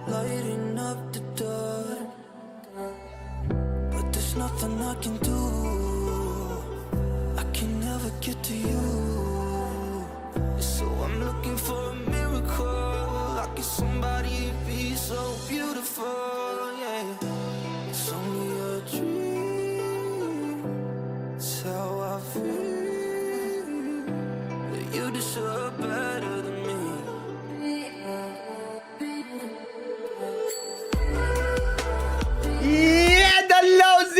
lighting up the dark, but there's nothing I can do. I can never get to you, so I'm looking for a miracle. Like if somebody be so beautiful, yeah. It's only a dream, it's how I feel. You deserve better than me. Yeah, the lows.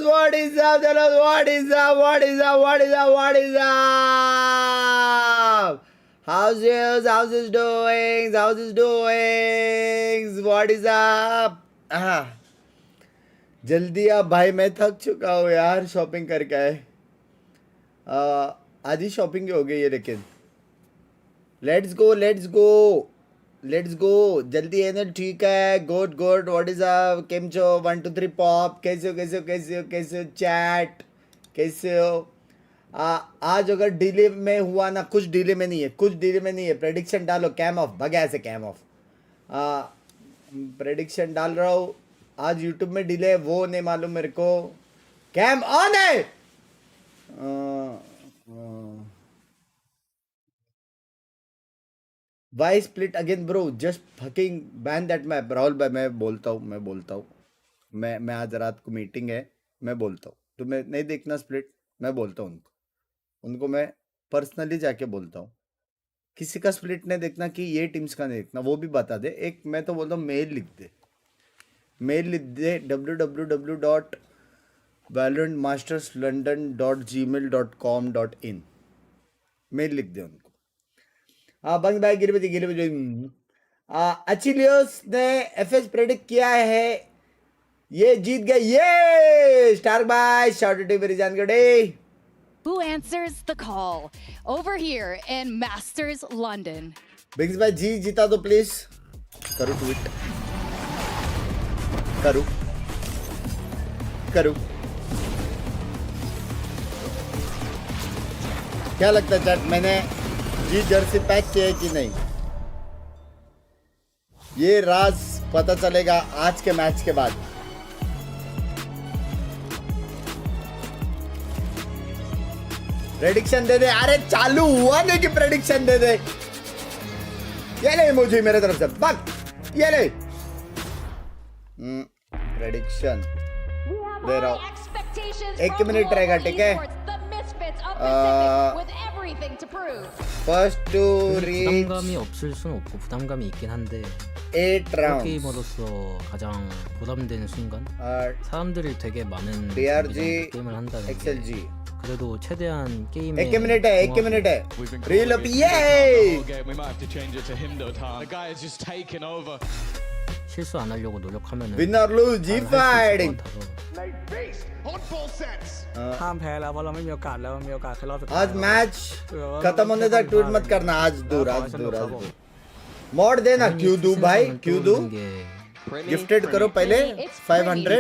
What is up, the lows? What is up? How's it doing? What is up? जल्दी आप भाई, मैं थक चुका हूँ यार shopping करके आए। आधी शॉपिंग हो गई है लेकिन लेट्स गो जल्दी है ना। ठीक है, गुड व्हाट इज अप, केम छो 1 2 3 पॉप, कैसे हो चैट, कैसे हो? आज अगर डिले में हुआ ना, कुछ डिले में नहीं है, प्रेडिक्शन डालो, कैम ऑफ भगा ऐसे, कैम ऑफ प्रेडिक्शन डाल रहा हूँ। आज यूट्यूब में डिले है वो नहीं मालूम मेरे को, कैम ऑन है। Why split again bro? Just fucking ban that map। Rahul भाई मैं बोलता हूँ मैं आज रात को मीटिंग है, मैं बोलता हूँ तुम्हें नहीं देखना स्प्लिट, मैं बोलता हूँ उनको मैं पर्सनली जाके बोलता हूँ, किसी का स्प्लिट नहीं देखना कि ये टीम्स का नहीं देखना, वो भी बता दे। एक मैं तो बोलता हूँ मेल लिख दे www.valorantmasterslondon.gmail.com.in मेल लिख दे उनको। बंग भाई गिरबती अचिलियोस ने एफएस प्रेडिक्ट किया है, ये जीत गए। ये star bye shout out to मेरी जान गड़े। Who answers the call over here in Masters London? बिग्स भाई जी जीता तो प्लीज करो ट्वीट, करो क्या लगता है चैट, मैंने जी जर्सी पैक किया है कि नहीं? ये राज पता चलेगा आज के मैच के बाद। प्रेडिक्शन दे दे, अरे चालू हुआ नहीं कि प्रेडिक्शन दे दे। ये नहीं मुझे मेरे तरफ से बक, ये नहीं प्रेडिक्शन दे रहा हूं, 1 मिनट रहेगा, ठीक है? First to reach 부담감이 없을 수는 없고 부담감이 있긴 한데 8 rounds. 게이머로서 가장 부담되는 순간 사람들이 되게 많은 DRG, 게임을 한다는 XLG. 게 그래도 최대한 게임에 1 minute है, 1 मिनट है। Reel up, yay! We might have to change it to Himdo time. The guy is just taking over. 실수 안 하려고 노력하면은 Win or lose, G fighting.ห้ามแพ้แล้วเพราะเราไม่มีโอกาสแล้วมีโอกาสแค่รอบสุดท้าย आज match खत्म होने तक tweet मत करना, आज दूर मोड़ देना। क्यों दू भाई, क्यों दू? गिफ्टेड करो पहले 500,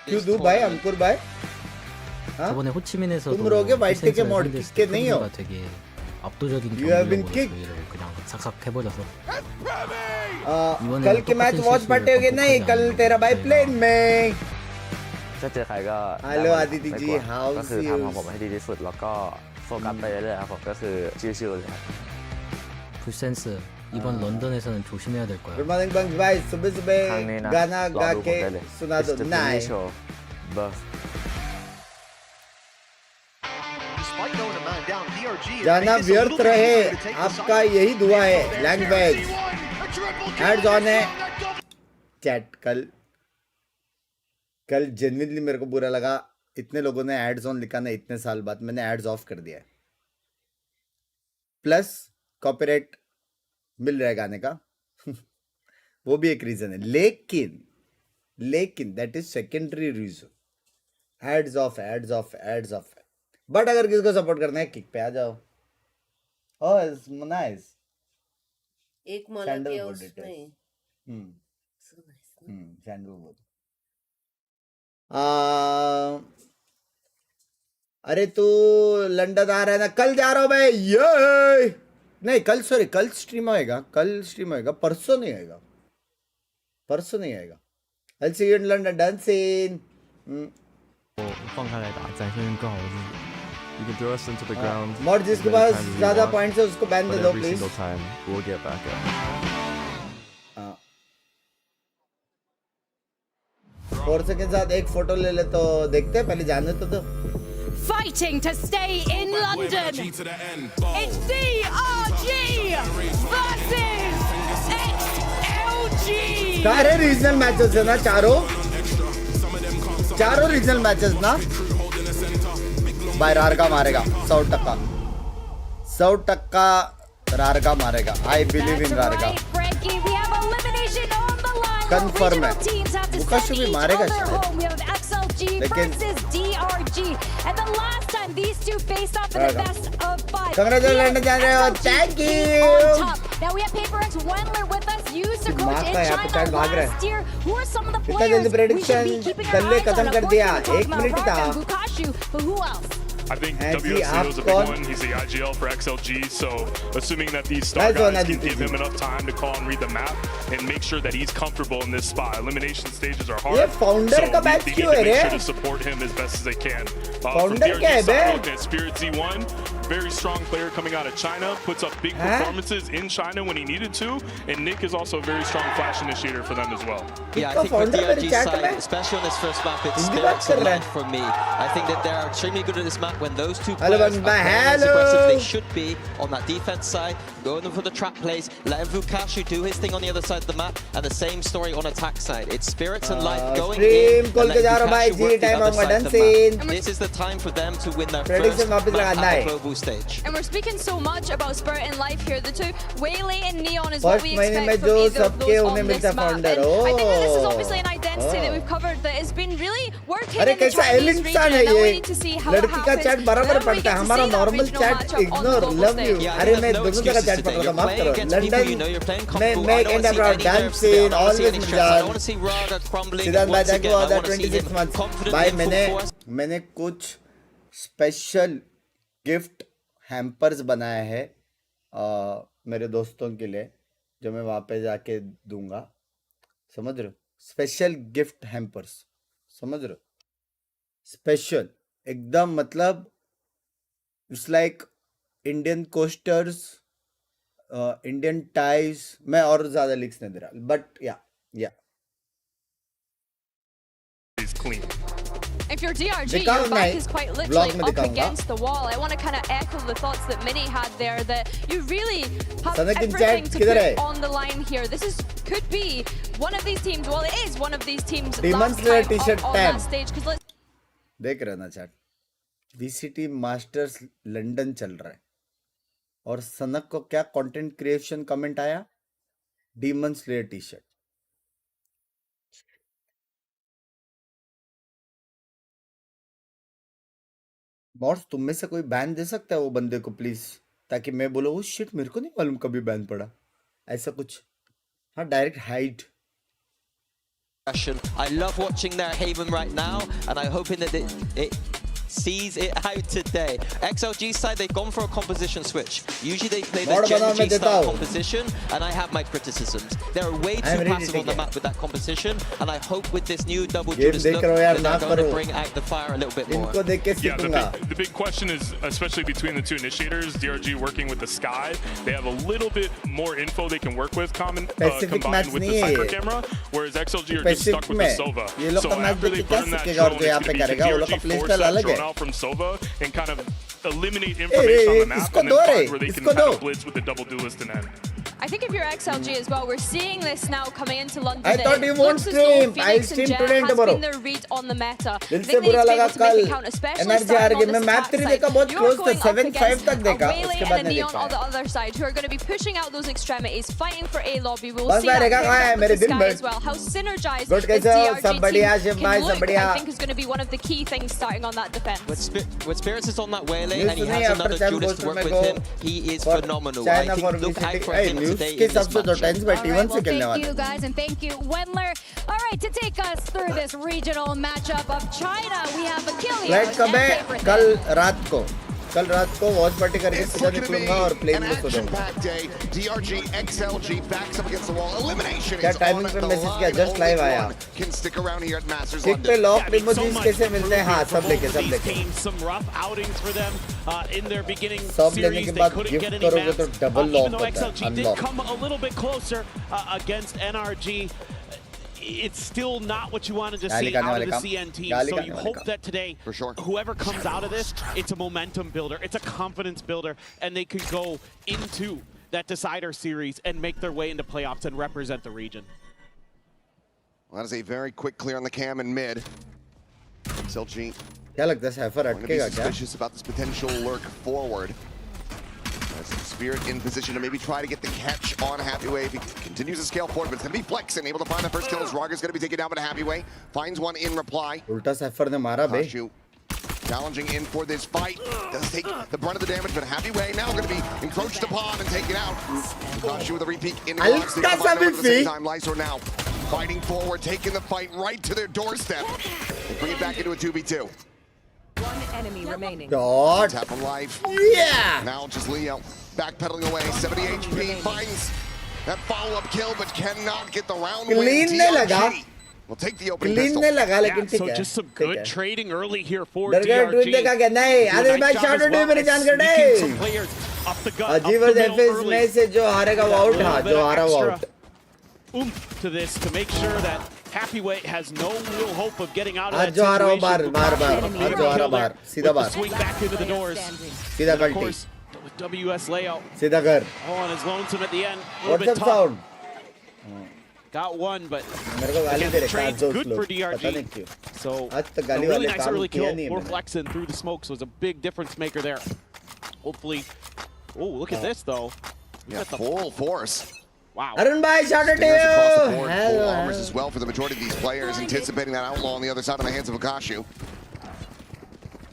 क्यों दू भाई अंकुर भाई? 저번에 호치민에서도 तुम रहोगे वाइट टिकट मोड, किसके नहीं हो? 되게 압도적인 You have been 경기력으로 kicked. 저희를 그냥 삭삭 해버려서 कल के मैच वॉच पार्टी नहीं, कल तेरा भाई प्लेन में। ถ้าเจอใครก็ Hello Aditi Ji, how ก็คือ is ทำของผมให้ดีที่สุดแล้วก็โฟกัสไปเรื่อยๆครับผมก็คือชิวๆเลยครับ 불센스 이번 런던에서는 조심해야 될 거야. Good morning बंग भाई, सुबह ครั้งนี้นะ गाना รอ गा ดูผม के ได้เลย सुना दो। It's the nice Philly Show Buff जाना व्यर्थ रहे, आपका यही दुआ है। लैंग्वेज एड्स ऑन है चैट। कल जेन्युइनली मेरे को बुरा लगा, इतने लोगों ने एड्स ऑन लिखा ना, इतने साल बाद मैंने एड्स ऑफ कर दिया है। प्लस कॉपीराइट मिल रहा है गाने का वो भी एक रीजन है, लेकिन that is secondary reason. Ads off but अगर किसको सपोर्ट करना है किक पे आ जाओ। Oh it's nice. एक माला के उसमें सैंडलवुड। अरे तू लंदन आ रहा है ना? कल जा रहा हूं मैं। ये नहीं कल स्ट्रीम होएगा, परसों नहीं आएगा, I'll see you in London dancing. 放开来打，展现更好的自己。You can throw us into the ground. Mod जिसके पास ज्यादा पॉइंट्स है उसको बैन दे But दो every please. single time we'll get back up. हाँ. 4 सेकंड साथ एक फोटो ले ले तो देखते हैं, पहले जाने तो दो. Fighting to stay in London. It's DRG versus XLG. सारे रीजनल मैचेस है ना, चारों रीजनल मैचेस ना. भाई रारगा मारेगा 100% रारगा मारेगा. I believe in रारगा. कंफर्म है. बुकाशु भी मारेगा शायद, लेकिन Congratulations जा रहे हो. Thank you. Now we have Paper X Wendler with us. Used to coach in माँ का यहाँ पे China chat भाग रहा last है. year. Who are some of the कितना players जल्दी we should prediction be keeping our कल्ले eyes on? खत्म Of कर course, दिया. we talked 1 about minute Varga था. and Bukashu, but who else? I think And WSC was a आप big कौन? one. He's the IGL for XLG, so assuming that these star Nice one, guys can Aditi. give him enough time to call and read the map and make sure that he's comfortable in this spot. Elimination stages are hard, ये founder so का they match need क्यों to है make रे? sure to support him as best as they can. From Founder क्या है DRG bay? side, looking at Spirit Z1, very strong player coming out of China, puts up big performances in China when he needed to, and Nick is also a very strong flash initiator for them as well. Yeah, I इसका think for founder मेरे DRG chat side, में especially on this first map, it's Hindi बात spirits कर and रहा है. life for me. I think that they are extremely good at this map when those two Hello, players are Bangba. playing as Hello. aggressive as they should be on that defense side, going for the trap plays, letting Vukashu do his thing on the other side of the map, and the same story on attack side. It's spirits and life going stream in खोल and के जा letting रहा हूँ भाई. Vukashu work the time other होगा side of the dancing. map. This is the time for them to win their Prediction first वापस map लगाना at है. the global stage. And we're speaking so much about Spirit and Life here. The two, Waylay and Neon, is what First we महीने में expect जो from either of सबके those उन्हें on मिलता this map. founder. And I think that this is Oh. obviously an identity that we've covered that has been really working अरे in the कैसा Chinese एलिंग region. इंसान है And now we ये. need to see how it लड़की का happens. Chat बराबर Then we पढ़ता get है. to हमारा see that normal regional chat matchup on the ignore. global love you. stage. Yeah, अरे you मैं have no दोनों जगह excuses चैट today. पढ़ रहा था. You're माफ playing करो. against people you know, London you're playing में comfortable. I मैं don't and want to see Abrar ul any nerves today. Dancing I don't want to see always any stress. I don't मिजाज. want to see Raga crumbling सिद्धांत भाई once thank again. You I for want to see 26 him months. confident भाई in full force. मैंने कुछ special gift hampers बनाए हैं मेरे दोस्तों के लिए, जो मैं वहां पे जाके दूंगा. समझ रहे हो? Special gift hampers. समझ रहे हो? स्पेशल एकदम, मतलब it's like Indian coasters, Indian ties. मैं और ज्यादा लिंक्स नहीं दे रहा, बट या He's clean. If you're DRG, दिखाओ your नहीं, back is quite vlog literally में up दिखाऊंगा. against the wall. I want to kind of echo the thoughts that Minnie had there, that you really have सनक इन everything chat to किधर put है? on the line here. This could be one of these teams. Well, it is one of these teams Demon last Slayer time t-shirt up on that 10. stage. Because let's देख रहे ना chat. VCT masters London चल रहा है और सनक को क्या कंटेंट क्रिएशन कमेंट आया? Demon slayer T shirt. Boss तुम में से कोई बैन दे सकता है वो बंदे को प्लीज, ताकि मैं बोलो वो शिट मेरे को नहीं मालूम कभी बैन पड़ा, ऐसा कुछ. हाँ direct hide. I love watching their Haven right now, and I'm hoping that it sees it out today. XLG side, they've gone for a composition switch. Usually they play the Gen G style composition, and I have my criticisms. They're way too passive on the map with that composition, and I hope with this new double Judas look that they're going to bring out the fire a little bit more. इनको देख के Yeah, सीखूंगा. the big question is, especially between the two initiators, DRG working with the Sky, they have a little bit more info they can work with combined with the Cypher camera, whereas XLG are just stuck with the Sova. So after they burn that drone, it's going to be DRG force that drone out from Sova and kind of eliminate information on the map and then find where they can kind of blitz with the double duelist and end. I think if you're XLG as well, we're seeing this now coming into London. I thought you won't stream. I'll stream today and tomorrow. Their read on the meta. दिल से बुरा लगा कल. Energy हार गई. मैं map 3 देखा बहुत क्लोज था. 7-5 तक देखा. उसके बाद नहीं देखा. on the other side, who are going to be pushing out those extremities, fighting for A lobby. We will बस see that रहेगा कहाँ है मेरे दिन भर. as well. How synergized good this कैसे हो? DRG सब बढ़िया team शिव can भाई, look, सब बढ़िया. I think is going to be one of the key things starting on that defense. With Spirits is on that Waylay and he has another Judas to work with him, he is phenomenal. I think look out for him today in this match. All right, well, thank you guys, and thank you, Wendler. All right, to take us through this regional matchup of China, we have Achilles flight कब है? and Paper कल रात को. कल रात को watch party करके सीधा निकलूंगा और प्लेन में सो जाऊंगा DRG XLG backs up against the wall. Elimination क्या is टाइमिंग on पे the मैसेज किया line. जस्ट लाइव Only आया one can stick around here at Masters ठीक पे London. लॉक इमोजीज कैसे मिलते हैं हाँ सब लेके Some rough outings for them in their beginning सब लेने series. के They बाद couldn't गिफ्ट get any करोगे तो maps. Double Even lock though होता है XLG did unlock come a little bit closer against NRG, it's still not what you wanted to see out of the CN team. So you hope that today, For sure. whoever comes out of this, it's a momentum builder, it's a confidence builder, and they could go into that decider series and make their way into playoffs and represent the region. Well, that is a very quick clear on the cam in mid. XLG क्या लगता है सैफर going to be अटकेगा क्या suspicious about this potential lurk forward. As Spirit in position to maybe try to get the catch on Happyway if he continues to scale forward, but it's going to be Flexen able to find the first kill as Rogers going to be taken down by Happyway. Finds one in reply. उल्टा सैफर ने मारा बे Challenging in for this fight. Does take the brunt of the damage, but Happyway now going to be encroached upon and taken out. Kashu with a repeat in the box. They combine over at the same time. Lysor now fighting forward, taking the fight right to their doorstep. They bring it back into a 2v2. One enemy remaining. God. Tap from life. Yeah. Now just Leo backpedaling away. 70 HP finds that follow-up kill, but cannot get the round win. Clean ne laga. Will take the opening Clean pistol. ने लगा लेकिन ठीक So है just some good trading early here for डर गया tweet DRG. देखा क्या नहीं आधे मैच शॉट उड़ी मेरी जान कटे अजीब एफएस में से जो हारेगा वो आउट हाँ जो हारा वो out To this to make sure that Happyway has no real hope of getting out of आज that जो हारा वो situation. बार आज जो हारा बार सीधा बार Swing back into the doors. सीधा Of गलती course, with WS layout. सीधा घर Oh, and his lonesome at the end. A little bit WhatsApp tough. Sound Got one, but मेरे को गाली again, दे the रहे trade's काजोस good लोग for पता DRG. नहीं क्यों So आज तक a गाली really वाले nice काम early किया kill नहीं है for मैंने Flexen through the smokes was a big difference maker there. Hopefully, oh look at this though. We Yeah, got the full force. wow. Arun भाई shot at Stairs across the you board, full armors as well for the majority of these players, anticipating that outlaw on the other side of the hands of Akashu.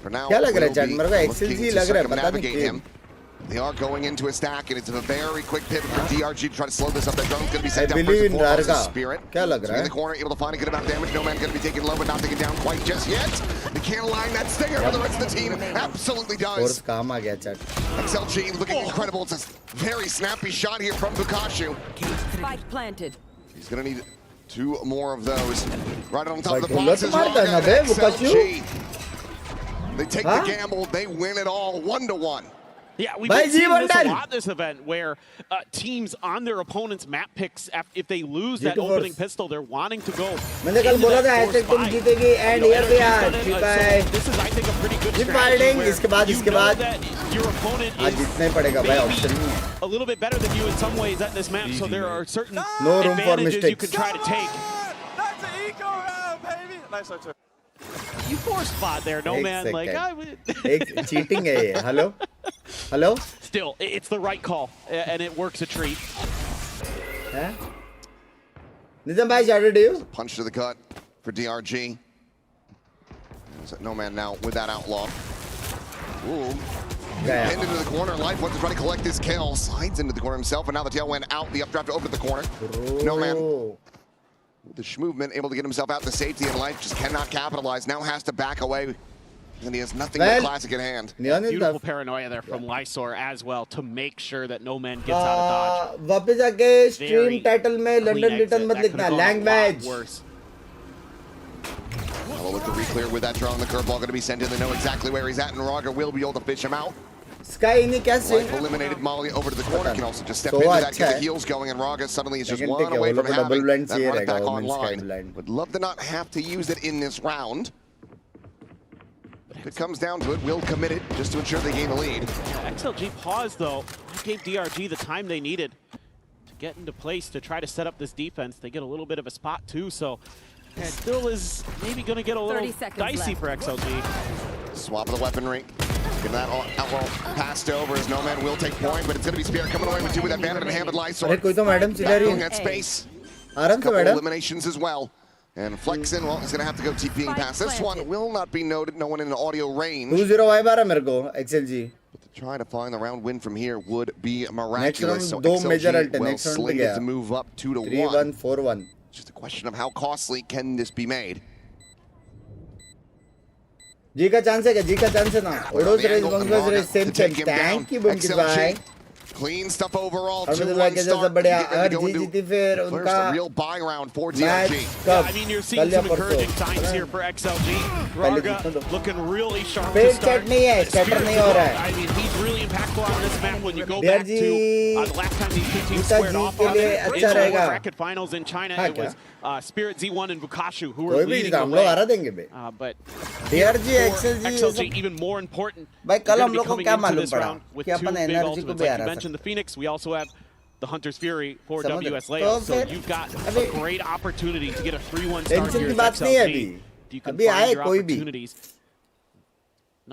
For now, क्या लग रहा है we'll chat be मेरे को looking XLG to लग रहा है पता नहीं circumnavigate क्यों him. They are going into a stack, and it's a very quick pivot for DRG to try to slow this up. That drone's going to be sent down believe first in and foremost Rarga. as Spirit. क्या लग रहा In है the corner, able to find a good amount of damage. No man going to be taken low, but not taken down quite just yet. They can't align that stinger for the rest of the team. Absolutely force does. काम आ गया chat XLG looking incredible. It's a very snappy shot here from Bukashu. Spike planted. He's going to need 2 more of those. Right on top of the भाई, box is मारता है ना Raga bay, and बुकाशु? XLG. They take हाँ? the gamble. They win it all 1-1. Yeah, we've Bhai, been seeing जीवन this a डाल। lot this event where teams on their opponent's map picks, if they lose that G2 opening force. pistol, they're wanting to go. मैंने कल into बोला that था force ऐसे तुम fight. जीतेगी and here we are So this is, I think, a pretty good Keep strategy fighting, where इसके बाद- you इसके know बाद। that your opponent आज is जीतना ही पड़ेगा भाई maybe ऑप्शन नहीं है a little bit better than you in some ways at this map, so there are certain No room for advantages you mistakes. can try to take. That's an eco round, baby. Nice one, You force spot there, no एक man. Like, second एक cheating है ये hello hello still, it's the right call, and it works a treat. हैं निजाम भाई shot at you Punch to the gut for DRG. No man now with that outlaw. Ooh. गया Pinned into the corner. Life wants to try to collect his kill. Slides into the corner himself, and now the tail went out. The updraft over the corner. No man. The movement able to get himself out to safety, and Life just cannot capitalize. Now has to back away. And he has nothing but classic in hand. Beautiful paranoia there from Lysor as well to make sure that no man gets out of dodge. वापस आके stream title में London return मत लिखना language We'll look to re-clear with that drone. The curveball going to be sent in. They know exactly where he's at, and Raga will be able to fish him out. Sky ने क्या से Life eliminated Molly over to the corner. Can also just step into that, get the heels going, and Raga suddenly is just one away from having that run it back online. Would love to not have to use it in this round. If it comes down to it, we'll commit it just to ensure they gain the lead. Yeah, XLG paused though. That gave DRG the time they needed to get into place to try to set up this defense. They get a little bit of a spot too, so it still is maybe going to get a little dicey for XLG. Swap of the weaponry. Get that outlaw passed over as No Man will take point, but it's going to be Spirit coming away with 2 with that bandit and hand with Lysor. अरे कोई तो madam चिल्ला रही Filling है that space. आराम से Couple madam eliminations as well. And Flexen, well, he's going to have to go TPing past. This one will not be noted. No one in audio range. 2-0 vibe आ रहा मेरे को XLG But to try to find the round win from here would be next miraculous. Round So दो major XLG alt है well next round पे slated गया to move up 2-1. 3-1 4-1 Just a question of how costly can this be made. जी का चांस है क्या? जी का चांस है ना? ओडोस रेस बंगस रेस same same. Thank you Bumkis भाई. Clean stuff overall. और मुझे लगा कैसा सब बढ़िया. अगर जी जीती फिर उनका real buying round for DRG. कब? I mean, you're seeing some encouraging signs here for XLG. Raga looking really sharp to pet start. Set नहीं है, स्कैटर नहीं हो रहा है. I mean, he's really impactful on this map when you go back to the last time these two teams squared off on it. अच्छा रहेगा. Bracket finals in China, it was Spirit Z1 and Bukashu who were कोई भी leading हम the लोग way. हरा देंगे बे. But DRG for XLG XLG even more important. भाई कल they're हम gonna be लोग को coming क्या into मालूम this पड़ा round with कि two अपन big एनर्जी को ultimates. भी Like हरा you mentioned the Phoenix, we also have the Hunter's Fury for समझ WS रहे. Leo. तो So फिर you've got a अभी great opportunity to get a 3-1 start tension here की as बात नहीं है XLG. अभी. You can अभी आए find your कोई भी. opportunities.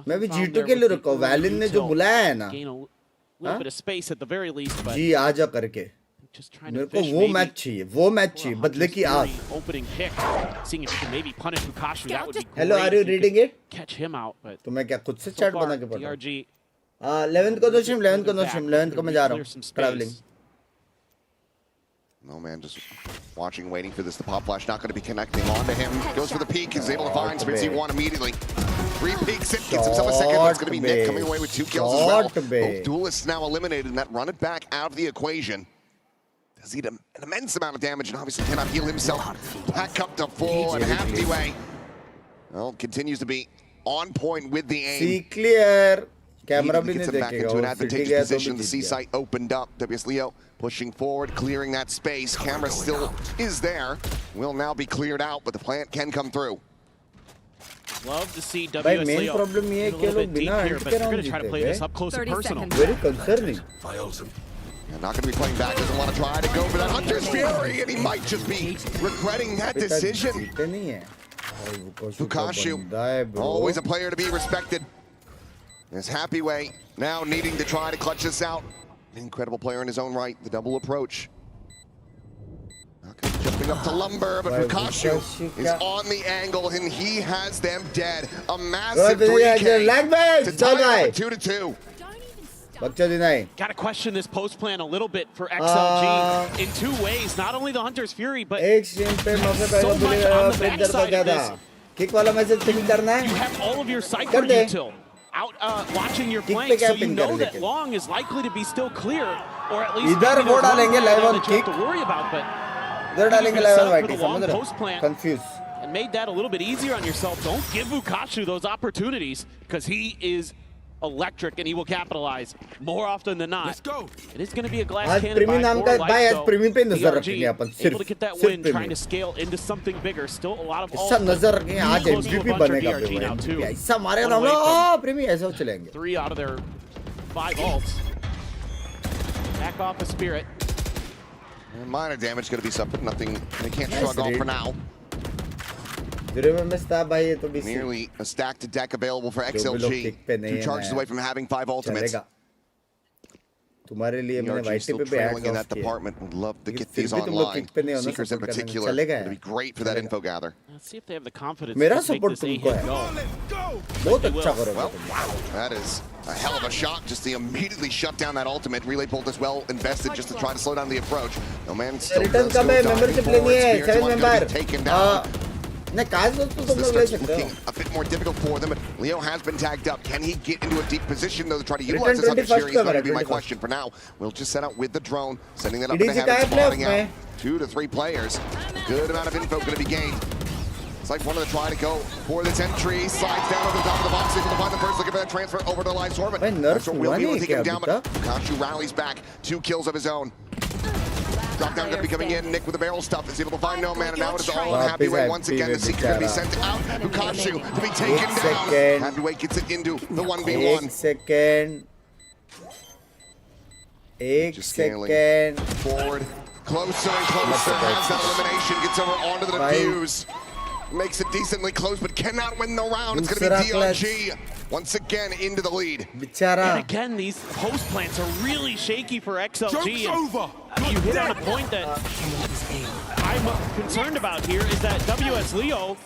मैं भी Nothing found G2 there के लिए with रुका हूँ. the वैलिन ने जो util. बुलाया है ना. Gain a little bit of space at the very least, but जी आ जा करके. just trying to मेरे को fish वो maybe मैच चाहिए. वो मैच for a चाहिए. बदले Hunter's की आग. Fury opening pick, seeing if you can maybe punish Bukashu. That would be great. Hello, are you if you reading could it? Catch him out, but तो मैं क्या खुद से so चार्ट far, बना के पढ़ रहा हूँ. DRG 11th को तो स्ट्रीम 11th को नो स्ट्रीम 11th को मैं जा रहा clear some हूँ space. Travelling. No man, just watching, waiting for this. The pop flash not going to be connecting onto him. Goes for the peek. Is able to find Spirit Z1 immediately. 3 peeks it. Gets himself a second. It's going to be Nick coming away with 2 kills as well. Both duelists now eliminated, and that run it back out of the equation. Does he an immense amount of damage, and obviously cannot heal himself. Back up to full and happy way. Well, continues to be on point with the aim. C clear. Camera भी Gets नहीं him back देखेगा. into an वो city advantageous गया तो position. भी The C जीत गया. site opened up. WS Leo pushing forward, clearing that space. Camera still is there. Will now be cleared out, but the plant can come through. Love to see भाई WS main Leo problem ये है get a कि little लोग bit deep बिना here, अंट but के they're round going to try to जीते play this हैं. up close and 30 personal. seconds. Very concerning. And not going to be playing back. Doesn't want to try to go for that Hunter's Fury, and he might just be regretting that decision. जीते नहीं है. Bukashu, always a player to be respected. This happy way now needing to try to clutch this out. Incredible player in his own right. The double approach. Okay, jumping up to lumber, but Bukashu is on the angle, and he has them dead. A massive 3K to tie it for 2-2. Got to question this post plan a little bit for XLG in 2 ways. Not only the Hunter's Fury, but एक पे so much on the backside of this. Kick वाला message ping करना है. You have all of your cypher util out watching your flank, so you know that long is likely to be still clear, or at least इधर वो डालेंगे live on that you kick. have to worry about, but इधर डालेंगे live on whitey. long समझ रहे post plan हो? Confuse. and made that a little bit easier on yourself. Don't give Bukashu those opportunities, because he is electric and he will capitalize more often than not. Let's go. It is going to be a glass आज cannon प्रीमी by नाम 4 का life, भाई आज though. प्रीमी पे नजर DRG रखेंगे अपन able to get that win, सिर्फ trying to scale into something bigger. Still a lot of ऐसा नजर रखेंगे आज close to a MVP bunch for बनेगा DRG now, too. ऐसा मारेगा One हम away लोग. from प्रीमी ऐसा चलेंगे. 3 out of their 5 ults. Back off a Spirit. And minor damage going to be suffered. Nothing. They can't shrug off for now. Nearly a stacked deck available for XLG. 2 charges away from having 5 ultimates. तुम्हारे लिए मैंने DRG वाइटी still पे भी trailing in ads that किया. department. Would love to get फिर these भी तुम लोग online. किक पे नहीं हो ना Seekers in support करने. particular. चलेगा It'd be great for that info gather. Let's see if they have the confidence मेरा to make support this a तुमको hit है. go. बहुत अच्छा करोगे Well, तुम. that is a hell of a shot. Just to immediately shut down that ultimate. Relay bolt as well invested just to try to slow down the approach. No man still return does कब go है? diving membership forward. लेनी है. Spirits 7 one gonna member. be taken down. नहीं काज तो So तुम this लोग ले starts सकते हो. looking a bit more difficult for them, but Leo has been tagged up. Can he get into a deep position though to try to Return utilize this Hunter's 21st Fury? Is going to be my 21st. question for now. We'll just set out with the drone, sending that up EDG into का heaven, है playoff spawning out में. 2 to 3 players. Good amount of info going to be gained. It's like one of the try to go for this entry. Slides down over the top of the box, able to find the first, looking for that transfer over to Live Sorbet. nerf Will be able to take him down, क्या but Kashu rallies back. 2 kills of his own. Drop down going to be coming in. Nick with the barrel stuff is able to find no man, and now it is all on Happy Way once again. The Seeker going to be sent out. Bukashu to be taken down. Happy Way gets it into the 1v1. एक second. एक second. Forward, closer and closer. Has that elimination, gets over onto the defuse. Makes it decently close, but cannot win the round. It's going to be DRG once again into the lead. And again, these post plants are really shaky for XLG. You hit on a point that I'm concerned about here is that WS Leo.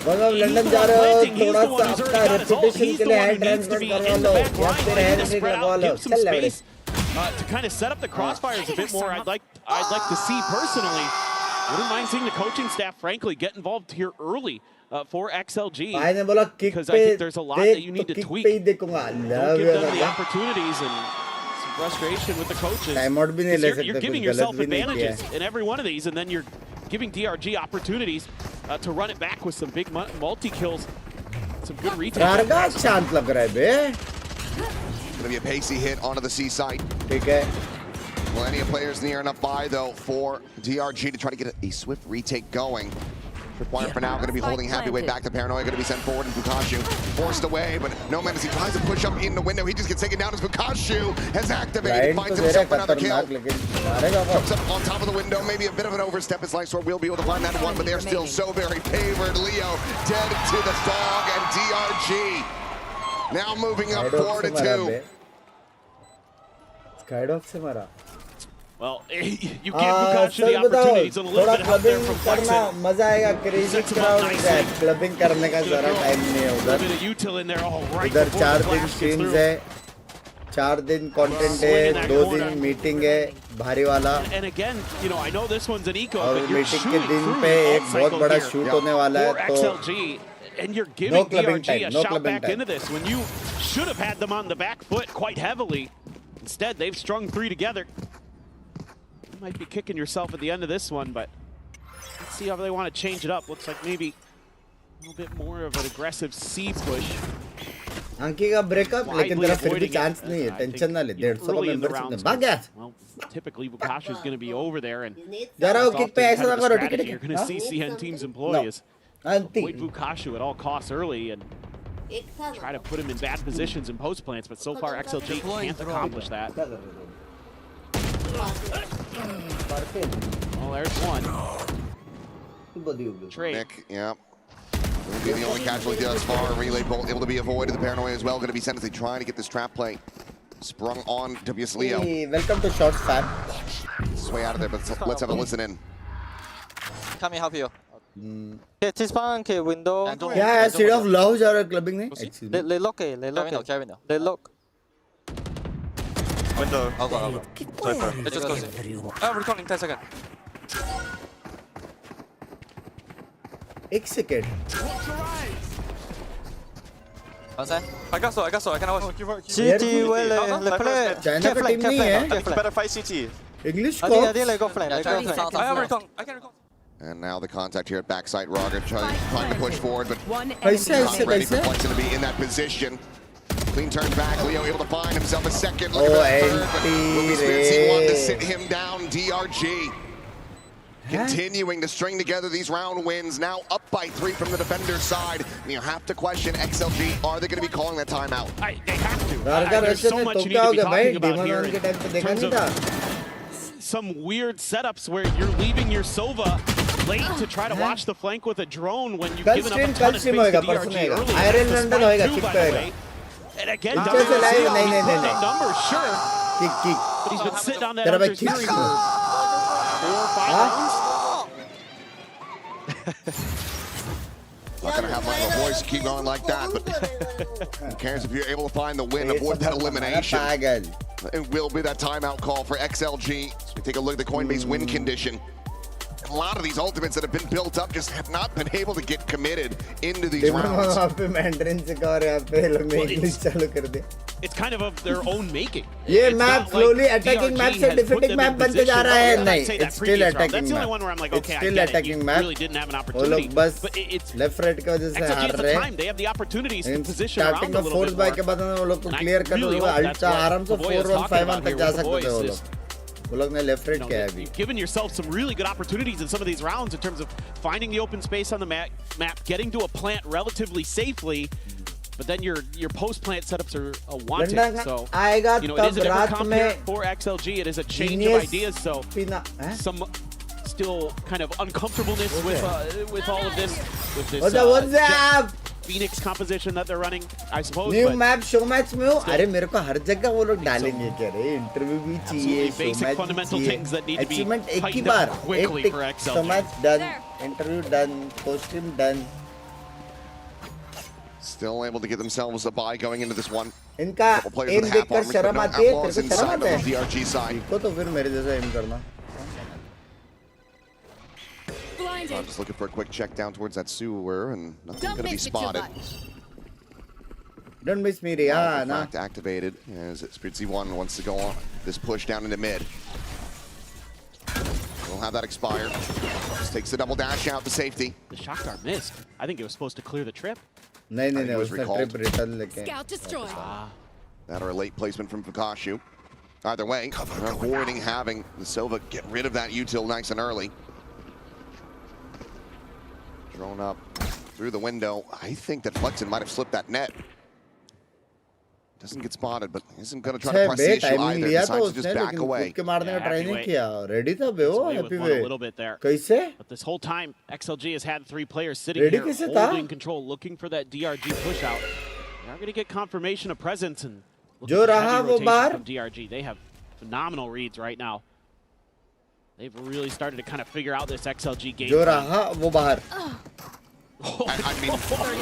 London जा रहे हो थोड़ा सा अपना reputation के लिए head transfer करवा लो या फिर हेड से लगवा लो. चल ले. To kind of set up the crossfires a bit more, I'd like to see personally. Wouldn't mind seeing the coaching staff, frankly, get involved here early for XLG. Because I think there's a lot that you need to tweak. Don't give them the opportunities and some frustration with the coaches. You're giving yourself advantages in every one of these, and then you're giving DRG opportunities to run it back with some big multi-kills, some good retakes. Gonna be a pacey hit onto the C site. Plenty of players near enough by though for DRG to try to get a swift retake going. Required for now, going to be holding Happyway back to Paranoia, going to be sent forward, and Bukashu forced away, but no man as he tries to push up in the window, he just gets taken down as Bukashu has activated, finds himself another kill. Comes up on top of the window, maybe a bit of an overstep as Lysor will be able to find that one, but they're still so very favored. Leo dead to the dog, and DRG now moving up 4-2. Well, you give Bukashu the opportunities and a little bit of help there from Flexen. मजा आएगा crazy crowd है clubbing करने का ज़रा time नहीं है उधर उधर 4 दिन streams है 4 दिन content है 2 दिन meeting है भारी वाला And again, you know, I know this one's an eco, और but you're meeting के shooting दिन through पे the एक बहुत cycle बड़ा here shoot होने वाला है for तो XLG, and you're giving DRG time, a no shot clubbing back time. into this when you should have had them on the back foot quite heavily. Instead, they've strung 3 together. You might be kicking yourself at the end of this one, but let's see how they want to change it up. Looks like maybe a little bit more of an aggressive C push. अंकी का breakup लेकिन तेरा फिर भी chance नहीं है tension ना ले 150 का मेंबरशिप भाग गया Well, typically Bukashu is going to be over there, and जरा वो किक पे ऐसा ना करो ticket you're going to see CN teams employees avoid Bukashu at all costs early and try to put him in bad positions in post plants, but so far XLG can't accomplish that. Oh, there's one. Trade. Nick, yeah. Will be the only casualty thus far. Relay bolt able to be avoided. The Paranoia as well going to be sent as they try to get this trap play sprung on WS Leo. Hey, welcome to Short Fab. It's way out of there, but let's have a listen in. Can we help you? T-spawn window. Yeah, City of Love जा रहा है clubbing में. ले lock है, ले lock. Window. I'll go. Sniper. It just goes in. Oh, recalling 10 seconds. 1 second. One side. I got so, I can watch. CT well, le play. China का team नहीं है. Better fight CT. English I को. think go flank. I have recon. I can recon. And now the contact here at backside. Roger trying to push forward, but not कैसे ready for Flexen to be in that position. Clean turn back. Leo able to find himself a second. Oh, third, but will be Spitzy one to sit him down. DRG continuing to string together these round wins. Now up by 3 from the defender's side. And you have to question XLG. Are they going to be calling that timeout? They have to. There's so much you need to be talking about here in terms of some weird setups where you're leaving your Sova late to try to watch the flank with a drone when you've given up a ton of space to DRG early. Iron London होएगा kick पे. And again, नहीं number sure. Kick. But he's been sitting on that under series for 4 or 5 rounds. Not going to have my voice keep going like that, but who cares if you're able to find the win, avoid that elimination. It will be that timeout call for XLG. So we take a look at the Coinbase win condition. A lot of these ultimates that have been built up just have not been able to get committed into these rounds. It's kind of their own making. ये map slowly attacking map से defending map बनते जा रहा है नहीं. It's still attacking That's the only map. one where I'm like, It's okay, I still get it. attacking You map. really didn't have an वो opportunity. लोग बस But it's left right की वजह से XLG हार at the रहे. time, they have the opportunities to position around Starting a of little force bit by more. के बाद वो लोग को And I clear करने really वो hope that's अल्टा what आराम से Boy is 4 और talking 5 about तक here जा with the सकते boys थे वो is, लोग. वो लोग ने left right किया अभी. You've given yourself some really good opportunities in some of these rounds in terms of finding the open space on the map, getting to a plant relatively safely, but then your post plant setups are wanted. So you know, it is a different comp here for XLG. It is a change of ideas. So some still kind of uncomfortableness with all of this. With this what's up? Phoenix composition that they're running, I suppose. New but map show match में हो. अरे मेरे को हर जगह वो लोग डालेंगे क्या रे? Interview भी चाहिए, show basic match fundamental भी things that need to be Achievement एक ही tightened बार. up quickly एक for tick. XLG. Show match done, interview done, post stream done. Still able to get themselves a bye going into this one. इनका aim देखकर शर्म आती है. तेरे को शर्म आता है? DRG side. को तो फिर मेरे जैसा aim करना. I'm just looking for a quick check down towards that sewer, and nothing's going to be spotted. Don't miss me, Rihanna. Fact activated as Spritzy1 wants to go on this push down into mid. We'll have that expire. Just takes the double dash out to safety. The shock dart missed. I think it was supposed to clear the trip. No, उसने trip return लेके. Scout destroyed. That or a late placement from Fukashu. Either way, avoiding having the Sova get rid of that util nice and early. Drone up through the window. I think that Flexen might have slipped that net. Doesn't get spotted, but isn't going to try to press the issue either. Decides to just back away. Ready था बे वो happy way. A little bit there. कैसे? But this whole time, XLG has had 3 players sitting here holding control, looking for that DRG push out. They're going to get confirmation of presence and looking for heavy rotation from DRG. They have phenomenal reads right now. They've really started to kind of figure out this XLG game. जो रहा वो बाहर. I mean,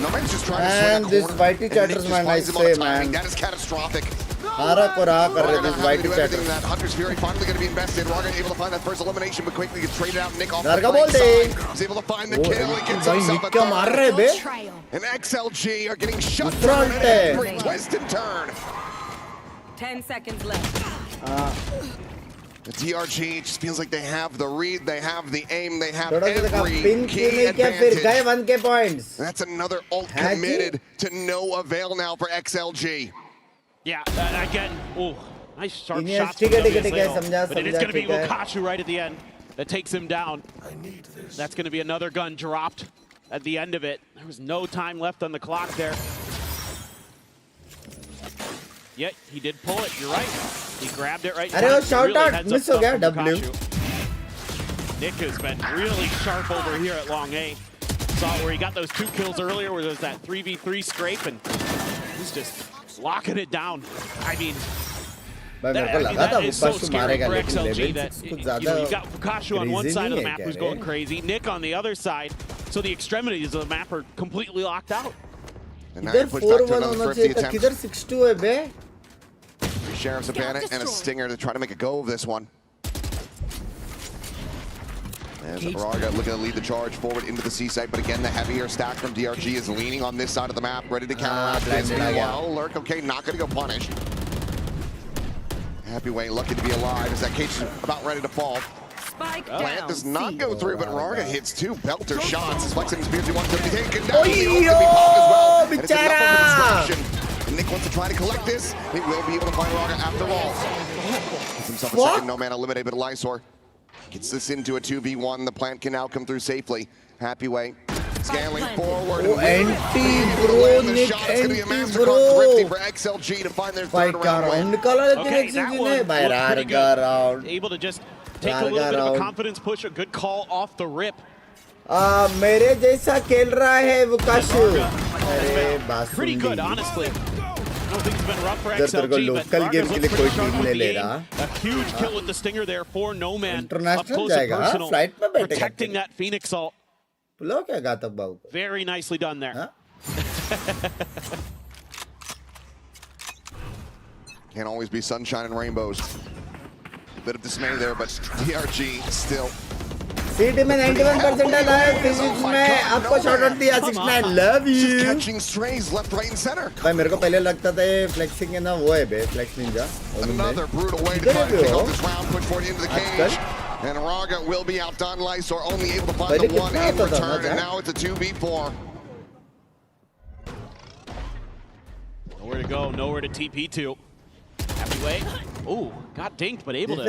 no man's just trying to and this whitey chatters man, I say man. That is catastrophic. Hara ko raha kar rahe this whitey chatter. That Hunter's Fury finally going to be invested. Raga able to find that first elimination, but quickly gets traded out. Nick off the right side. He's able to find the kill. He gets himself a third. And XLG are getting shut down at every twist and turn. 10 seconds left. The DRG just feels like they have the read, they have the aim, they have every key advantage. Points. That's another ult committed to no avail now for XLG. Yeah, again, nice sharp shots from WSL, but it is going to be Fukashu right at the end that takes him down. That's going to be another gun dropped at the end of it. There was no time left on the clock there. Yet he did pull it, you're right. He grabbed it right now. Shout out, miss ho gaya W. Nick has been really sharp over here at long A. Saw where he got those 2 kills earlier where there was that 3v3 scrape and he's just locking it down. I mean, that is so scary for XLG that you've got Fukashu on one side of the map who's going crazy, Nick on the other side, so the extremities of the map are completely locked out. And now he pushed back to another thrifty attempt. किधर 6-2 है बे? Sheriff's a Bandit and a Stinger to try to make a go of this one. As Raga looking to lead the charge forward into the C site, but again, the heavier stack from DRG is leaning on this side of the map, ready to counteract this. Meanwhile, Lurk, okay, not going to go punished. Happy Way lucky to be alive as that cage is about ready to fall. Plant does not go through, but Raga hits 2 belter shots. As Flexen and Spears wants to be taken down. The ult can be popped as well. And it's enough of a distraction. And Nick wants to try to collect this. He will be able to find Raga after all. Gets himself a second no man eliminated, but Lysor gets this into a 2v1. The plant can now come through safely. Happy Way scaling forward. Anti-bro, Nick, anti-bro. Thrifty for XLG to find their third round. Okay, that one pretty good. Able to just take a little bit of a confidence push, a good call off the rip. मेरे जैसा खेल रहा है Fukashu. अरे pretty good, honestly. I don't think it's been rough for XLG, but Raga's looked pretty sharp on the game. A huge kill with the Stinger there for No Man. Up close and personal, protecting that Phoenix ult. Very nicely done there. Can't always be sunshine and rainbows. A bit of dismay there, but DRG still. सीटी में 91% है physics में आपको shot out दिया 69 love you catching strays left right and center. भाई मेरे को पहले लगता था ये फ्लेक्सिंग है ना वो है बे flex ninja another brutal way to try to kick off this round, push forward into the cage, and Raga will be outdone. Lysor only able to find the one in return, and now it's a 2v4. Nowhere to go, nowhere to TP to. Happy Way. Ooh, got dinked, but able to.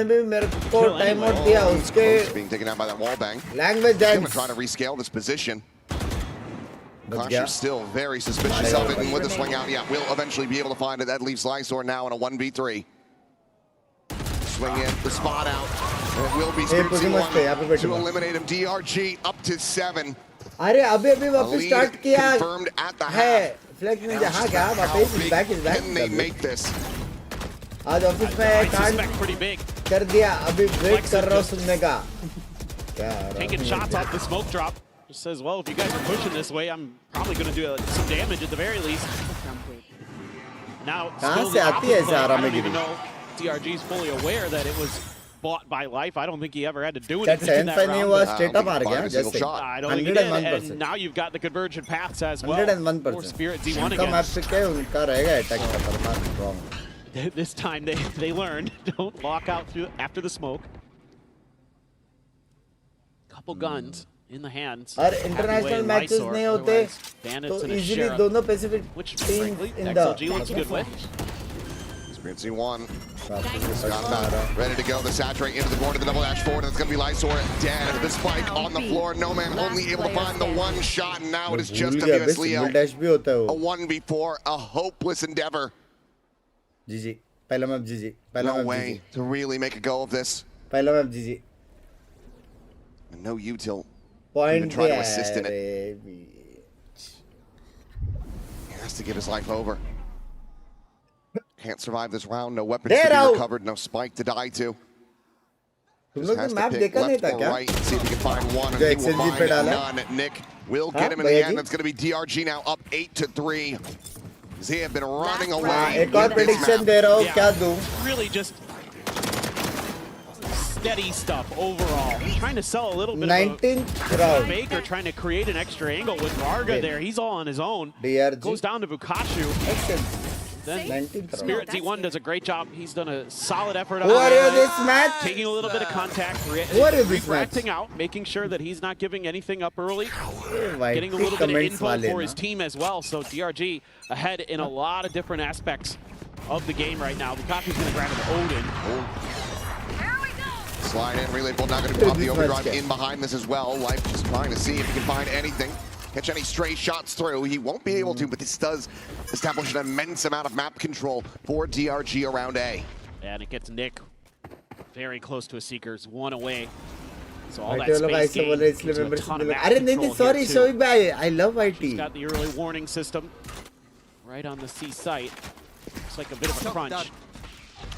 Being taken out by that wall bang. Language He's going to try to rescale this position. Kashu's still very suspicious of it, and with the swing out, yeah, will eventually be able to find it. That leaves Lysor now in a 1v3. Swing in, the spot out. And it will be Spitzy1 to eliminate him. DRG up to 7. अरे अभी वापस start किया confirmed at the half. Flex ninja हाँ क्या वापस is back. Can they make this? आज office में कांड कर दिया अभी वेट कर रहा हूँ सुनने का taking shots off the smoke drop. Just says, well, if you guys are pushing this way, I'm probably going to do some damage at the very least. Now, कहाँ से आती है ऐसे I don't even know DRG is fully aware that it was bought by life. I don't think he ever had to do That anything in that round. was straight up RG. Just say. I don't think he did. And now you've got the convergent paths as well. 101%. For Spirit Z1 उनका map again. pick है, उनका रहेगा attack खतरनाक wrong. This time they learned. Don't lock out through after the smoke. Couple guns in the hands. और international matches नहीं होते तो easily दोनों Pacific teams in the XLG looks good with. Spirit Z1. Ready to go. The saturate into the corner, the double dash forward, and it's going to be Lysor dead. The spike on the floor. No man only able to find the one shot, and now it is just WS Leo. A 1v4, a hopeless endeavor. GG. पहला map GG. No way to really make a go of this. पहला map GG. And no util. Point even try to assist in it. He has to give his life over. Can't survive this round. No weapons to be recovered. No spike to die to. Just has to pick left or right and see if he can find one. And he will find none. Nick will get him in the end. It's going to be DRG now up 8-3. They have been running away. एक और prediction दे रहा हूँ, क्या दूँ? Really just steady stuff overall. Trying to sell a little bit 19th round. Baker trying to create an extra angle with Varga there. He's all on his own. DRG. Goes down to Bukashu. Then Spirit Z1 does a great job. He's done a solid effort on this match. Taking a little bit of contact, refracting out, making sure that he's not giving anything up early. Getting a little bit of info for his team as well. So DRG ahead in a lot of different aspects of the game right now. Bukashu's going to grab an Odin. Slide in, relay ball, not going to pop the overdrive in behind this as well. Life just trying to see if he can find anything. Catch any stray shots through. He won't be able to, but this does establish an immense amount of map control for DRG around A. And it gets Nick very close to a Seekers, one away. So all that space gain gives him a ton of map control here too. I love IT. He's got the early warning system right on the C site. Looks like a bit of a crunch.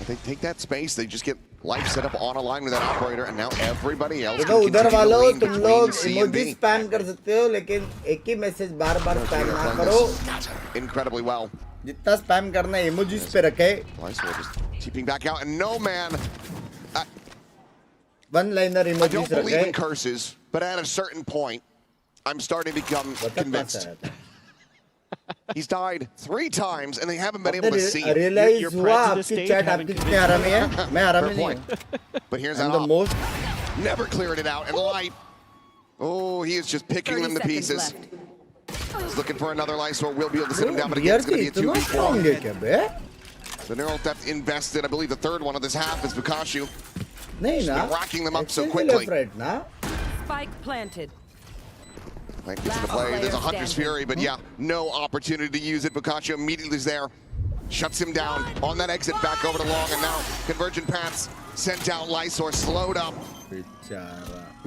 If they take that space, they just get life set up on a line with that operator, and now everybody else देखो can उधर continue to वालों lean तुम between लोग C and emoji B. Spam कर सकते हो लेकिन एक ही मैसेज बार-बार स्पैम ना करो Incredibly well. जितना स्पैम करना है इमोजीज पे रखे Lysor just keeping back out, and no man. One liner I emojis don't believe in रखे curses, but at a certain point, I'm starting to become convinced. He's died 3 times, and they haven't been able to see it. Realise हुआ आपकी chat आपकी कितने आरामी है मैं आरामी नहीं हूँ But here's I'm that the most never cleared it out, and Light. Oh, he is just picking them to pieces. He's looking for another Lysor. Will be able to sit him down, but again, it's going to be a 2v4. The neural depth invested. I believe the third one of this half is Bukashu. नहीं ना Racking them up so quickly. Spike planted. Like into the play. There's a Hunter's Fury, but yeah, no opportunity to use it. Bukashu immediately is there. Shuts him down on that exit back over to long, and now Convergent Paths sent out Lysor, slowed up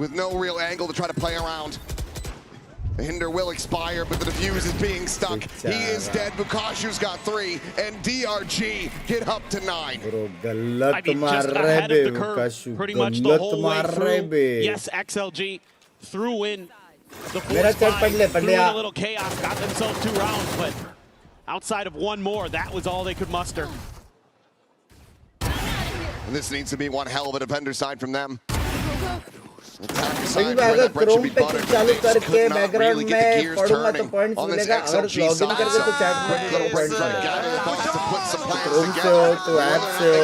with no real angle to try to play around. The hinder will expire, but the defuse is being stuck. He is dead. Bukashu's got 3, and DRG get up to 9. I mean, just ahead of the curve, pretty much the whole way through. Yes, XLG threw in the 4 spy, threw in a little chaos, got themselves 2 rounds, but outside of one more, that was all they could muster. And this needs to be one hell of a defender side from them. अगर Chrome पे चालू करके background में पढ़ूंगा तो points मिलेगा अगर login करके तो चैट में पॉइंट्स मिलेगा क्रोम से हो तो ऐप से हो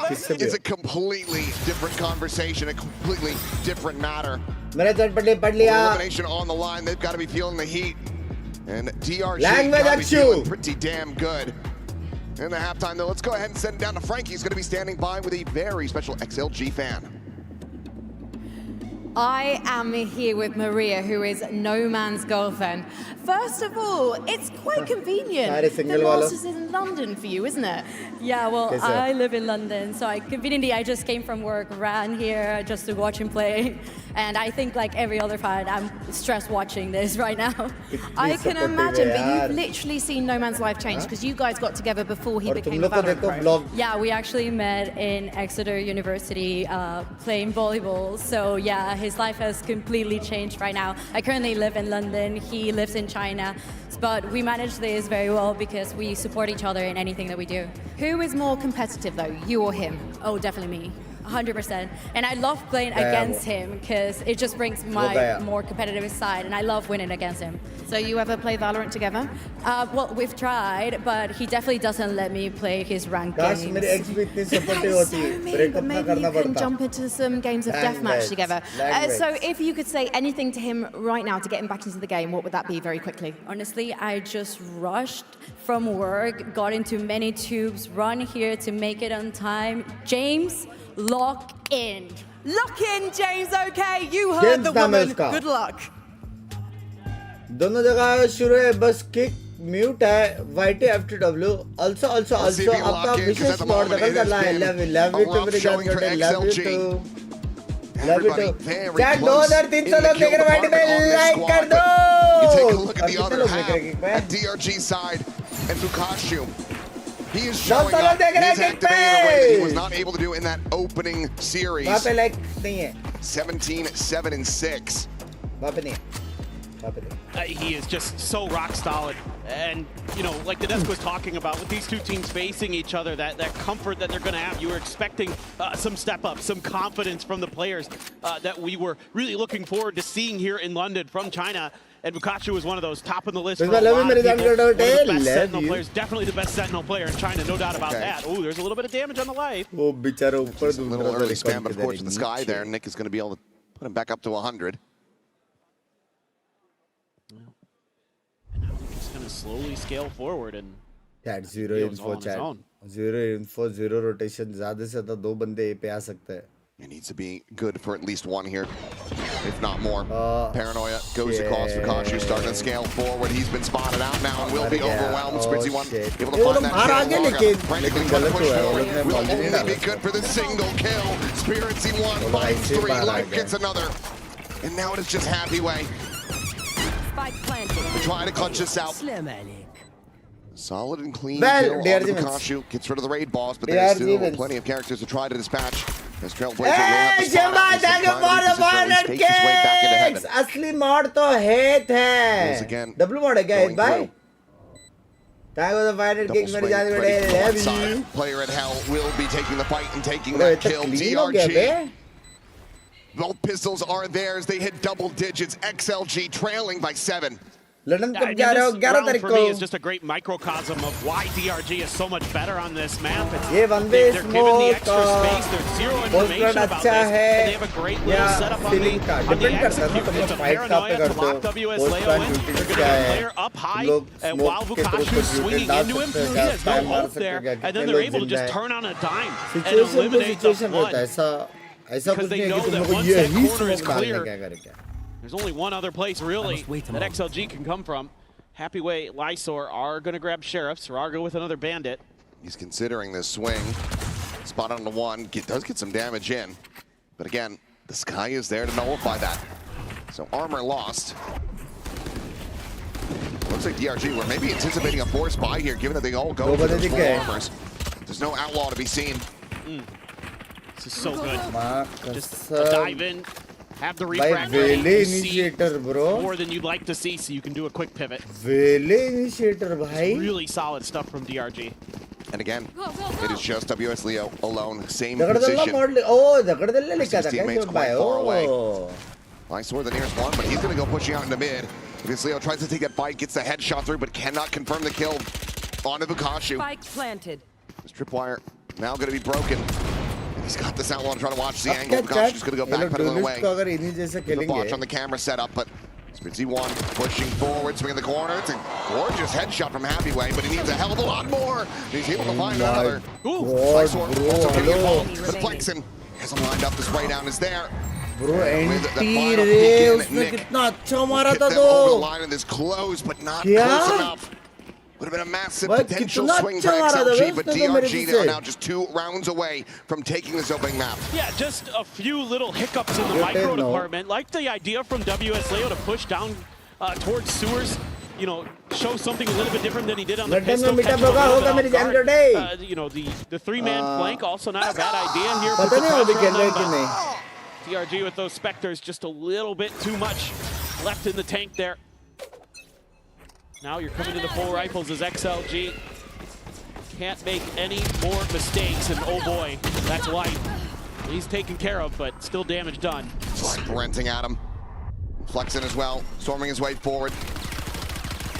किससे भी It's a completely different conversation, a completely different matter. मेरा चैट पढ़ लिया Elimination on the line, they've got to be feeling the heat. And DRG got to be feeling pretty damn good. In the halftime though, let's go ahead and send it down to Frankie. He's going to be standing by with a very special XLG fan. I am here with Maria, who is No Man's girlfriend. First of all, it's quite convenient. The Masters is in London for you, isn't it? Yeah, well, I live in London, so conveniently I just came from work, ran here just to watch him play. And I think like every other fan, I'm stressed watching this right now. I can imagine, but you've literally seen No Man's life change because you guys got together before he became a VALORANT pro. Yeah, we actually met in Exeter University playing volleyball. So yeah, his life has completely changed right now. I currently live in London, he lives in China, but we manage this very well because we support each other in anything that we do. Who is more competitive though, you or him? Oh, definitely me. 100%. And I love playing against him because it just brings my more competitive side, and I love winning against him. So you ever play Valorant together? Well, we've tried, but he definitely doesn't let me play his ranked games. But maybe you can jump into some games of deathmatch together. So if you could say anything to him right now to get him back into the game, what would that be very quickly? Honestly, I just rushed from work, got into many tubes, run here to make it on time. James, lock in. Lock in, James, okay? You heard the woman. Good luck. दोनों जगह शुरू है बस kick mute है वाइटी FTW also आपका विशेष spot दखल कर रहा है love you to मेरे जान छोटे love you to चैट 2300 लोग देख रहे वाइटी पे लाइक कर दो look at the other half at DRG side and Bukashu. He is showing up. He's activated in a way that he was not able to do in that opening series. 17-7-6. He is just so rock solid, and you know, like the desk was talking about, with these two teams facing each other, that comfort that they're going to have. You were expecting some step up, some confidence from the players that we were really looking forward to seeing here in London from China. And Bukashu was one of those top on the list for a lot of people. One of the best Sentinel players, definitely the best Sentinel player in China, no doubt about that. Oh, there's a little bit of damage on the life. A little early spam, but of course, in the sky there, Nick is going to be able to put him back up to 100. Slowly scale forward and chat zero info chat zero rotation ज़्यादा से ज़्यादा 2 बंदे पे आ सकते हैं. It needs to be good for at least one here, if not more. Paranoia goes across Bukashu, starting to scale forward. He's been spotted out now and will be overwhelmed. Spritzy1 able to find that kill. Frantically trying to push forward. Will only be good for the single kill. Spritzy1 finds 3, Life gets another. And now it is just Happy Way. Trying to clutch this out. Solid and clean kill on Bukashu. Gets rid of the raid boss, but there's still plenty of characters to try to dispatch. As Trailblazer will have to spot out this and try to take his way back into heaven. असली mod तो है थे. Double mod है क्या इस बार? Tag of the 500 kicks मेरी जान में heavy. Player at hell will be taking the fight and taking that kill. DRG. Both pistols are theirs. They hit double digits. XLG trailing by 7. This round for me is just a great microcosm of why DRG is so much better on this map. They're given the extra space. There's zero information about this. And they have a great little setup on the execute. It's a Paranoia to lock WS Leo in. They're going to player up high, and while Bukashu's swinging into him, he has no hope there. And then they're able to just turn on a dime and eliminate the flood. Because they know that once that corner is clear, there's only one other place really that XLG can come from. Happy Way, Lysor are going to grab Sheriff. Sarago with another bandit. He's considering this swing. Spot on the 1. Does get some damage in. But again, the sky is there to nullify that. So armor lost. Looks like DRG were maybe anticipating a force buy here, given that they all go for those full armors. There's no outlaw to be seen. This is so good. Just dive in. Have the refract initiator, bro. More than you'd like to see, so you can do a quick pivot. Initiator, bhai. Really solid stuff from DRG. And again, it is just WS Leo alone, same position. His teammates quite far away. Lysor the nearest one, but he's going to go pushing out into mid. WS Leo tries to take that fight, gets the headshot through, but cannot confirm the kill onto Bukashu. Spike planted. This tripwire now going to be broken. He's got this outlaw to try to watch the angle. Bukashu's going to go backpedaling away. The botch on the camera setup, but Spritzy1 pushing forward, swinging the corner. It's a gorgeous headshot from Happy Way, but he needs a hell of a lot more. He's able to find another. Lysor also getting involved, but Plexen has him lined up. The spray down is there. Bro, NT रे उसमें कितना अच्छा मारा था तो. Over the line and this close, but not close enough. Would have been a massive potential swing for XLG, but DRG are now just 2 rounds away from taking this opening map. Yeah, just a few little hiccups in the micro department. Like the idea from WS Leo to push down towards sewers, you know, show something a little bit different than he did on the pistol. You know, the 3-man flank, also not a bad idea here. DRG with those Spectres, just a little bit too much left in the tank there. Now you're coming to the full rifles as He's taken care of, but still damage done. Sprinting at him. Flexing as well, storming his way forward.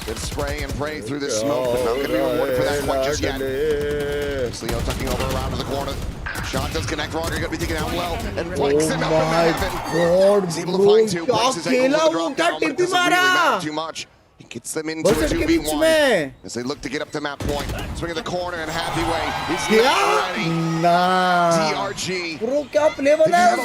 Good spray and pray through this smoke, but not going to be rewarded for that quite just yet. Leo tucking over around to the corner. Shot does connect. Roger going to be taken out well. And Flexing up in the heaven. He's able to find two. Breaks his ankle with the drop down, but it doesn't really matter too much. He gets them into a 2v1 as they look to get up to map point. Swing at the corner and Happy Way. He's not ready. DRG. They have a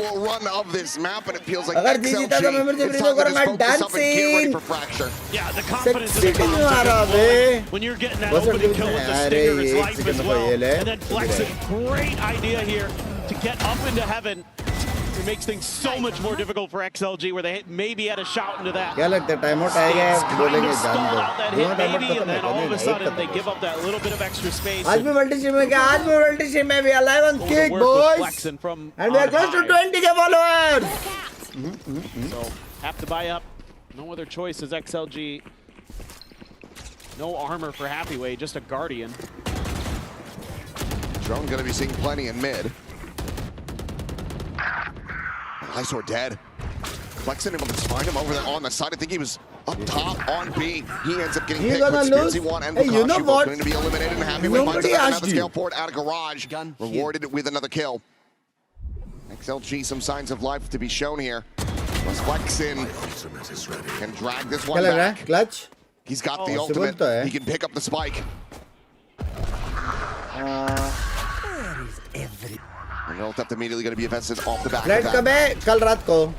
full run of this map, and it feels like XLG. It's time to just focus up and get ready for Fracture. Yeah, the confidence in the when you're getting that opening kill with the Stinger is life as well. And then Flexing, great idea here to get up into heaven. It makes things so much more difficult for XLG, where they maybe had a shout into that. क्या लगता है time out आएगा बोलेंगे जान दो that hit maybe, and then all of a sudden they give up that little bit of extra space. आज भी multi stream में क्या आज भी मल्टी स्ट्रीम में भी alive on kick boys and we are close to 20k followers. So have to buy up. No other choice as XLG. No armor for Happy Way, just a Guardian. Drone going to be seeing plenty in mid. Lysor dead. Flexing able to find him over there on the side. I think he was up top on B. He ends up getting picked with Spiritsy1 and Bukashu both going to be eliminated, and Happy Way finds another scale forward out of garage. Rewarded with another kill. XLG, some signs of life to be shown here. Flexing can drag this one back. Clutch. He's got the ultimate. He can pick up the spike. And ult up immediately going to be invested off the back of that. कल रात को.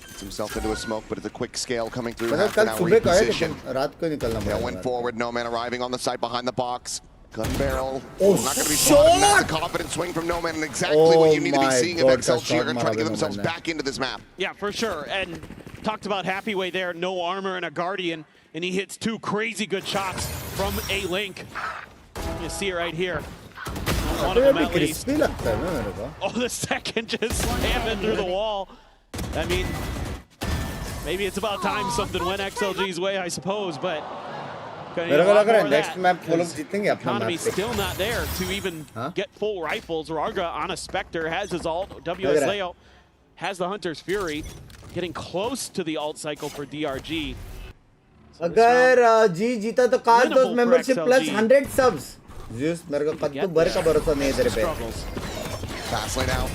Gets himself into a smoke, but it's a quick scale coming through. Half an hour reposition. रात को निकलना पड़ेगा. Went forward. No man arriving on the side behind the box. Gun barrel. Oh, not going to be spotted. That's a confident swing from No Man, and exactly what you need to be seeing of XLG. Are going to try to get themselves back into this map. Yeah, for sure. And talked about Happy Way there. No armor and a Guardian, and he hits two crazy good shots from a Link. You see it right here. One of them at least. Oh, the second just slammed through the wall. I mean, maybe it's about time something went XLG's way, I suppose, but next map economy's still not there to even get full rifles. Rarga on a Spectre has his ult. WS Leo has the Hunter's Fury, getting close to the ult cycle for DRG. अगर जी जीता तो काश दोस्त membership plus 100 subs. Just मेरे को कद्दू भर का भरोसा नहीं है तेरे पे. Fast lane out.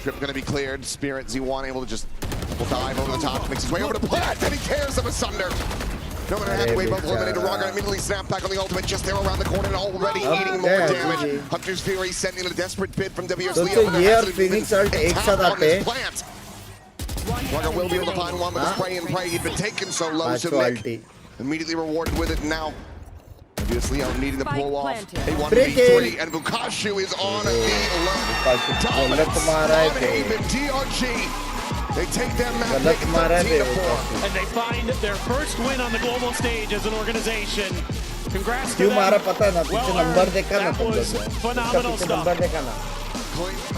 Trip going to be cleared. Spiritsy1 able to just dive over the top, makes his way over to plant, and he tears them asunder. No matter how way both eliminated. Rogger immediately snap back on the ultimate, just there around the corner and already eating more damage. Hunter's Fury sending a desperate bid from WS Leo. So ये और Phoenix ult एक साथ आते हैं. Rogger will be able to find one with the spray and pray. He'd been taken so low, so Nick immediately rewarded with it now. WS Leo needing to pull off a 1v3, and Bukashu is on the left. Dominance on Haven. DRG. They take their map, make it 13-4. And they find their first win on the global stage as an organization. Congrats to them. That was phenomenal stuff.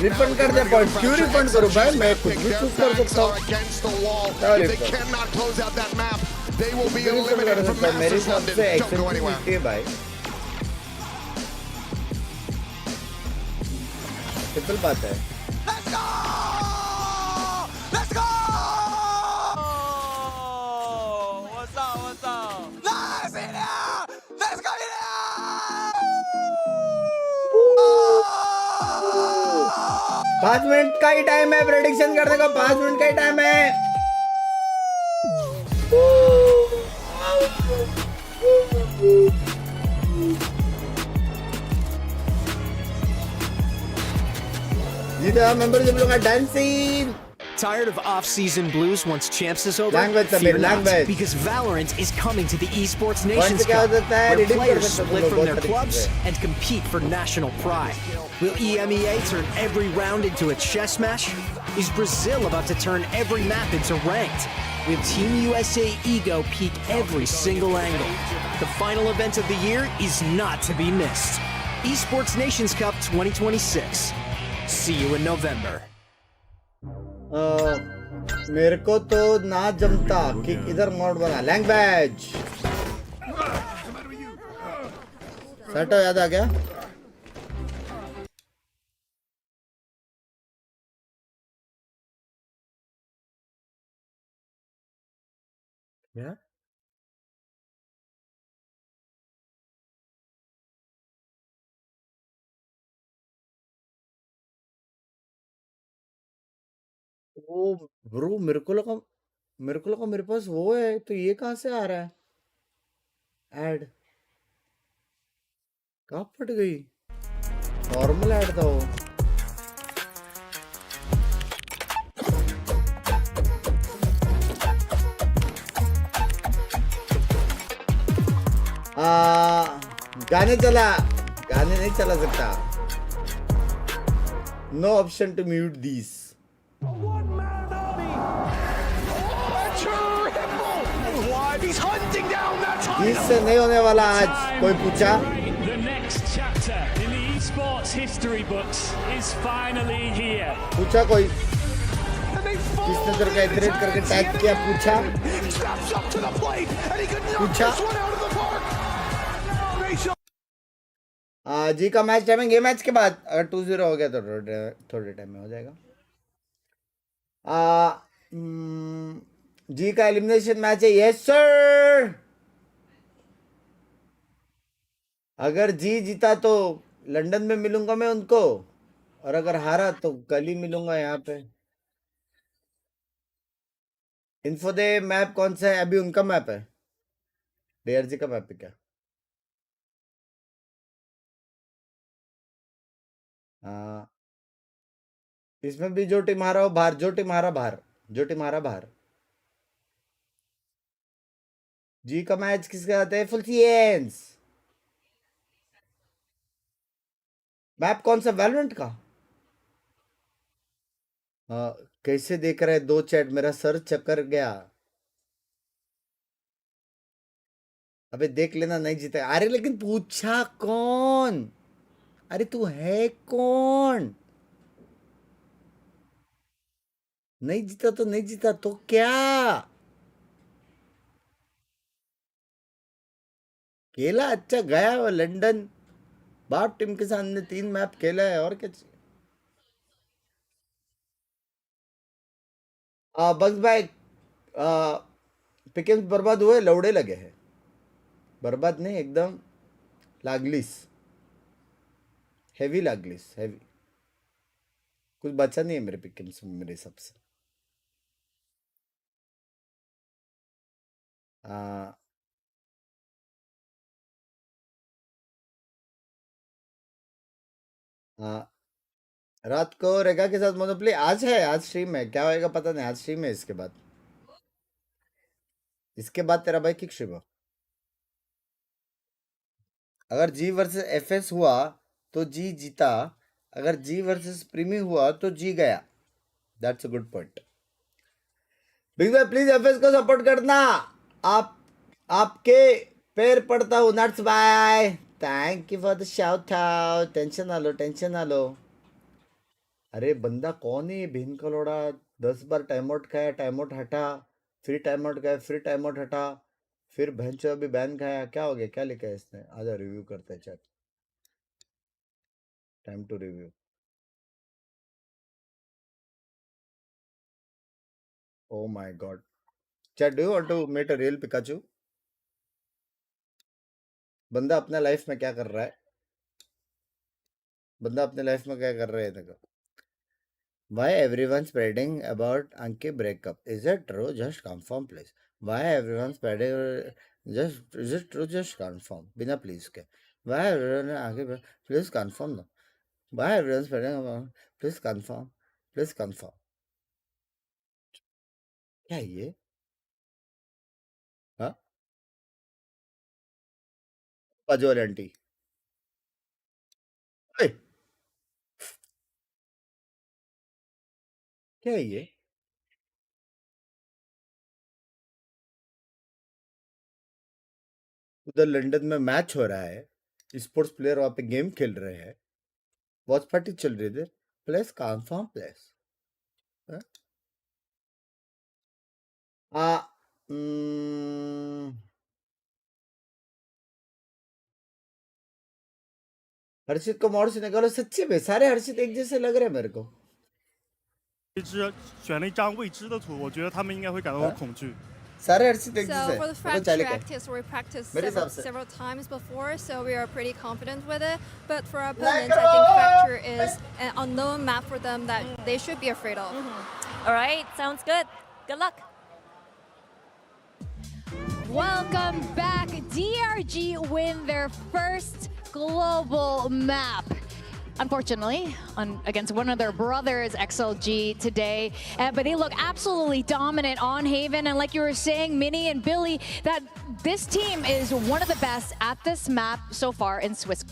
Refund कर दे point. क्यों refund करूँ भाई? मैं खुद भी choose कर सकता हूँ. Against the wall. If they cannot close out that map, they will be eliminated from Masters London. Don't go anywhere. भाई. Simple बात है. Let's go! Let's go! What's up? What's up? Nice in here! Let's go in here! 5 minute का ही time है prediction करने का. 5 minute का ही time है. जीता मेंबरशिप लूंगा dancing. Tired of off-season blues once Champs is over? Language, Fear not, language. because Valorant is coming to the Esports Nations Cup, where players split from their clubs and compete for national pride. Will EMEA turn every round into a chess match? Is Brazil about to turn every map into ranked? Will Team USA ego peak every single angle? The final event of the year is not to be missed. Esports Nations Cup 2026. See you in November. मेरे को तो ना जमता कि इधर mode बना. Language set हो याद आ गया. क्या? ओ ब्रो, मेरे को लगा मेरे पास वो है, तो ये कहाँ से आ रहा है ऐड? कहाँ फट गई? नॉर्मल ऐड था वो। गाने नहीं चला सकता। No option to mute this. इससे नहीं होने वाला आज। कोई पूछा? The next chapter in the esports history books is finally here. पूछा कोई? किसने तेरे का इटरेट करके टैग किया? पूछा? जी का मैच टाइमिंग ये मैच के बाद अगर 2-0 हो गया तो थोड़े टाइम में हो जाएगा। जी का एलिमिनेशन मैच है। Yes sir. अगर जी जीता तो लंदन में मिलूंगा मैं उनको, और अगर हारा तो कल ही मिलूंगा यहाँ पे। इन्फो दे मैप कौन सा है? अभी उनका मैप है, डीआरजी का मैप है क्या? हाँ, इसमें भी जो टीम हारा हो बाहर, जो टीम हारा बाहर, जो टीम हारा बाहर। जी का मैच किसके साथ है? फुल सीएंस। मैप कौन सा? वैलोरेंट का। हाँ, कैसे देख रहे हैं दो चैट? मेरा सर चक्कर गया। अबे देख लेना, नहीं जीते। अरे लेकिन पूछा कौन? अरे तू है कौन? नहीं जीता तो नहीं जीता तो क्या? खेला अच्छा, गया वो लंदन, बाप टीम के सामने 3 मैप खेला है, और क्या चाहिए? बस भाई, पिकेंस बर्बाद हुए, लौड़े लगे हैं। बर्बाद नहीं, एकदम लागलिस, हेवी लागलिस, हेवी। कुछ बचा नहीं है मेरे पिकेंस में मेरे हिसाब से। रात को रेगा के साथ मोनोप्ले आज है, आज स्ट्रीम है, क्या होएगा पता नहीं, आज स्ट्रीम है। इसके बाद तेरा भाई किक स्ट्रीम हो। अगर जी वर्सेस एफएस हुआ तो जी जीता, अगर जी वर्सेस प्रीमी हुआ तो जी गया। That's a good point. Big भाई प्लीज एफएस को सपोर्ट करना, आपके पैर पड़ता हूँ। Nuts bye, thank you for the shout out. Tension ना लो, टेंशन ना लो। अरे बंदा कौन है बहन का लोड़ा? 10 बार टाइम आउट खाया, टाइम आउट हटा, फिर टाइम आउट गया, फिर टाइम आउट हटा, फिर भैंचो अभी बैन खाया। क्या हो गया? क्या लिखा है इसने? आजा रिव्यू करते हैं chat. Time to review. Oh my god. Chat, do you want to met a real Pikachu? बंदा अपने लाइफ में क्या कर रहा है? बंदा अपने लाइफ में क्या कर रहा है देखो। Why everyone spreading about Anki breakup? Is it true? Just confirm, please. Why everyone spreading? Just is it true? Just confirm. बिना please के. Why everyone Anki? Please confirm no. Why everyone spreading about? Please confirm. Please confirm. क्या है ये? हाँ? बाजू वाली aunty. क्या है ये? उधर लंदन में मैच हो रहा है, स्पोर्ट्स प्लेयर वहां पे गेम खेल रहे हैं, वॉच पार्टी चल रही है। Place confirm place. हर्षित को मोड़ से निकालो। सच्ची में सारे हर्षित एक जैसे लग रहे हैं मेरे को।选了一张未知的图，我觉得他们应该会感到恐惧。सारे architects So हैं, for the वो fracture चले गए। actives, we practiced मेरे हिसाब से। several times before, so we are pretty confident with it. But for our opponents, I think fracture is an unknown map for them that they should be afraid of. All right, sounds good. Good luck. Welcome back. DRG win their first global map. Unfortunately, against one of their brothers, XLG, today. But they look absolutely dominant on Haven. And like you were saying, Minnie and Billy, that this team is one of the best at this map so far in Swiss.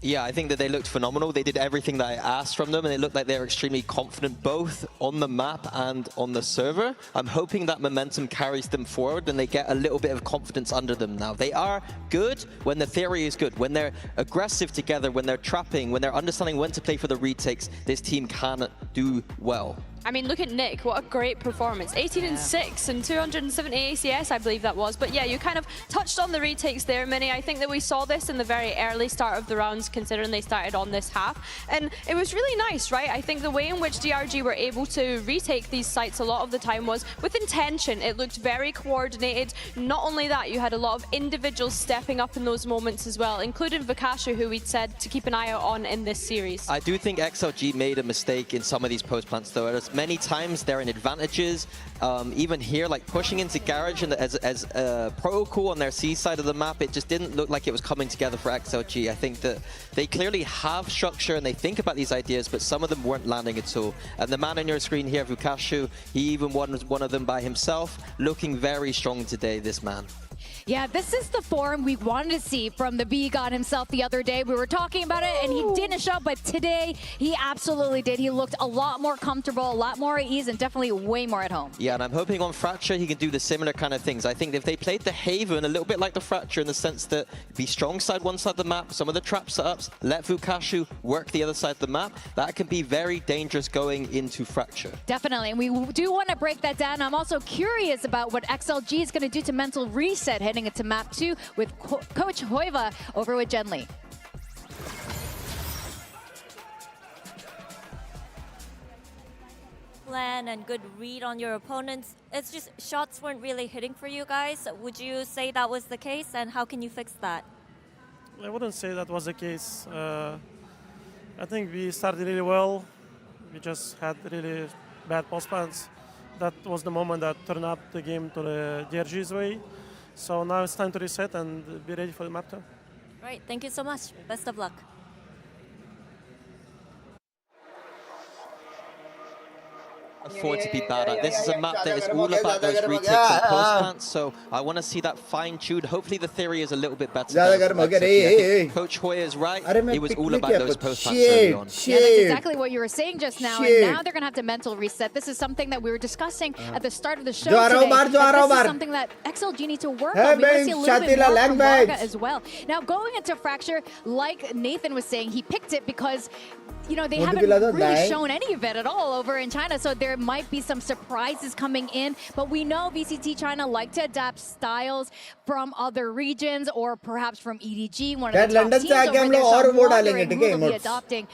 Yeah, I think that they looked phenomenal. They did everything that I asked from them, and it looked like they were extremely confident both on the map and on the server. I'm hoping that momentum carries them forward and they get a little bit of confidence under them now. They are good when the theory is good. When they're aggressive together, when they're trapping, when they're understanding when to play for the retakes, this team can do well. I mean, look at Nick, what a great performance. 18 and 6 and 270 ACS, I believe that was. But yeah, you kind of touched on the retakes there, Minnie. I think that we saw this in the very early start of the rounds, considering they started on this half. And it was really nice, right? I think the way in which DRG were able to retake these sites a lot of the time was with intention. It looked very coordinated. Not only that, you had a lot of individuals stepping up in those moments as well, including Vakashu, who we'd said to keep an eye out on in this series. I do think XLG made a mistake in some of these post plants, though. Many times they're in advantages. Even here, like pushing into Garage and as a protocol on their C side of the map, it just didn't look like it was coming together for XLG. I think that they clearly have structure and they think about these ideas, but some of them weren't landing at all. And the man on your screen here, Vukashu, he even won one of them by himself, looking very strong today, this man. Yeah, this is the form we wanted to see from the B-God himself the other day. We were talking about it, and he didn't show up, but today he absolutely did. He looked a lot more comfortable, a lot more at ease, and definitely way more at home. Yeah, and I'm hoping on Fracture he can do the similar kind of things. I think if they played the Haven a little bit like the Fracture in the sense that be strong side one side of the map, some of the trap setups, let Vukashu work the other side of the map, that can be very dangerous going into Fracture. Definitely, and we do want to break that down. I'm also curious about what XLG is going to do to mental reset heading into map 2 with Coach Hoiva over with Jen Lee. Plan and good read on your opponents. It's just shots weren't really hitting for you guys. Would you say that was the case, and how can you fix that? I wouldn't say that was the case. I think we started really well. We just had really bad post plans. That was the moment that turned up the game to the DRG's way. So now it's time to reset and be ready for the map 2. Right, thank you so much. Best of luck. Afford to be bad at. This is a map that is all about those retakes and post plants, so I want to see that fine-tuned. Hopefully the theory is a little bit better. Coach Hoya is right. It was all about those post plants early on. Yeah, that's exactly what you were saying just now, and now they're going to have to mental reset. This is something that we were discussing at the start of the show today. This is something that XLG needs to work on. We want to see a little bit more from Varga as well. Now, going into Fracture, like Nathan was saying, he picked it because they haven't really shown any of it at all over in China, so there might be some surprises coming in, but we know VCT China like to adapt styles from other regions or perhaps from EDG, one of the top teams over there, so I'm wondering who they'll be adopting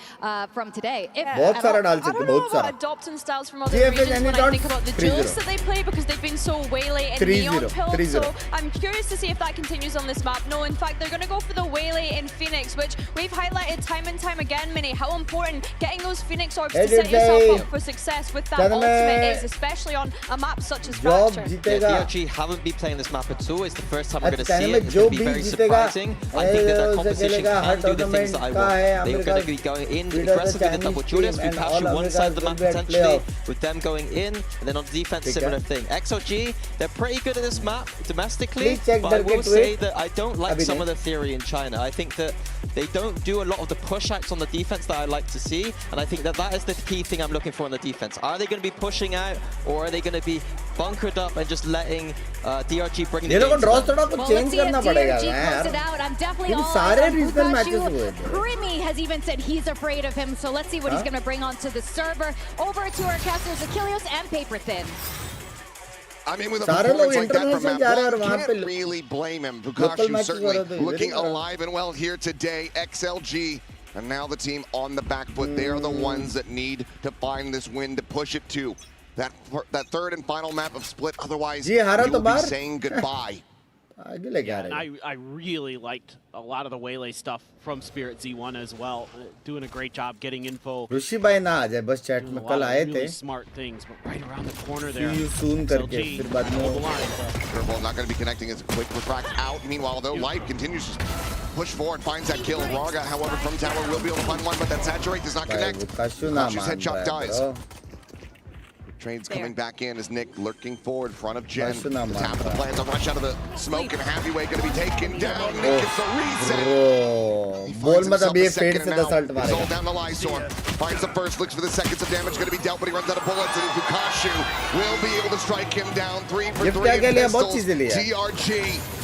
from today. I don't know about adopting styles from other regions when I think about the duels that they play, because they've been so Waylay and Neon Pill, so I'm curious to see if that continues on this map. No, in fact, they're going to go for the Waylay in Phoenix, which we've highlighted time and time again, Minnie, how important getting those Phoenix orbs to set yourself up for success with that ultimate is, especially on a map such as Fracture. Yeah, DRG haven't been playing this map at all. It's the first time we're going to see it. It's going to be very surprising. I think that their composition can do the things that I want. They're going to be going in aggressively with the double Julius, Vukashu one side of the map potentially, with them going in, and then on defense, similar thing. XLG, they're pretty good at this map domestically, but I will say that I don't like some of the theory in China. I think that they don't do a lot of the push acts on the defense that I like to see, and I think that that is the key thing I'm looking for in the defense. Are they going to be pushing out, or are they going to be bunkered up and just letting DRG bring the game to them? Well, let's see if DRG close it out. I'm definitely all eyes on Vukashu. Primi has even said he's afraid of him, so let's see what he's going to bring onto the server. Over to our casters, Achilles and Paper Thin. I mean, with a performance like that from Map 1, can't really blame him. Vukashu certainly looking alive and well here today. XLG, and now the team on the back foot. They are the ones that need to find this win to push it to that third and final map of Split. Otherwise, जी, हारा you तो will be बाहर। saying goodbye. आगे लेके आ And रहे हैं। I really liked a lot of the Waylay stuff from Spirit Z1 as well. Doing a great job getting info. ऋषि भाई ना आ जाए बस चैट में कल आए थे। Really smart things, but right around the corner there. See you soon करके फिर बाद में Turbo not going to be connecting as a quick refract out. Meanwhile, though, Light continues to push forward, finds that kill. Raga, however, from tower will be able to find one, but that saturate does not connect. Kashu's headshot dies. Trades coming back in as Nick lurking forward in front of Jen. The tap of the plans to rush out of the smoke, and Heavyweight going to be taken down. Nick gets the reset. बोल मत अब ये fade से 10 alt It's all मारेगा। down to Lysor. Finds the first, looks for the seconds of damage going to be dealt, but he runs out of bullets, and Bukashu will be able to strike him down. 3 for 3 in pistols. DRG.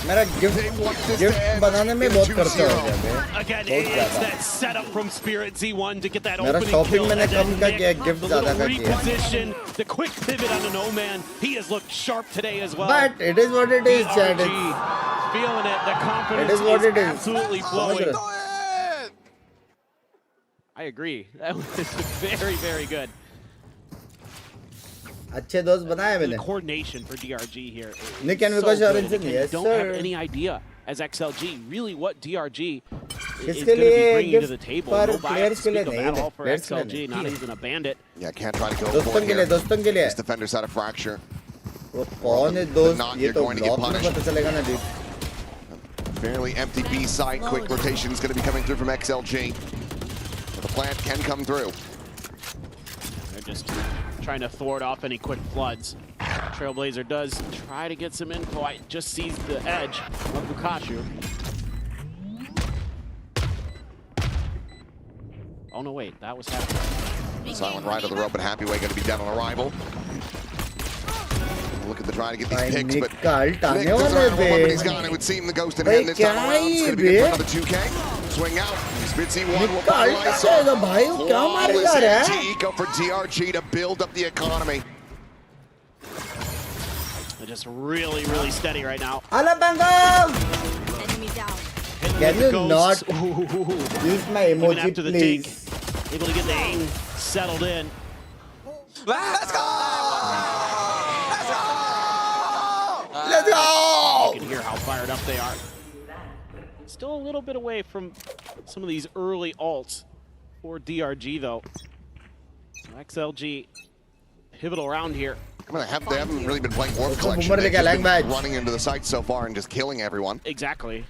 मेरा gift बनाने में बहुत खर्चा हो गया। Again, it's that setup from Spirit Z1 to get that मेरा opening shopping kill. मैंने And come then का किया, Nick, गिफ्ट the ज्यादा little का किया। reposition, the quick pivot on the No Man. He has looked sharp today as well. But it is what it is, Chad. DRG feeling it. The confidence It is what it is. absolutely flowing. I agree. That was very, very good. अच्छे दोस्त बनाए मैंने। The coordination for DRG here. Nick and Vikas are in yes, don't sir. have any idea as XLG really what DRG is किसके going to be लिए bringing to the gift table. पर No bias players to के लिए speak of नहीं at है, all for players के लिए XLG, नहीं। not even a bandit. Yeah, can't try to go दोस्तों for it के लिए, here. दोस्तों के लिए। This defender's had a fracture. वो कौन है दोस्त? ये You're तो going to get ब्लॉक में punished. पता चलेगा ना dude। Fairly empty B site. Quick rotation is going to be coming through from XLG. But the plant can come through. They're just trying to thwart off any quick floods. Trailblazer does try to get some info. I just sees the edge of Bukashu. Oh no, wait, that was happening. Silent right of the rope, but Happyway going to be dead on arrival. Look at the try to get these picks, but Nick doesn't have a weapon. He's gone. It would seem the ghost in hand this time around. It's going to be good for another 2K. Swing out. Spitzy one will find Lysor. Flawless eco for DRG to build up the economy. They're just really, really steady right now. Alabama! Can you not use my Even emoji, after the please? take, able to get the aim settled in. Let's go! Let's go! You can hear how fired up they are. Still a little bit away from some of these early ults for DRG, though. So XLG pivotal round here. I mean, they haven't really been playing Warp Collection. They've just been running into the site so far and just killing everyone. Exactly.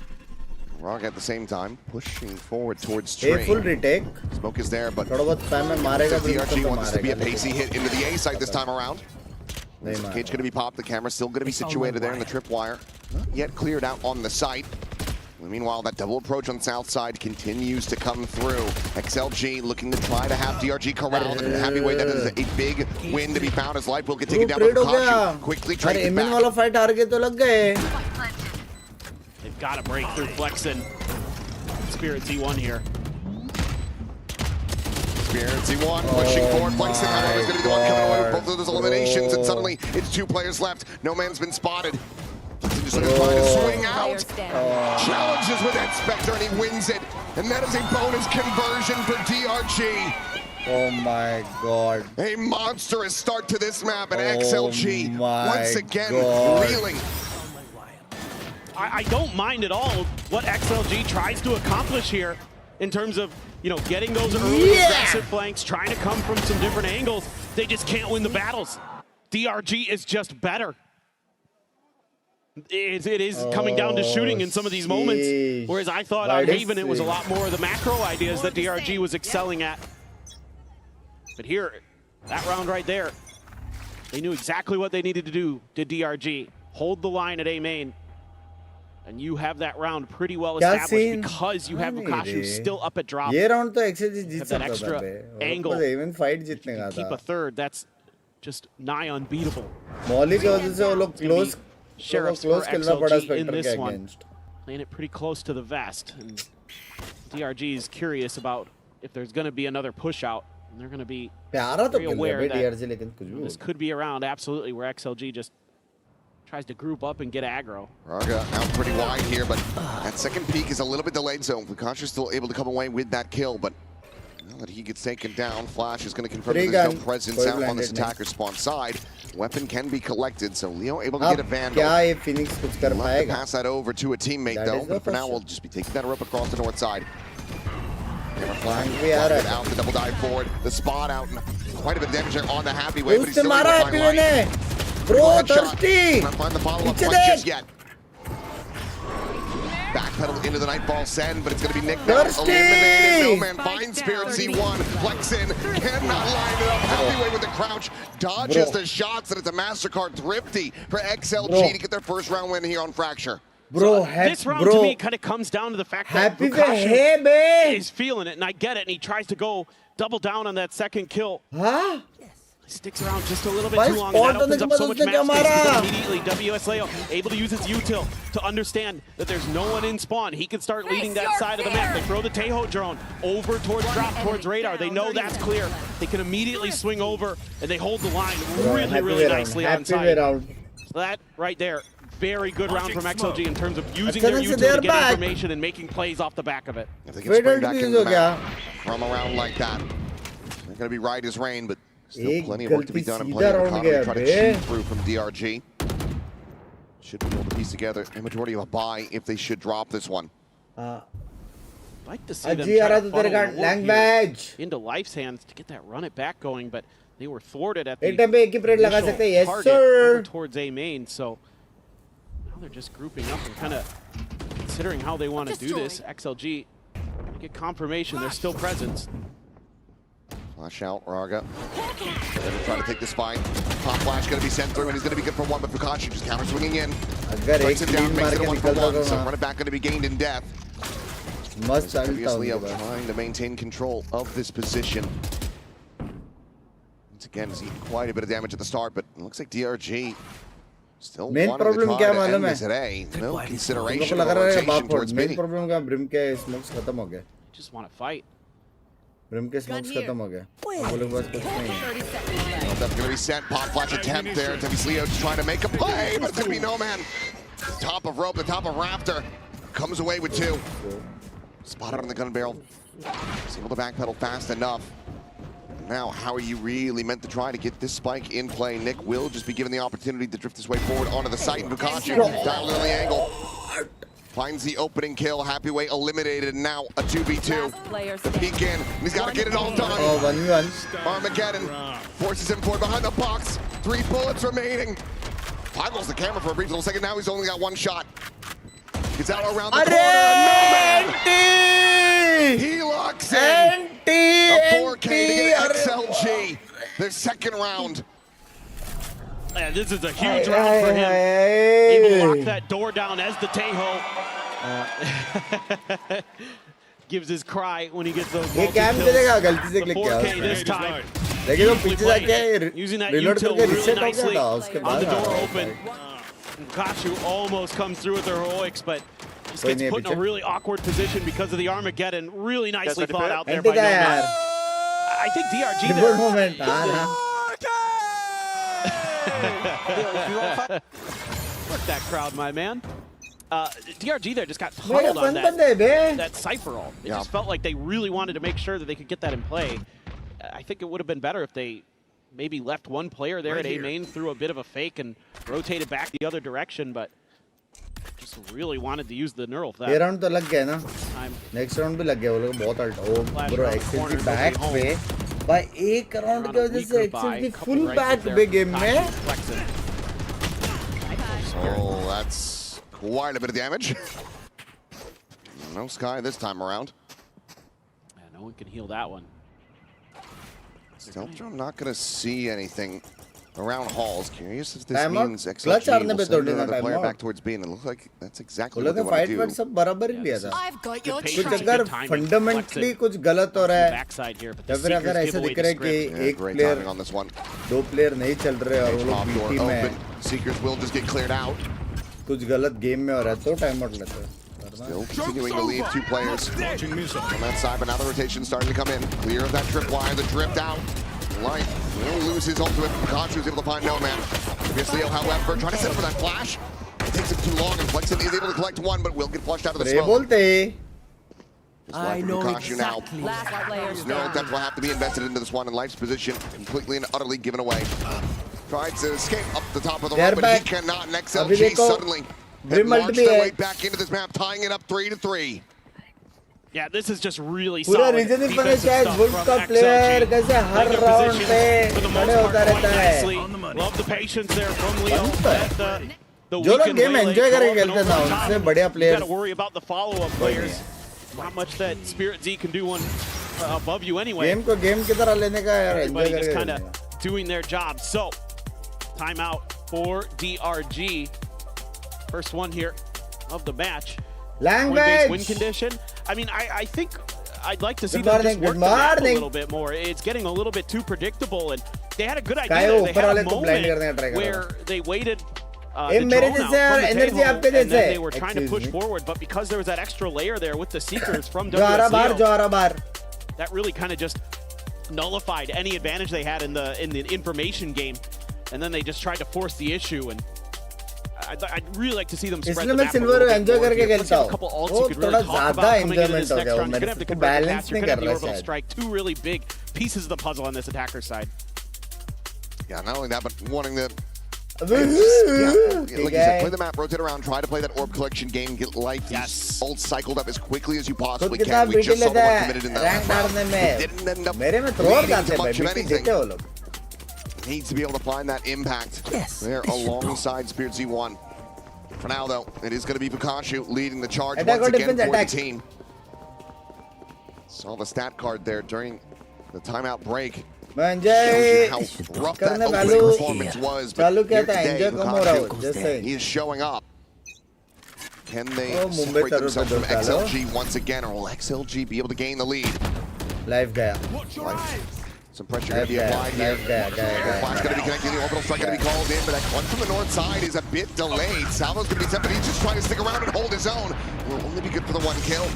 Rock at the same time, pushing forward towards Hey, String. full retake. Smoke is there, but थोड़ा बहुत time में मारेगा, फिर DRG उसको wants this to be a मारेगा। pacey hit into the A site this time around. नहीं Cage मारेगा। going to be popped. The camera's still going to be situated there in the tripwire. Not yet cleared out on the site. Meanwhile, that double approach on the south side continues to come through. XLG looking to try to have DRG corralled. And Heavyweight, that is a big win to be found as Life will get taken down by Bukashu. Quickly अरे trades it amine back. वाला fight हार के तो लग गए। They've got to break through Flexen. Spirit Z1 here. Spirit Z1 pushing forward. Flexen, however, is going to be the one coming away with both of those eliminations. And suddenly, it's 2 players left. No man's been spotted. Just trying to swing out. Challenges with that Spectre, and he wins it. And that is a bonus conversion for DRG. Oh my god. A monstrous start to this map, and XLG once again reeling. I don't mind at all what XLG tries to accomplish here in terms of, you know, getting those early aggressive flanks, trying to come from some different angles. They just can't win the battles. DRG is just better. It is coming down to shooting in some of these moments, whereas I thought on Haven it was a lot more of the macro ideas that DRG was excelling at. But here, that round right there, they knew exactly what they needed to do to DRG. Hold the line at A main. And you have that round pretty well established because you have Bukashu still up at drop. ये round तो XLG Jeet that सकता था extra बे। angle. Even fight जीतने का Keep था। a third, that's just nigh unbeatable. मौली की वजह से वो लोग close खेलना पड़ा XLG in Spectre के this one, against। playing it pretty close to the vest. And DRG is curious about if there's going to be another push out. And they're going to be very aware that this could be around, absolutely, where XLG just tries to group up and get aggro. Raga out pretty wide here, but that second peek is a little bit delayed, so Bukashu's still able to come away with that kill, but Now that he gets taken down, Flash is going to confirm that there's no presence out on this attacker spawn side. Weapon can be collected, so Leo able to get a Vandal. Let to pass that over to a teammate though, but for now we'll just be taking that rope across the north side. Out the double dive forward, the spot out, and quite a bit of damage there on the Happy Way, but he's still able to find light. Bro, thirsty! Not find the follow-up just yet. Backpedal into the Nightfall send, but it's going to be Nick now eliminated. No man finds Spirit C1. Flexin cannot line it up. Happy Way with the crouch. Dodges the shots, and it's a MasterCard thrifty for XLG to get their first round win here on Fracture. Bro, this round to me kind of comes down to the fact that Bukashu is feeling it, and I get it, and he tries to go double down on that second kill. Huh? He sticks around just a little bit too long, and that opens up so much match space. Immediately, WS Leo able to use his util to understand that there's no one in spawn. He can start leading that side of the map. They throw the Tejo drone over towards drop, towards radar. They know that's clear. They can immediately swing over, and they hold the line really nicely on side. So that right there, very good round from XLG in terms of using their util to get information and making plays off the back of it. If they can spring back into the map from around like that, they're going to be right as rain, but still plenty of work to be done and plenty of economy to try to cheat through from DRG. Should be able to piece together a majority of a buy if they should drop this one. I'd like to see them try to funnel into Life's hands to get that run it back going, but they were thwarted at the initial target over towards A main, so now they're just grouping up and kind of considering how they want to do this. XLG get confirmation there's still presence. Flash out, Raga. They're trying to take the spine. Pop Flash going to be sent through, and he's going to be good for one, but Fukashi just counter swinging in. Breaks him down, makes it a 1-for-1, so run it back going to be gained in death. Leo trying to maintain control of this position. Once again, he's eaten quite a bit of damage at the start, but it looks like DRG still wanting to try to end this today. No consideration of rotation towards B. Just want to fight. Brim के smokes खत्म हो गए। बोले बस कुछ नहीं है। That's going to be sent. Pop Flash attempt there. Devis Leo just trying to make a play, but it's going to be no man. Top of rope, the top of Raptor. Comes away with two. Spotted on the gun barrel. He's able to backpedal fast enough. Now, how are you really meant to try to get this spike in play? Nick will just be given the opportunity to drift his way forward onto the site. And Bukashi dialing on the angle. Finds the opening kill. Happy Way eliminated. Now a 2v2. The peek in. He's got to get it all done. Oh, 1v1. Armageddon forces him forward behind the box. 3 bullets remaining. Toggles the camera for a brief little second. Now he's only got 1 shot. Gets out around the corner. He locks in. A 4K to get XLG. Their second round. Yeah, this is a huge round for him. Able to lock that door down as the Tejo gives his cry when he gets those multi kills. The 4K this time. Using that util really nicely on the door open. Kashu almost comes through with the heroics, but just gets put in a really awkward position because of the Armageddon. Really nicely thought out there by Nomad. I think DRG there. Work that crowd, my man. DRG there just got tunneled on that Cypher ult. It just felt like they really wanted to make sure that they could get that in play. I think it would have been better if they maybe left one player there at A main, threw a bit of a fake and rotated back the other direction, but just really wanted to use the neural for that. ये round तो लग गया ना. Next round भी लग गया वो लोग बहुत alt. Oh bro, XLG back पे by एक round की वजह से XLG full back पे game में. Oh, that's quite a bit of damage. No Sky this time around. Yeah, no one can heal that one. Stealth Drone not going to see anything around halls. Curious if this means XLG will send another player back towards B, and it looks like that's exactly what they want to do. सब बराबर ही लिया था. कुछ अगर fundamentally कुछ गलत हो रहा है, या फिर अगर ऐसा दिख रहा है कि एक player, 2 player नहीं चल रहे और वो लोग B team में, Seekers will just get cleared out. कुछ गलत game में हो रहा है तो time out लेते हैं. Still continuing to leave 2 players on that side, but now the rotation starting to come in. Clear of that tripwire, the drift out. Light will lose his ultimate. Pikachu is able to find no man. Devis Leo, however, trying to set for that flash. It takes him too long, and Flexen is able to collect 1, but will get flushed out of the smoke. I know exactly. Neural depth will have to be invested into this one, and Life's position completely and utterly given away. Tried to escape up the top of the road, but he cannot. And XLG suddenly had marched their way back into this map, tying it up 3-3. Yeah, this is just really solid defensive stuff from player कैसे हर round पे खड़े होता रहता है. Love the patience there from Leo. जो लोग game enjoy करके खेलते हैं ना उनसे बढ़िया You got players to worry about the follow-up players. Not much that Spirit Z can do one above you anyway. Game को गेम की तरह लेने का यार एंजॉय Everybody just करके kind of doing their job. So, timeout for DRG. First one here of the match. Language. Win condition. I mean, I think I'd like to see them just work the map a little bit more. It's getting a little bit too predictable, and they had a good idea. They had a moment where they waited the drone out from the payload, and then they were trying to push forward, but because there was that extra layer there with the Seekers from WSL, that really kind of just nullified any advantage they had in the information game, and then they just tried to force the issue. And I'd really like to see them spread the map a little bit more here. Let's have a couple ults you could really talk about coming into this next round. You're going to have to convert the cast. You're going to have the orbital strike. Two really big pieces of the puzzle on this attacker side. Yeah, not only that, but wanting to like you said, play the map, rotate around, try to play that orb collection game, get life these ults cycled up as quickly as you possibly can. We just saw the one committed in that last round. It didn't end up leading to much of anything. Needs to be able to find that impact there alongside Spirit Z1. For now, though, it is going to be Pikachu leading the charge once again for the team. Saw the stat card there during the timeout break. Shows you how rough that opening performance was, but here today, Pikachu, he is showing up. Can they separate themselves from XLG once again, or will XLG be able to gain the lead? Live gaya. Some pressure going to be applied here. Flash going to be connecting, the orbital strike going to be called in, but that one from the north side is a bit delayed. Salvo's going to be tempted, he's just trying to stick around and hold his own. Will only be good for the one kill.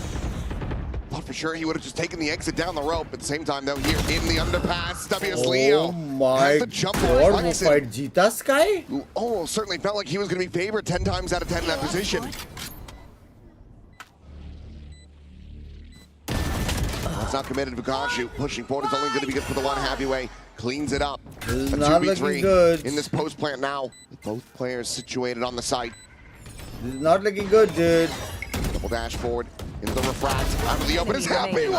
Thought for sure he would have just taken the exit down the rope. At the same time, though, here in the underpass, WS Leo has the jump on Flexen. Jeeta Sky? Who almost certainly felt like he was going to be favored 10 times out of 10 in that position. It's not committed to Pikachu. Pushing forward is only going to be good for the one Happyway. Cleans it up. A 2v3 in this post plant now. Both players situated on the site. This is not looking good, dude. Double dash forward into the refract. Out of the open is happening.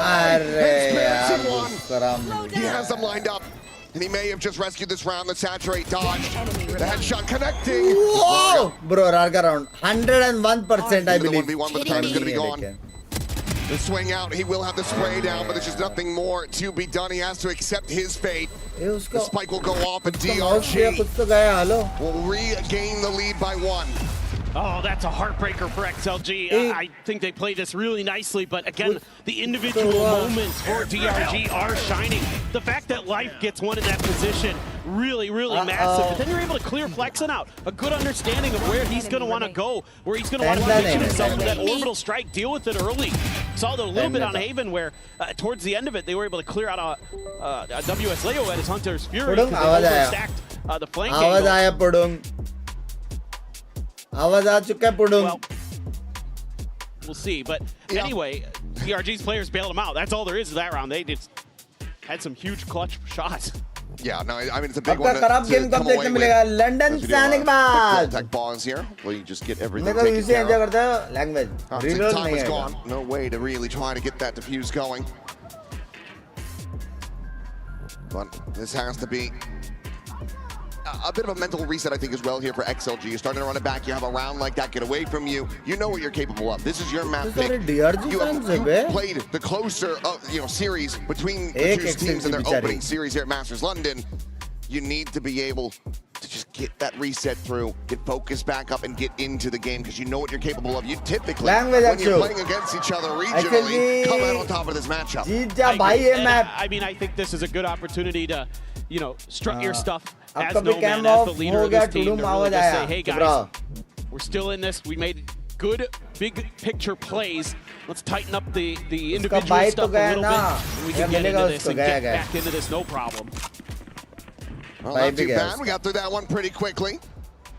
He has them lined up. And he may have just rescued this round. The saturate dodge. The headshot connecting. Whoa! Bro, Rarga round. 101%, I believe. The 1v1, but the time is going to be gone. The swing out, he will have the spray down, but there's just nothing more to be done. He has to accept his fate. The spike will go off, and DRG will regain the lead by 1. Oh, that's a heartbreaker for XLG. I think they played this really nicely, but again, the individual moments for DRG are shining. The fact that Life gets one in that position, really, really massive. But then you're able to clear Flexen out. A good understanding of where he's going to want to go, where he's going to want to position himself with that orbital strike, deal with it early. Saw that a little bit on Haven where towards the end of it, they were able to clear out a WS Leo at his Hunter's Fury because they overstacked the flank angle. Well, we'll see, but anyway, DRG's players bailed him out. That's all there is to that round. They just had some huge clutch shots. Yeah, no, I mean, it's a big one to come away with. London से आने के बाद contact pause here. Well, you just get everything taken care of. Language. Time is gone. No way to really try to get that diffuse going. But this has to be a bit of a mental reset, I think, as well here for XLG. You're starting to run it back. You have a round like that get away from you. You know what you're capable of. This is your map pick. You played the closer series between the two teams in their opening series here at Masters London. You need to be able to just get that reset through, get focused back up, and get into the game because you know what you're capable of. You typically, when you're playing against each other regionally, come out on top of this matchup. I mean, I think this is a good opportunity to, strut your stuff as No Man, as the leader of this team, to really just say, hey guys, we're still in this. We made good, big picture plays. Let's tighten up the individual stuff a little bit. And we can get into this and get back into this, no problem. Well, not too bad. We got through that one pretty quickly.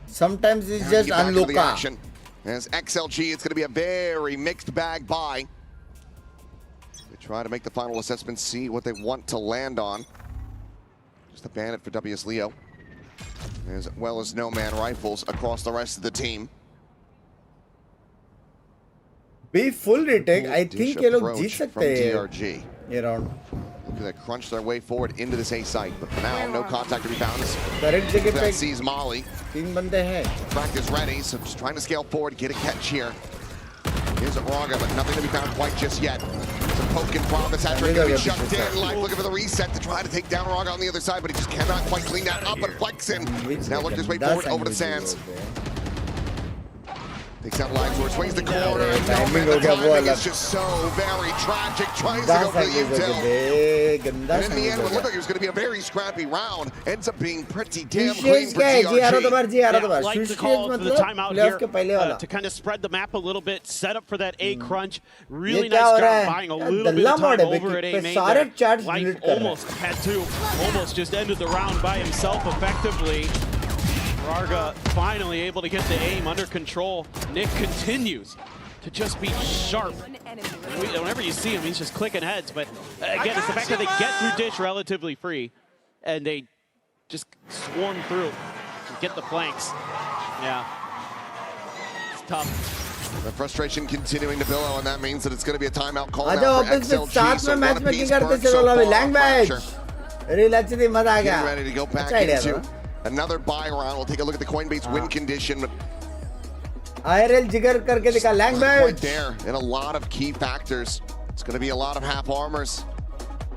Sometimes it's just unlucky. As XLG, it's going to be a very mixed bag buy. They try to make the final assessment, see what they want to land on. Just a bandit for WS Leo, as well as no man rifles across the rest of the team. Be full retake. I think ये लोग जीत सकते हैं DRG. ये round. Look at that, crunch their way forward into this A site, but for now, no contact to be found. Correct जगह पे sees Molly. 3 बंदे हैं. Practice ready, so just trying to scale forward, get a catch here. Here's Raga, but nothing to be found quite just yet. It's a poke and prod. That's actually going to be chucked in. Life looking for the reset to try to take down Raga on the other side, but he just cannot quite clean that up. But flexing. Now looking his way forward over to Sands. Takes out line towards, swings the corner, and no man, the timing is just so very tragic. Tries to go for the util. And in the end, what looked like it was going to be a very scrappy round, ends up being pretty damn clean for DRG. Yeah, like the call for the timeout here to kind of spread the map a little bit, set up for that A crunch. Really nice job buying a little bit of time over at A main there. Life almost had to, almost just ended the round by himself effectively. Raga finally able to get the aim under control. Nick continues to just be sharp. Whenever you see him, he's just clicking heads. But again, it's the fact that they get through Dish relatively free, and they just swarm through and get the flanks. Yeah, it's tough. The frustration continuing to billow, and that means that it's going to be a timeout call now for XLG. So one apiece burnt so far. Getting ready to go back into another buy round. We'll take a look at the Coinbase win condition. IRL jigar karke dikha language. Point there, and a lot of key factors. It's going to be a lot of half armors,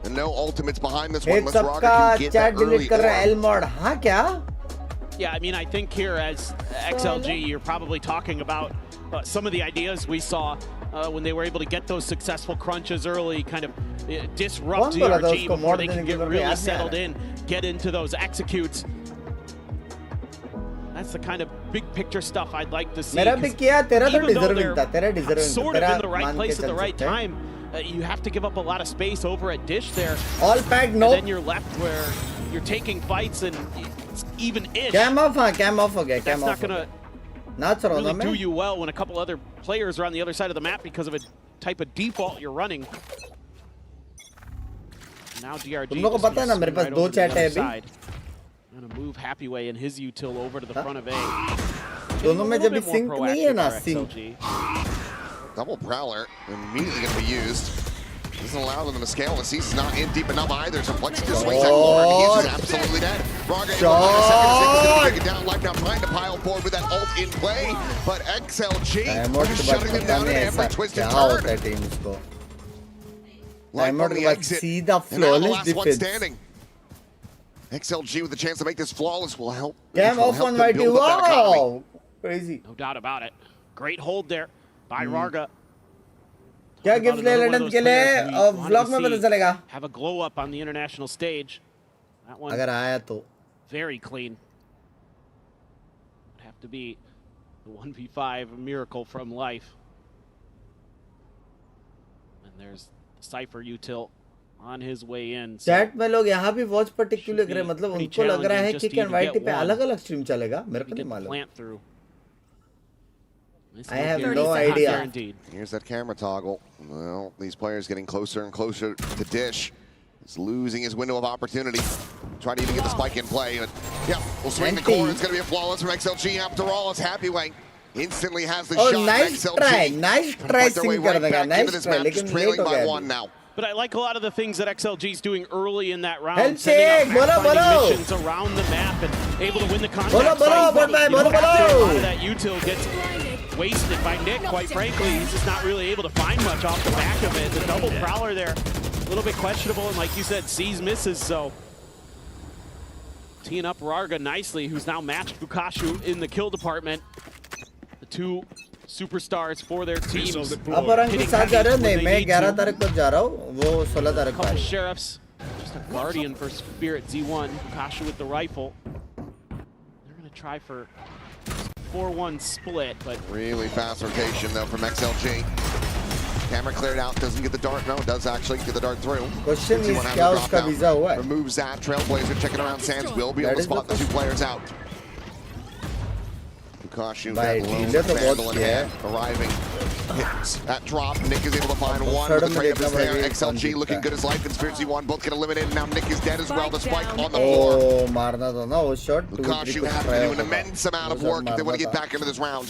and no ultimates behind this one. Unless Raga can get that early mod. हाँ क्या? Yeah, I mean, I think here as XLG, you're probably talking about some of the ideas we saw when they were able to get those successful crunches early, kind of disrupt DRG before they can get really settled in, get into those executes. That's the kind of big picture stuff I'd like to see. Even though they're sort of in the right place at the right time, you have to give up a lot of space over at Dish there. All packed, no. And then you're left where you're taking fights and it's even-ish. Cam off, cam off. That's not going to really do you well when a couple other players are on the other side of the map because of a type of default you're running. Now DRG तुम लोग को पता है ना मेरे पास 2 chat है अभी. Gonna move Happyway and his util over to the front of A. दोनों में जब भी sync नहीं है ना sync. Double Prowler immediately going to be used. Doesn't allow them to scale. The Cease is not in deep enough either. So Flex just swings that corner and he is absolutely dead. Raga able to take it down. Life now trying to pile forward with that ult in play. But XLG just shutting them down in every twist and turn. Life on the exit. And now the last one standing. XLG with the chance to make this flawless will help. Cam off on right. Wow. Crazy. No doubt about it. Great hold there by Raga. क्या gift ले London के लिए vlog में पता चलेगा. Have a glow up on the international stage. That one अगर आया तो very clean. Would have to be the 1v5 miracle from Life. And there's Cypher util on his way in. Chat में लोग यहाँ भी वॉच पर्टिकुलर कर रहे हैं, मतलब उनको लग रहा है कि कैन वाइटी पे अलग-अलग स्ट्रीम चलेगा. मेरे को नहीं मालूम. I have no idea. Here's that camera toggle. Well, these players getting closer and closer to Dish. He's losing his window of opportunity. Trying to even get the spike in play. But yeah, we'll swing the corner. It's going to be a flawless from XLG. After all, it's Happyway. Instantly has the shot. Nice XLG. try. Nice try. Nice try. Trailing by 1 now. But I like a lot of the things that XLG is doing early in that round. Help sending out map-finding missions around the map and able to win the contact fight. A lot of that util gets wasted by Nick, quite frankly. He's just not really able to find much off the back of it. The double prowler there, a little bit questionable, and like you said, sees misses, so. Teeing up Raga nicely, who's now matched Bukashu in the kill department. The two superstars for their teams. Couple sheriffs, just a guardian for Spirit Z1. Bukashu with the rifle. They're gonna try for 4-1 split, but really fast rotation though from XLG. Camera cleared out, doesn't get the dart. No, does actually get the dart through. Question is, क्या उसका visa हुआ है? Removes that. Trailblazer checking around Sands will be able to spot the 2 players out. Fukashu, भाई ढीले तो बहुत किया है. arriving. Hits that drop. Nick is able to find one with the trade up is there. XLG looking good as life. Conspiracy 1 both get eliminated. Now Nick is dead as well. The spike on the floor. Oh, मारना था ना वो shot. Fukashu had to do an immense amount of work if they want to get back into this round.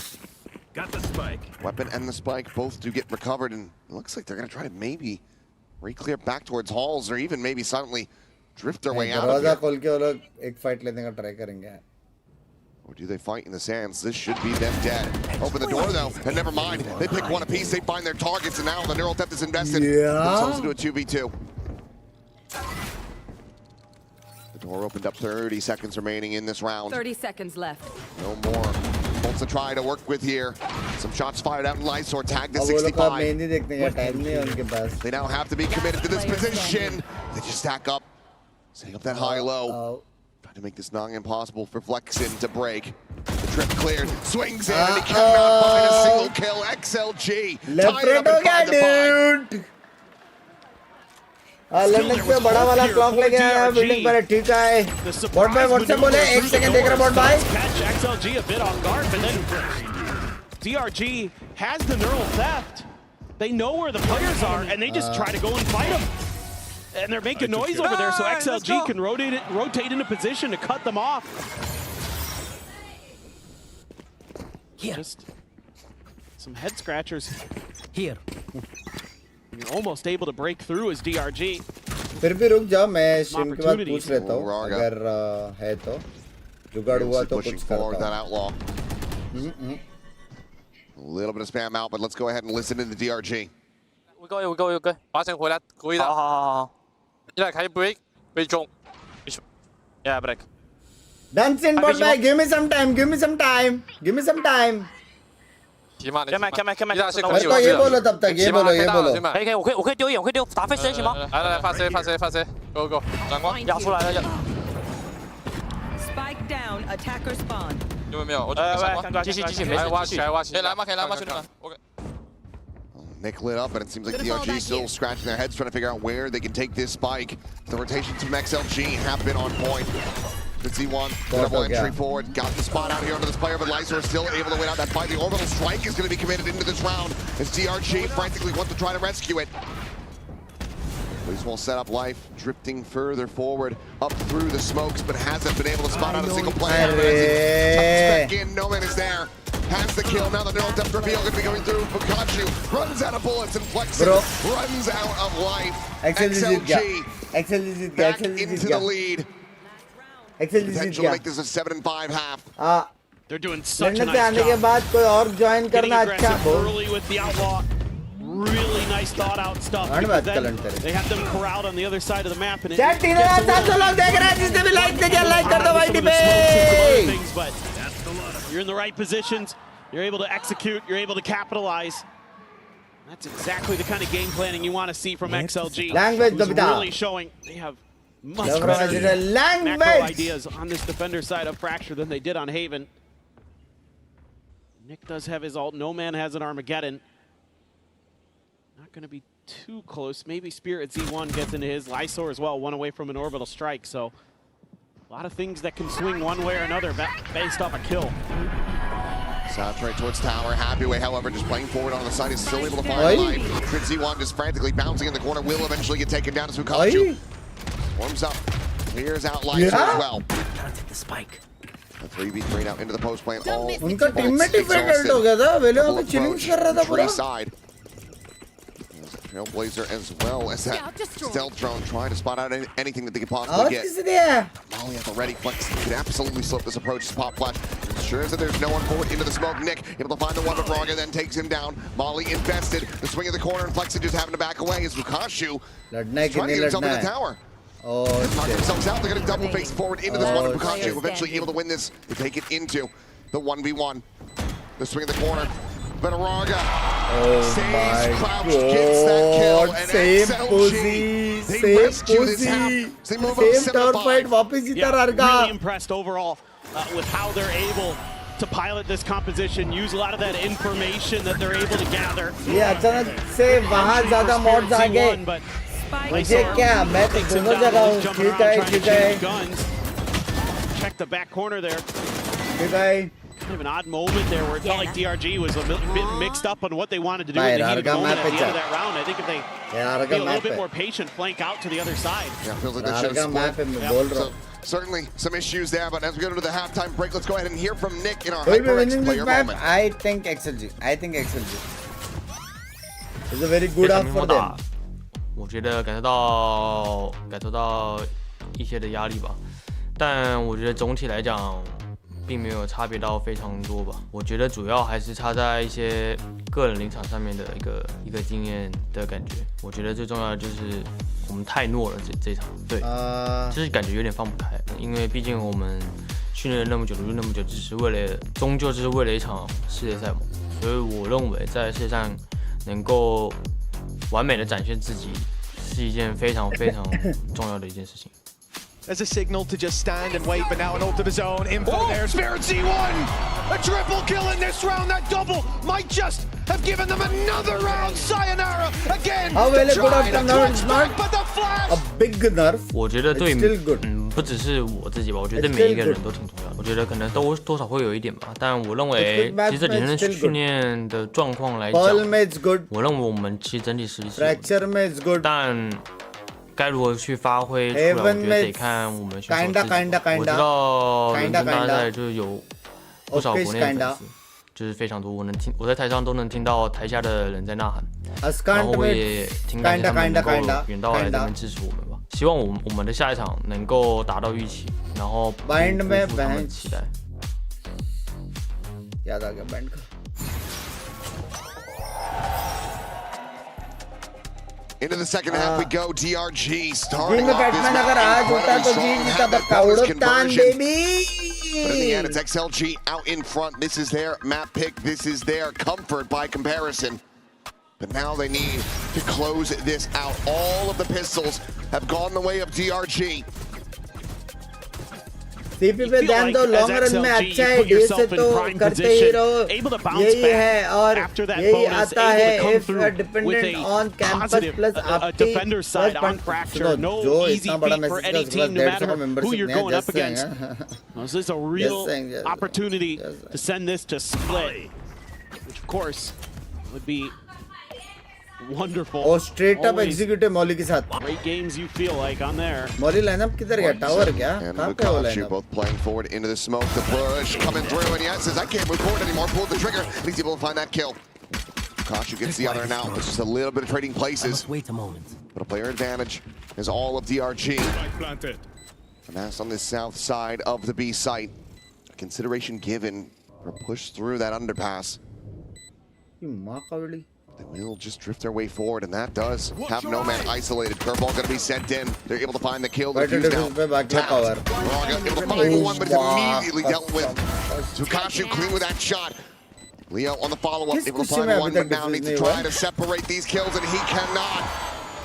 Got the spike. Weapon and the spike both do get recovered, and it looks like they're going to try to maybe re-clear back towards halls, or even maybe suddenly drift their way out of here. खोल के वो लोग एक fight लेने का try करेंगे. Or do they fight in the sands? This should be them dead. Open the door though, and never mind. They pick one apiece, they find their targets, and now the neural depth is invested. Themselves into a 2v2. The door opened up, 30 seconds remaining in this round. 30 seconds left. No more. Bolts to try to work with here. Some shots fired out in Lysor, tagged to 65. They now have to be committed to this position. They just stack up, setting up that high-low. Trying to make this nigh impossible for Flexin to break. The trip cleared, swings in, and he cannot find a single kill. XLG tied it up in 5-5. London से बड़ा वाला clock लेके आया building पर. ठीक है bot भाई WhatsApp बोले 1 सेकंड देख रहा बॉट भाई. Catch XLG a bit off guard, but then DRG has the neural theft. They know where the players are, and they just try to go and fight them. And they're making noise over there, so XLG can rotate into position to cut them off. Just some head scratchers. Here. You're almost able to break through as DRG. फिर भी रुक जाओ, मैं stream के बाद पूछ लेता हूँ अगर है तो जुगाड़ हुआ तो कुछ करता हूँ. A little bit of spam out, but let's go ahead and listen to the DRG. We go. 把声回来，可以的。好。一来开 break 中 ，yeah break。 Dance in bot bhai, give me some time. 起码你。开麦。ये बोलो तब तक ये बोलो。可以，我可以丢眼，打飞时行吗？来，发 C，go，转光。压出来了。Spike down, attacker spawn。有没有？我继续，来挖起。可以来吗，兄弟们 ？OK。 Nick lit up, and it seems like DRG still scratching their heads trying to figure out where they can take this spike. The rotations from XLG have been on point. Z1, double entry forward, got the spot out here under this player, but Lysor is still able to win out that fight. The orbital strike is going to be committed into this round as DRG frantically wants to try to rescue it. Police will set up life, drifting further forward, up through the smokes, but hasn't been able to spot out a single player. Back in, no man is there. Has the kill, now the neural depth reveal going to be going through. Fukashu runs out of bullets and Flexin runs out of life. XLG back into the lead. Potential make this a 7-5 half. They're doing such a nice job. Getting aggressive early with the outlaw. Really nice thought out stuff. They have them corralled on the other side of the map, and but you're in the right positions, you're able to execute, you're able to capitalize. That's exactly the kind of game planning you want to see from XLG. Who's really showing they have much better macro ideas on this defender side of Fracture than they did on Haven. Nick does have his ult. No man has an Armageddon. Not going to be too close. Maybe Spirit Z1 gets into his. Lysor as well, one away from an orbital strike. So a lot of things that can swing one way or another based off a kill. Soundtrack towards tower. Happyway, however, just playing forward on the side is still able to find life. Z1 just frantically bouncing in the corner. Will eventually get taken down as Fukashu warms up. Clears out Lysor as well. Planted the spike. A 3v3 now into the post plane. All उनका teammate he failed हो गया था. वेले वहाँ पे chilling कर रहा था पूरा. Trailblazer as well as that stealth drone trying to spot out anything that they could possibly get. Molly at the ready. Flex could absolutely slip this approach as pop flash. Ensures that there's no one forward into the smoke. Nick able to find the one, but Raga then takes him down. Molly invested. The swing of the corner, and Flex just having to back away as Fukashu trying to get himself in the tower. Knock themselves out. They're going to double face forward into this one, and Fukashu eventually able to win this to take it into the 1v1. The swing of the corner. But Raga stays crouched, gets that kill, and XLG, they rescue this half. They move up 7-5. Really impressed overall with how they're able to pilot this composition, use a lot of that information that they're able to gather. ये अचानक से वहाँ ज़्यादा mods आ गए. मुझे क्या? मैं तो दोनों जगह हूँ. ठीक है. Check the back corner there. ठीक है. kind of an odd moment there where it felt like DRG was a bit mixed up on what they wanted to do. And they needed a moment at the end of that round. I think if they be a little bit more patient, flank out to the other side. Yeah, feels like they should have split. So, certainly some issues there, but as we go to the halftime break, let's go ahead and hear from Nick in our HyperX player moment. I think XLG. It's a very good half for them. 我觉得感受到一些的压力吧，但我觉得总体来讲并没有差别到非常多吧。我觉得主要还是差在一些个人临场上面的一个经验的感觉。我觉得最重要的就是我们太懦了这场，对，就是感觉有点放不开，因为毕竟我们训练了那么久，努力那么久，终究是为了一场世界赛嘛。所以我认为在世界上能够完美的展现自己是一件非常非常重要的一件事情。As a signal to just stand and wait, but now an ult of his own. Info there. Spirit C1! A triple kill in this round. That double might just have given them another round. Sayonara again. How well good of the nerf, but the flash. A big nerf. 我觉得对，不只是我自己吧，我觉得对每一个人都挺重要的。我觉得可能多少会有一点吧，但我认为其实这几天的训练的状况来讲，我认为我们其实整体实力是有，但该如何去发挥出来，我觉得得看我们选手自己。我知道伦敦大赛就是有不少国内的粉丝，就是非常多，我在台上都能听到台下的人在呐喊，然后我也挺感谢他们能够远道来这边支持我们吧。希望我们的下一场能够达到预期，然后不负他们的期待。याद आ गया band का। Into the second half we go. DRG starting off this match incredibly strong. But in the end, it's XLG out in front. This is their map pick. This is their comfort by comparison. But now they need to close this out. All of the pistols have gone the way of DRG. CP पे ध्यान दो, long run में अच्छा है, D से तो करते ही रहो, यही है और यही आता है if dependent on campus plus आपकी सुनो जो इतना बड़ा मैसेज का उसके बाद 150 का मेंबरशिप नहीं है, just saying this is a real opportunity to send this to split, which of course would be wonderful. और straight up executive Molly के साथ. Great games you feel like on there. Molly lineup किधर गया? Tower क्या? कहाँ पे वो lineup? Both playing forward into the smoke. The push coming through, and yes, says I can't move forward anymore. Pulled the trigger, and he's able to find that kill. Kashu gets the other now. It's just a little bit of trading places. Wait a moment. But a player advantage is all of DRG. And that's on the south side of the B site. Consideration given for a push through that underpass. They will just drift their way forward, and that does have no man isolated. Curveball going to be sent in. They're able to find the kill. They're used now. Raga able to find one, but it's immediately dealt with. Tukashu clean with that shot. Leo on the follow-up, able to find one, but now needs to try to separate these kills, and he cannot.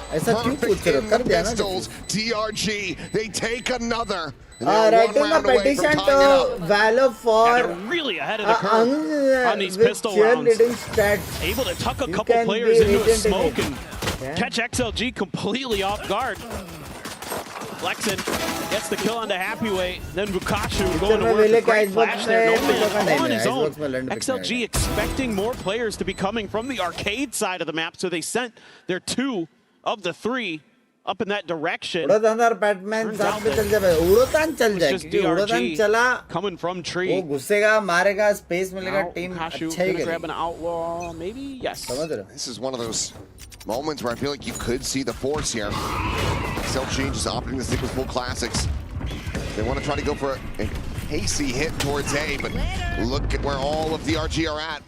Perfect in the pistols. DRG, they take another. Writing a petition to Valor for really ahead of the curve on these pistol rounds. Able to tuck a couple players into a smoke and catch XLG completely off guard. Flexen gets the kill onto Happyweight, then Bukashu going to work a great flash there. No man on his own. XLG expecting more players to be coming from the arcade side of the map, so they sent their 2 of the 3 up in that direction. Coming from tree. Grab an outlaw, maybe? Yes. This is one of those moments where I feel like you could see the force here. XLG just opting to stick with full classics. They want to try to go for a hasty hit towards A, but look at where all of DRG are at.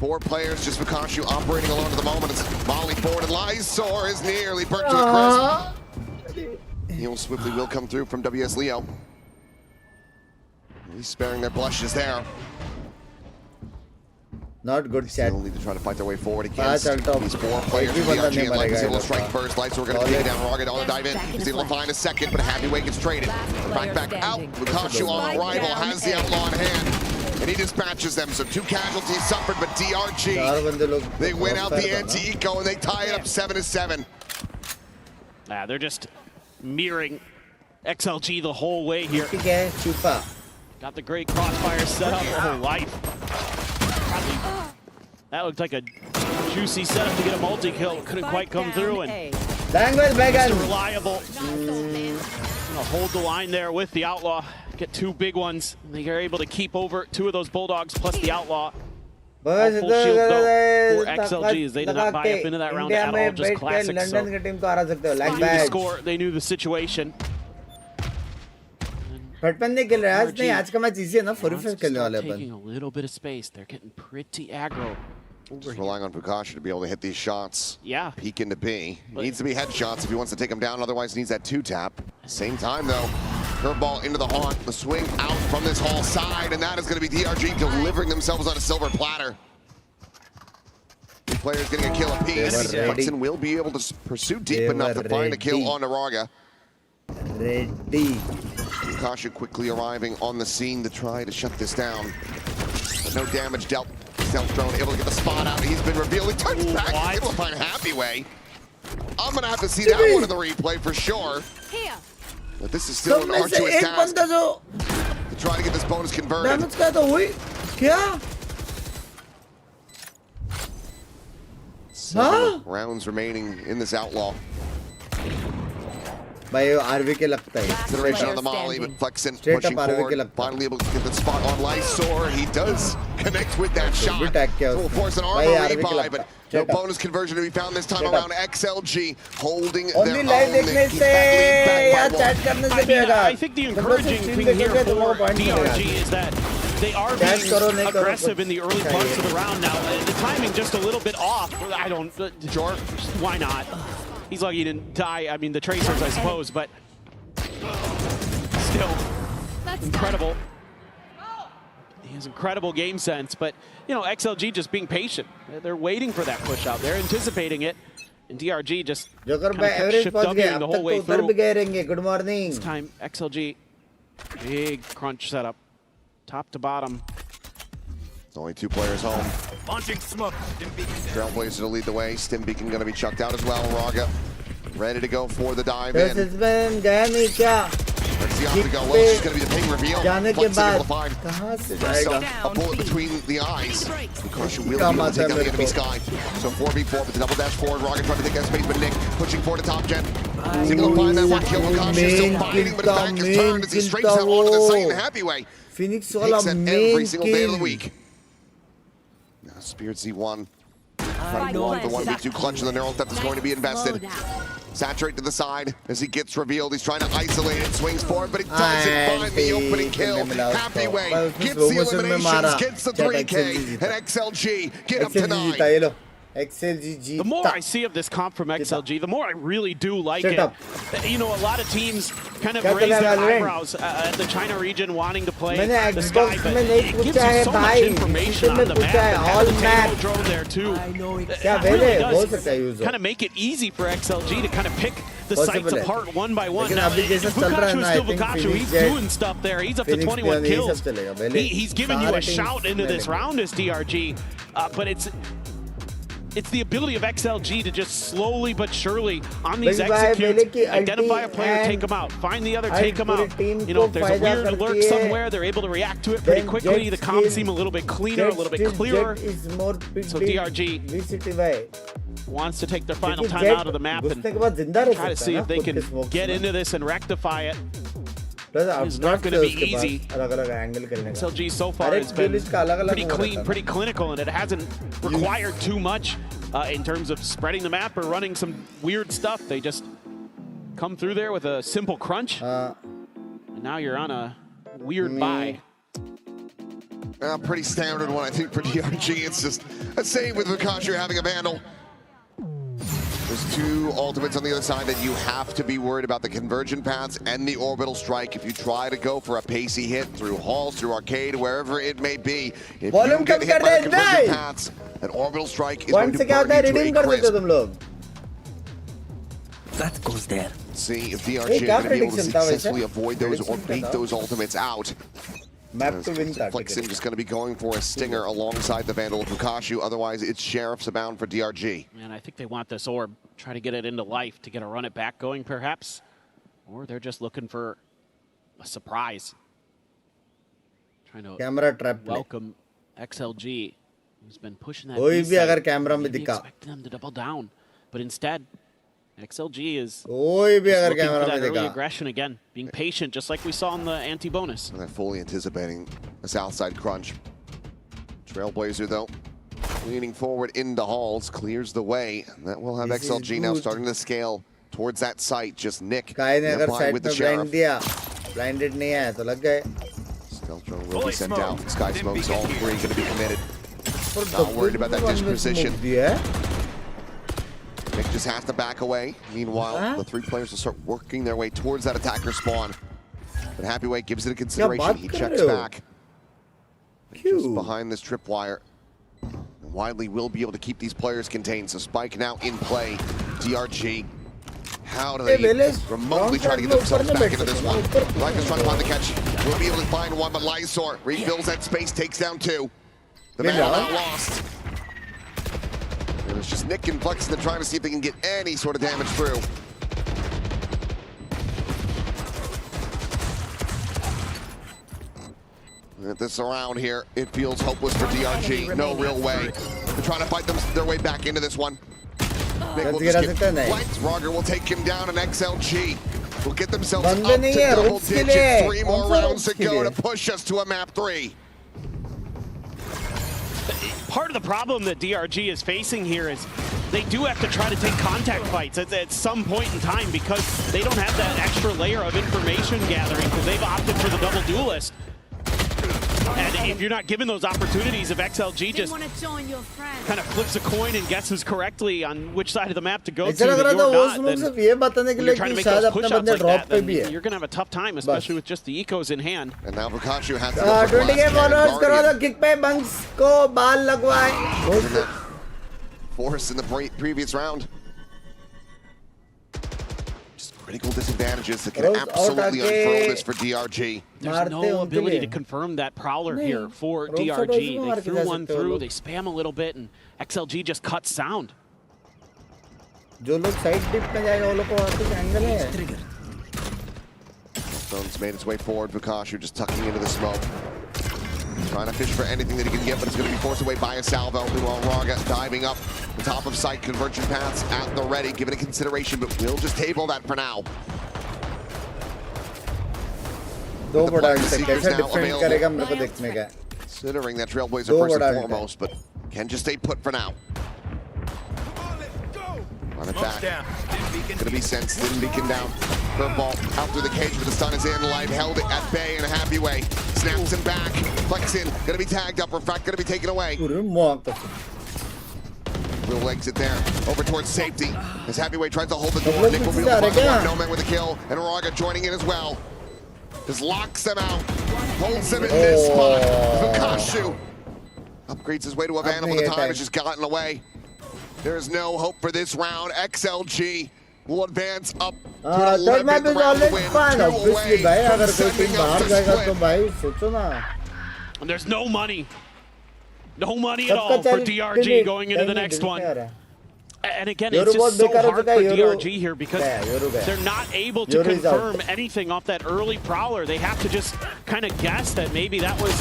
4 players, just Bukashu operating alone at the moment. It's volley forward, and Lysor is nearly burnt to a crisp. Heal swiftly will come through from WS Leo. He's sparing their blushes there. Not good chat. Still need to try to fight their way forward against these 4 players. DRG and Light is able to strike first. Lights are going to take it down. Rocket on the dive in. He's able to find a second, but Happyweight gets traded. Back out. Bukashu on arrival has the outlaw in hand. And he dispatches them, so 2 casualties suffered, but DRG, they win out the anti-eco and they tie it up 7-7. They're just mirroring XLG the whole way here. Got the great crossfire set up. Oh, life. That looked like a juicy setup to get a multi-kill. Couldn't quite come through. And Mr. Reliable. Hold the line there with the Outlaw. Get two big ones. They are able to keep over two of those Bulldogs plus the Outlaw. All full shield though for XLG as they did not buy up into that round at all. Just classic. So they knew the score. They knew the situation. नहीं आज का match easy है ना 45 खेलने वाले अपन. Taking a little bit of space. They're getting pretty aggro. Just relying on Vukashi to be able to hit these shots. Yeah. Peek into B. Needs to be headshots if he wants to take him down. Otherwise, needs that 2-tap. Same time, though. Curveball into the haunt. The swing out from this hall side. And that is going to be DRG delivering themselves on a silver platter. Two players getting a kill apiece. Flexen will be able to pursue deep enough to find a kill on Naraga. Ready. Vukashi quickly arriving on the scene to try to shut this down. But no damage dealt. Drone able to get the spot out. He's been revealed. He turns back. Able to find Happy Way. I'm going to have to see that one in the replay for sure. But this is still an arduous task to try to get this bonus converted. Several rounds remaining in this Outlaw. भाई RV के लगता है. Consideration on the molly, but Flexen pushing forward. Finally able to get the spot on Lysor. He does connect with that shot. Will force an armor rebuy, but no bonus conversion to be found this time around. XLG holding their own. I think the encouraging thing here for DRG is that they are being aggressive in the early parts of the round now. The timing just a little bit off. I don't. Sure. Why not? He's lucky he didn't die. I mean, the tracers, I suppose, but still incredible. He has incredible game sense, but, you know, XLG just being patient. They're waiting for that push out. They're anticipating it, and DRG just kind of kept shift Wing the whole way through. Good morning. This time, XLG, big crunch setup, top to bottom. Only two players home. Launching smoke. Trailblazer to lead the way. Stimbeacon going to be chucked out as well. Raga ready to go for the dive in. Let's see how to go. Well, it's going to be the ping reveal. Flexen able to find a bullet between the eyes. Vukashi will be able to take out the enemy Sky. So 4v4 with the double dash forward. Raga trying to take that space, but Nick pushing forward to top gen. He's able to find that one kill. Vukashi is still fighting, but his back is turned as he straights out onto the site in the Happy Way. Phoenix takes that every single day of the week. Now Spirit Z1 trying to move the 1v2 clutch in the neural theft is going to be invested. Saturate to the side as he gets revealed. He's trying to isolate it, swings forward, but he doesn't find the opening kill. Happy Way gets the eliminations, gets the 3K, and XLG get up to 9. The more I see of this comp from XLG, the more I really do like it. You know, a lot of teams kind of raise their eyebrows at the China region wanting to play the Sky, but it gives you so much information on the map. And having the payload drone there too, it really does kind of make it easy for XLG to kind of pick the sites apart one by one. Now, Vukashi is still Vukashi. He's doing stuff there. He's up to 21 kills. He's giving you a shout into this round as DRG, but it's the ability of XLG to just slowly but surely on these executes, identify a player, take them out, find the other, take them out. You know, if there's a weird alert somewhere, they're able to react to it pretty quickly. The comms seem a little bit cleaner, a little bit clearer. So DRG wants to take their final time out of the map and try to see if they can get into this and rectify it. It's not going to be easy. XLG so far has been pretty clean, pretty clinical, and it hasn't required too much in terms of spreading the map or running some weird stuff. They just come through there with a simple crunch, and now you're on a weird buy. Pretty standard one, I think, for DRG. It's just the same with Vukashi having a Vandal. There's two ultimates on the other side that you have to be worried about, the conversion paths and the orbital strike. If you try to go for a pacey hit through halls, through arcade, wherever it may be, if you get hit by the conversion paths, an orbital strike is going to burn you to a crisp. That goes there. See if DRG is going to be able to successfully avoid those or beat those ultimates out. Flexen just going to be going for a stinger alongside the Vandal of Vukashi. Otherwise, it's Sheriff's abound for DRG. And I think they want this orb, try to get it into life to get a run it back going, perhaps. Or they're just looking for a surprise. Camera trap welcome XLG, who's been pushing that. कोई भी अगर camera में दिखा, expecting them to double down, but instead, XLG is कोई भी अगर looking camera for में that early दिखा, aggression again, being patient, just like we saw in the anti-bonus. And they're fully anticipating a south side crunch. Trailblazer though, leaning forward into halls, clears the way, and that will have This XLG now starting to scale towards that site. Just Nick काई ने अगर nearby side with the में blind sheriff. दिया, blinded नहीं है तो लग गए. Stealth drone will be sent out. Sky smokes, all three going to be committed. Not worried about that disposition. Nick just has to back away. Meanwhile, the three players will start working their way towards that attacker spawn. But Happyway gives it a consideration. He checks back. Just behind this tripwire. Widely will be able to keep these players contained. So Spike now in play. DRG. How do they remotely try to get themselves back into this one? Like is trying to find the catch. We'll be able to find one, but Lysor refills that space, takes down two. The man not lost. It was just Nick and Flex that trying to see if they can get any sort of damage through. This around here, it feels hopeless for DRG. No real way. They're trying to fight their way back into this one. Nick will just get flanked. Roger will take him down, and XLG will get themselves up to double digits. 3 more rounds to go to push us to a map 3. Part of the problem that DRG is facing here is they do have to try to take contact fights at some point in time because they don't have that extra layer of information gathering because they've opted for the double duelist. And if you're not given those opportunities, if XLG just kind of flips a coin and guesses correctly on which side of the map to go to, that you're not, then you're trying to make those push-outs like that, then you're going to have a tough time, especially with just the ecos in hand. And now Vukashu has to go for 20 followers करो तो kick पे bunks को बाल लगवाए. Force in the previous round. Critical disadvantages that can absolutely unfurl this for DRG. There's no ability to confirm that Prowler here for DRG. They threw one through, they spam a little bit, and XLG just cuts sound. जो लोग side dip में जाएगा वो लोग को वापस angle है. Stone's made its way forward. Vukashu just tucking into the smoke. Trying to fish for anything that he can get, but it's going to be forced away by a salvo. Meanwhile, Raga diving up the top of sight. Conversion paths at the ready. Give it a consideration, but we'll just table that for now. Considering that Trailblazer first and foremost, but can just stay put for now. Run it back. Gonna be sensed. Didn't beacon down. Curveball out through the cage, but the stun is in. Live held it at bay in a happy way. Snaps him back. Flex in. Gonna be tagged up. Refract gonna be taken away. Real exit there. Over towards safety. As Happyway tries to hold the door. Nick will be able to find one. No man with a kill. And Raga joining in as well. Just locks them out. Holds them in this spot. Vukashu upgrades his way to a Vandal, but the time has just gotten away. There's no hope for this round. XLG will advance up to 11th round to win. 2 away from sending up the split. And there's no money. No money at all for DRG going into the next one. And again, it's just so hard for DRG here because they're not able to confirm anything off that early Prowler. They have to just kind of guess that maybe that was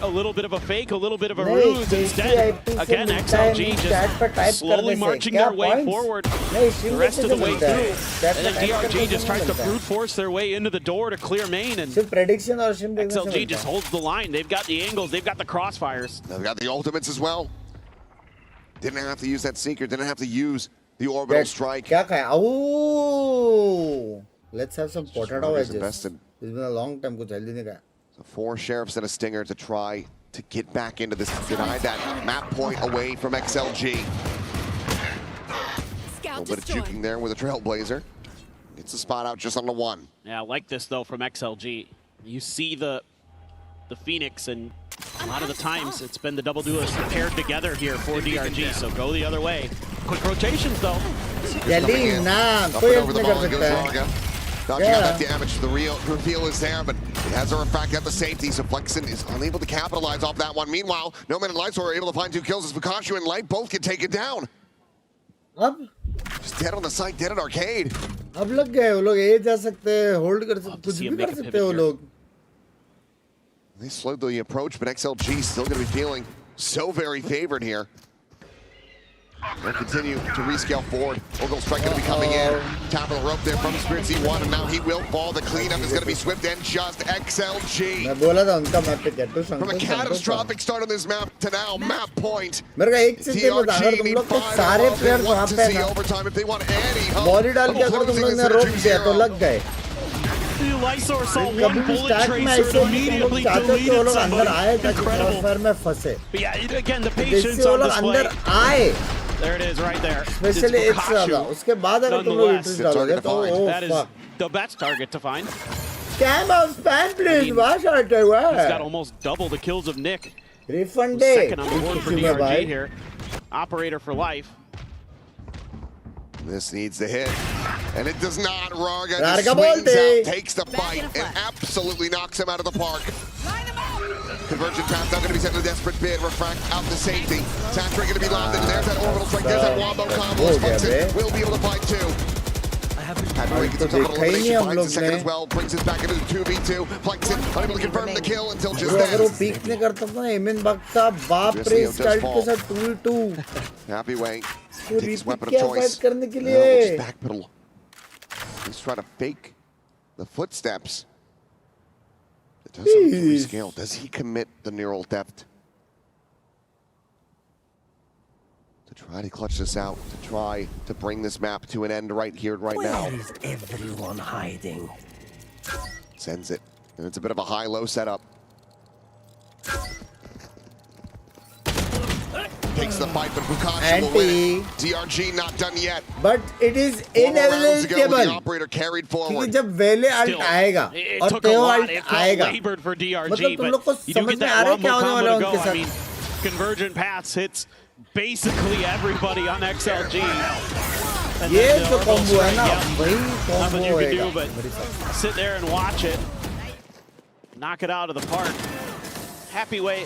a little bit of a fake, a little bit of a ruse. Instead, again, XLG just slowly marching their way forward the rest of the way through. And then DRG just tries to brute force their way into the door to clear main. And XLG just holds the line. They've got the angles. They've got the crossfires. They've got the ultimates as well. Didn't have to use that Seeker. Didn't have to use the orbital strike. Oh, let's have some potato wedges. It's been a long time. So 4 sheriffs and a stinger to try to get back into this. Deny that map point away from XLG. A little bit of juking there with a Trailblazer. Gets the spot out just on the 1. Yeah, I like this though from XLG. You see the Phoenix, and a lot of the times it's been the double duelists paired together here for DRG, so go the other way. Quick rotations though. Dodging out that damage. The real reveal is there, but it has a refract at the safety, so Flexen is unable to capitalize off that one. Meanwhile, No Man and Lysor are able to find 2 kills as Vukashu and Light both get taken down. Just dead on the site, dead at arcade. अब लग गए वो लोग ये जा सकते हैं, hold कर सकते, कुछ भी कर सकते हैं वो लोग. They slowed the approach, but XLG still going to be feeling so very favored here. They'll continue to rescale forward. Orbital Strike going to be coming in. Top of the rope there from Spirit Z1, and now he will fall. The cleanup is going to be swift and just. XLG. From a catastrophic start on this map to now, map point. DRG need 5 off. They want to see overtime if they want any hope of closing this at 2-0. Lysor saw one bullet tracer and immediately deleted somebody. Incredible. But yeah, again, the patience on display. There it is, right there. Especially it's उसके बाद अगर तुम लोग interest डालोगे तो that is the best target to find. Scam of spam, please. Why should I do? He's got almost double the kills of Nick. Refund day. Second on the board for DRG here. Operator for life. This needs the hit, and it does not. Raga just swings out, takes the fight, and absolutely knocks him out of the park. Convergent path now going to be sent to a desperate bid. Refract out to safety. Saturate going to be landed. There's that orbital strike. There's that wombo combo. Flexen will be able to fight too. Hadley gets a terminal elimination. Finds the second as well. Brings it back into the 2v2. Flexen unable to confirm the kill until just then. Happy way. Takes weapon of choice. Just backpedal. He's trying to fake the footsteps. It does something to rescale. Does he commit the neural theft? To try to clutch this out, to try to bring this map to an end right here, right now. Where is everyone hiding? Sends it. And it's a bit of a high-low setup. Takes the fight, but Bukashi will win it. DRG not done yet. But it is inevitable. The operator carried forward. जब वेले alt आएगा और तेओ alt आएगा. For DRG, मतलब तुम लोग को समझ में आ रहा है क्या होने वाला उनके साथ? I mean, Convergent paths hits basically everybody on XLG. ये जो combo है ना, वही combo होएगा. But sit there and watch it. Knock it out of the park. Happy way.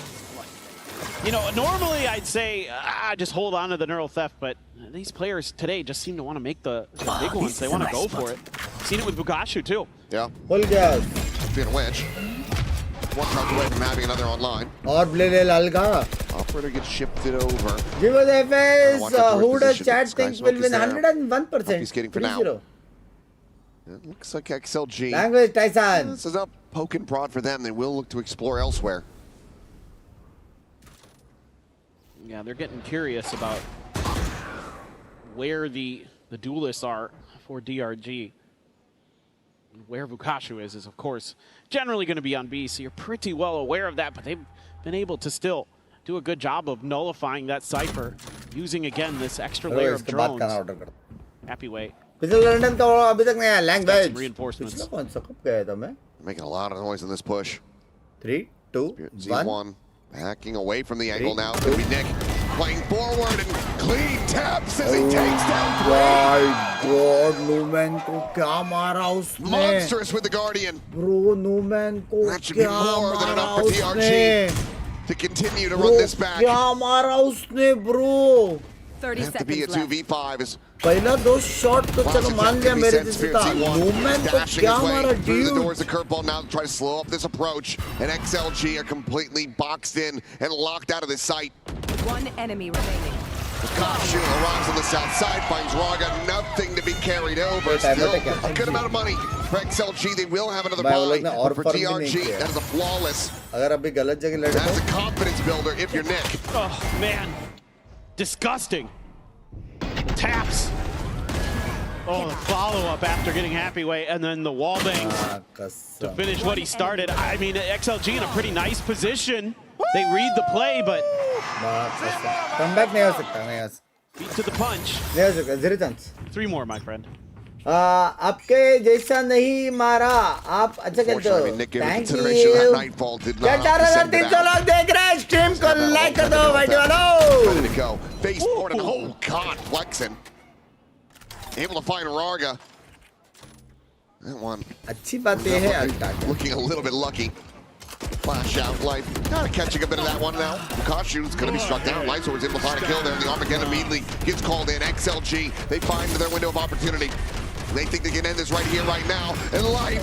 You know, normally I'd say just hold on to the neural theft, but these players today just seem to want to make the big ones. They want to go for it. Seen it with Bugashu too. Yeah. Full gas. Being a winch. One touch away from having another online. और ब्लेले लालगा. Operator gets shifted over. Give us FS. Who does chat think will win 101%? He's getting for now. It looks like XLG. Language, Tyson. This is a poke and prod for them. They will look to explore elsewhere. Yeah, they're getting curious about where the duelists are for DRG. Where Vukashu is, of course, generally going to be on B, so you're pretty well aware of that, but they've been able to still do a good job of nullifying that cipher, using, again, this extra layer of drones. Happy way. Reinforcements. Making a lot of noise in this push. 3, 2, Z1 backing away from the angle now. Could be Nick playing forward and clean taps as he takes down 3. My God, Numan ko kya mara usne? Monstrous with the Guardian. Bro, Numan ko that should be more than enough for DRG to continue to run this back. Kya mara usne, bro? 30 seconds to be a 2v5 is पहला 2 shot तो चलो मान लिया मेरे जैसे था. Movement को क्या मारा through the doors, the curveball now to try to slow up this approach, and XLG are completely boxed in and locked out of this site. One enemy remaining. Bukashi arrives on the south side, finds Raga, nothing to be carried over. Still a good amount of money for XLG. They will have another buy, but for DRG, that is a flawless. That's a confidence builder if you're Nick. Oh man, disgusting. Taps. Oh, the follow-up after getting happy way, and then the wall bangs to finish what he started. I mean, XLG in a pretty nice position. They read the play, but comeback नहीं हो सकता, नहीं हो सकता. Beat to the punch. नहीं हो सकता, 0 chance. 3 more, my friend. आपके जैसा नहीं मारा, आप अच्छा खेलते हो. Thank you. क्या 4300 लोग देख रहे हैं स्ट्रीम को लाइक कर दो भाई वालों. Ready to go. Face forward and oh god, flexing. Able to find Raga. That one. अच्छी बात ये है अल्टा. Looking a little bit lucky. Flash out life. Kind of catching a bit of that one now. Bukashu's going to be struck down. Lysor was able to find a kill there. And the Armageddon immediately gets called in. XLG, they find their window of opportunity. They think they can end this right here, right now. And life,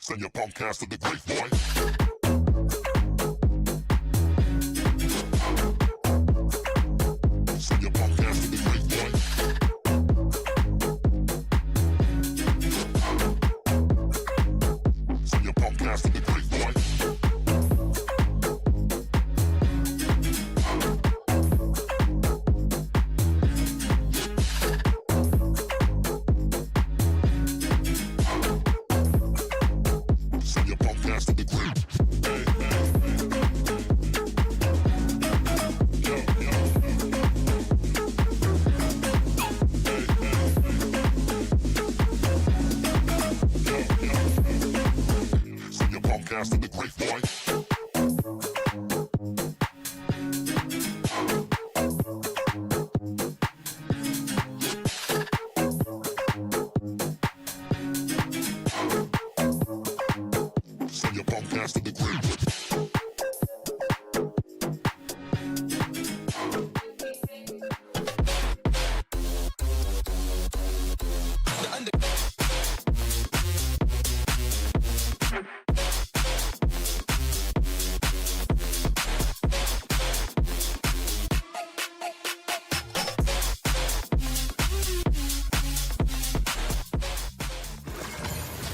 Send your punk ass to the great boy. Send your punk ass to the great boy. Send your punk ass to the great boy. Send your punk ass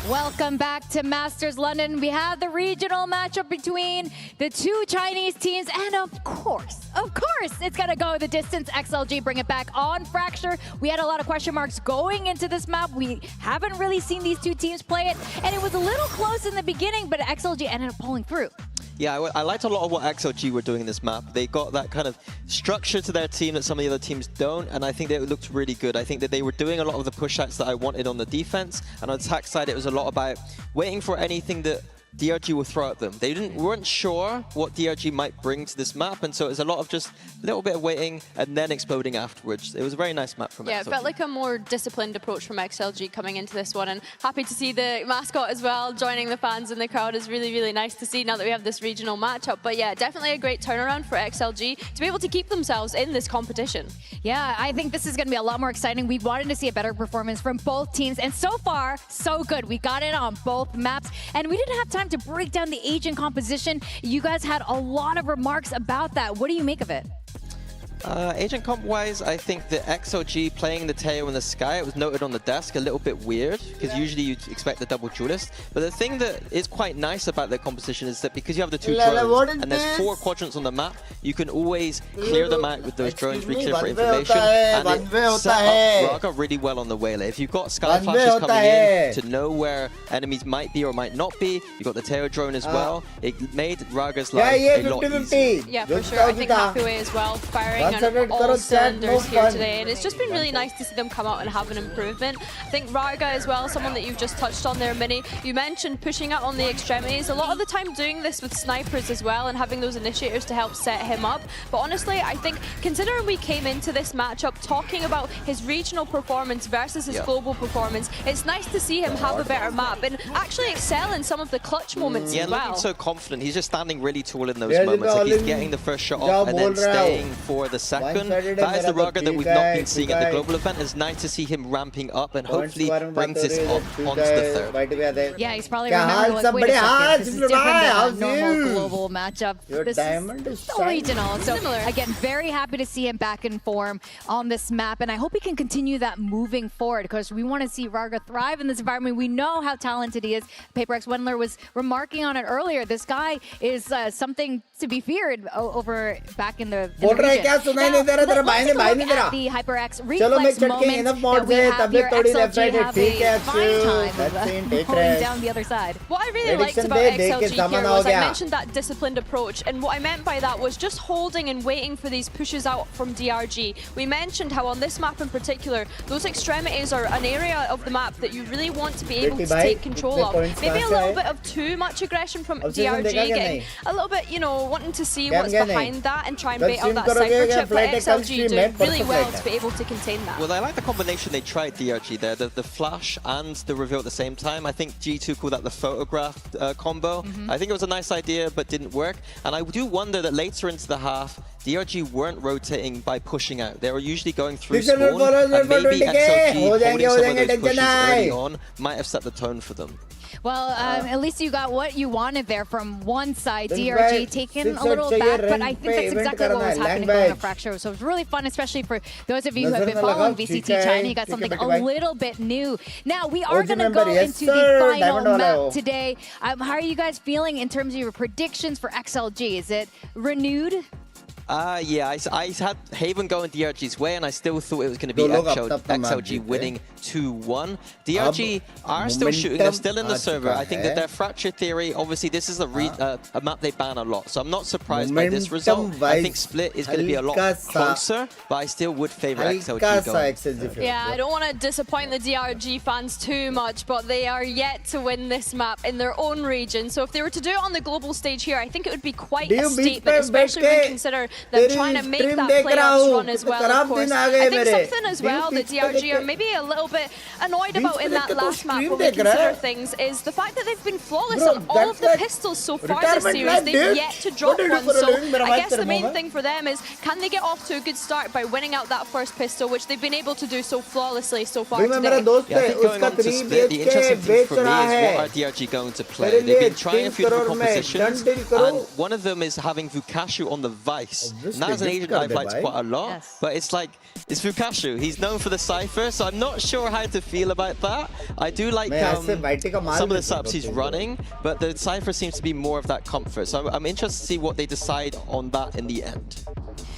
Welcome back to Masters London. We have the regional matchup between the two Chinese teams, and of course, it's gonna go the distance. XLG bring it back on Fracture. We had a lot of question marks going into this map. We haven't really seen these two teams play it, and it was a little close in the beginning, but XLG ended up pulling through. Yeah, I liked a lot of what XLG were doing in this map. They got that kind of structure to their team that some of the other teams don't, and I think that it looked really good. I think that they were doing a lot of the push-outs that I wanted on the defense, and on the attack side, it was a lot about waiting for anything that DRG will throw at them. They weren't sure what DRG might bring to this map, and so it was a lot of just a little bit of waiting and then exploding afterwards. It was a very nice map from XLG. Yeah, it felt like a more disciplined approach from XLG coming into this one, and happy to see the mascot as well joining the fans in the crowd is really, really nice to see now that we have this regional matchup. But yeah, definitely a great turnaround for XLG to be able to keep themselves in this competition. Yeah, I think this is going to be a lot more exciting. We wanted to see a better performance from both teams, and so far, so good. We got it on both maps, and we didn't have time to break down the agent composition. You guys had a lot of remarks about that. What do you make of it? Agent comp-wise, I think the XLG playing the Teo in the sky, it was noted on the desk, a little bit weird, because usually you'd expect the double duelist. But the thing that is quite nice about their composition is that because you have the two drones, and there's 4 quadrants on the map, you can always clear them out with those drones, re-clear for information, and it set up Raga really well on the Waylay. If you've got sky flashes coming in to know where enemies might be or might not be, you've got the Teo drone as well, it made Raga's life a lot easier. Yeah, for sure. I think Happyway as well, firing on all cylinders here today, and it's just been really nice to see them come out and have an improvement. I think Raga as well, someone that you've just touched on there, Minnie. You mentioned pushing out on the extremities. A lot of the time doing this with snipers as well and having those initiators to help set him up. But honestly, I think considering we came into this matchup talking about his regional performance versus his global performance, it's nice to see him have a better map and actually excel in some of the clutch moments as well. Looking so confident. He's just standing really tall in those moments. Like he's getting the first shot off and then staying for the second. That is the Raga that we've not been seeing at the global event. It's nice to see him ramping up and hopefully brings this up onto the third. Yeah, he's probably remembering, like, wait a second, this is different than a normal global matchup. This is so regional. So again, very happy to see him back in form on this map, and I hope he can continue that moving forward, because we want to see Raga thrive in this environment. We know how talented he is. PaperX Wendler was remarking on it earlier. This guy is something to be feared over back in the region. Now, let's look at the HyperX reflex moment that we have here. XLG have a fine time pulling down the other side. What I really liked about XLG here was I mentioned that disciplined approach, and what I meant by that was just holding and waiting for these pushes out from DRG. We mentioned how on this map in particular, those extremities are an area of the map that you really want to be able to take control of. Maybe a little bit of too much aggression from DRG, getting a little bit, you know, wanting to see what's behind that and try and bait out that cypher chip, but XLG doing really well to be able to contain that. Well, I like the combination they tried, DRG there, the flash and the reveal at the same time. I think G2 called that the photograph combo. I think it was a nice idea, but didn't work. And I do wonder that later into the half, DRG weren't rotating by pushing out. They were usually going through spawn, and maybe XLG holding some of those pushes early on might have set the tone for them. Well, at least you got what you wanted there from one side. DRG taking a little back, but I think that's exactly what was happening going on Fracture. So it was really fun, especially for those of you who have been following VCT China. You got something a little bit new. Now, we are going to go into the final map today. How are you guys feeling in terms of your predictions for XLG? Is it renewed? Yeah, I had Haven going DRG's way, and I still thought it was going to be XLG winning 2-1. DRG are still shooting, they're still in the server. I think that their Fracture theory, obviously this is a map they ban a lot, so I'm not surprised by this result. I think Split is going to be a lot closer, but I still would favor XLG going. Yeah, I don't want to disappoint the DRG fans too much, but they are yet to win this map in their own region. So if they were to do it on the global stage here, I think it would be quite a statement, especially when you consider them trying to make that playoffs run as well, of course. I think something as well that DRG are maybe a little bit annoyed about in that last map when we consider things is the fact that they've been flawless on all of the pistols so far this series. They've yet to drop one, so I guess the main thing for them is, can they get off to a good start by winning out that first pistol, which they've been able to do so flawlessly so far today. Yeah, I think going on to Split, the interesting thing for me is what are DRG going to play? They've been trying a few different compositions, and one of them is having Vukashu on the Vice. Naz an agent I've liked quite a lot, but it's like, it's Fukashu. He's known for the Cypher, so I'm not sure how to feel about that. I do like some of the subs he's running, but the Cypher seems to be more of that comfort. So I'm interested to see what they decide on that in the end.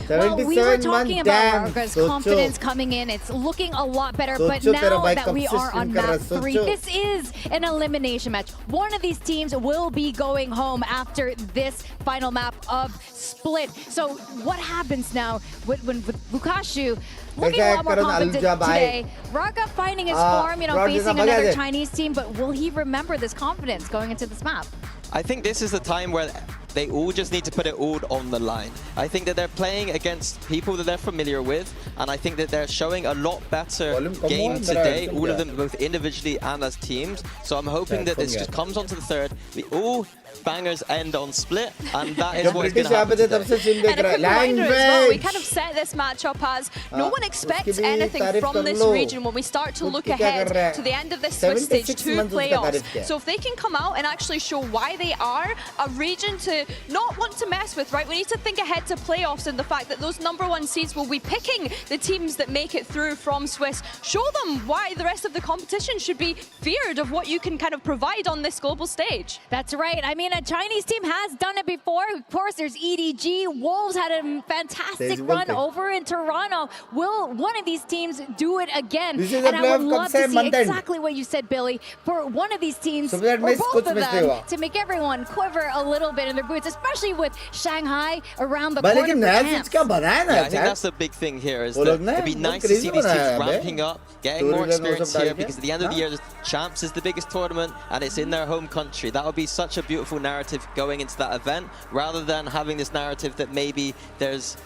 Well, we were talking about Varga's confidence coming in. It's looking a lot better, but now that we are on map 3, this is an elimination match. One of these teams will be going home after this final map of Split. So what happens now with Fukashu looking a lot more confident today? Varga finding his form, facing another Chinese team, but will he remember this confidence going into this map? I think this is the time where they all just need to put it all on the line. I think that they're playing against people that they're familiar with, and I think that they're showing a lot better game today, all of them both individually and as teams. So I'm hoping that this just comes onto the third. We all bangers end on Split, and that is what is going to happen today. And a quick reminder as well, we kind of set this matchup as no one expects anything from this region when we start to look ahead to the end of this Switch Stage 2 playoffs. So if they can come out and actually show why they are a region to not want to mess with, right? We need to think ahead to playoffs and the fact that those #1 seeds will be picking the teams that make it through from Swiss. Show them why the rest of the competition should be feared of what you can kind of provide on this global stage. That's right. I mean, a Chinese team has done it before. Of course, there's EDG. Wolves had a fantastic run over in Toronto. Will one of these teams do it again? And I would love to see exactly what you said, Billy, for one of these teams, or both of them, to make everyone quiver a little bit in their boots, especially with Shanghai around the corner for camps. Yeah, I think that's the big thing here, is that it'd be nice to see these teams ramping up, getting more experience here, because at the end of the year, the Champs is the biggest tournament, and it's in their home country. That would be such a beautiful narrative going into that event, rather than having this narrative that maybe there's,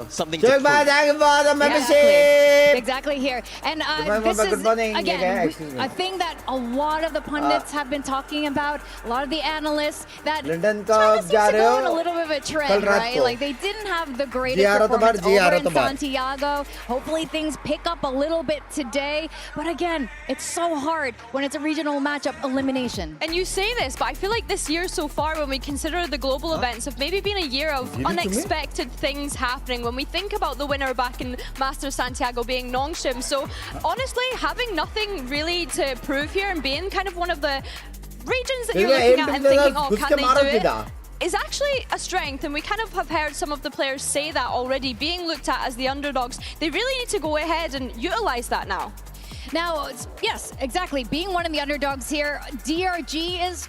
something to Exactly here. And this is, again, a thing that a lot of the pundits have been talking about, a lot of the analysts, that China seems to go on a little bit of a trend, right? Like, they didn't have the greatest performance over in Santiago. Hopefully things pick up a little bit today. But again, it's so hard when it's a regional matchup elimination. And you say this, but I feel like this year so far, when we consider the global events, have maybe been a year of unexpected things happening. When we think about the winner back in Masters Santiago being Nongshim. So honestly, having nothing really to prove here and being kind of one of the regions that you're looking at and thinking, oh, can they do it? Is actually a strength, and we kind of have heard some of the players say that already, being looked at as the underdogs. They really need to go ahead and utilize that now. Now, yes, exactly. Being one of the underdogs here, DRG is,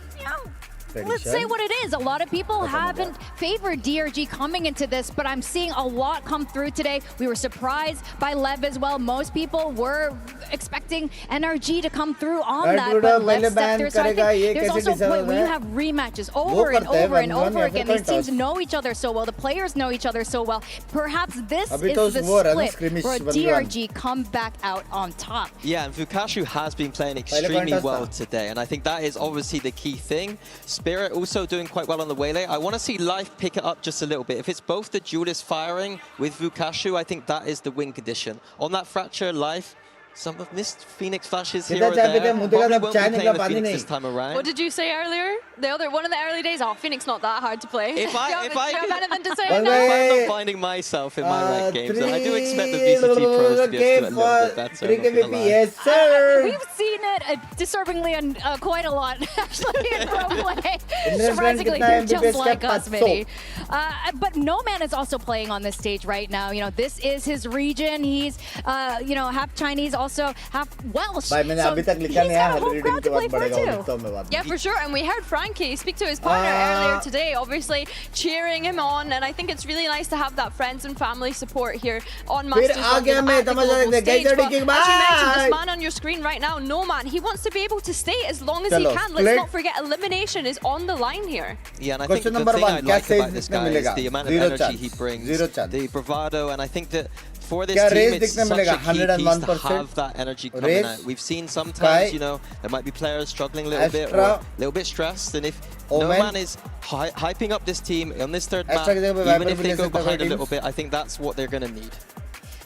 let's say what it is. A lot of people haven't favored DRG coming into this, but I'm seeing a lot come through today. We were surprised by Lev as well. Most people were expecting NRG to come through on that, but Lev stepped through. So I think there's also a point when you have rematches over and over and over again. These teams know each other so well. The players know each other so well. Perhaps this is the split where DRG come back out on top. Yeah, and Fukashu has been playing extremely well today, and I think that is obviously the key thing. Spirit also doing quite well on the Waylay. I want to see Life pick it up just a little bit. If it's both the duelist firing with Fukashu, I think that is the win condition. On that Fracture, Life, some of missed Phoenix flashes here or there. Probably won't be playing the Phoenix this time around. What did you say earlier? One of the early days? Oh, Phoenix not that hard to play. If I have anything to say? If I'm not finding myself in my ranked games, then I do expect the VCT pros to be able to do it a little bit better. Yes, sir. We've seen it disturbingly and quite a lot, actually, in pro play. Surprisingly, they're just like us, maybe. But No Man is also playing on this stage right now. This is his region. He's, half Chinese, also half Welsh. So he's got a home crowd to play for too. Yeah, for sure. And we heard Frankie speak to his partner earlier today, obviously cheering him on. And I think it's really nice to have that friends and family support here on Masters London at the global stage. But as you mentioned, this man on your screen right now, No Man, he wants to be able to stay as long as he can. Let's not forget, elimination is on the line here. Yeah, and I think the thing I like about this guy is the amount of energy he brings, the bravado, and I think that for this team, it's such a key piece to have that energy coming out. We've seen sometimes, there might be players struggling a little bit or a little bit stressed, and if No Man is hyping up this team on this third map, even if they go behind a little bit, I think that's what they're going to need.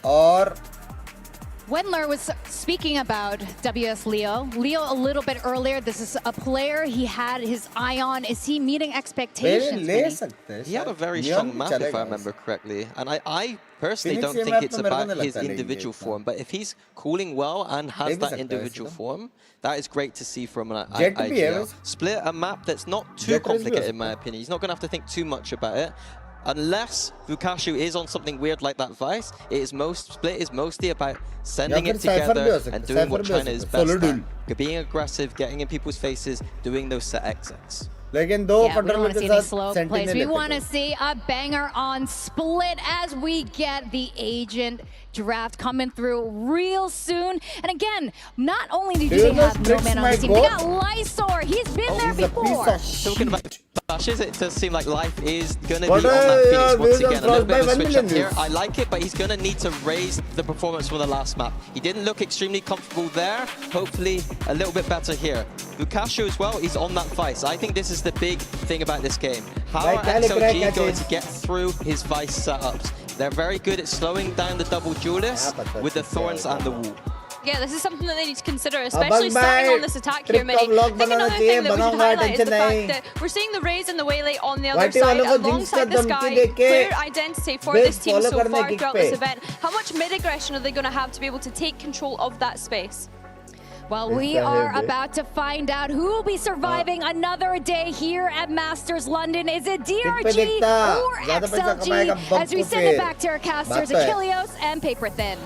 Or Wendler was speaking about WS Leo. Leo a little bit earlier. This is a player he had his eye on. Is he meeting expectations? He had a very strong map, if I remember correctly. And I personally don't think it's about his individual form. But if he's cooling well and has that individual form, that is great to see from an IGL. Split a map that's not too complicated, in my opinion. He's not going to have to think too much about it. Unless Vukashu is on something weird like that Vice, Split is mostly about sending it together and doing what China is best at. Being aggressive, getting in people's faces, doing those set exits. Yeah, we don't want to see any slow plays. We want to see a banger on Split as we get the agent draft coming through real soon. And again, not only do they have no man on the team, they got Lysor. He's been there before. Talking about flashes, it does seem like Life is going to be on that Phoenix once again. A little bit of a switch up here. I like it, but he's going to need to raise the performance from the last map. He didn't look extremely comfortable there. Hopefully, a little bit better here. Vukashu as well, he's on that Vice. I think this is the big thing about this game. How are XLG going to get through his Vice setups? They're very good at slowing down the double duelists with the Thorns and the Wall. Yeah, this is something that they need to consider, especially starting on this attack here, Mini. I think another thing that we should highlight is the fact that we're seeing the Raze and the Waylay on the other side, alongside this guy. Clear identity for this team so far throughout this event. How much mid-aggression are they going to have to be able to take control of that space? Well, we are about to find out who will be surviving another day here at Masters London. Is it DRG or XLG? As we send it back to our casters, Achilleos and Paper Thin.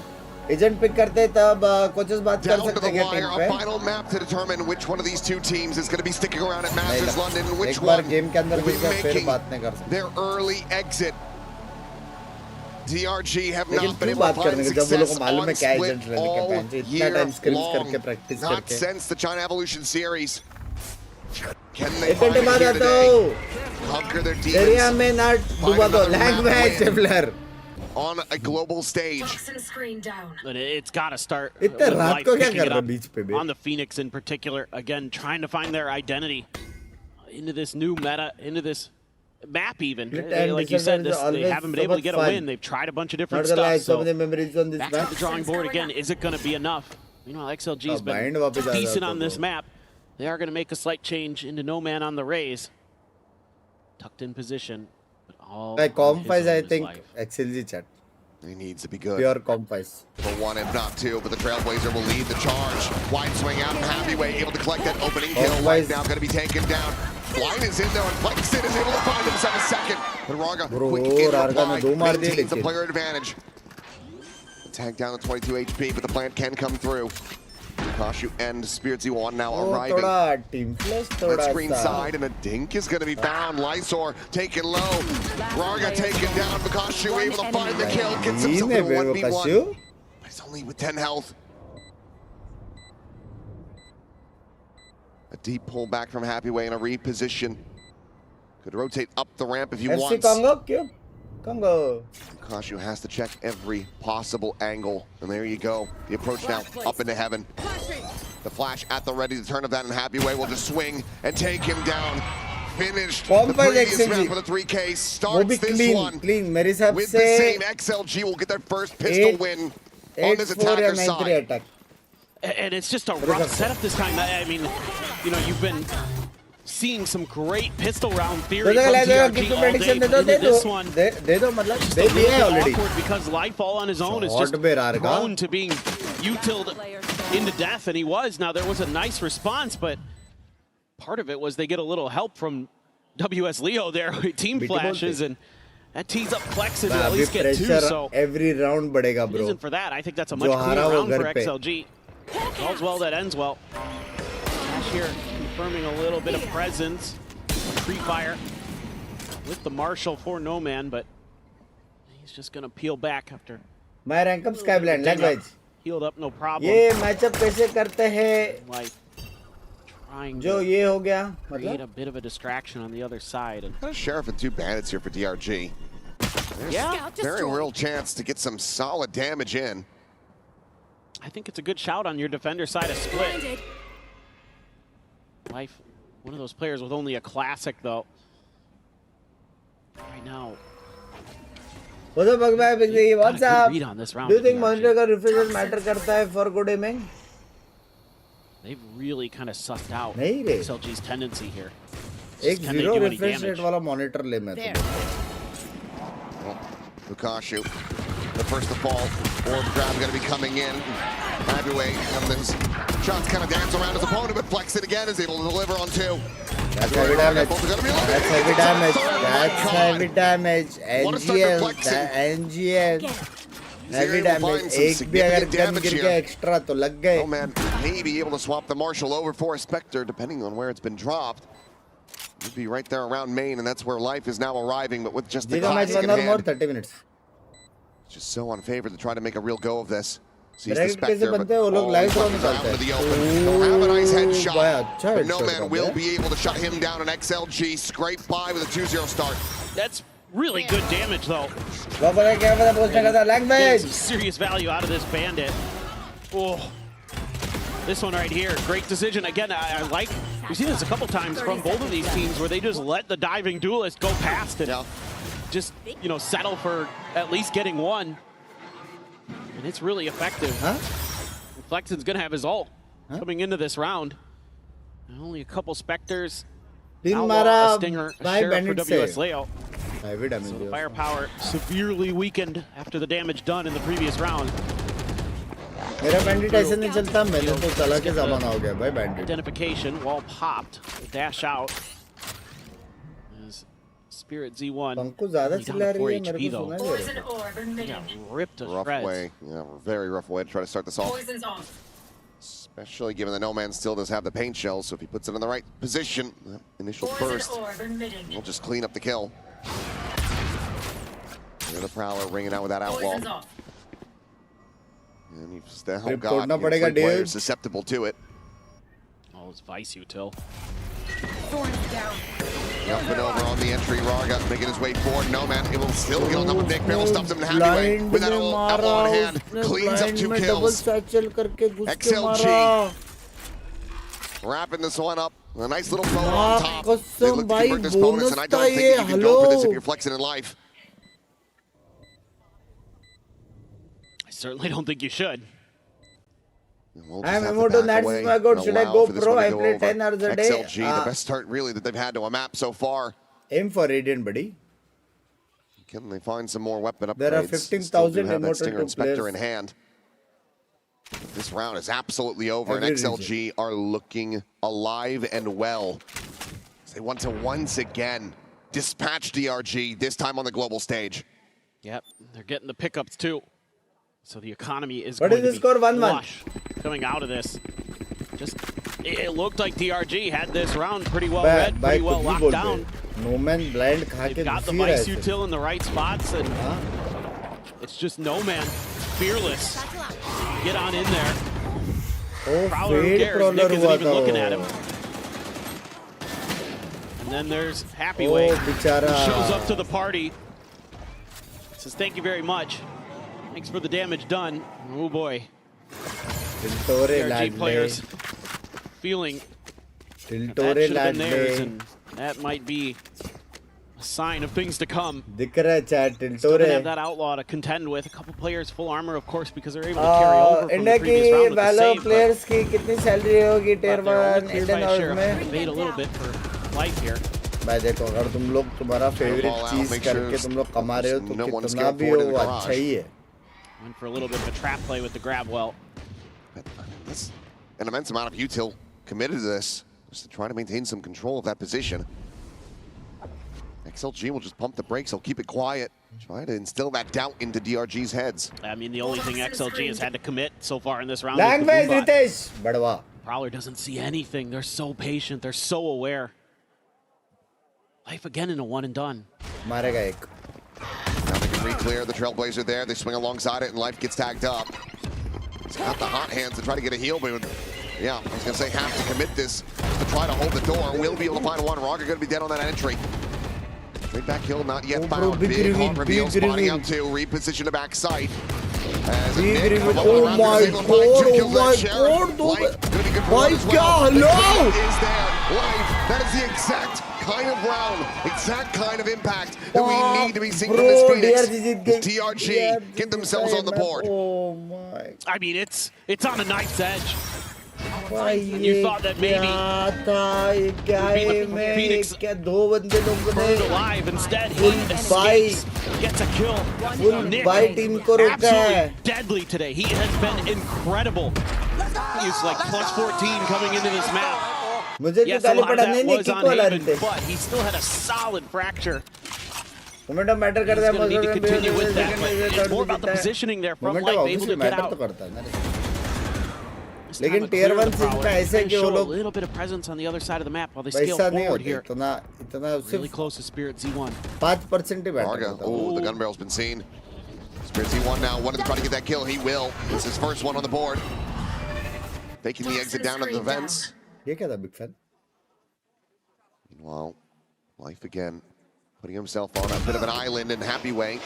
Agent pick करते तब coaches बात कर सकते हैं team पे. A final map to determine which one of these two teams is going to be sticking around at Masters London and which one will be making their early exit. DRG have not been able to find success on Split all year long. Not since the China Evolution Series. Can they finally here today conquer their demons? Find another on a global stage. But it's got to start with Life picking it up on the Phoenix in particular. Again, trying to find their identity into this new meta, into this map even. Like you said, they haven't been able to get a win. They've tried a bunch of different stuff. So back to the drawing board again. Is it going to be enough? Meanwhile, XLG's been decent on this map. They are going to make a slight change into no man on the Raze. Tucked in position. Like comp-wise, I think XLG chat. He needs to be good. Pure comp-wise. For one, if not two, but the Trailblazer will lead the charge. Wide swing out and Happyway able to collect that opening kill. Right now going to be taken down. Blind is in there and Flexit is able to find himself a second. But Raga, quick in reply, maintains the player advantage. Tag down to 22 HP, but the plant can come through. Kashu and Spiritsy1 now arriving. That screen side and a dink is going to be found. Lysor taken low. Raga taken down. Kashu able to find the kill. Gets himself to 1v1. But he's only with 10 health. A deep pullback from Happyway in a reposition. Could rotate up the ramp if he wants. Congo. Kashu has to check every possible angle. And there you go. The approach now up into heaven. The flash at the ready. The turn of that, and Happyway will just swing and take him down. Finished the previous map with a 3K. Starts this one with the same. XLG will get their first pistol win on this attacker side. And it's just a rough setup this time. I mean, you know, you've been seeing some great pistol round theory from DRG all day, but this one, already awkward because Lightfall on his own is just prone to being utiled into death, and he was. Now, there was a nice response, but part of it was they get a little help from WS Leo there with team flashes, and that tees up Plexes to at least get two, so every round badega, bro. Reason for that, I think that's a much cooler round for XLG. All's well that ends well. Ash here confirming a little bit of presence. Pre-fire with the Marshall for no man, but he's just gonna peel back after. My rank up Skyblind, language. Healed up, no problem. ये matchup कैसे करते हैं? Like trying जो to ये हो गया, create a bit of a distraction on the other side. And Sheriff and two bandits here for DRG. There's very real chance to get some solid damage in. I think it's a good shout on your defender side of Split. Life, one of those players with only a classic though. Right now, What's up, Big Z? What's up? Read on this round. Do you think monitor का refresh matter करता है for good aiming? They've really kind of sussed out नहीं रे. XLG's tendency here. एक 0 refresh rate वाला monitor ले मैं तो. Lukashu, the first to fall. Orb grab going to be coming in. Heavyweight, Evans. Shots kind of dance around his opponent, but flex it again, is able to deliver on 2. That's heavy damage. That's heavy damage. That's heavy damage. NGL. NGL. Heavy damage. एक भी अगर gun गिर गया extra तो लग गए. Oh man, may be able to swap the Marshall over for a Spectre, depending on where it's been dropped. Would be right there around main, and that's where life is now arriving, but with just the classic in hand. 30 minutes. Just so unfavored to try to make a real go of this. Sees the Direct Spectre, कैसे बनते हैं वो लोग live draw निकालते हैं. They'll have a nice headshot, अच्छा but no headshot man will be able to shut him down. An XLG scrape by with a 2-0 start. That's really good damage, though. Getting some serious value out of this bandit. Oh, this one right here, great decision. Again, I like, we've seen this a couple times from both of these teams where they just let the diving duelist go past it. Just, you know, settle for at least getting one. And it's really effective. Flexen's gonna have his ult coming into this round. And only a couple Spectres. Outlaw, a Stinger, a Sheriff for WS layout. So the firepower severely weakened after the damage done in the previous round. मेरा bandit ऐसे नहीं चलता, मैंने तो चला के ज़माना हो गया भाई bandit. Identification, wall popped, dash out. Spirit Z1. Panku ज़्यादा चिल्ला रही है मेरे को सुना नहीं रहा. Ripped to rough shreds. way, yeah, very rough way to try to start this off. Especially given that No Man still does have the paint shell, so if he puts it in the right position, initial burst, he'll just clean up the kill. Here's the Prowler ringing out with that Outlaw. And you've still got players susceptible to it. Oh, it's Vice Util. Jumping over on the entry, Raga making his way forward. No Man able to still get on top of Nick. Barrel stuffs him in Heavyweight with that Outlaw in hand. Cleans up 2 kills. XLG wrapping this one up. A nice little throw on top. They look to convert this bonus, and I don't think that you can go for this if you're flexing in life. I certainly don't think you should. I'm immortal, that's my god. Should I go pro? I play 10 hours a day. XLG, the best start really that they've had to a map so far. Aim for Radiant, buddy. Can they find some more weapon upgrades? There are 15,000 immortal Stinger and Spectre in hand. This round is absolutely over, and XLG are looking alive and well. They want to once again dispatch DRG, this time on the global stage. Yep, they're getting the pickups too. So the economy is what going is the score? 1-1 coming out of this. Just it looked like DRG had this round pretty well read, pretty well locked down. No Man blind They've got the Vice Util in the right spots, and it's just No Man fearless. Get on in there. Oh, Prowler who cares? Nick isn't even looking at him. And then there's Happyweight, who shows up to the party. Says thank you very much. Thanks for the damage done. Oh boy. DRG players feeling that should have been theirs, and that might be a sign of things to come. Still gonna have that Outlaw to contend with. A couple players full armor, of course, because they're able to carry over from the previous round with the save. Players की कितनी salary होगी tier 1 Indian hours में? Made a little bit for life here. भाई देखो अगर तुम लोग तुम्हारा favorite चीज करके तुम लोग कमा रहे हो तो कितना भी हो वो अच्छा ही है. Went for a little bit of a trap play with the grab well. That's an immense amount of util committed to this, just to try to maintain some control of that position. XLG will just pump the brakes, he'll keep it quiet, try to instill that doubt into DRG's heads. I mean, the only thing XLG has had to commit so far in this round Language, is the Ritesh! Badwa. Prowler doesn't see anything. They're so patient, they're so aware. Life again in a one and done. Marega ek. Now they can re-clear the Trailblazer there. They swing alongside it, and Life gets tagged up. He's got the hot hands to try to get a heal, but yeah, I was going to say have to commit this to try to hold the door. Will be able to find one. Roger going to be dead on that entry. Straight back kill, not yet found. Big hot reveal, spotting out two. Reposition the back sight. As Nick, oh my god, oh my god. Life going to be good for one as well. The is there. Life, that is the exact kind of round, exact kind of impact that we need to be seeing from this Phoenix. DRG get themselves on the board. Oh my. I mean, it's on a knife's edge. And you thought that maybe Phoenix burned alive. Instead, he escapes, gets a kill. Nick, absolutely deadly today. He has been incredible. He's like +14 coming into this map. Yes, a lot of that was on Haven, but he still had a solid fracture. He's going to need to continue with that, but it's more about the positioning there from Life, able to get out. लेकिन tier 1 में ऐसे कि वो लोग a little bit of presence on the other side of the map while they scale forward here. इतना really close to Spirit Z1. 5% ही बैठा. Oh, the gun barrel's been seen. Spirit Z1 now wanted to try to get that kill. He will. It's his first one on the board. Taking the exit down to the vents. ये क्या था big fan? Meanwhile, Life again putting himself on a bit of an island in Happy Way.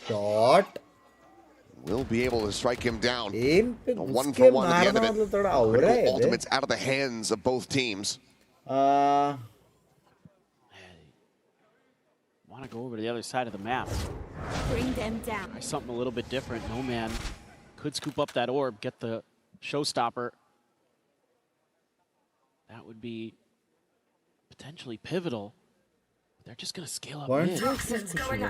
Shot. Will be able to strike him down. A 1-for-1 at the end of it. Critical ultimates out of the hands of both teams. Want to go over to the other side of the map. Bring them down. Try something a little bit different. No man could scoop up that orb, get the showstopper. That would be potentially pivotal. They're just going to scale up mid.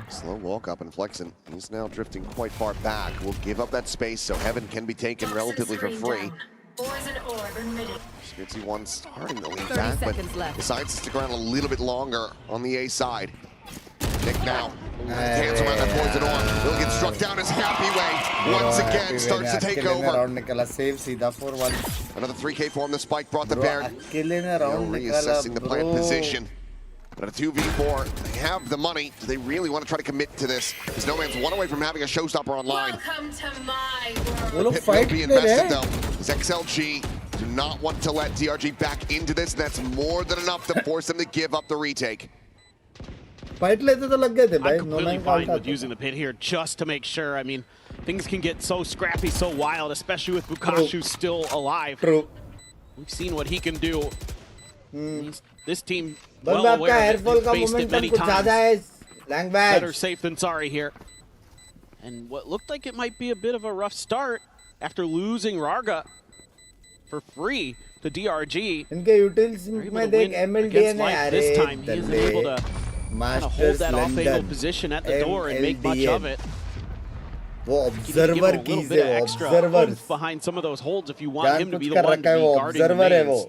Slow walk up and Flexen. He's now drifting quite far back. Will give up that space so Heaven can be taken relatively for free. Spirit Z1 starting to lean back, but decides to stick around a little bit longer on the A side. Nick now hands around that poison orb. Will get struck down as Happy Way once again starts to take over. Another 3K form. The spike brought the bear. Reassessing the plant position. But a 2v4, they have the money. Do they really want to try to commit to this? Because No Man's one away from having a showstopper online. Welcome to my world. The pit will be invested though. Because XLG do not want to let DRG back into this. That's more than enough to force them to give up the retake. I'm completely fine with using the pit here just to make sure. I mean, things can get so scrappy, so wild, especially with Bukashu still alive. True. We've seen what he can do. This team well aware of it. They've faced it many times. Better safe than sorry here. And what looked like it might be a bit of a rough start after losing Rarga for free to DRG. इनके utils में देख MLD ने this time he isn't able to kind of hold that off-angle position at the door and make much of it. वो observer keys है, observers behind some of those holds if you want him to be the one to be guarding the mains.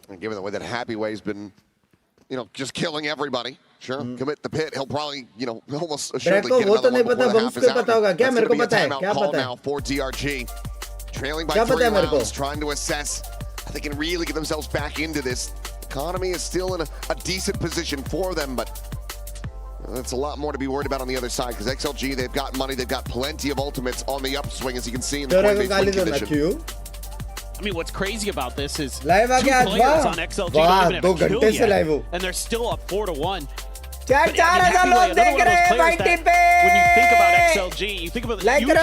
And given the way that Happy Way's been, just killing everybody. Sure, commit the pit. He'll probably, almost assuredly get another one before the half is out. That's going to be a timeout call now for DRG. Trailing by 3 rounds, trying to assess if they can really get themselves back into this. Economy is still in a decent position for them, but it's a lot more to be worried about on the other side because XLG, they've got money, they've got plenty of ultimates on the upswing, as you can see in the Coinbase win condition. I mean, what's crazy about this is 2 players on XLG don't even have a kill yet, and they're still up 4-1. But another one of those players that, when you think about XLG, you think about usually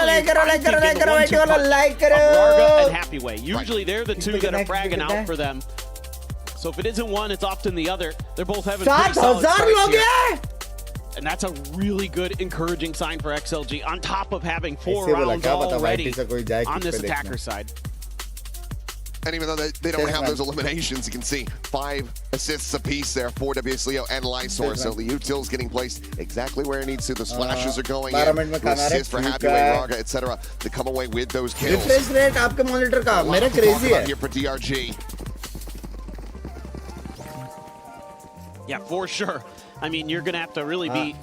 Rarga and Happy Way. Usually they're the two that are fragging out for them. So if it isn't one, it's often the other. They're both having pretty solid strikes here. And that's a really good, encouraging sign for XLG, on top of having 4 rounds already on this attacker side. And even though they don't have those eliminations, you can see 5 assists apiece there for WSLEO and Lysor. So the utils getting placed exactly where it needs to. The splashes are going in. Assists for Happy Way, Rarga, etc. to come away with those kills. Refresh rate आपके monitor का मेरा crazy है. Here for DRG. Yeah, for sure. I mean, you're going to have to really be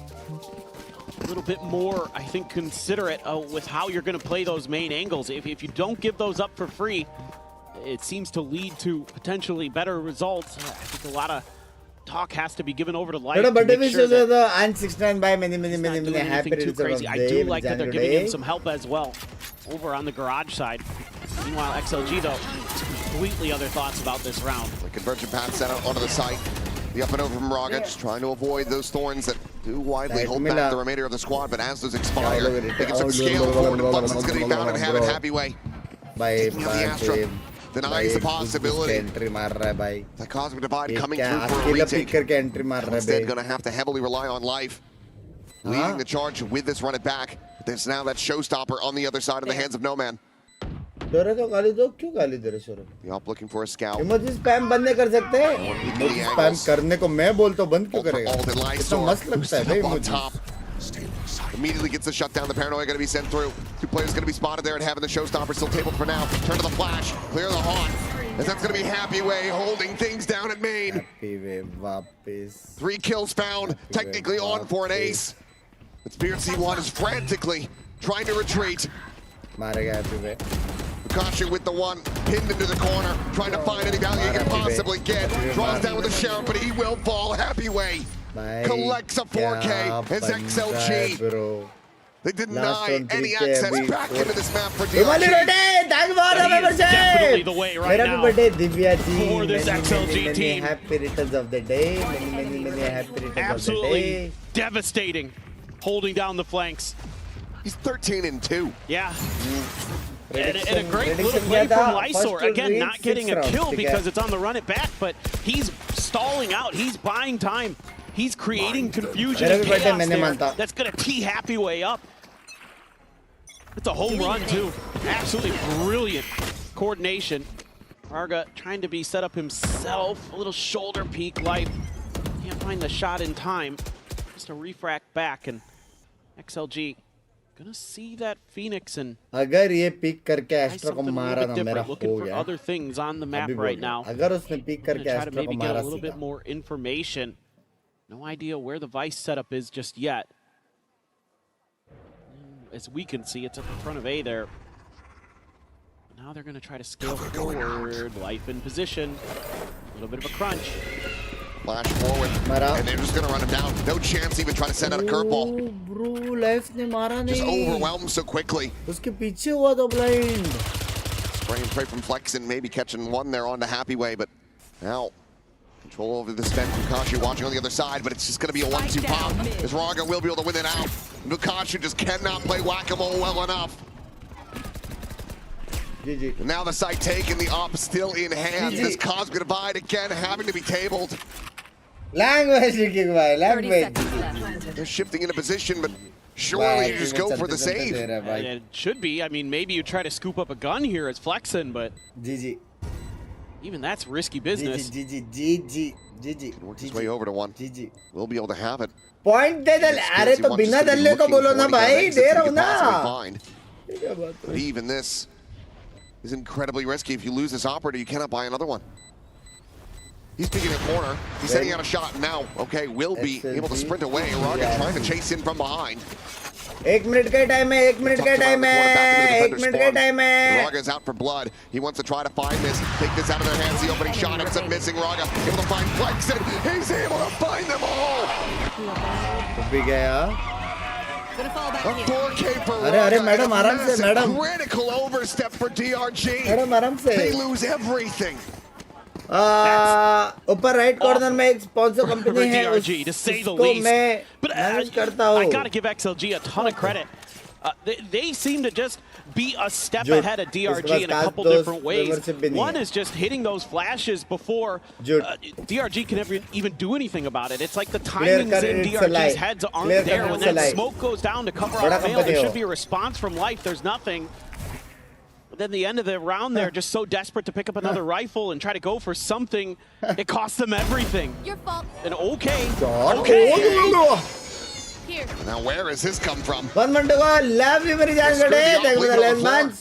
a little bit more, I think, considerate with how you're going to play those main angles. If you don't give those up for free, it seems to lead to potentially better results. I think a lot of talk has to be given over to Life to make sure that he's not doing anything too crazy. I do like that they're giving him some help as well over on the garage side. Meanwhile, XLG, though, completely other thoughts about this round. The conversion path set out onto the site. The up and over from Rarga, just trying to avoid those thorns that do widely hold back the remainder of the squad, but as those expire, they can start scaling forward, and Flux is going to be bound and have it Happy Way. By denies the possibility. Entry मार रहा है भाई. The Cosmic Divide coming through for a retake. करके entry मार रहा है. Instead, going to have to heavily rely on life. Leading the charge with this run it back. But there's now that showstopper on the other side in the hands of No Man. डरे तो गाली दो, क्यों गाली दे रहे शोरे? The op looking for a scout. Emoji spam बंद नहीं कर सकते? Emoji spam करने को मैं बोलता हूँ बंद क्यों करेगा? इतना मस्त लगता है भाई emoji. Immediately gets the shutdown. The paranoia going to be sent through. Two players going to be spotted there and having the showstopper still tabled for now. Turn to the flash, clear the haunt. As that's going to be Happy Way holding things down at main. Happy Way वापस. 3 kills found, technically on for an ace. But Spirit C1 is frantically trying to retreat. मारेगा Happy Way. Kasha with the one pinned into the corner, trying to find any value he can possibly get. Draws down with the sheriff, but he will fall. Happy Way collects a 4K as XLG. They deny any access back into this map for DRG. Definitely the way right now birthday, Divya ji. for this XLG team. Happy returns of the day. Many happy returns Absolutely of the day. devastating, holding down the flanks. He's 13-2. Yeah. And a great little play from Lysor. Again, not getting a kill because it's on the run it back, but he's stalling out. He's buying time. He's creating confusion and chaos there. That's going to tee Happy Way up. It's a home run, too. Absolutely brilliant coordination. Arga trying to be set up himself. A little shoulder peek life. Can't find the shot in time. Just a refract back, and XLG gonna see that Phoenix and अगर ये pick करके extra को मारा ना मेरा हो गया. other things on the map right now. अगर उसने पिक करके एस्ट्रा को मारा a little bit more information. No idea where the Vice setup is just yet. As we can see, it's up in front of A there. Now they're going to try to scale forward. Life in position. A little bit of a crunch. Flash forward, and they're just going to run him down. No chance even trying to send out a curveball. Bro, life ने मारा नहीं. Just overwhelmed so quickly. उसके पीछे हुआ तो blind. Spray and pray from Flexen, maybe catching one there on the Happy Way, but now control over the spend. Bukashu watching on the other side, but it's just going to be a 1-2 pop. As Raga will be able to win it out. Bukashu just cannot play whack-a-mole well enough. GG. And now the site taken, the op still in hands. This Cosmic Divide again having to be tabled. Language, language. They're shifting into position, but surely you just go for the save. It should be. I mean, maybe you try to scoop up a gun here as Flexen, but GG. Even that's risky business. GG. Work his way over to one. GG. We'll be able to have it. Point दे दल. अरे तो बिना दल्ले को बोलो ना भाई. दे रहा हूँ ना. But even this is incredibly risky. If you lose this operator, you cannot buy another one. He's picking a corner. He's setting out a shot now. Okay, will be able to sprint away. Raga trying to chase in from behind. 1 minute का time है. 1 minute का time है. 1 minute का time है. Raga's out for blood. He wants to try to find this. Take this out of their hands. The opening shot ends up missing. Raga able to find Flexen. He's able to find them all. भी गया. A 4K for Raga. अरे madam आराम से madam. Critical overstep for DRG. Madam आराम से. They lose everything. ऊपर right corner में एक स्पॉन्सर कंपनी है DRG, to say the least. But I gotta give XLG a ton of credit. They seem to just be a step ahead of DRG in a couple different ways. One is just hitting those flashes before DRG can even do anything about it. It's like the timings in DRG's heads aren't there. When that smoke goes down to cover out Mail, there should be a response from Life. There's nothing. But then the end of the round, they're just so desperate to pick up another rifle and try to go for something. It costs them everything. Your fault. And okay. Here. Now where has this come from? 1 minute ago, love you very much.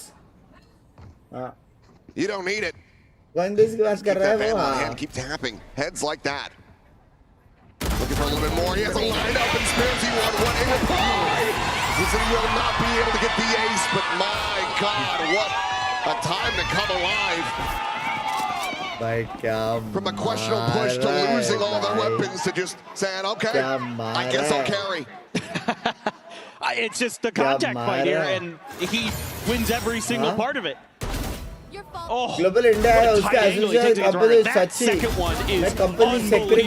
You don't need it. Keep Keep tapping. Heads like that. Looking for a little bit more. He has a lineup and Spears. He won one in reply. He said he will not be able to get the ace, but my God, what a time to come alive. From a questionable push to losing all their weapons to just saying, okay, I guess I'll carry. It's just the contact fight here, and he wins every single part of it. Oh, Global India है उसका associate company second one is secretary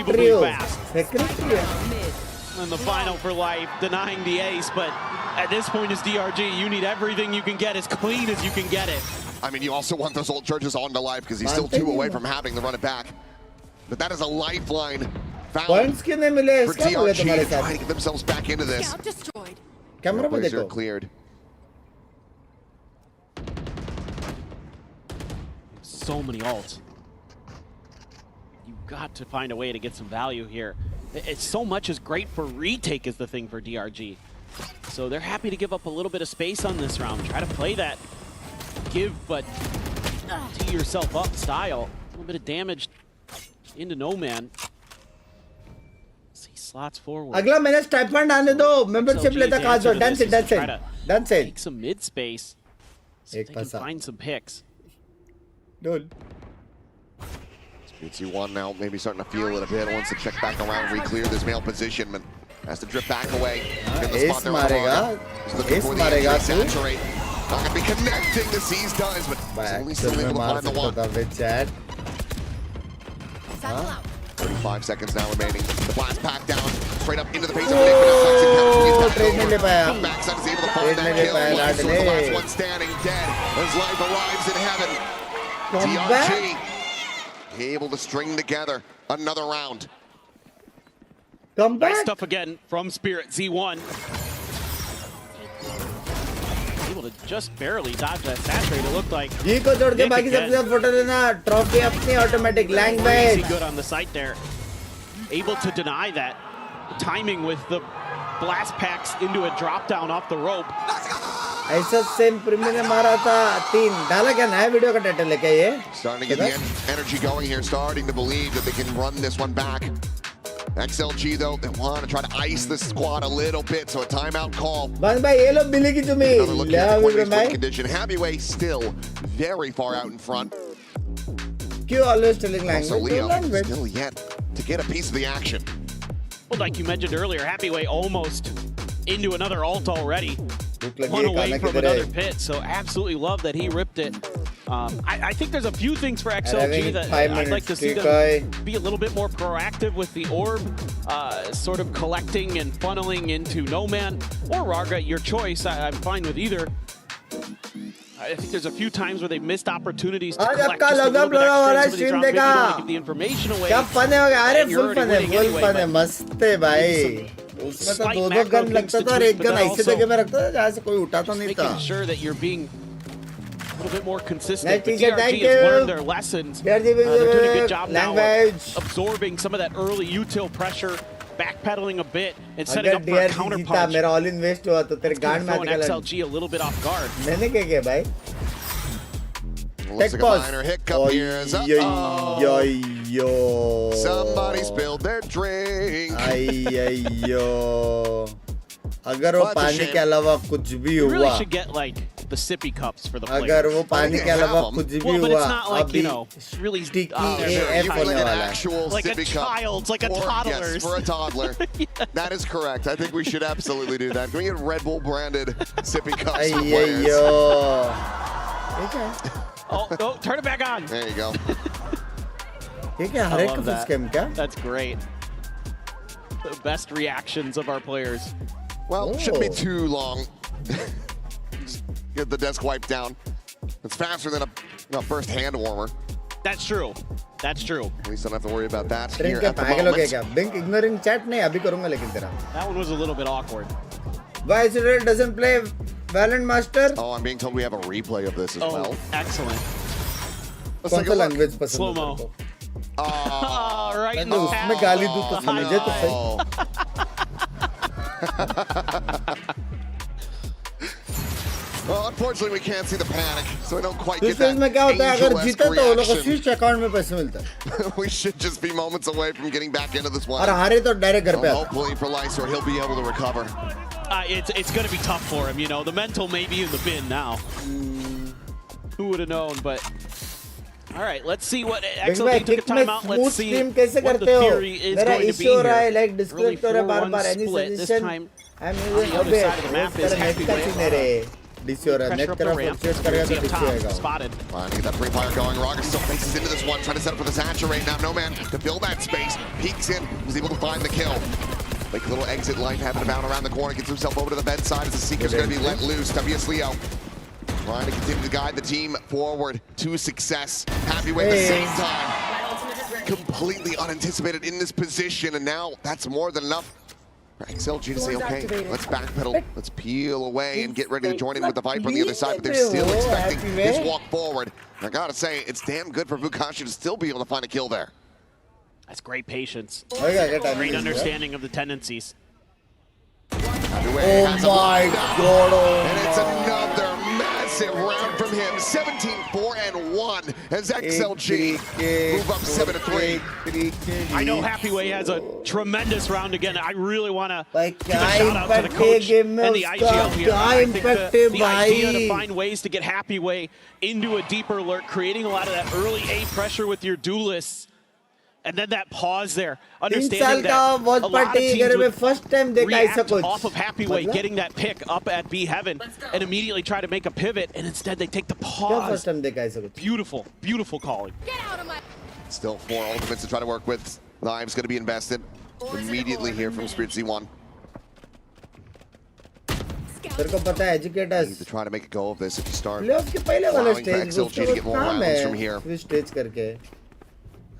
in the final for Life, denying the ace, but at this point as DRG, you need everything you can get as clean as you can get it. I mean, you also want those old churches on to life because he's still 2 away from having to run it back. But that is a lifeline found for DRG to try to get themselves back into this. Boys are cleared. So many ults. You've got to find a way to get some value here. It's so much is great for retake is the thing for DRG. So they're happy to give up a little bit of space on this round. Try to play that give but tee yourself up style. A little bit of damage into No Man. He slots forward. अगला मैंने stipend आने दो membership लेता कहा जो done से take some mid space so they can find some picks. Dude. Speedsy1 now maybe starting to feel it a bit. Wants to check back around, re-clear this male position, but has to drip back away. Ace मारेगा. Ace मारेगा तू. Not gonna be connecting. The C's does, but only still able to find the one. 35 seconds now remaining. The blast pack down, straight up into the face of Nick. Trade नहीं ले पाया. Backside is able to find that kill. The last one standing dead as life arrives in heaven. DRG able to string together another round. Come back. Nice stuff again from Spirit Z1. Able to just barely dodge that saturate. It looked like. G को जोड़ के बाकी सबसे photo लेना. Trophy अपनी automatic language. Good on the site there. Able to deny that. Timing with the blast packs into a drop down off the rope. ऐसा same premiere ने मारा था 3 डाला क्या नया वीडियो का टाइटल लेके ये starting to get the energy going here, starting to believe that they can run this one back. XLG though, they want to try to ice the squad a little bit, so a timeout call. बस भाई ये लोग मिलेगी तुम्हें another look at the point condition. Heavyweight still very far out in front. क्यों always telling Also language Leo still yet to get a piece of the action. Well, like you mentioned earlier, Heavyweight almost into another ult already. One away from another pit, so absolutely love that he ripped it. I think there's a few things for XLG that I'd like to see them be a little bit more proactive with the orb, sort of collecting and funneling into No Man or Raga, your choice. I'm fine with either. I think there's a few times where they missed opportunities to collect just a little bit extra in some of these rounds. Maybe don't want to give the information away. क्या fun है अरे full fun है मस्त है भाई उसमें तो 2 gun लगता था और 1 गन ऐसे जगह में रखता था जहाँ से कोई उठाता नहीं था. Making sure that you're being a little bit more consistent. The DRG has learned their lessons. They're doing a good job now of absorbing some of that early util pressure, backpedaling a bit and setting up for a counter punch. मेरा all in waste हुआ तो तेरे गांड में आने का XLG a little bit off guard. मैंने क्या किया भाई? Looks like a minor hiccup here. Somebody spilled their drink. अगर वो पानी के अलावा कुछ भी हुआ, really should get like the sippy cups for the players. अगर वो पानी के अलावा कुछ भी हुआ, अभी really sticky AF होने वाला है. Like a child's, like a toddler's. Yes, for a toddler. Yeah. That is correct. I think we should absolutely do that. Can we get Red Bull branded sippy cups for players? Oh, turn it back on. There you go. I love that. That's great. The best reactions of our players. Well, shouldn't be too long. Just get the desk wiped down. It's faster than a first hand warmer. That's true. That's true. At least I don't have to worry about that. Here at the moment. Bink ignoring chat नहीं अभी करूँगा लेकिन तेरा. That one was a little bit awkward. Why Israel doesn't play Valorant Master? Oh, I'm being told we have a replay of this as well. Excellent. Let's take a look. Language Slow-mo. Oh, right in the उसमें गाली दूँ तो समझे तो सही. Well, unfortunately, we can't see the panic, so we don't quite get that angel-esque reaction. We should just be moments away from getting back into this one. Hopefully for Lysor, he'll be able to recover. It's going to be tough for him, you know. The mental may be in the bin now. Who would have known, but... All right, let's see what XLG took a timeout. Let's see what the theory is going to be here. Really 4-1 split. This time, on the other side of the map is Heavyweight. Pressure up the ramp. See up top, spotted. Trying to get that free fire going. Raga still faces into this one, trying to set up for the saturate. Now, No Man to fill that space. Peeks in, was able to find the kill. Like a little exit life having to bound around the corner, gets himself over to the bedside as the Seeker's going to be let loose. WS Leo Trying to continue to guide the team forward to success. Happyway at the same time. Completely unanticipated in this position, and now that's more than enough for XLG to say, okay, let's backpedal, let's peel away and get ready to join in with the Viper on the other side, but they're still expecting this walk forward. And I gotta say, it's damn good for Vukashi to still be able to find a kill there. That's great patience. Great understanding of the tendencies. Oh my god. And it's another massive round from him. 17-4-1 as XLG move up 7-3. I know Happyway has a tremendous round again. I really want to give a shout out to the coach and the IGL here. I think the idea to find ways to get Happyway into a deeper alert, creating a lot of that early A pressure with your duelists. And then that pause there, understanding that a lot of teams would react off of Happyway, getting that pick up at B Heaven, and immediately try to make a pivot, and instead they take the pause. Beautiful, beautiful calling. Still 4 ultimates to try to work with. Lives going to be invested immediately here from Spirit Z1. Need to try to make a go of this if you start allowing for XLG to get more rounds from here.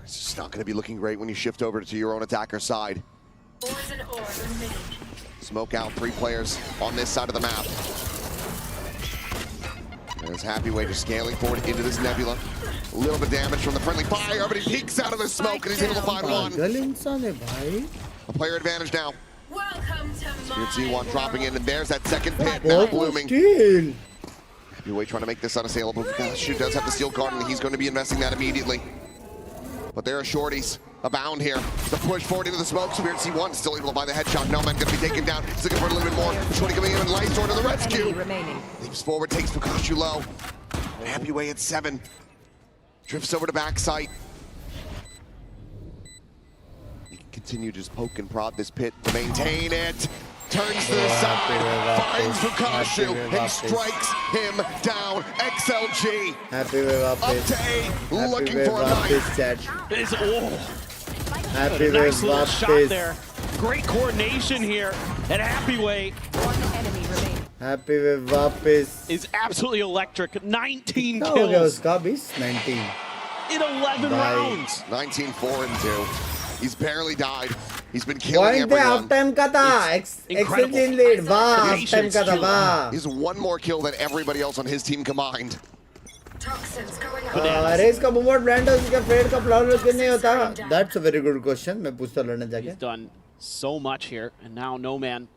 It's just not going to be looking great when you shift over to your own attacker side. Smoke out 3 players on this side of the map. There's Happyway just scaling forward into this nebula. A little bit of damage from the friendly fire, but he peeks out of the smoke and he's able to find one. A player advantage now. Spirit Z1 dropping in, and there's that second pit now blooming. Happyway trying to make this unassailable. Shoot does have the steel guard, and he's going to be investing that immediately. But there are shorties abound here. The push forward into the smoke. Spirit Z1 still able to find the headshot. No man going to be taken down. He's looking for a little bit more. Shorty coming in and Lysor to the rescue. Leaps forward, takes Vukashi low. Happyway at 7. Drifts over to backside. He can continue to just poke and prod this pit to maintain it. Turns to the side, finds Vukashi, and strikes him down. XLG up to 8, looking for a 9. Nice little shot there. Great coordination here. And Happyway is absolutely electric. 19 kills. 19. In 11 rounds. 19-4-2. He's barely died. He's been killing everyone. XLG in lead. Wow, He's 1 more kill than everybody else on his team combined. That's a very good question. He's done so much here, and now No Man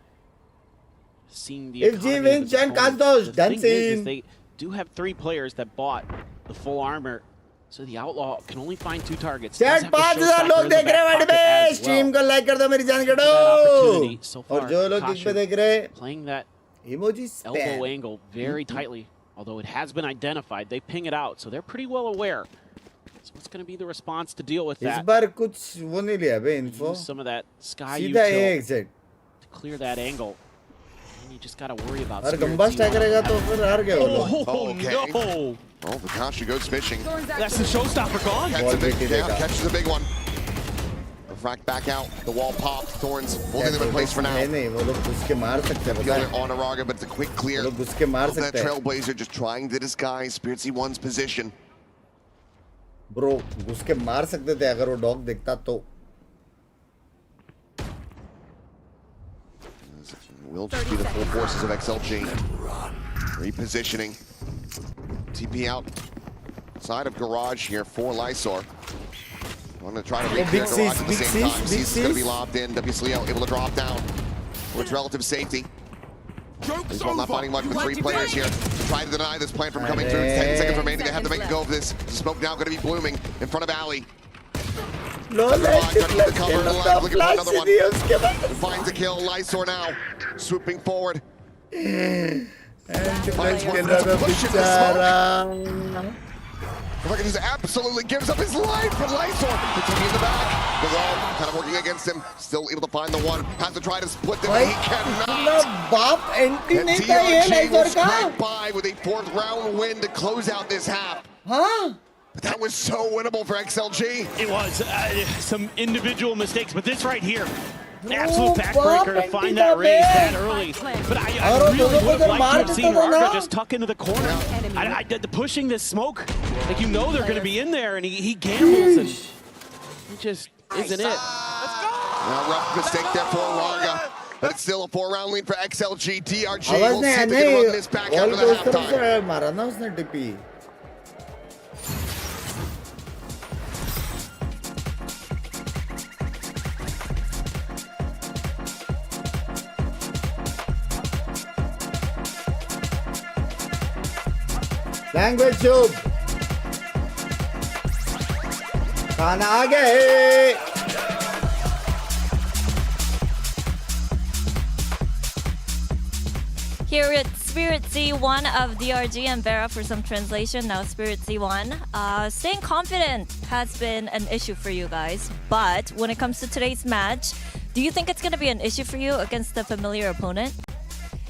seeing the If G wins, and Kastos, dancing. They do have 3 players that bought the full armor. So the Outlaw can only find 2 targets. Chat 5,000 लोग देख रहे हैं वाटे stream को like कर दो मेरी जान करो और जो लोग किस पे देख रहे playing that emoji elbow angle very tightly, although it has been identified. They ping it out, so they're pretty well aware. So what's going to be the response to deal with that? इस बार कुछ वो नहीं लिया बे info. Use some of that sky सीधा util exit to clear that angle. And you just got to worry about. अगर गंबा stack करेगा तो फिर हार गए वो लोग. Oh no! Oh, Vukashi goes fishing. That's the showstopper gone. Catches a big one. Frack back out. The wall popped. Thorns holding them in place for now. नहीं वो लोग घुस के मार सकते हैं. Peeler on Araga, but it's a quick clear. वो लोग घुस के मार सकते हैं. That Trailblazer just trying to disguise Spirit Z1's position. Bro, घुस के मार सकते थे अगर वो डॉग देखता तो. Will just be the full forces of XLG. Repositioning. TP out. Side of garage here for Lysor. I'm going to try to reach their garage at the same time. C's is going to be lobbed in. WSLEO able to drop down towards relative safety. This one not finding much with 3 players here. Try to deny this plan from coming through. 10 seconds remaining. They have to make a go of this. The smoke now going to be blooming in front of Ali. Looking for another one. Finds a kill. Lysor now swooping forward. Finds one. Push him to smoke. Just absolutely gives up his life for Lysor. Continue in the back. The wall kind of working against him. Still able to find the one. Has to try to split them. He cannot. And DRG will scrape by with a 4th round win to close out this half. But that was so winnable for XLG. It was some individual mistakes, but this right here, Absolute backbreaker to find that raise that early. But I really would have liked to have seen Rarga just tuck into the corner. Pushing this smoke, like you know they're going to be in there, and he gambles, and it just isn't it. Now rough mistake there for Rarga, but it's still a 4-round lead for XLG. DRG will see if they can run this back after the halftime. Language tube. खाना आ गया. Here at Spirit Z1 of DRG and Vera for some translation. Now Spirit Z1. Staying confident has been an issue for you guys, but when it comes to today's match, do you think it's going to be an issue for you against a familiar opponent?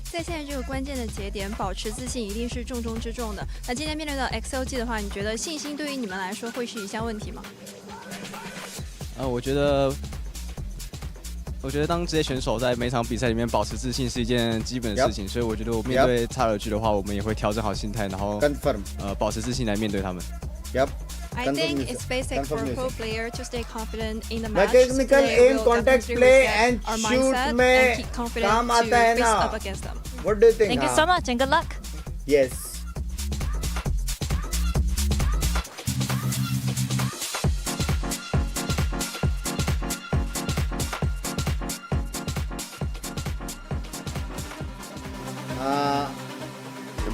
在现在这个关键的节点，保持自信一定是重中之重的。那今天面对到 XLG 的话，你觉得信心对于你们来说会是一项问题吗？我觉得当职业选手在每场比赛里面保持自信是一件基本的事情，所以我觉得我面对XLG的话，我们也会调整好心态，然后保持自信来面对他们。I think it's basic for a pro player to stay confident in the match. Mechanical aim, contact play, and shoot में काम आता है ना. What do you think? Thank you so much and good luck. Yes.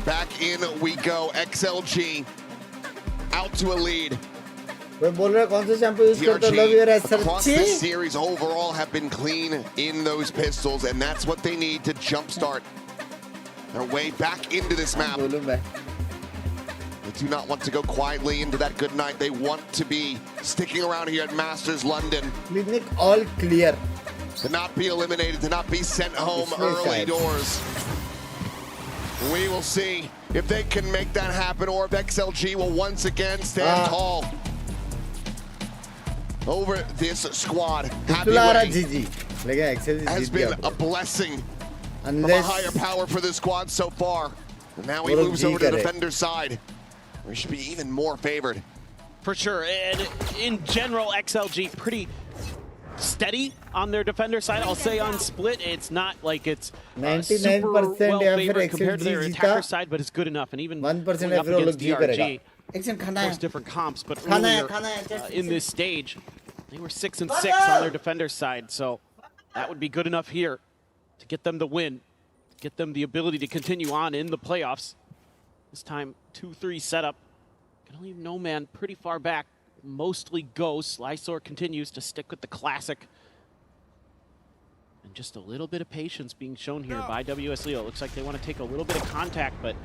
Back in we go. XLG out to a lead. DRG across this series overall have been clean in those pistols, and that's what they need to jumpstart their way back into this map. They do not want to go quietly into that good night. They want to be sticking around here at Masters London. All clear. To not be eliminated, to not be sent home early doors. We will see if they can make that happen, or if XLG will once again stand tall over this squad. Happy Way has been a blessing from a higher power for this squad so far. And now he moves over to the defender's side. We should be even more favored. For sure, and in general, XLG pretty steady on their defender side. I'll say on split, it's not like it's super well favored compared to their attacker side, but it's good enough. And even going up against DRG, of course, different comps, but earlier in this stage, they were 6 and 6 on their defender side. So that would be good enough here to get them the win, get them the ability to continue on in the playoffs. This time, 2-3 setup. Gonna leave No Man pretty far back. Mostly Ghost. Lysor continues to stick with the classic. And just a little bit of patience being shown here by WS Leo. Looks like they want to take a little bit of contact, but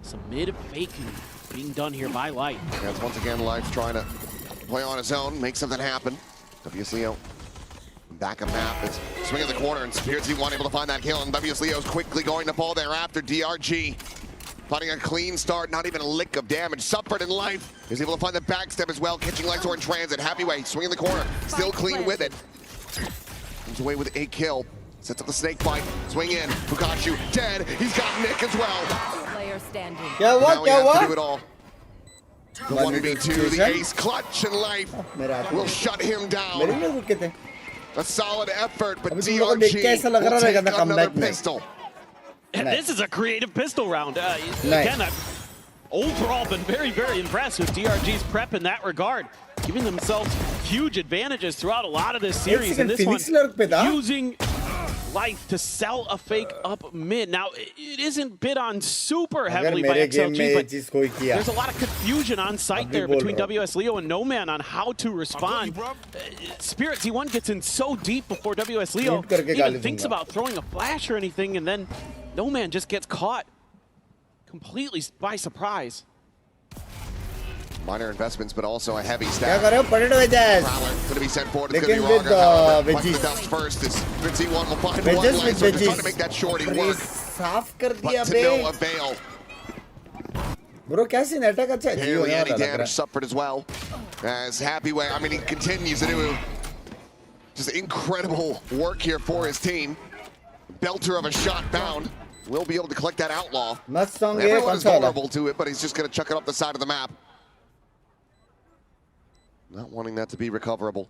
some mid-faking being done here by Light. That's once again Light's trying to play on his own, make something happen. WS Leo back up map. It's swinging the corner, and Spirit Z1 able to find that kill, and WS Leo's quickly going to fall there after DRG. Finding a clean start, not even a lick of damage. Suffered in life. Is able to find the backstep as well, catching Lysor in transit. Happy Way swinging the corner, still clean with it. Comes away with a kill. Sets up the snake fight. Swing in. Fukachu dead. He's got Nick as well. Player standing. Yeah, what? Now he has to do it all. The 1v2, the ace clutch, and life will shut him down. A solid effort, but DRG will take another pistol. And this is a creative pistol round. Again, I've overall been very, very impressed with DRG's prep in that regard, giving themselves huge advantages throughout a lot of this series. And this one, using life to sell a fake up mid. Now, it isn't bid on super heavily by XLG, but there's a lot of confusion on site there between WS Leo and No Man on how to respond. Spirit Z1 gets in so deep before WS Leo even thinks about throwing a flash or anything, and then No Man just gets caught completely by surprise. Minor investments, but also a heavy stack. Prowler going to be sent forward. It's going to be Rarga. Punch the dust first. Spirit Z1 will find one life, so they're trying to make that shorty work. But to no avail. Barely any damage suffered as well. As Happy Way, I mean, he continues to do Just incredible work here for his team. Belter of a shot down. Will be able to collect that outlaw. Everyone is vulnerable to it, but he's just going to chuck it up the side of the map. Not wanting that to be recoverable.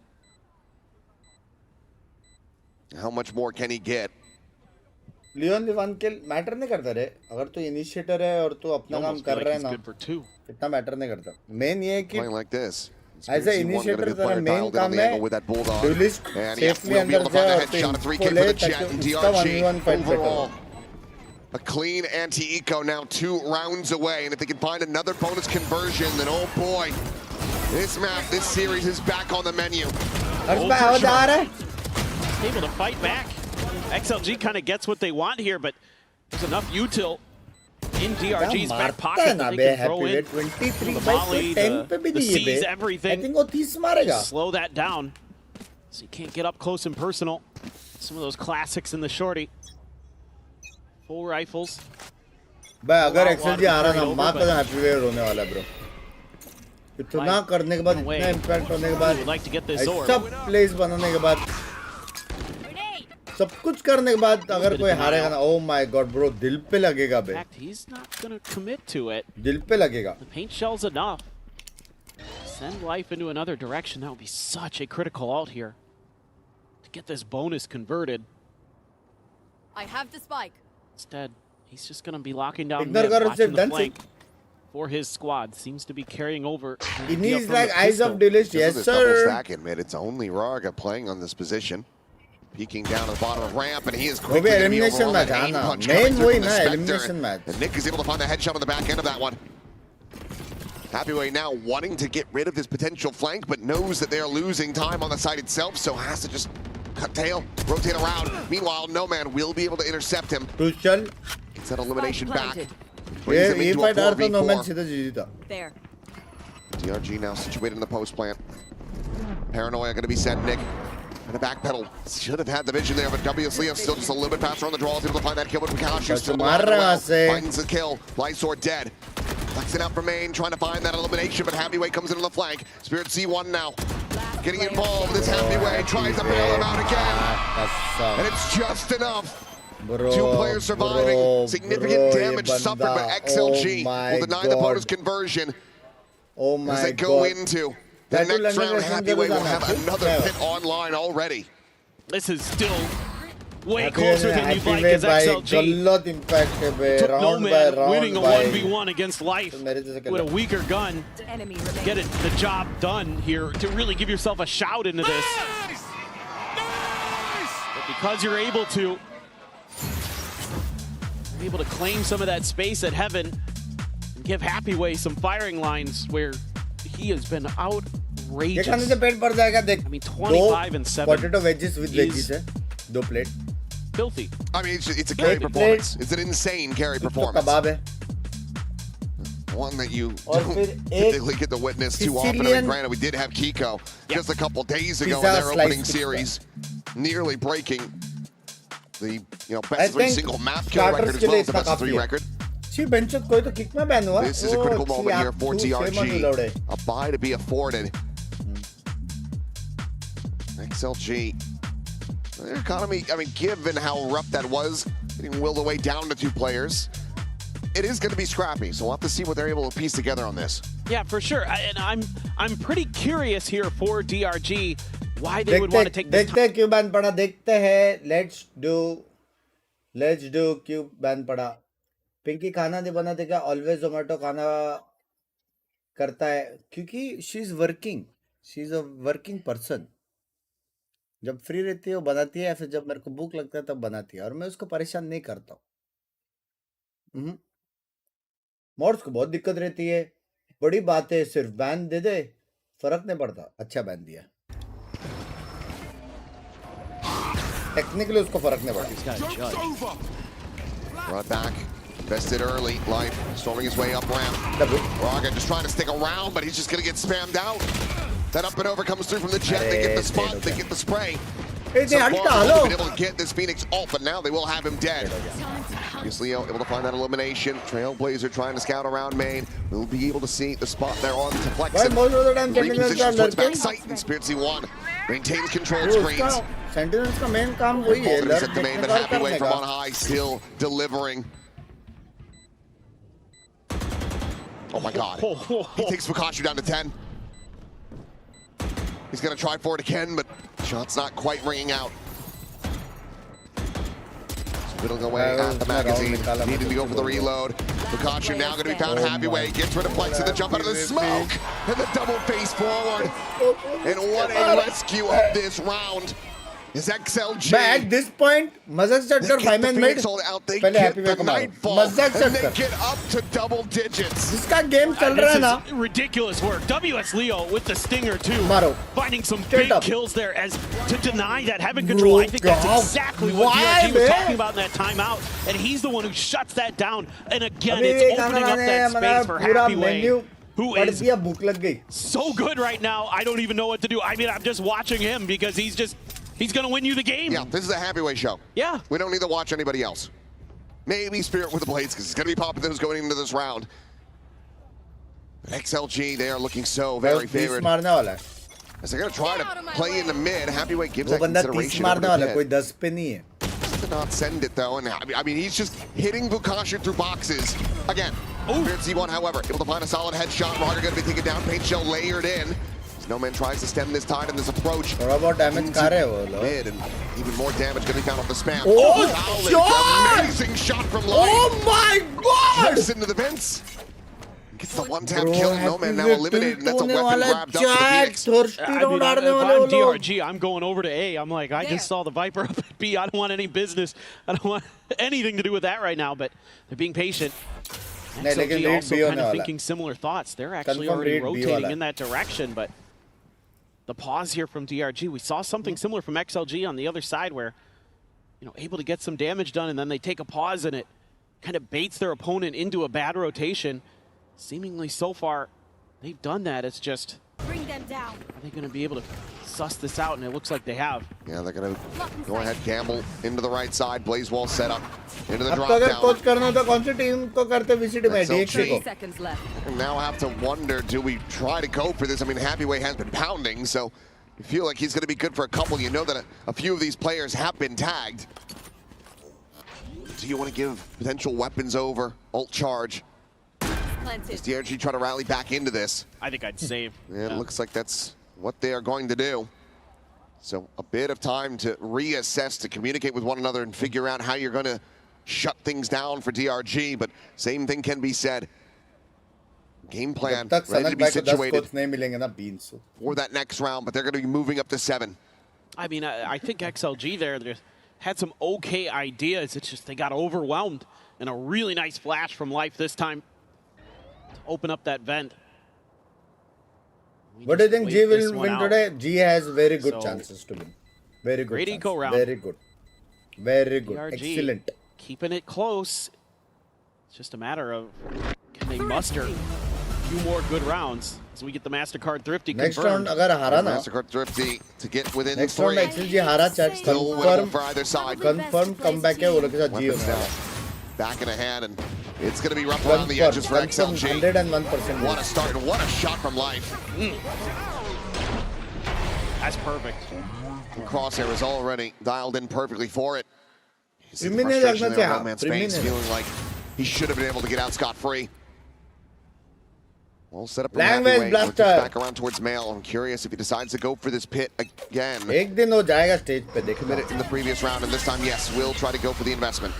How much more can he get? Leon one kill matter नहीं करता रे अगर तू initiator है और तू अपना काम कर रहा है ना इतना मैटर नहीं करता मेन ये है कि एज ए इनिशिएटर तेरा मेन काम है ड्यूलिस्ट सेफली अंदर जाए और इनको ले ताकि उसका 1v1 फाइट करो. A clean anti-eco now 2 rounds away, and if they can find another bonus conversion, then oh boy, this map, this series is back on the menu. Able to fight back. XLG kind of gets what they want here, but there's enough util in DRG's back pocket that they can throw in. 23 the volley, the seize everything. I think वो 30 मारेगा. Slow that down, so you can't get up close and personal. Some of those classics in the shorty. Full rifles. भाई अगर XLG आ रहा ना माँ का happy वे रोने वाला ब्रो. इतना करने के बाद इतना इम्पैक्ट होने के बाद ऐसा प्लेस बनाने के बाद सब कुछ करने के बाद अगर कोई हारेगा ना oh my god bro दिल पे लगेगा बे. He's not gonna commit to it. दिल पे लगेगा. The paint shell's enough. Send life into another direction. That would be such a critical ult here to get this bonus converted. I have the spike. Instead, he's just gonna be locking down mid, watching the flank for his squad. Seems to be carrying over. He needs like eyes of delicious. Yes sir. Double stack in mid. It's only Raga playing on this position. Peeking down at the bottom of the ramp, and he is quickly going to be overall an aim punch coming through from the Spectre. And Nick is able to find the headshot on the back end of that one. Happyway now wanting to get rid of this potential flank, but knows that they are losing time on the side itself, so has to just cut tail, rotate around. Meanwhile, No Man will be able to intercept him. Crucial. Gets that elimination back. Brings him into a 4v4. There. DRG now situated in the post plant. Paranoia going to be sent, Nick. And a backpedal. Should have had the vision there, but WS Leo still just a little bit faster on the draw. Is able to find that kill, but Kakashi still finds the kill. Lysor dead. Flexing out from main, trying to find that elimination, but Happyway comes in on the flank. Spirit C1 now. Getting involved. This Happyway tries to bail him out again. And it's just enough. Bro, 2 players surviving. Significant damage suffered, but XLG will deny the bonus conversion. Oh my as they go into the next round. Happyway will have another hit online already. This is still way closer than you'd like as XLG. Took No Man winning a 1v1 against life with a weaker gun. Get it, the job done here to really give yourself a shout into this. But because you're able to claim some of that space at Heaven and give Happyway some firing lines where he has been outrageous. I mean, 25 and 7. Potato wedges with veggies है. 2 plate. Filthy. I mean, it's a carry performance. It's an insane carry performance. One that you don't typically get to witness too often. I mean, granted, we did have Kiko just a couple days ago in their opening series, nearly breaking the best 3 single map kill record as well as the best 3 record. This is a critical moment here for DRG. A buy to be afforded. XLG. Their economy, I mean, given how rough that was, getting willed away down to 2 players, it is going to be scrappy. So we'll have to see what they're able to piece together on this. Yeah, for sure. And I'm pretty curious here for DRG why they would want to take this time. क्यों ban पड़ा देखते हैं. Let's do क्यों ban पड़ा. पिंकी खाना नहीं बनाते क्या? ऑलवेज जोमेटो खाना करता है क्योंकि she is a working person. जब फ्री रहती है वो बनाती है, या फिर जब मेरे को भूख लगता है तब बनाती है, और मैं उसको परेशान नहीं करता हूँ. मॉड्स को बहुत दिक्कत रहती है. बड़ी बात है, सिर्फ बैन दे दे, फर्क नहीं पड़ता. अच्छा बैन दिया, टेक्निकली उसको फर्क नहीं पड़ता. Brought back. Invested early. Life storming his way up ramp. Raga just trying to stick around, but he's just going to get spammed out. That up and over comes through from the jet. They get the spot. They get the spray. So far, they've been able to get this Phoenix ult, but now they will have him dead. Here's Leo able to find that elimination. Trailblazer trying to scout around main. We'll be able to see the spot there on to flex. Repositions towards back sight, and Spirit C1 Maintains controlled screens. Sentinels का main काम वही है. He's at the main, but Happy Way from on high, still delivering. Oh my God. He takes Fukashi down to 10. He's gonna try for it again, but shot's not quite ringing out. Whittling away at the magazine, needing to go for the reload. Fukashi now going to be found. Happy Way gets rid of Flex and the jump out of the smoke, and the double face forward. And what a rescue of this round is XLG. But at this point, मजाक चढ़ कर 5 man made. पहले Happy Way को मारो. मजाक चढ़ कर. They get up to double digits. जिसका game चल रहा है ना. This is ridiculous work. WS Leo with the stinger too. मारो. Finding some big kills there as to deny that heaven control. I think that's exactly what DRG was talking about in that timeout, and he's the one who shuts that down. And again, it's opening up that space for Happy Way, who is so good right now. I don't even know what to do. I mean, I'm just watching him because he's going to win you the game. Yeah, this is a Happy Way show. Yeah. We don't need to watch anybody else. Maybe Spirit with the blades, because it's going to be popping those going into this round. XLG, they are looking so very favored. As they're going to try to play in the mid, Happy Way gives that consideration over the mid. To not send it though, and I mean he's just hitting Fukashi through boxes. Again, Spirit Z1, however, able to find a solid headshot. Roger going to be taken down, paint shell layered in. Snowman tries to stem this tide in this approach. What about damage? Mid, and even more damage going to be found off the spam. Oh, shot! Amazing shot from Light. Oh my God! Trips into the vents. Gets the one-tap kill. Nomad now eliminated, and that's a weapon grabbed up for the Phoenix. I mean, if I'm DRG, I'm going over to A. I'm like, I just saw the Viper up at B. I don't want any business. I don't want anything to do with that right now, but they're being patient. XLG also kind of thinking similar thoughts. They're actually already rotating in that direction, but the pause here from DRG, we saw something similar from XLG on the other side where, you know, able to get some damage done, and then they take a pause and it kind of baits their opponent into a bad rotation. Seemingly so far, they've done that. It's just, bring them down. Are they going to be able to suss this out? And it looks like they have. Yeah, they're going to go ahead, gamble into the right side. Blaze wall set up into the drop down. Seconds left. And now have to wonder, do we try to go for this? I mean, Happy Way has been pounding, so you feel like he's going to be good for a couple. You know that a few of these players have been tagged. Do you want to give potential weapons over? Ult charge. Does DRG try to rally back into this? I think I'd save. Yeah, it looks like that's what they are going to do. So a bit of time to reassess, to communicate with one another and figure out how you're going to shut things down for DRG, but same thing can be said. Game plan ready to be situated for that next round, but they're going to be moving up to 7. I mean, I think XLG there had some okay ideas. It's just they got overwhelmed, and a really nice flash from Life this time. Open up that vent. What do you think G will win today? G has very good chances to win. Very good. Great eco round. Very good. Very good. DRG Excellent. Keeping it close. It's just a matter of can they muster a few more good rounds as we get the MasterCard Thrifty next confirmed. round, agar hara na, MasterCard Thrifty to get within next 3. Next round, XLG hara chat. Still winnable for either side. Confirm comeback hai, wo log ke saath G hoga. Back in a hand, and it's going to be rough around the edges for XLG. 101%. What a start, and what a shot from Life. That's perfect. And Crosshair is already dialed in perfectly for it. The frustration there, Romance Banks feeling like he should have been able to get out scot-free. Well, set up from Language blaster. Back around towards Mail. I'm curious if he decides to go for this pit again. Ek din ho jayega stage pe, dekh minute in the previous round, and this time, yes, will try to go for the investment.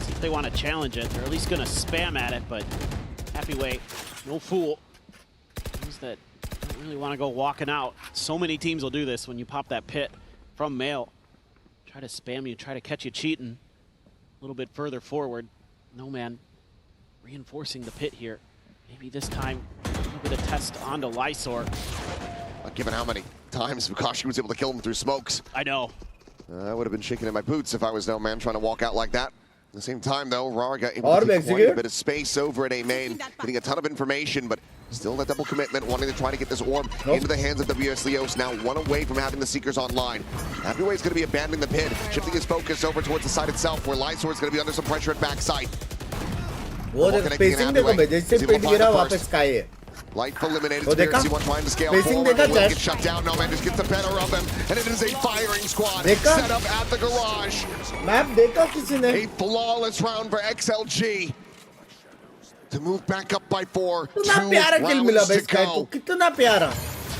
If they want to challenge it, they're at least going to spam at it, but Happy Way, no fool. Those that don't really want to go walking out. So many teams will do this when you pop that pit from Mail. Try to spam you, try to catch you cheating. A little bit further forward. No man reinforcing the pit here. Maybe this time a little bit of test onto Lysor. Given how many times Fukashi was able to kill him through smokes. I know. I would have been shaking in my boots if I was no man trying to walk out like that. At the same time, though, Rarga able to take quite a bit of space over at A main, getting a ton of information, but still that double commitment, wanting to try to get this orb into the hands of WS Leos. Now one away from having the Seekers online. Happy Way is going to be abandoning the pit, shifting his focus over towards the side itself, where Lysor is going to be under some pressure at backside. Life eliminated. Spirit C1 trying to scale forward. Will get shut down. No man just gets the better of him. And it is a firing squad set up at the garage. A flawless round for XLG. To move back up by 4. 2 rounds to go.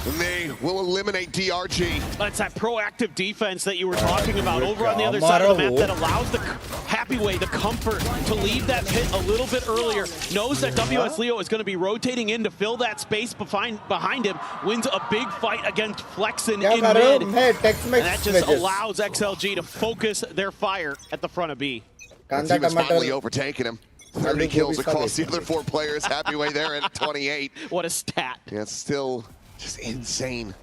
And they will eliminate DRG. That's that proactive defense that you were talking about over on the other side of the map that allows the Happy Way the comfort to leave that pit a little bit earlier. Knows that WS Leo is going to be rotating in to fill that space behind him. Wins a big fight against Flexen in mid. And that just allows XLG to focus their fire at the front of B. The team has finally overtaken him. 30 kills across the other 4 players. Happy Way there at 28. What a stat. Yeah, it's still just insane.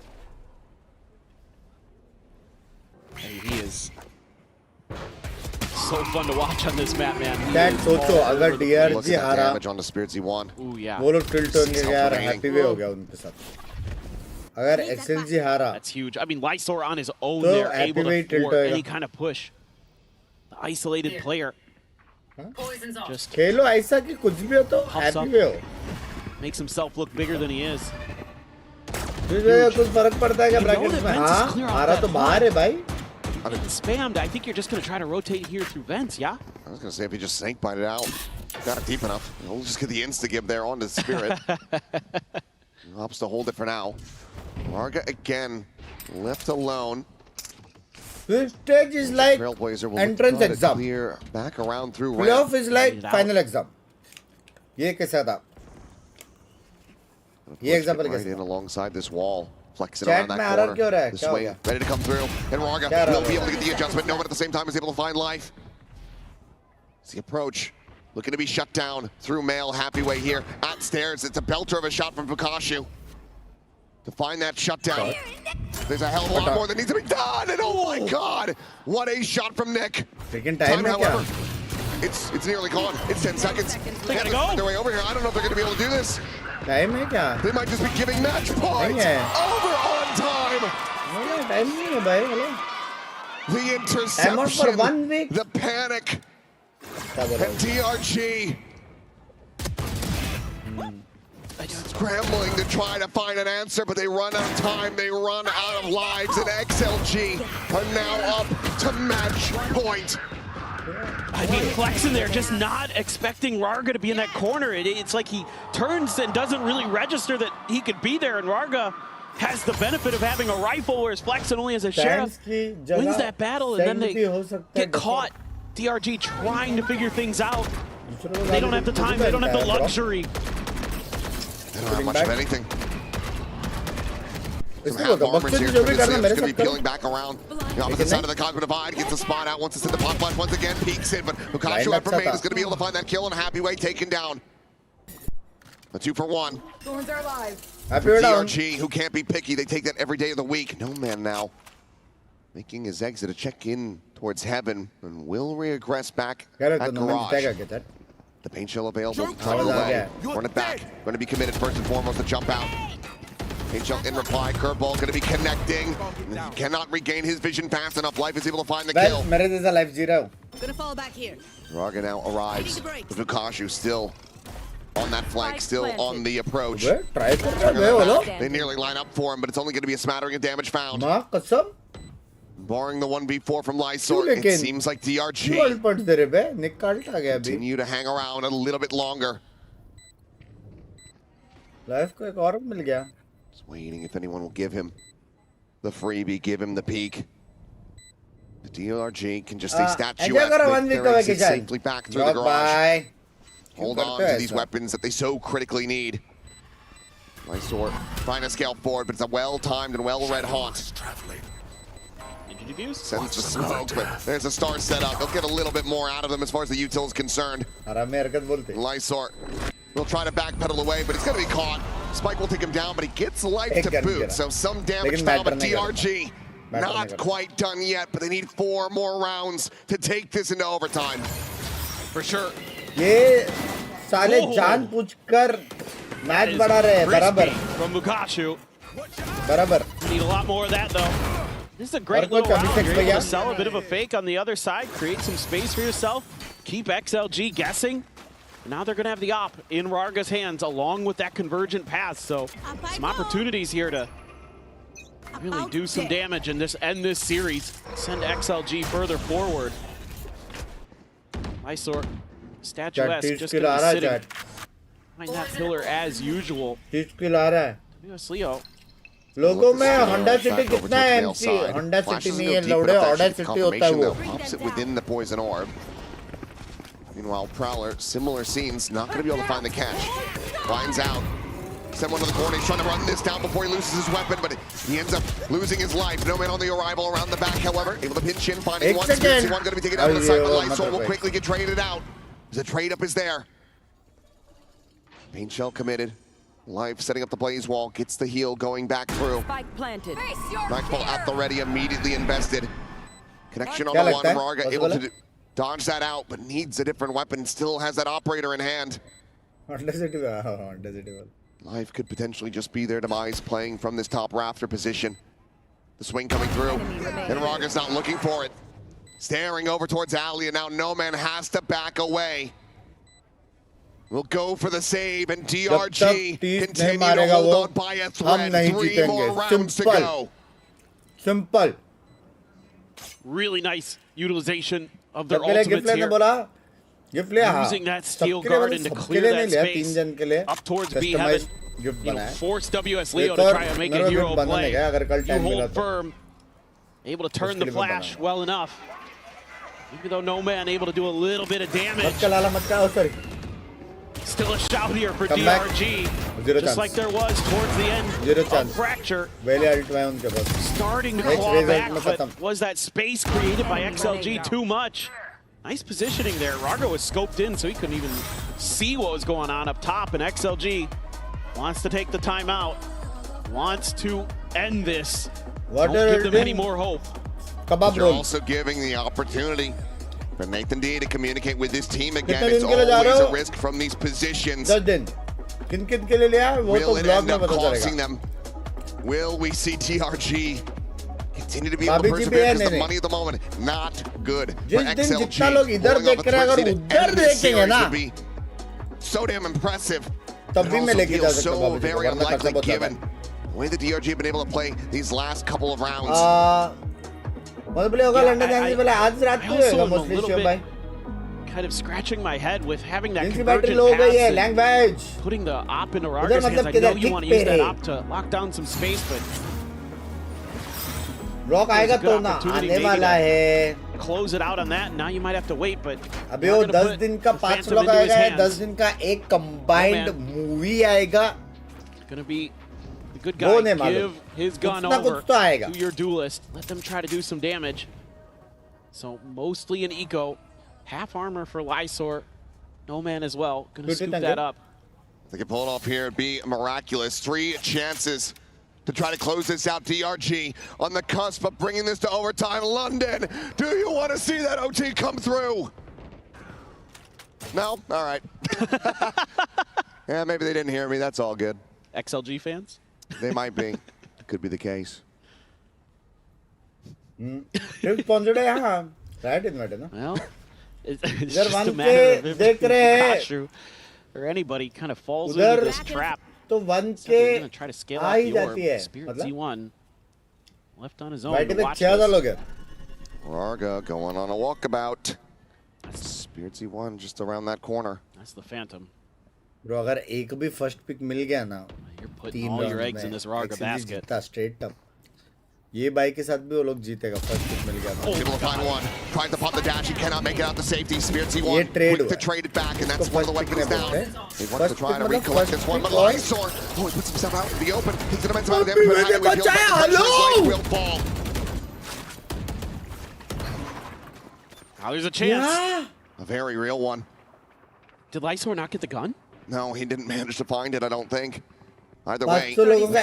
Hey, he is so fun to watch on this map, man. That सोचो अगर DRG हारा damage on the Spirit Z1. Ooh, yeah. वो लोग tilt होंगे यार Happy Way हो गया उनके साथ. अगर XLG हारा that's huge. I mean, Lysor on his own there, able to thwart any kind of push. The isolated player. Just खेलो ऐसा कि कुछ भी हो तो Happy Way हो. Makes himself look bigger than he is. कुछ फर्क पड़ता है क्या ब्रैकेट्स में? हाँ, हारा तो बाहर है भाई. Spammed. I think you're just going to try to rotate here through vents, yeah? I was going to say if he just snake bite it out, got it deep enough. We'll just get the insta-give there onto Spirit. Opts to hold it for now. Marga again left alone. This stage is like entrance exam. Clear back around through playoff is like final exam. ये कैसा था? ये example right in alongside this wall. Flexing Chat around that corner. The swing ready to come through. And Raga will be able to get the adjustment. No one at the same time is able to find life. It's the approach. Looking to be shut down through Mail. Happy Way here at stairs. It's a belter of a shot from Fukashu. To find that shutdown. There's a hell of a lot more that needs to be done. And oh my god, what a shot from Nick. Time, however, it's nearly gone. It's 10 seconds. They gotta go. Their way over here. I don't know if they're gonna be able to do this. Time है क्या? They might just be giving match points. Over on time. Time नहीं है भाई, hello. The interception. For 1 week. The panic. And DRG. Scrambling to try to find an answer, but they run out of time, they run out of lives, and XLG are now up to match point. I mean, Flexen there, just not expecting Rarga to be in that corner. It's like he turns and doesn't really register that he could be there, and Rarga has the benefit of having a rifle, whereas Flexen only has a sheriff. Wins that battle, and then they get caught. DRG trying to figure things out. They don't have the time, they don't have the luxury. They don't have much of anything. Some half armors here for this. It's going to be peeling back around. The opposite side of the Cosmo Divide gets the spot out once it's in the pop flash once again. Peeks in, but Fukashu out from main is going to be able to find that kill, and Happy Way taken down. A 2 for 1. Thorns are alive. DRG, who can't be picky, they take that every day of the week. No man now. Making his exit to check in towards heaven, and will regress back at garage. The paint shell available. Run it back. Going to be committed first and foremost to jump out. Paint shell in reply. Curveball going to be connecting. He cannot regain his vision fast enough. Life is able to find the kill. मेरे जैसा life जी रहा हूँ. Gonna fall back here. Raga now arrives. Fukashu still on that flank, still on the approach. They nearly line up for him, but it's only going to be a smattering of damage found. Barring the 1v4 from Lysor, it seems like DRG continue to hang around a little bit longer. Life को एक और मिल गया. Just waiting if anyone will give him the freebie, give him the peek. The DRG can just stay statuesque. They're exit safely back through the garage. Hold on to these weapons that they so critically need. Lysor trying to scale forward, but it's a well-timed and well-read haunt. Sends the smoke, but there's a star set up. They'll get a little bit more out of them as far as the util is concerned. Lysor will try to backpedal away, but he's going to be caught. Spike will take him down, but he gets life to boot, so some damage found, but DRG not quite done yet, but they need 4 more rounds to take this into overtime. For sure. ये साले जान पूछकर match बढ़ा रहे हैं बराबर. From Fukashu. बराबर. Need a lot more of that though. This is a great little round. You're able to sell a bit of a fake on the other side, create some space for yourself, keep XLG guessing. Now they're going to have the op in Rarga's hands along with that convergent path. So some opportunities here to really do some damage and end this series. Send XLG further forward. Lysor, statuesque, just going to be sitting behind that pillar as usual. WS Leo. लोगों में Honda City कितना है MC? Honda City में ये लौड़े Honda City होता है वो. Pops it within the poison orb. Meanwhile, Prowler, similar scenes, not going to be able to find the catch. Finds out. Send one to the corner. He's trying to run this down before he loses his weapon, but he ends up losing his life. No man on the arrival around the back, however. Able to pinch in, finding one. One going to be taken out of the side, but Lysor will quickly get traded out. The trade-up is there. Pain Shell committed. Life setting up the blaze wall, gets the heal going back through. Spike planted. Nightfall at the ready, immediately invested. Connection on the one, Rarga able to dodge that out, but needs a different weapon, still has that operator in hand. Life could potentially just be their demise, playing from this top rafter position. The swing coming through, and Rarga's not looking for it. Staring over towards Ali, and now No Man has to back away. We'll go for the save, and DRG continue to hold on by a thread. 3 more rounds to go. Simple. Really nice utilization of their ultimates here. Using that steel garden to clear that space up towards B heaven. Force WS Leo to try and make a hero play. You hold firm. Able to turn the flash well enough. Even though No Man able to do a little bit of damage. Still a shout here for DRG, just like there was towards the end of Fracture. Starting to claw back, but was that space created by XLG too much? Nice positioning there. Rarga was scoped in, so he couldn't even see what was going on up top, and XLG wants to take the timeout, wants to end this. Don't give them any more hope. You're also giving the opportunity for Nathan D to communicate with his team again. It's always a risk from these positions. Will it end up costing them? Will we see TRG continue to be able to persevere? Because the money at the moment, not good for XLG. Pulling off a 3rd seed to end this series would be so damn impressive. It also feels so very unlikely given the way the DRG have been able to play these last couple of rounds. I also am a little bit kind of scratching my head with having that convergent pass, putting the op into Rarga's hands. I know you want to use that op to lock down some space, but there's a good opportunity maybe to close it out on that. Now you might have to wait, but अबे वो 10 दिन का 5 लोग आएगा, 10 दिन का एक combined movie आएगा. It's gonna be the good guy. Give his gun over to your duelist. Let them try to do some damage. So mostly an eco. Half armor for Lysor. No Man as well. Gonna scoop that up. They can pull it off here. It'd be miraculous. 3 chances to try to close this out. DRG on the cusp of bringing this to overtime. London, do you want to see that OT come through? No? All right. Yeah, maybe they didn't hear me. That's all good. XLG fans? They might be. Could be the case. Well, it's just a matter of if Kashu or anybody kind of falls into this trap. तो 1K They're going to try to scale out the orb. Spirit Z1 left on his own to watch this. Rarga going on a walkabout. Spirit Z1 just around that corner. That's the Phantom. Bro, अगर एक भी first pick मिल गया ना, you're putting all your eggs in this Rarga basket. Straight up. ये by के साथ भी वो लोग जीतेगा. First pick मिल गया. Able to find one. Tries to pop the dash. He cannot make it out to safety. Spirit Z1 quick to trade it back, and that's where the weapon is down. He wants to try to recollect this one, but Lysor, he puts himself out in the open. He's an immense amount of damage, but hiding with heal, will fall. Now there's a chance. Yeah. A very real one. Did Lysor not get the gun? No, he didn't manage to find it, I don't think. Either way, he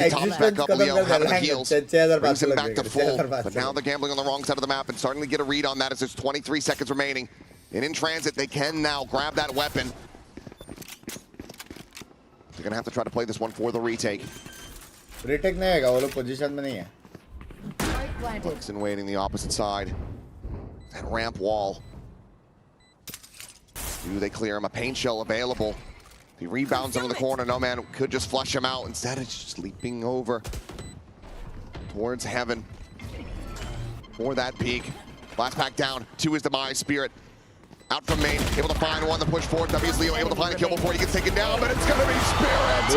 tops back up Leo, having the heals, brings him back to full. But now they're gambling on the wrong side of the map and starting to get a read on that as there's 23 seconds remaining. And in transit, they can now grab that weapon. They're going to have to try to play this one for the retake. Retake नहीं आएगा, वो लोग position में नहीं है. Buxton waiting the opposite side. That ramp wall. Do they clear him? A paint shell available. He rebounds under the corner. No man could just flush him out. Instead, it's just leaping over towards heaven for that peak. Last pack down. 2 is demise. Spirit out from main. Able to find one. The push forward. W's Leo able to find a kill before he gets taken down, but it's going to be Spirit.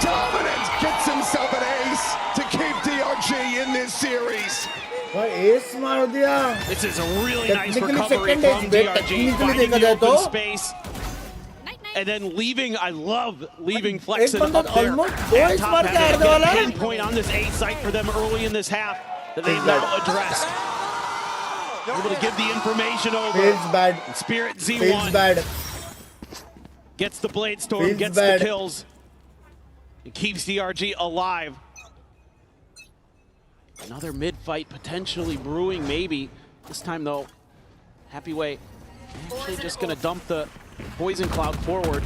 Dominant gets himself an ace to keep DRG in this series. Ace मार दिया. This is a really nice recovery from DRG, finding the open space. And then leaving, I love leaving Flexen up there at top heaven. Pinpoint on this A site for them early in this half that they've now addressed. Able to give the information over. Feels bad. Spirit Z1 Feels bad. gets the Blade Storm, gets the kills. It keeps DRG alive. Another mid-fight potentially brewing, maybe. This time, though, Happy Way actually just going to dump the Poison Cloud forward.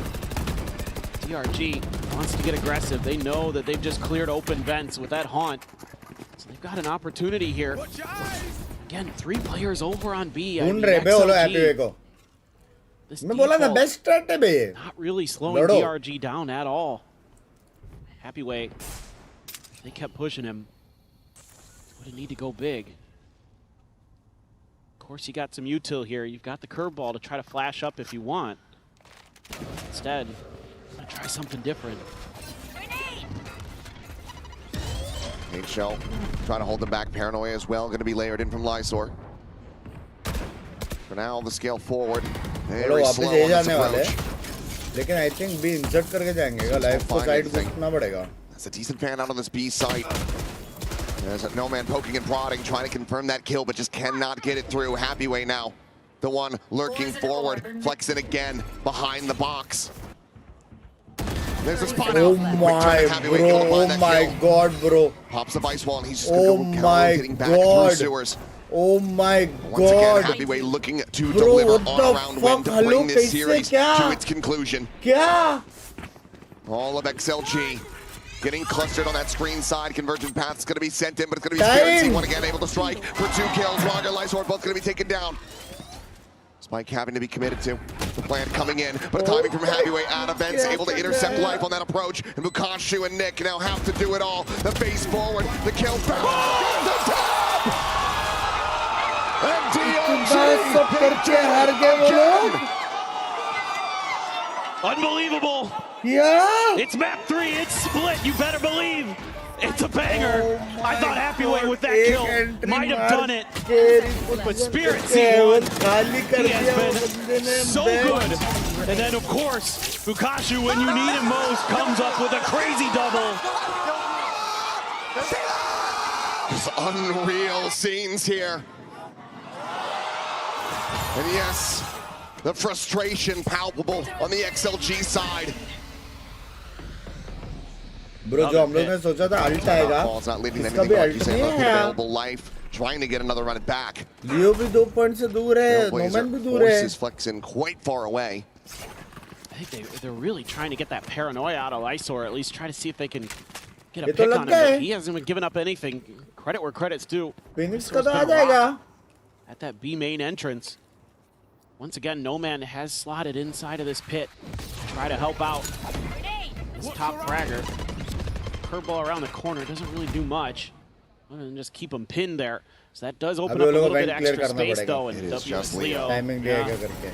DRG wants to get aggressive. They know that they've just cleared open vents with that haunt. So they've got an opportunity here. Again, 3 players over on B. I mean, XLG, this default, not really slowing DRG down at all. Happy Way, they kept pushing him. Would need to go big. Of course, you got some util here. You've got the curveball to try to flash up if you want. Instead, I'm gonna try something different. Shell trying to hold them back. Paranoia as well, going to be layered in from Lysor. For now, the scale forward. Very slow on this approach. लेकिन I think B insert करके जाएंगे. Life को side घुसना पड़ेगा. That's a decent fan out on this B site. There's a No Man poking and prodding, trying to confirm that kill, but just cannot get it through. Happy Way now, the one lurking forward. Flexing again behind the box. There's a spot oh out. My bro, oh my kill. God, bro. Pops the ice wall, and he's just oh going to go getting back God. through sewers. Oh my Once God. again, Happy Way looking to bro, deliver all-around win to bring this series to its conclusion. Kya? All of XLG getting clustered on that screen side. Convergent path's going to be sent in, but it's going to be Spirit C1 again, able to strike for 2 kills. Roger, Lysor both going to be taken down. Spike having to be committed to. The plan coming in, but a timing from Happy Way out of vents, able to intercept Life on that approach. And Bukashu and Nick now have to do it all. The face forward, the kill back. The top! And DRG! Unbelievable! Yeah! It's map 3, it's split, you better believe! It's a banger! I thought Happy Way with that kill might have done it, but Spirit C1, he has been so good. And then of course, Bukashu, when you need him most, comes up with a crazy double. Just unreal scenes here. And yes, the frustration palpable on the XLG side. Bro, जो हम लोग ने सोचा था alt आएगा, इसका भी alt नहीं है. Life trying to get another run it back. Leo भी 2 पॉइंट से दूर है, Noman भी दूर है. Is flexing quite far away. I think they're really trying to get that paranoia out of Lysor, or at least try to see if they can get a pick on him. But he hasn't been giving up anything. Credit where credit's due. Phoenix का तो आ जाएगा. At that B main entrance. Once again, No Man has slotted inside of this pit to try to help out his top fragger. Curveball around the corner doesn't really do much other than just keep him pinned there. So that does open up a little bit extra space though. And just Leo. Timing देगा करके.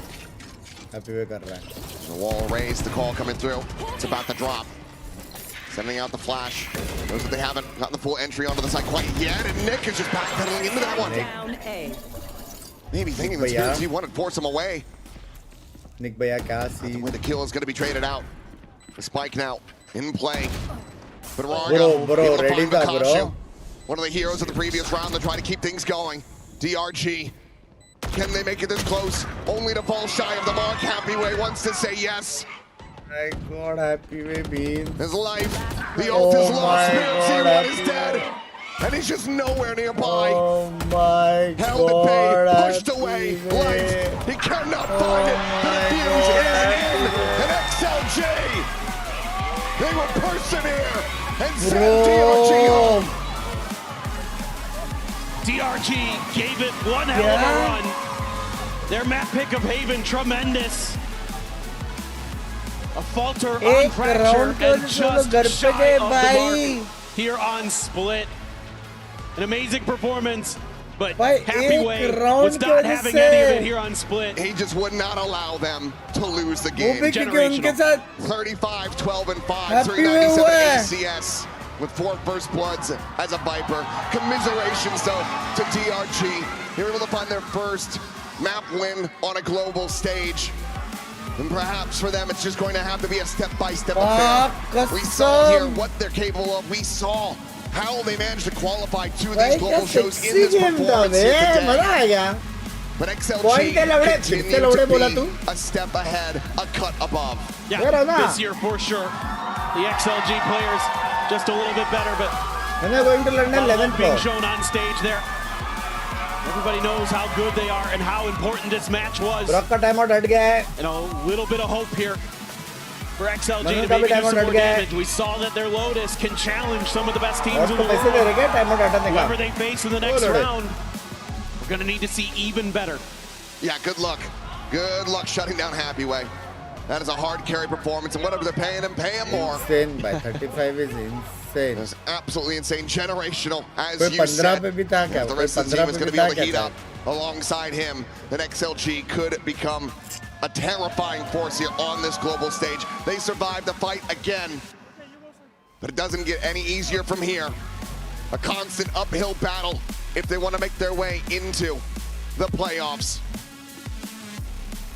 Happy Way कर रहा है. The wall raised, the call coming through. It's about to drop. Sending out the flash. Knows that they haven't gotten the full entry onto the site quite yet, and Nick is just backpedaling into that one. Down A. Maybe thinking the Spirit he wanted to force him away. Nick भैया क्या see? The way the kill is going to be traded out. The spike now in play. But bro, ready का bro. One of the heroes of the previous round. They're trying to keep things going. DRG. Can they make it this close? Only to fall shy of the mark. Happy Way wants to say yes. My God, Happy Way beans. His life. The ult is lost. Spirit C1 is dead. And he's just nowhere nearby. Oh my Held God. at bay, pushed away. Light. He cannot find it. The defuse is in. And XLG. They will persevere and send DRG home. DRG gave it one hell of a run. Their map pick of Haven, tremendous. A falter on Fracture and just shy of the mark here on Split. An amazing performance, but Happy Way was not having any of it here on Split. He just would not allow them to lose the game. Generational. 35, 12, and 5, 397 ACS with 4 first bloods as a Viper. Commiserations though to DRG. They were able to find their first map win on a global stage. And perhaps for them, it's just going to have to be a step-by-step affair. We saw here what they're capable of. We saw how they managed to qualify to these global shows in this performance here today. But XLG continues to be a step ahead, a cut above. Yeah, this year for sure. The XLG players just a little bit better, but being shown on stage there. Everybody knows how good they are and how important this match was. And a little bit of hope here for XLG to maybe do some more damage. We saw that their Lotus can challenge some of the best teams in the world. Whoever they face in the next round, we're going to need to see even better. Yeah, good luck. Good luck shutting down Happy Way. That is a hard carry performance, and whatever they're paying him more. Insane, by 35 is insane. It's absolutely insane. Generational, as you said. If the rest of the team is going to be able to heat up alongside him, then XLG could become a terrifying force here on this global stage. They survived the fight again, but it doesn't get any easier from here. A constant uphill battle if they want to make their way into the playoffs.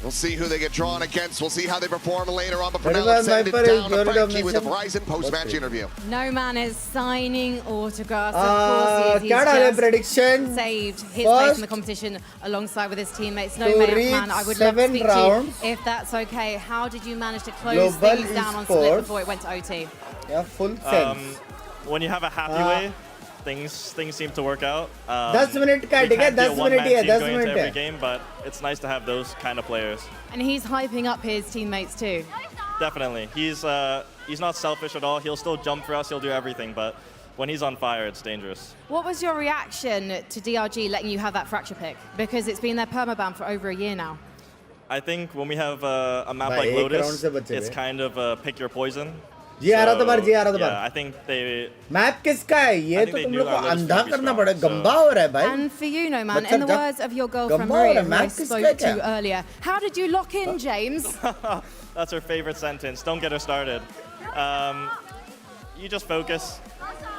We'll see who they get drawn against. We'll see how they perform later on. But for now, let's send it down to Frankie with the Verizon post-match interview. No man is signing autographs. Of course, he's just prediction? saved his place in the competition alongside with his teammates. No man, I would love to speak to you if that's okay. How did you manage to close things down on Split before it went to OT? Yeah, full sense. When you have a Happy Way, things seem to work out. 10 minute का ठीक है 10 minute ही है 10 minute every game, but it's nice to have those kind of players. And he's hyping up his teammates too. Definitely. He's not selfish at all. He'll still jump for us. He'll do everything, but when he's on fire, it's dangerous. What was your reaction to DRG letting you have that Fracture pick? Because it's been their permaban for over a year now. I think when we have a map like Lotus, it's kind of pick your poison. आ रहा था बार आ रहा था बार I think they map किसका है ये तो तुम लोग को अंधा करना पड़ेगा गंभा हो रहा है भाई And for you, No Man, in the words of your girlfriend Maria, who I spoke to earlier, how did you lock in, James? That's her favorite sentence. Don't get her started. You just focus,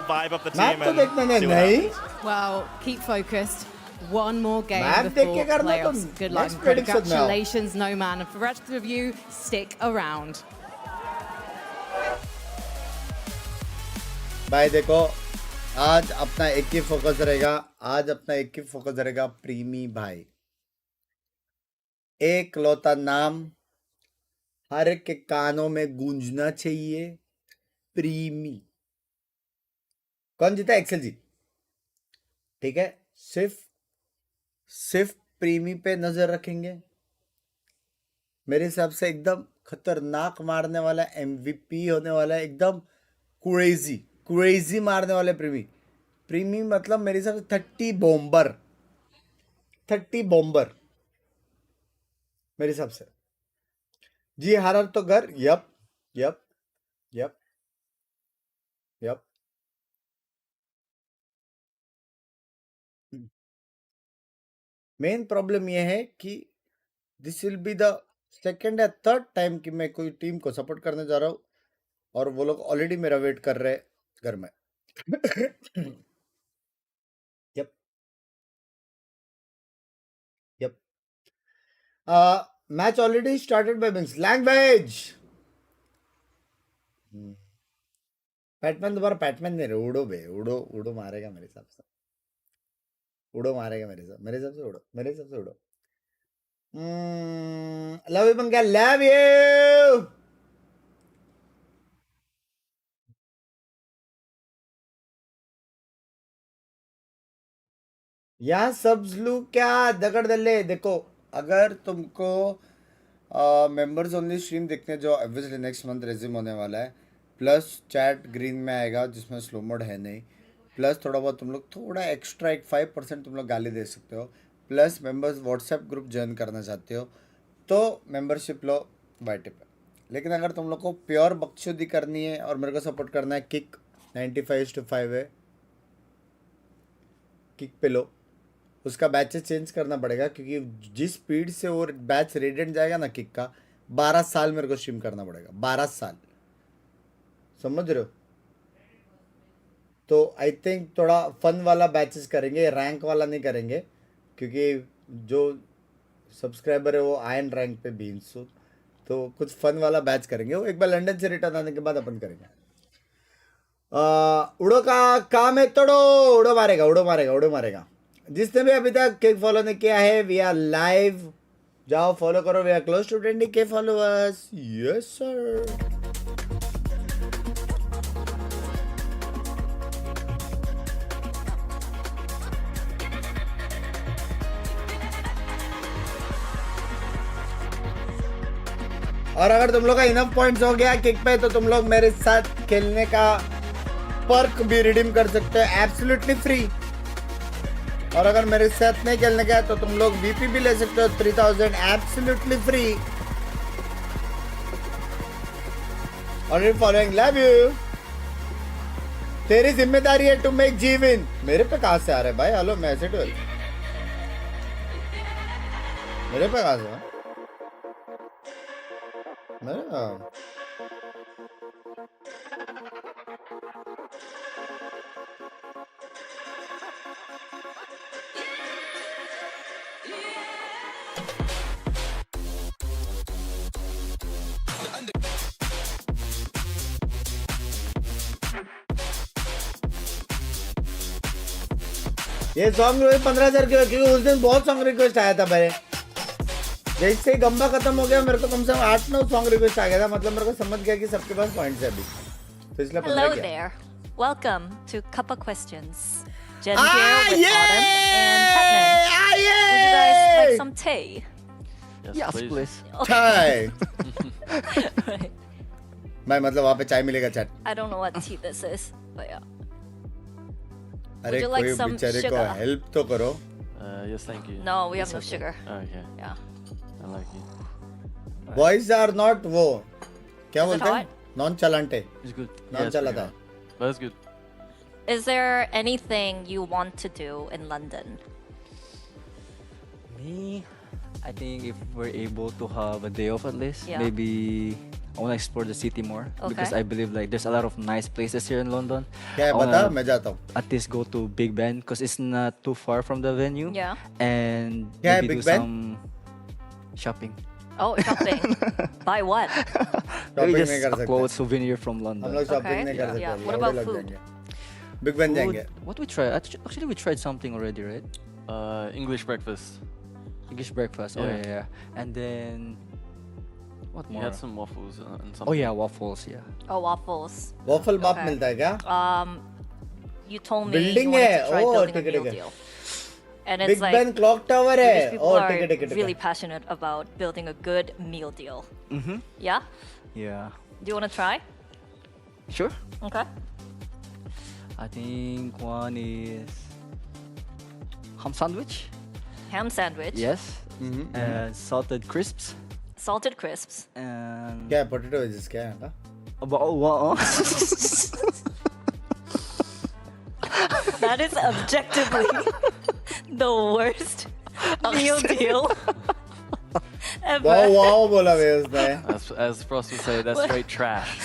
vibe up the team, and see what happens. Well, keep focused. One more game before playoffs. Good luck. Congratulations, No Man. And for the rest of you, stick around. भाई देखो आज अपना एक ही focus रहेगा प्रीमी भाई एक लौता नाम हर एक के कानों में गूंजना चाहिए प्रीमी कौन जीता एक्सएलजी ठीक है सिर्फ प्रीमी पे नजर रखेंगे मेरे हिसाब से एकदम खतरनाक मारने वाला एमवीपी होने वाला एकदम क्रेजी मारने वाले प्रीमी मतलब मेरे हिसाब से 30 बॉम्बर मेरे हिसाब से जी हारर तो घर यप मेन प्रॉब्लम ये है कि this will be the second या थर्ड टाइम कि मैं कोई टीम को सपोर्ट करने जा रहा हूँ और वो लोग ऑलरेडी मेरा वेट कर रहे हैं घर में yup match already started by बिंस लैंग्वेज पैटमैन नहीं रहे उड़ो मारेगा मेरे हिसाब से मेरे हिसाब से उड़ो love you Pankaj love you यहाँ सब लोग क्या दगड़ दल्ले देखो अगर तुमको मेंबर्स ओनली स्ट्रीम देखने जो ऑब्वियसली नेक्स्ट मंथ रेज्यूम होने वाला है प्लस चैट ग्रीन में आएगा जिसमें स्लो मोड है नहीं प्लस थोड़ा बहुत तुम लोग थोड़ा एक्स्ट्रा एक 5% तुम लोग गाली दे सकते हो plus members WhatsApp group join करना चाहते हो तो मेंबरशिप लो वाईटी पे। लेकिन अगर तुम लोग को प्योर बकचोदी करनी है और मेरे को सपोर्ट करना है, किक 95:5 है, किक पे लो। उसका बैचेस चेंज करना पड़ेगा क्योंकि जिस स्पीड से वो बैच रेडियंट जाएगा ना किक का, 12 साल मेरे को स्ट्रीम करना पड़ेगा, 12 साल, समझ रहे हो? तो आई थिंक थोड़ा फन वाला बैचेस करेंगे, रैंक वाला नहीं करेंगे क्योंकि जो सब्सक्राइबर है वो आयन रैंक पे भी, तो कुछ फन वाला बैच करेंगे। वो एक बार लंदन से रिटर्न आने के बाद अपन करेंगे। उड़ो का काम है, तोड़ो, उड़ो मारेगा, उड़ो मारेगा, उड़ो मारेगा। जिसने भी अभी तक केक फॉलो नहीं किया है, वी आर लाइव, जाओ फॉलो करो। We are close to 20K followers. Yes sir. और अगर तुम लोग का इनफ पॉइंट्स हो गया किक पे तो तुम लोग मेरे साथ खेलने का पर्क भी रिडीम कर सकते हो एब्सोल्युटली फ्री। और अगर मेरे साथ नहीं खेलने का तो तुम लोग वीपी भी ले सकते हो 3000 absolutely free. Already following, love you. तेरी जिम्मेदारी है टू मेक जी विन। मेरे पे कहां से आ रहा है भाई? हेलो मैसेज मेरे पे कहां से? ये सॉन्ग 15,000 क्योंकि उस दिन बहुत सॉन्ग रिक्वेस्ट आया था मेरे। जैसे ही गंबा खत्म हो गया मेरे को कम से कम 8-9 सॉन्ग रिक्वेस्ट आ गया था। मतलब मेरे को समझ गया कि सबके पास पॉइंट्स है अभी, तो इसलिए Hello there. Welcome to Cuppa Questions. Jen here with Autumn and Patman. Would you guys like some tea? Yes, please. चाय। Right. भाई मतलब वहाँ पे चाय मिलेगा chat? I don't know what tea this is, but yeah. अरे you like कोई some बेचारे को sugar? हेल्प तो करो। Yes, thank you. No, we have no sugar. Okay. Yeah. I like you. Boys are not वो क्या Is it बोलते हैं? hot? नॉन चलांटे। It's good. नॉन चलाता। But it's good. Is there anything you want to do in London? Me, I think if we're able to have a day off at least, Yeah. maybe I want to explore the city more because Okay. I believe like there's a lot of nice places here in London. क्या है I बता, wanna मैं जाता हूँ। At least go to Big Ben because it's not too far from the venue. Yeah. And क्या है maybe Big do Ben? some shopping. Oh, shopping. Buy what? Shopping Maybe नहीं just कर a सकते। clothes souvenir from हम London. लोग shopping Okay. नहीं कर सकते। Yeah. What लौड़े about लग food? जाएंगे। बिग बेन जाएंगे। What we tried? Actually, we tried something already, right? English breakfast. English breakfast. Oh Yeah. yeah, yeah. And then what You more? had some waffles and something. Oh yeah, waffles. Yeah. Oh, waffles. Waffle बाप Okay. मिलता है क्या? You told me Building you wanted है। to try Oh, building a ठीक है, meal ठीक है। deal. And it's big like Ben clock tower है। British people Oh, are ठीक है, ठीक है, ठीक really है। passionate about building a good meal deal. Mm-hmm. Yeah? Yeah. Do you want to try? Sure. Okay. I think one is ham sandwich. Ham sandwich. Yes. And salted crisps. Salted crisps. And क्या है potato wages क्या है? That is objectively the worst meal deal ever. Wow wow बोला वे उसने। As Frost would say, that's straight trash.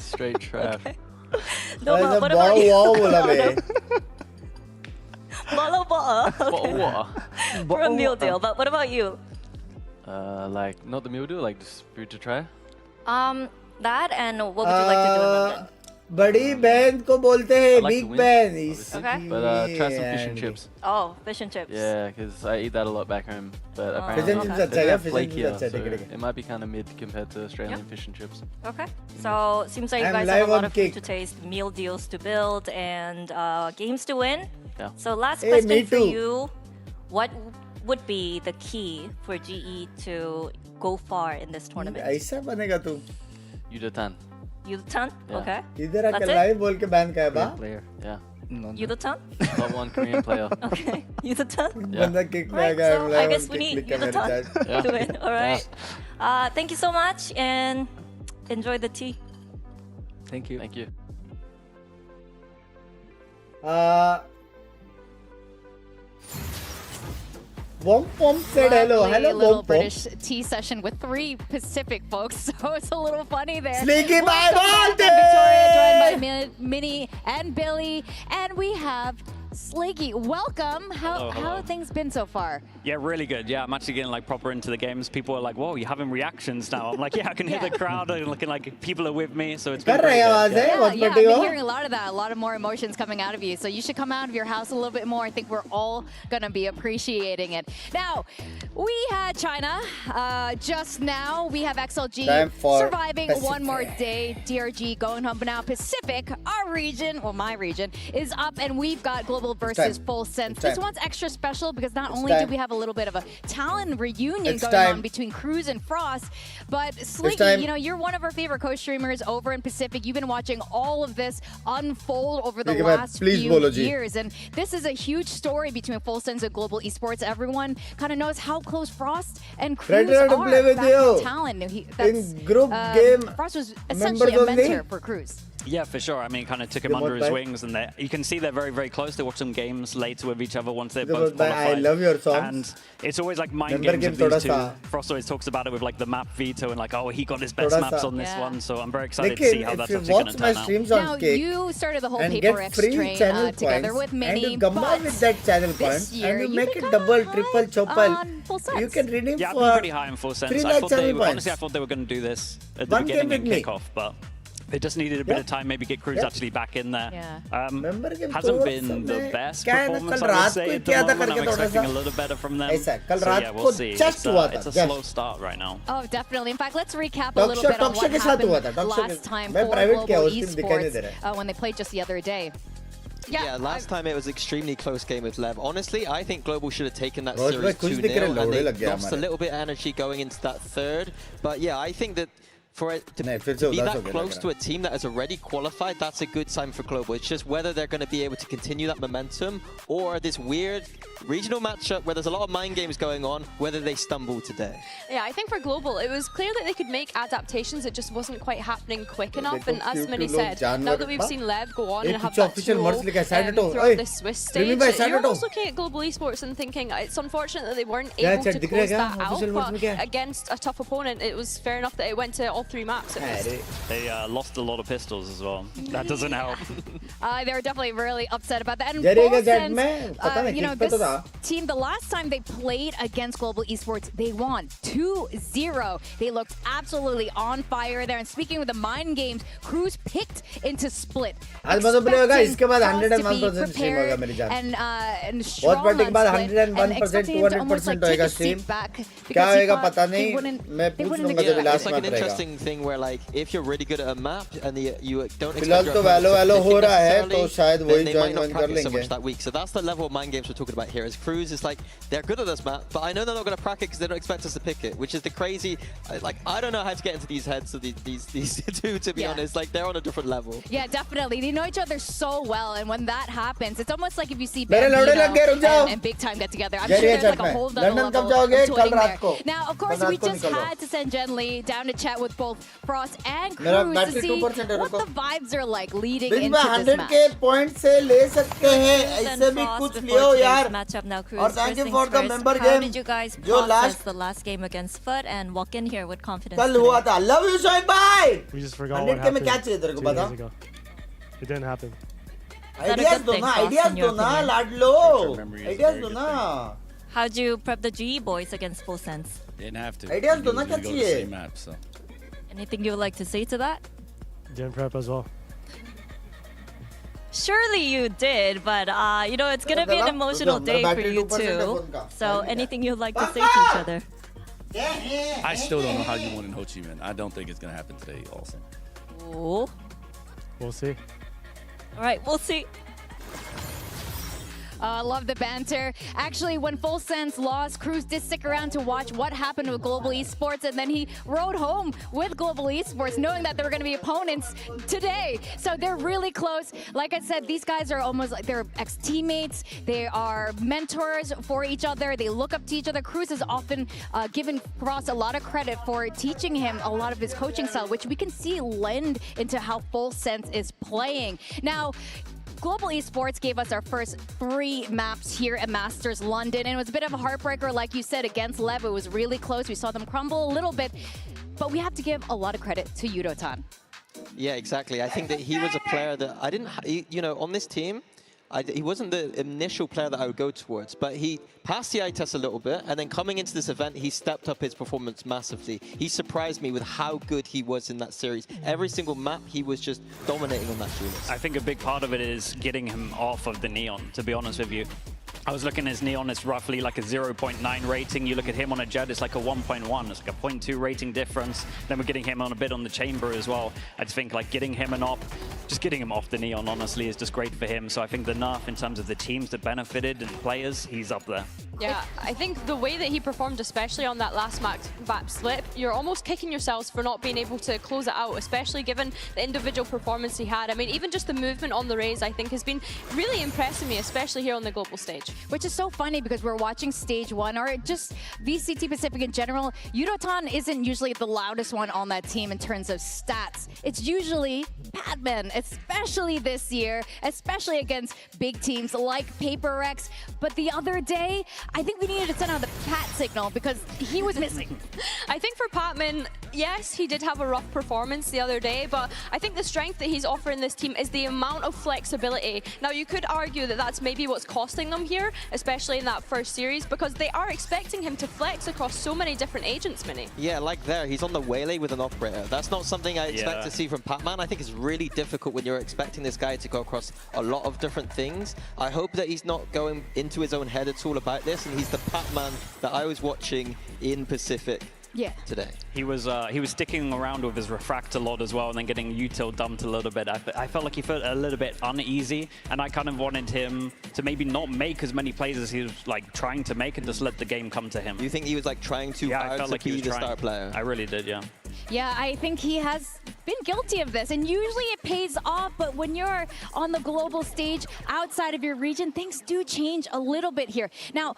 Straight trash. No, ऐसे but what wow about you? Wow बोला वे। Bottle water. Okay. What? For a meal deal, but what about you? Like not the meal deal, like just food to try. That and what would you like to do in London? बड़ी बहन को बोलते हैं I like big to win, बहन। obviously. Okay. But try some fish and chips. Oh, fish and chips. Yeah, because I eat that a lot back home. But Oh, apparently Fish and chips they're अच्छा है, fish and flakier, chips अच्छा है, so ठीक है, ठीक है। it might be kind of mid compared to Australian fish and chips. Okay. So seems like you I'm guys have live a lot on of food cake. to taste, meal deals to build, and games to win. Yeah. So last Hey, me question for too. you: what would be the key for GE to go far in this tournament? ऐसा बनेगा तू। You did 10. You ton? Yeah. Okay. इधर आके That's it? Live बोल के ban का है बा। player. Yeah. No. Yudotan? Not one Korean player. Okay, Yudotan? Right, so I guess we need Yudotan to win. All right. Thank you so much and enjoy the tea. Thank you. Thank you. Womp Womp said hello. Hello, little Womp British Womp. tea session with 3 Pacific folks, so it's a little funny there. Sneaky bye, Welcome back. I'm Victoria, joined by Minnie and Billy, and we have Sliggy. Welcome. How have things been so far? Yeah, really good. Yeah, I'm actually getting like proper into the games. People are like, "Whoa, you're having reactions now." I'm like, "Yeah, I can hear the crowd and looking like people are with me." So it's been great. Yeah, I've been hearing a lot of that, a lot of more emotions coming out of you. So you should come out of your house a little bit more. I think we're all gonna be appreciating it. Now, we had China just now. We have XLG surviving one more day. DRG going home, but now Pacific, our region, well, my region, is up, and we've got Global versus Full Sense. This one's extra special because not only do we have a little bit of a talent reunion going on between Cruz and Frost, but Sliggy, you know, you're one of our favorite co-streamers over in Pacific. You've been watching all of this unfold over the last few years, and this is a huge story between Full Sense and Global Esports. Everyone kind of knows how close Frost and Cruz are back in talent. In group game, Frost was essentially a mentor for Cruz. Yeah, for sure. I mean, kind of took him under his wings, and you can see they're very, very close. They watch some games later with each other once they're both qualified. I love your songs. And it's always like mind games of these two. Frost always talks about it with like the map veto and like, oh, he got his best maps on this one. So I'm very excited to see how that's actually going to turn out. Now, you started the whole Paper X train together with Minnie, and you combine with that channel points, and you make it double, triple, triple. You can redeem yeah, for I'm pretty high in Full Sense. I thought they were going to do this at the beginning and kickoff, but they just needed a bit of time, maybe get Cruz actually back in there. Hasn't been the best performance, I would say, at the moment. I'm expecting a little better from them. So yeah, we'll see. It's a slow start right now. Oh, definitely. In fact, let's recap a little bit on what happened last time for Global Esports when they played just the other day. Yeah, last time it was an extremely close game with Lev. Honestly, I think Global should have taken that series 2-0, and they lost a little bit of energy going into that third. But yeah, I think that for it to be that close to a team that has already qualified, that's a good sign for Global. It's just whether they're going to be able to continue that momentum, or this weird regional matchup where there's a lot of mind games going on, whether they stumble today. Yeah, I think for Global, it was clear that they could make adaptations. It just wasn't quite happening quick enough. And as Minnie said, now that we've seen Lev go on and have that 2-0 throughout this Swiss stage, you're almost looking at Global Esports and thinking it's unfortunate that they weren't able to close that out, but against a tough opponent, it was fair enough that it went to all 3 maps. They lost a lot of pistols as well. That doesn't help. They were definitely really upset about that. And Full Sense, you know, this team, the last time they played against Global Esports, they won 2-0. They looked absolutely on fire there. And speaking of the mind games, Cruz picked into split. And strong on split, and expecting him to almost like take a seat back because he thought they wouldn't it's like an interesting thing where like if you're really good at a map and you don't expect your then they might not practice so much that week. So that's the level of mind games we're talking about here. As Cruz is like, they're good at this map, but I know they're not going to practice because they don't expect us to pick it, which is the crazy, like, I don't know how to get into these heads of these two, to be honest. Like, they're on a different level. Yeah, definitely. They know each other so well, and when that happens, it's almost like if you see Bambino and Big Time get together. I'm sure there's like a whole other level of twinning there. Now, of course, we just had to send Jen Lee down to chat with both Frost and Cruz to see what the vibes are like leading into this match. 100k points से ले सकते हैं, ऐसे भी कुछ लियो यार. और thank you for the member game. How did you guys process the last game against Foot and walk in here with confidence? कल हुआ था. Love you, Shoaib bhai. We just forgot what happened 2 years ago. It didn't happen. Ideas do na, ladlo. Ideas do na. How'd you prep the GE boys against Full Sense? Didn't have to. Ideas do na kya chahiye? Map, so. Anything you would like to say to that? Didn't prep as well. Surely you did, but you know, it's gonna be an emotional day for you too. So anything you'd like to say to each other? I still don't know how you won in Ho Chi Minh. I don't think it's gonna happen today also. Ooh. We'll see. All right, we'll see. Love the banter. Actually, when Full Sense lost, Cruz did stick around to watch what happened with Global Esports, and then he rode home with Global Esports, knowing that they were going to be opponents today. So they're really close. Like I said, these guys are almost like they're ex-teammates. They are mentors for each other. They look up to each other. Cruz has often given Frost a lot of credit for teaching him a lot of his coaching style, which we can see lend into how Full Sense is playing. Now, Global Esports gave us our first 3 maps here at Masters London, and it was a bit of a heartbreaker, like you said, against Lev. It was really close. We saw them crumble a little bit, but we have to give a lot of credit to Yudotan. Yeah, exactly. I think that he was a player that I didn't, you know, on this team, he wasn't the initial player that I would go towards, but he passed the eye test a little bit, and then coming into this event, he stepped up his performance massively. He surprised me with how good he was in that series. Every single map, he was just dominating on that series. I think a big part of it is getting him off of the Neon, to be honest with you. I was looking at his Neon, it's roughly like a 0.9 rating. You look at him on a Jett, it's like a 1.1. It's like a 0.2 rating difference. Then we're getting him on a bit on the Chamber as well. I just think like getting him just getting him off the Neon, honestly, is just great for him. So I think the nerf in terms of the teams that benefited and players, he's up there. Yeah, I think the way that he performed, especially on that last map slip, you're almost kicking yourselves for not being able to close it out, especially given the individual performance he had. I mean, even just the movement on the Raze, I think, has been really impressing me, especially here on the global stage. Which is so funny because we're watching stage 1, or just VCT Pacific in general. Yudotan isn't usually the loudest one on that team in terms of stats. It's usually Padman, especially this year, especially against big teams like PaperX. But the other day, I think we needed to send out the Pat signal because he was missing. I think for Patman, yes, he did have a rough performance the other day, but I think the strength that he's offering this team is the amount of flexibility. Now, you could argue that that's maybe what's costing them here, especially in that first series, because they are expecting him to flex across so many different agents, Mini. Yeah, like there, he's on the waylay with an operator. That's not something I expect to see from Patman. I think it's really difficult when you're expecting this guy to go across a lot of different things. I hope that he's not going into his own head at all about this, and he's the Patman that I was watching in Pacific. Yeah. Today. He was sticking around with his refract a lot as well, and then getting util dumped a little bit. I felt like he felt a little bit uneasy, and I kind of wanted him to maybe not make as many plays as he was like trying to make, and just let the game come to him. You think he was like trying too hard to be the star player? I really did, yeah. Yeah, I think he has been guilty of this, and usually it pays off, but when you're on the global stage outside of your region, things do change a little bit here. Now,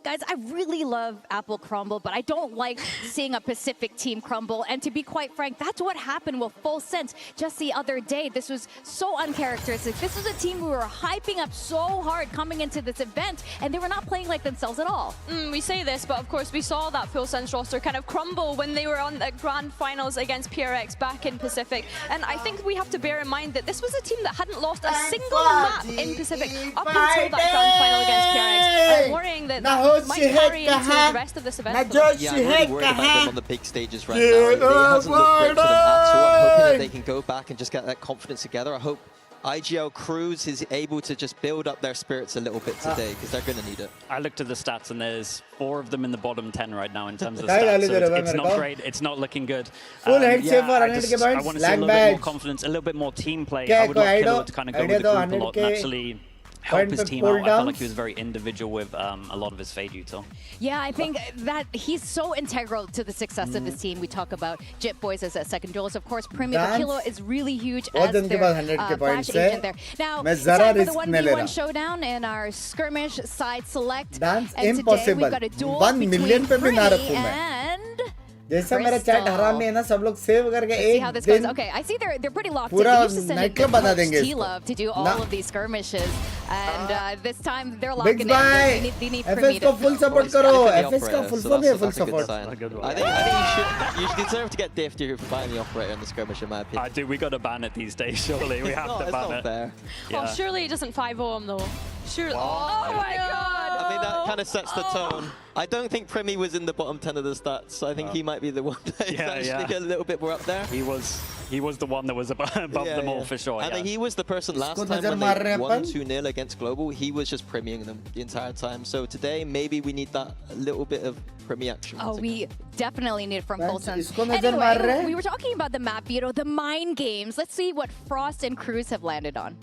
guys, I really love Apple crumble, but I don't like seeing a Pacific team crumble. And to be quite frank, that's what happened with Full Sense just the other day. This was so uncharacteristic. This was a team we were hyping up so hard coming into this event, and they were not playing like themselves at all. We say this, but of course we saw that Full Sense roster kind of crumble when they were on the grand finals against PRX back in Pacific. And I think we have to bear in mind that this was a team that hadn't lost a single map in Pacific up until that grand final against PRX. I'm worrying that might carry into the rest of this event. Yeah, I'm really worried about them on the big stages right now. It hasn't looked great for them at all. I'm hoping that they can go back and just get that confidence together. I hope IGL Cruz is able to just build up their spirits a little bit today, because they're going to need it. I looked at the stats, and there's 4 of them in the bottom 10 right now in terms of stats. So it's not great. It's not looking good. Full head save for I 100k want to see a little bit more confidence, a little bit more team play. I would love Killer to kind of go with the group a lot and actually help his team out. I felt like he was very individual with a lot of his fade util. Yeah, I think that he's so integral to the success of his team. We talk about Jit Boys as a second duelist. Of course, Premier Kilo is really huge as their flash agent there. Now, it's time for the 1v1 showdown in our skirmish side select. Dance and today we've got a duel 1 million between पे भी ना Pretty रखूं मैं. and जैसा मेरा chat हरामी है ना, सब लोग सेव करके एक दिन Okay, I see they're pretty locked in. पूरा They used to send nightclub बना in देंगे T-Love to do all of these skirmishes, and this time they're Big locking in. bye. They need FS को full support करो. FS का full support है, full support. I think you deserve to get diffed if you're buying the operator in the skirmish, in my opinion. Dude, we got to ban it these days, surely. We have to ban it. Fair. Yeah. Oh, surely he doesn't 5-0 him, though. Surely. Oh my god! I mean, that kind of sets the tone. I don't think Primi was in the bottom 10 of the stats, so I think he might be the one that is actually a little bit more up there. He was the one that was above them all for sure. And he was the person last time when they won 2-0 against Global. He was just Primying them the entire time. So today, maybe we need that little bit of Primi action. Oh, we definitely need it from Full Sense. Anyway, we were talking about the map, you know, the mind games. Let's see what Frost and Cruz have landed on.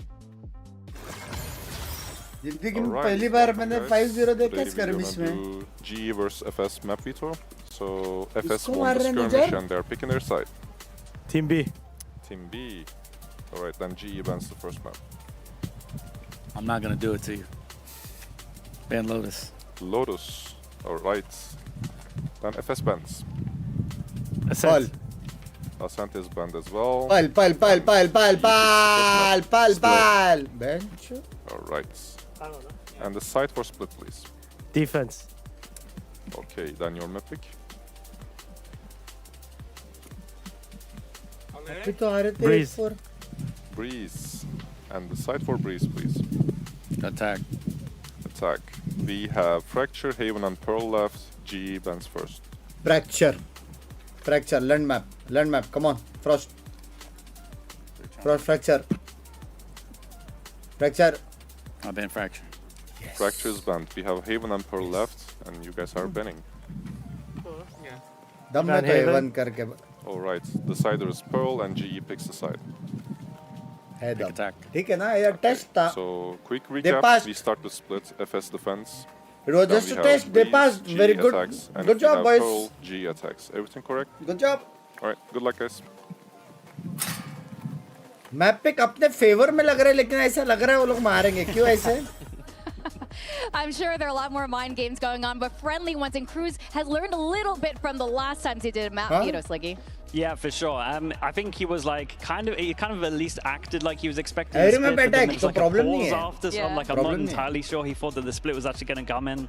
जिंदगी में पहली बार मैंने 5-0 देखा skirmish में. G versus FS map veto. So FS won the skirmish and they're picking their side. Team B. Team B. Alright, then G bans the first map. I'm not gonna do it to you. Ban Lotus. Lotus. Alright. Then FS bans. Ascent. Ascent is banned as well. Pal. Bench. Alright. And the side for split, please. Defense. Okay, then your map pick. Breeze. Breeze. And the side for Breeze, please. Attack. Attack. We have Fracture, Haven, and Pearl left. G bans first. Fracture. Land map. Come on. Frost. Fracture. I ban Fracture. Yes. Fracture is banned. We have Haven and Pearl left, and you guys are banning. दम में तो Haven करके. Alright, the sider is Pearl, and GE picks the side. है दम. ठीक है ना? ये टेस्ट था. So quick recap. We start with split. FS defense. It was just a test. They passed. G Very good. Attacks, Good job, boys. Pearl, G attacks. Everything correct? Good job. Alright, good luck, guys. Map pick अपने favour में लग रहा है, लेकिन ऐसा लग रहा है वो लोग मारेंगे. क्यों ऐसे? I'm sure there are a lot more mind games going on, but Friendly Ones and Cruz has learned a little bit from the last times he did a map veto, Sliggy. Yeah, for sure. I think he was like he kind of at least acted like he was expecting I the remember split, but then that. there was like a problem pause नहीं है. after, so I'm like I'm not entirely sure he thought that the split was actually going to come in.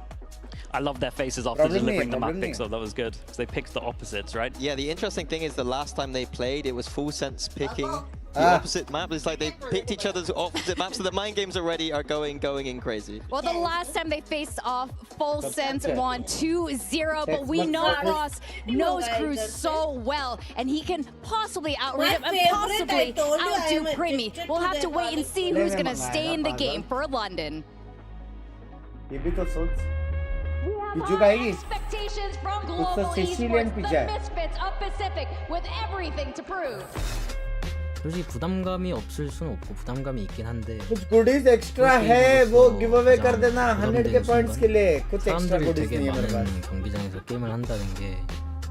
I love their faces after delivering the map pick, so that was good. Because they picked the opposites, right? Yeah, the interesting thing is the last time they played, it was Full Sense picking the opposite map. It's like they picked each other's opposite maps, so the mind games already are going in crazy. Well, the last time they faced off, Full Sense won 2-0, but we know Ross knows Cruz so well, and he can possibly outrate him and possibly outdo Primi. We'll have to wait and see who's going to stay in the game for London. ये भी तो सोच. Expectations from global esports, the misfits of Pacific with everything to prove. 솔직히 부담감이 없을 수는 없고 부담감이 있긴 한데 कुछ goodies extra है वो giveaway कर देना 100 के points के लिए कुछ extra goodies नहीं है मेरे पास. 경기장에서 게임을 한다는 게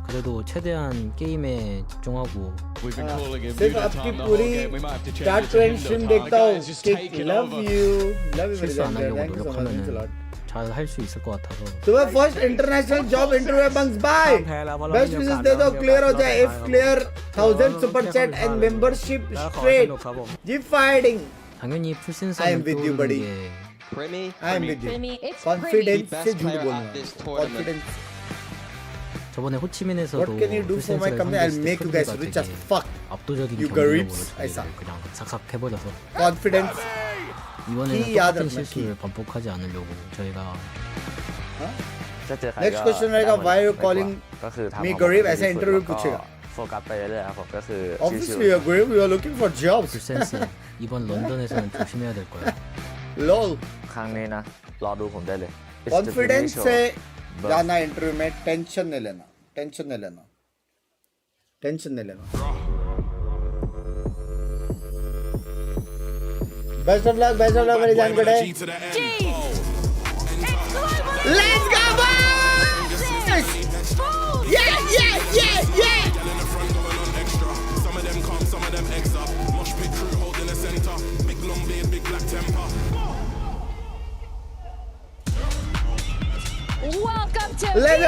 그래도 최대한 게임에 집중하고 सिर्फ आपकी पूरी start to end stream देखता हूँ. Love you 실수 안 하려고 노력하면은 잘 할 수 있을 것 같아서. तुम्हें first international job interview bunks bye. Best wishes दे दो clear हो जाए. If clear 1000 super chat and membership straight. Keep fighting. 당연히 풀센스. I am with you, buddy. I am with you. Confidence से झूठ बोलूँगा. Confidence. 저번에 호치민에서도 What can you do for my company? I'll make you guys rich as fuck. 압도적인 You 경기력으로 garips. ऐसा. 그냥 싹싹 해버려서. Confidence. 이번에는 똑같은 실수를 반복하지 않으려고 저희가. Next question रहेगा why you calling me गरीब ऐसा interview पूछेगा. Obviously you're गरीब. You are looking for jobs. 풀센스 이번 런던에서는 조심해야 될 거야. Lol. ครั้งนี้นะรอดูผมได้เลย Confidence से जाना interview में. Tension नहीं लेना. टेंशन नहीं लेना. Best of luck मेरी जान कड़े. Let's go boys! Yeah! Some of them come, some of them extra. Mosh pit crew holding the center. Big long beard, big black temper. Welcome to Let's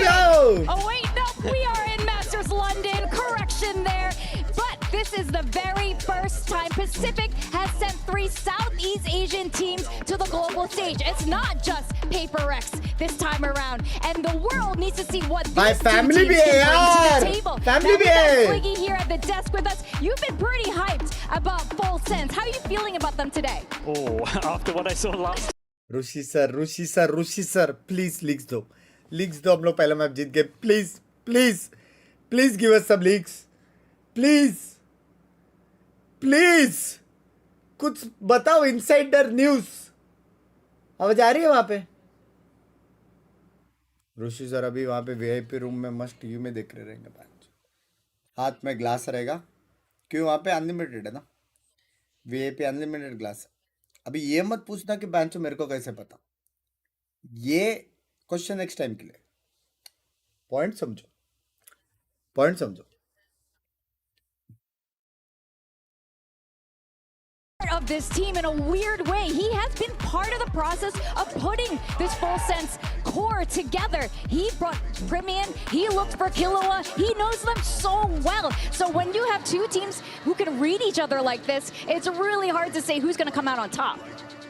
go! Oh wait, no, we are in Masters London. Correction there. But this is the very first time Pacific has sent 3 Southeast Asian teams to the global stage. It's not just Paper X this time around. And the world needs to see what these two teams can bring to the table. Family now, we got Sliggy here at the desk with us. You've been pretty hyped about Full Sense. How are you feeling about them today? Oh, after what I saw last. Rishi sir please leaks दो हम लोग पहला match जीत गए. Please give us सब leaks. Please कुछ बताओ. Insider news आवाज आ रही है वहां पे. ऋषि सर अभी वहां पे वीआईपी रूम में मस्त टीवी में देख रहे रहेंगे. हाथ में ग्लास रहेगा क्यों वहां पे अनलिमिटेड है ना. VIP unlimited glass. अभी ये मत पूछना कि बैंचो मेरे को कैसे पता, ये क्वेश्चन नेक्स्ट टाइम के लिए. पॉइंट समझो. Of this team in a weird way. He has been part of the process of putting this Full Sense core together. He brought Primi in, he looked for Killua, he knows them so well. So when you have two teams who can read each other like this, it's really hard to say who's going to come out on top.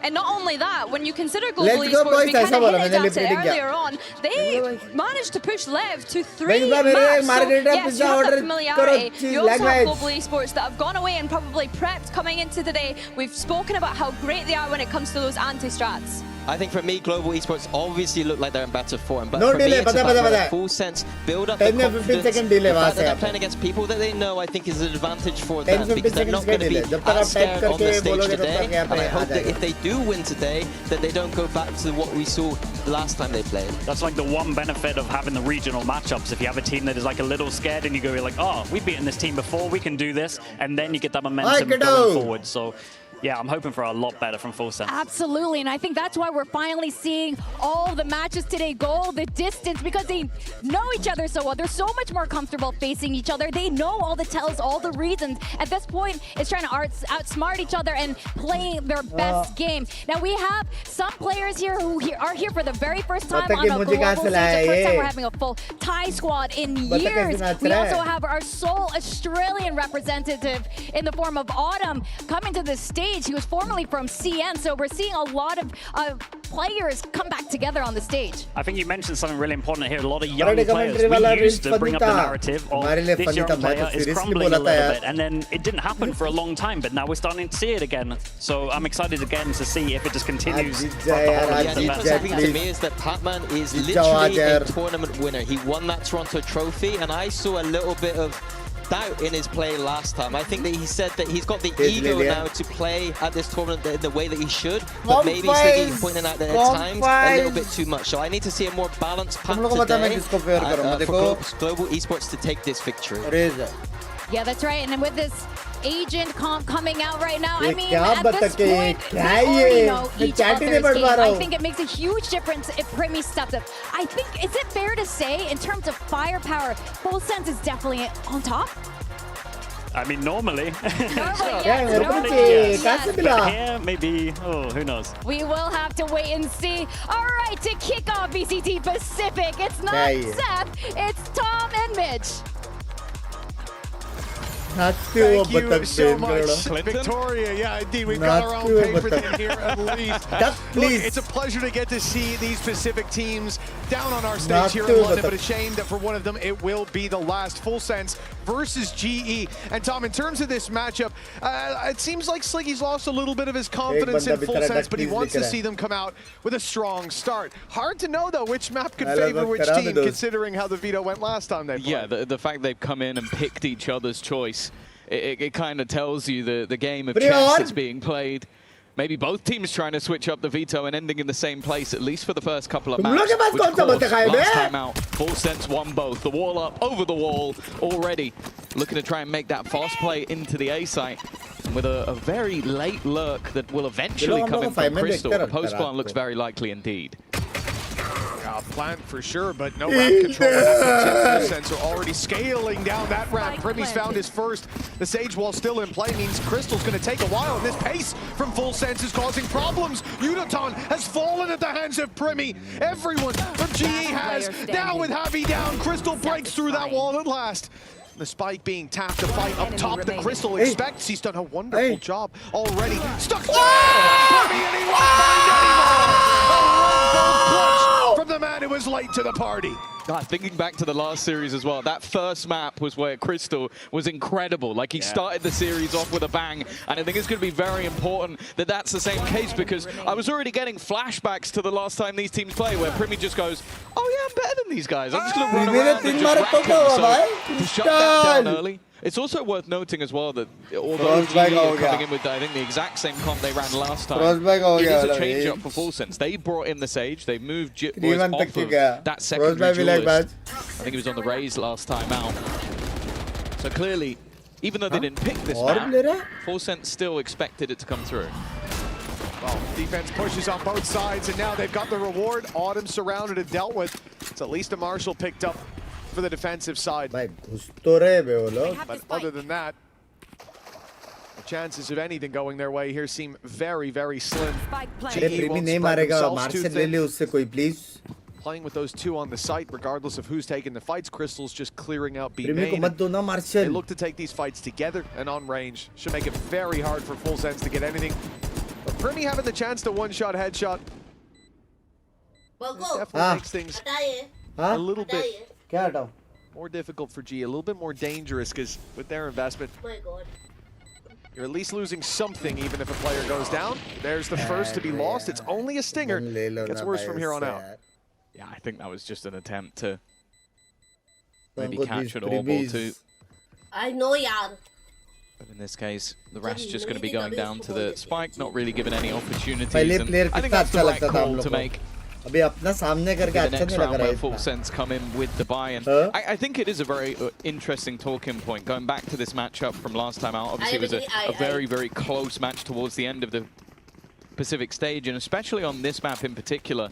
And not only that, when you consider Global Esports, we kind of hinted at it earlier on, they managed to push Lev to 3 maps. So yes, you have that familiarity. You also have Global Esports that have gone away and probably prepped coming into today. We've spoken about how great they are when it comes to those anti-strats. I think for me, Global Esports obviously look like they're in better form, but no for delay, me, it's about a Full Sense, build up the confidence. 10-15 delay. The fact that they're playing against people that they know, I think is an advantage for them, because they're not going to be as scared on the stage today, and I hope that if they do win today, that they don't go back to what we saw the last time they played. That's like the one benefit of having the regional matchups. If you have a team that is like a little scared and you go like, oh, we've beaten this team before, we can do this, and then you get that momentum going forward. So yeah, I'm hoping for a lot better from Full Sense. Absolutely, and I think that's why we're finally seeing all the matches today go the distance, because they know each other so well. They're so much more comfortable facing each other. They know all the tells, all the reasons. At this point, it's trying to outsmart each other and play their best game. Now, we have some players here who are here for the very first time on a global stage. The first time we're having a full Thai squad in years. We also have our sole Australian representative in the form of Autumn coming to the stage. He was formerly from CN, so we're seeing a lot of players come back together on the stage. I think you mentioned something really important here. A lot of young players. We used to bring up the narrative of this young player is crumbling a little bit, and then it didn't happen for a long time, but now we're starting to see it again. So I'm excited again to see if it just continues. The thing to me is that Patman is literally a tournament winner. He won that Toronto trophy, and I saw a little bit of doubt in his play last time. I think that he said that he's got the ego now to play at this tournament in the way that he should, but maybe he's pointing out that at times a little bit too much. So I need to see a more balanced path today for Global Esports to take this victory. Yeah, that's right. And with this agent comp coming out right now, I mean, at this point, we already know each other's game. I think it makes a huge difference if Primi steps up. I think, is it fair to say, in terms of firepower, Full Sense is definitely on top? I mean, normally. Yes. But here, maybe, oh, who knows? We will have to wait and see. All right, to kick off VCT Pacific, it's not Seth, it's Tom and Mitch. Thank you so much, Victoria. Yeah, indeed, we've got our own paper in here at least. Look, it's a pleasure to get to see these Pacific teams down on our stage here in London, but a shame that for one of them, it will be the last. Full Sense versus GE. And Tom, in terms of this matchup, it seems like Sliggy's lost a little bit of his confidence in Full Sense, but he wants to see them come out with a strong start. Hard to know, though, which map could favor which team, considering how the veto went last time they played. Yeah, the fact they've come in and picked each other's choice, it kind of tells you the game of chess that's being played. Maybe both teams trying to switch up the veto and ending in the same place, at least for the first couple of maps. Which, of course, last time out, Full Sense won both. The wall up, over the wall already. Looking to try and make that fast play into the A site. With a very late lurk that will eventually come in from Crystal. The post-plant looks very likely indeed. Plant for sure, but no ramp control. Full Sense are already scaling down that ramp. Primi's found his first. The Sage Wall still in play means Crystal's going to take a while, and this pace from Full Sense is causing problems. Unaton has fallen at the hands of Primi. Everyone from GE has. Now with Javi down, Crystal breaks through that wall at last. The spike being tapped to fight up top. The Crystal expects. He's done a wonderful job already. Stuck to Primi, and he won't find anyone. From the man who was late to the party. God, thinking back to the last series as well, that first map was where Crystal was incredible. Like, he started the series off with a bang, and I think it's going to be very important that that's the same case, because I was already getting flashbacks to the last time these teams play, where Primi just goes, oh yeah, I'm better than these guys. I'm just going to run around and just rack them. So, to shut that down early. It's also worth noting as well that although GE are coming in with, I think, the exact same comp they ran last time, it is a change up for Full Sense. They brought in the Sage, they moved Jit Boys off of that secondary duelist. I think he was on the Raze last time out. So clearly, even though they didn't pick this map, Full Sense still expected it to come through. Well, defense pushes on both sides, and now they've got the reward. Autumn surrounded and dealt with. It's at least a Marshall picked up for the defensive side. But other than that, the chances of anything going their way here seem very, very slim. GE won't spread themselves too thin. Playing with those two on the site, regardless of who's taking the fights. Crystal's just clearing out B main. They look to take these fights together and on range. Should make it very hard for Full Sense to get anything. But Primi having the chance to one-shot headshot definitely makes things a little bit more difficult for G, a little bit more dangerous, because with their investment, you're at least losing something even if a player goes down. There's the first to be lost. It's only a stinger. Gets worse from here on out. Yeah, I think that was just an attempt to maybe catch an all ball too. I know, yaar. But in this case, the rest just going to be going down to the spike, not really given any opportunities. And I think that's the right call to make. अभी अपना सामने करके अच्छा नहीं लग रहा है Full Sense come in with the buy, and I think it is a very interesting talking point. Going back to this matchup from last time out, obviously it was a very, very close match towards the end of the Pacific stage, and especially on this map in particular.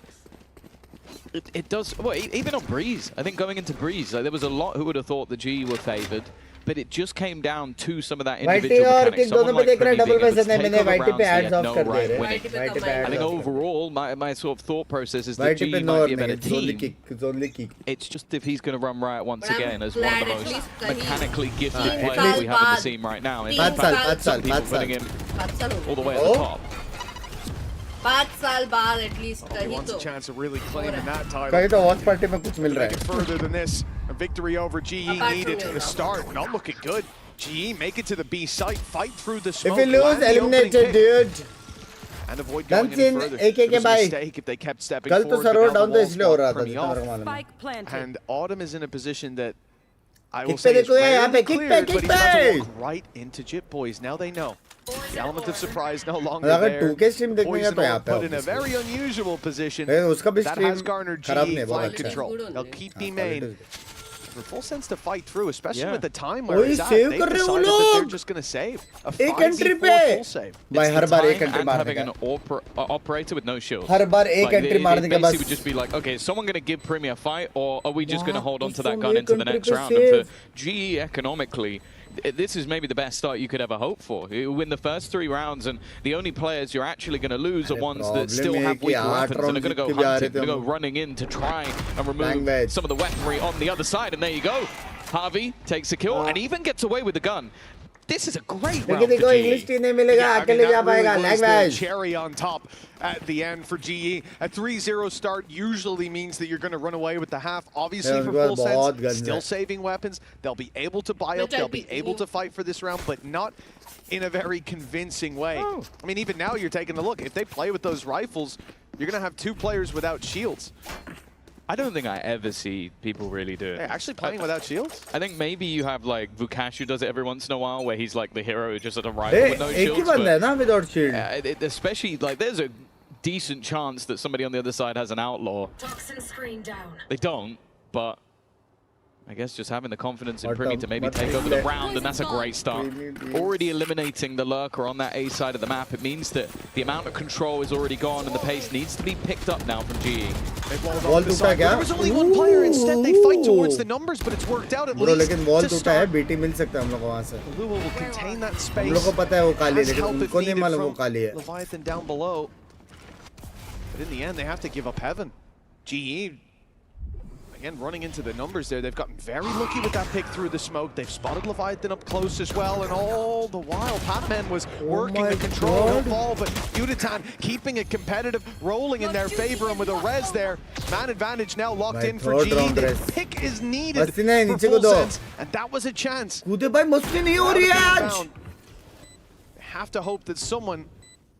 It does, well, even on Breeze, I think going into Breeze, there was a lot who would have thought the GE were favored, but it just came down to some of that individual mechanics. Someone like Primi being able to take over rounds, they had no right winning. I think overall, my sort of thought process is that GE might be a better team. It's just if he's going to run riot once again as one of the most mechanically gifted players we have in the team right now. In fact, some people putting him all the way at the top. 5 साल बाद at least he wants a chance of really claiming that title. कहीं तो watch party में कुछ मिल रहा है. Further than this, a victory over GE needed to the start. Not looking good. GE make it to the B site, fight through the smoke. If you lose, eliminated, dude. And avoid going any further. It was a mistake if they kept stepping forward. And Autumn is in a position that I will say is rarely cleared, but he's about to walk right into Jip Boys. Now they know. The element of surprise no longer there. Poison put in a very unusual position that has garnered GE flank control. They'll keep B main. For Full Sense to fight through, especially with the time where it's at, they've decided that they're just going to save. A 5v4 full save. And having an operator with no shield. It basically would just be like, okay, is someone going to give Primi a fight, or are we just going to hold on to that gun into the next round? And for GE economically, this is maybe the best start you could ever hope for. You win the first 3 rounds, and the only players you're actually going to lose are ones that still have weak weapons and are going to go hunting, going to go running in to try and remove some of the weaponry on the other side. And there you go. Harvey takes a kill and even gets away with the gun. This is a great round for GE. The cherry on top at the end for GE. A 3-0 start usually means that you're going to run away with the half. Obviously for Full Sense, still saving weapons. They'll be able to buy up, they'll be able to fight for this round, but not in a very convincing way. I mean, even now you're taking a look. If they play with those rifles, you're going to have 2 players without shields. I don't think I ever see people really do it. They're actually playing without shields? I think maybe you have like Vukash who does it every once in a while, where he's like the hero who just has a rifle with no shields. Without shield. Especially like there's a decent chance that somebody on the other side has an outlaw. Toxin screen down. They don't, but I guess just having the confidence in Primi to maybe take over the round, and that's a great start. Already eliminating the lurker on that A side of the map, it means that the amount of control is already gone and the pace needs to be picked up now from GE. There was only 1 player, instead they fight towards the numbers, but it's worked out at least to start. Blue will contain that space. Has help if needed from Leviathan down below. But in the end, they have to give up heaven. GE, again, running into the numbers there. They've gotten very lucky with that pick through the smoke. They've spotted Leviathan up close as well, and all the while, Patman was working the control. He'll fall, but Udatan keeping it competitive, rolling in their favor, and with a res there, man advantage now locked in for GE. The pick is needed for Full Sense, and that was a chance. They have to hope that someone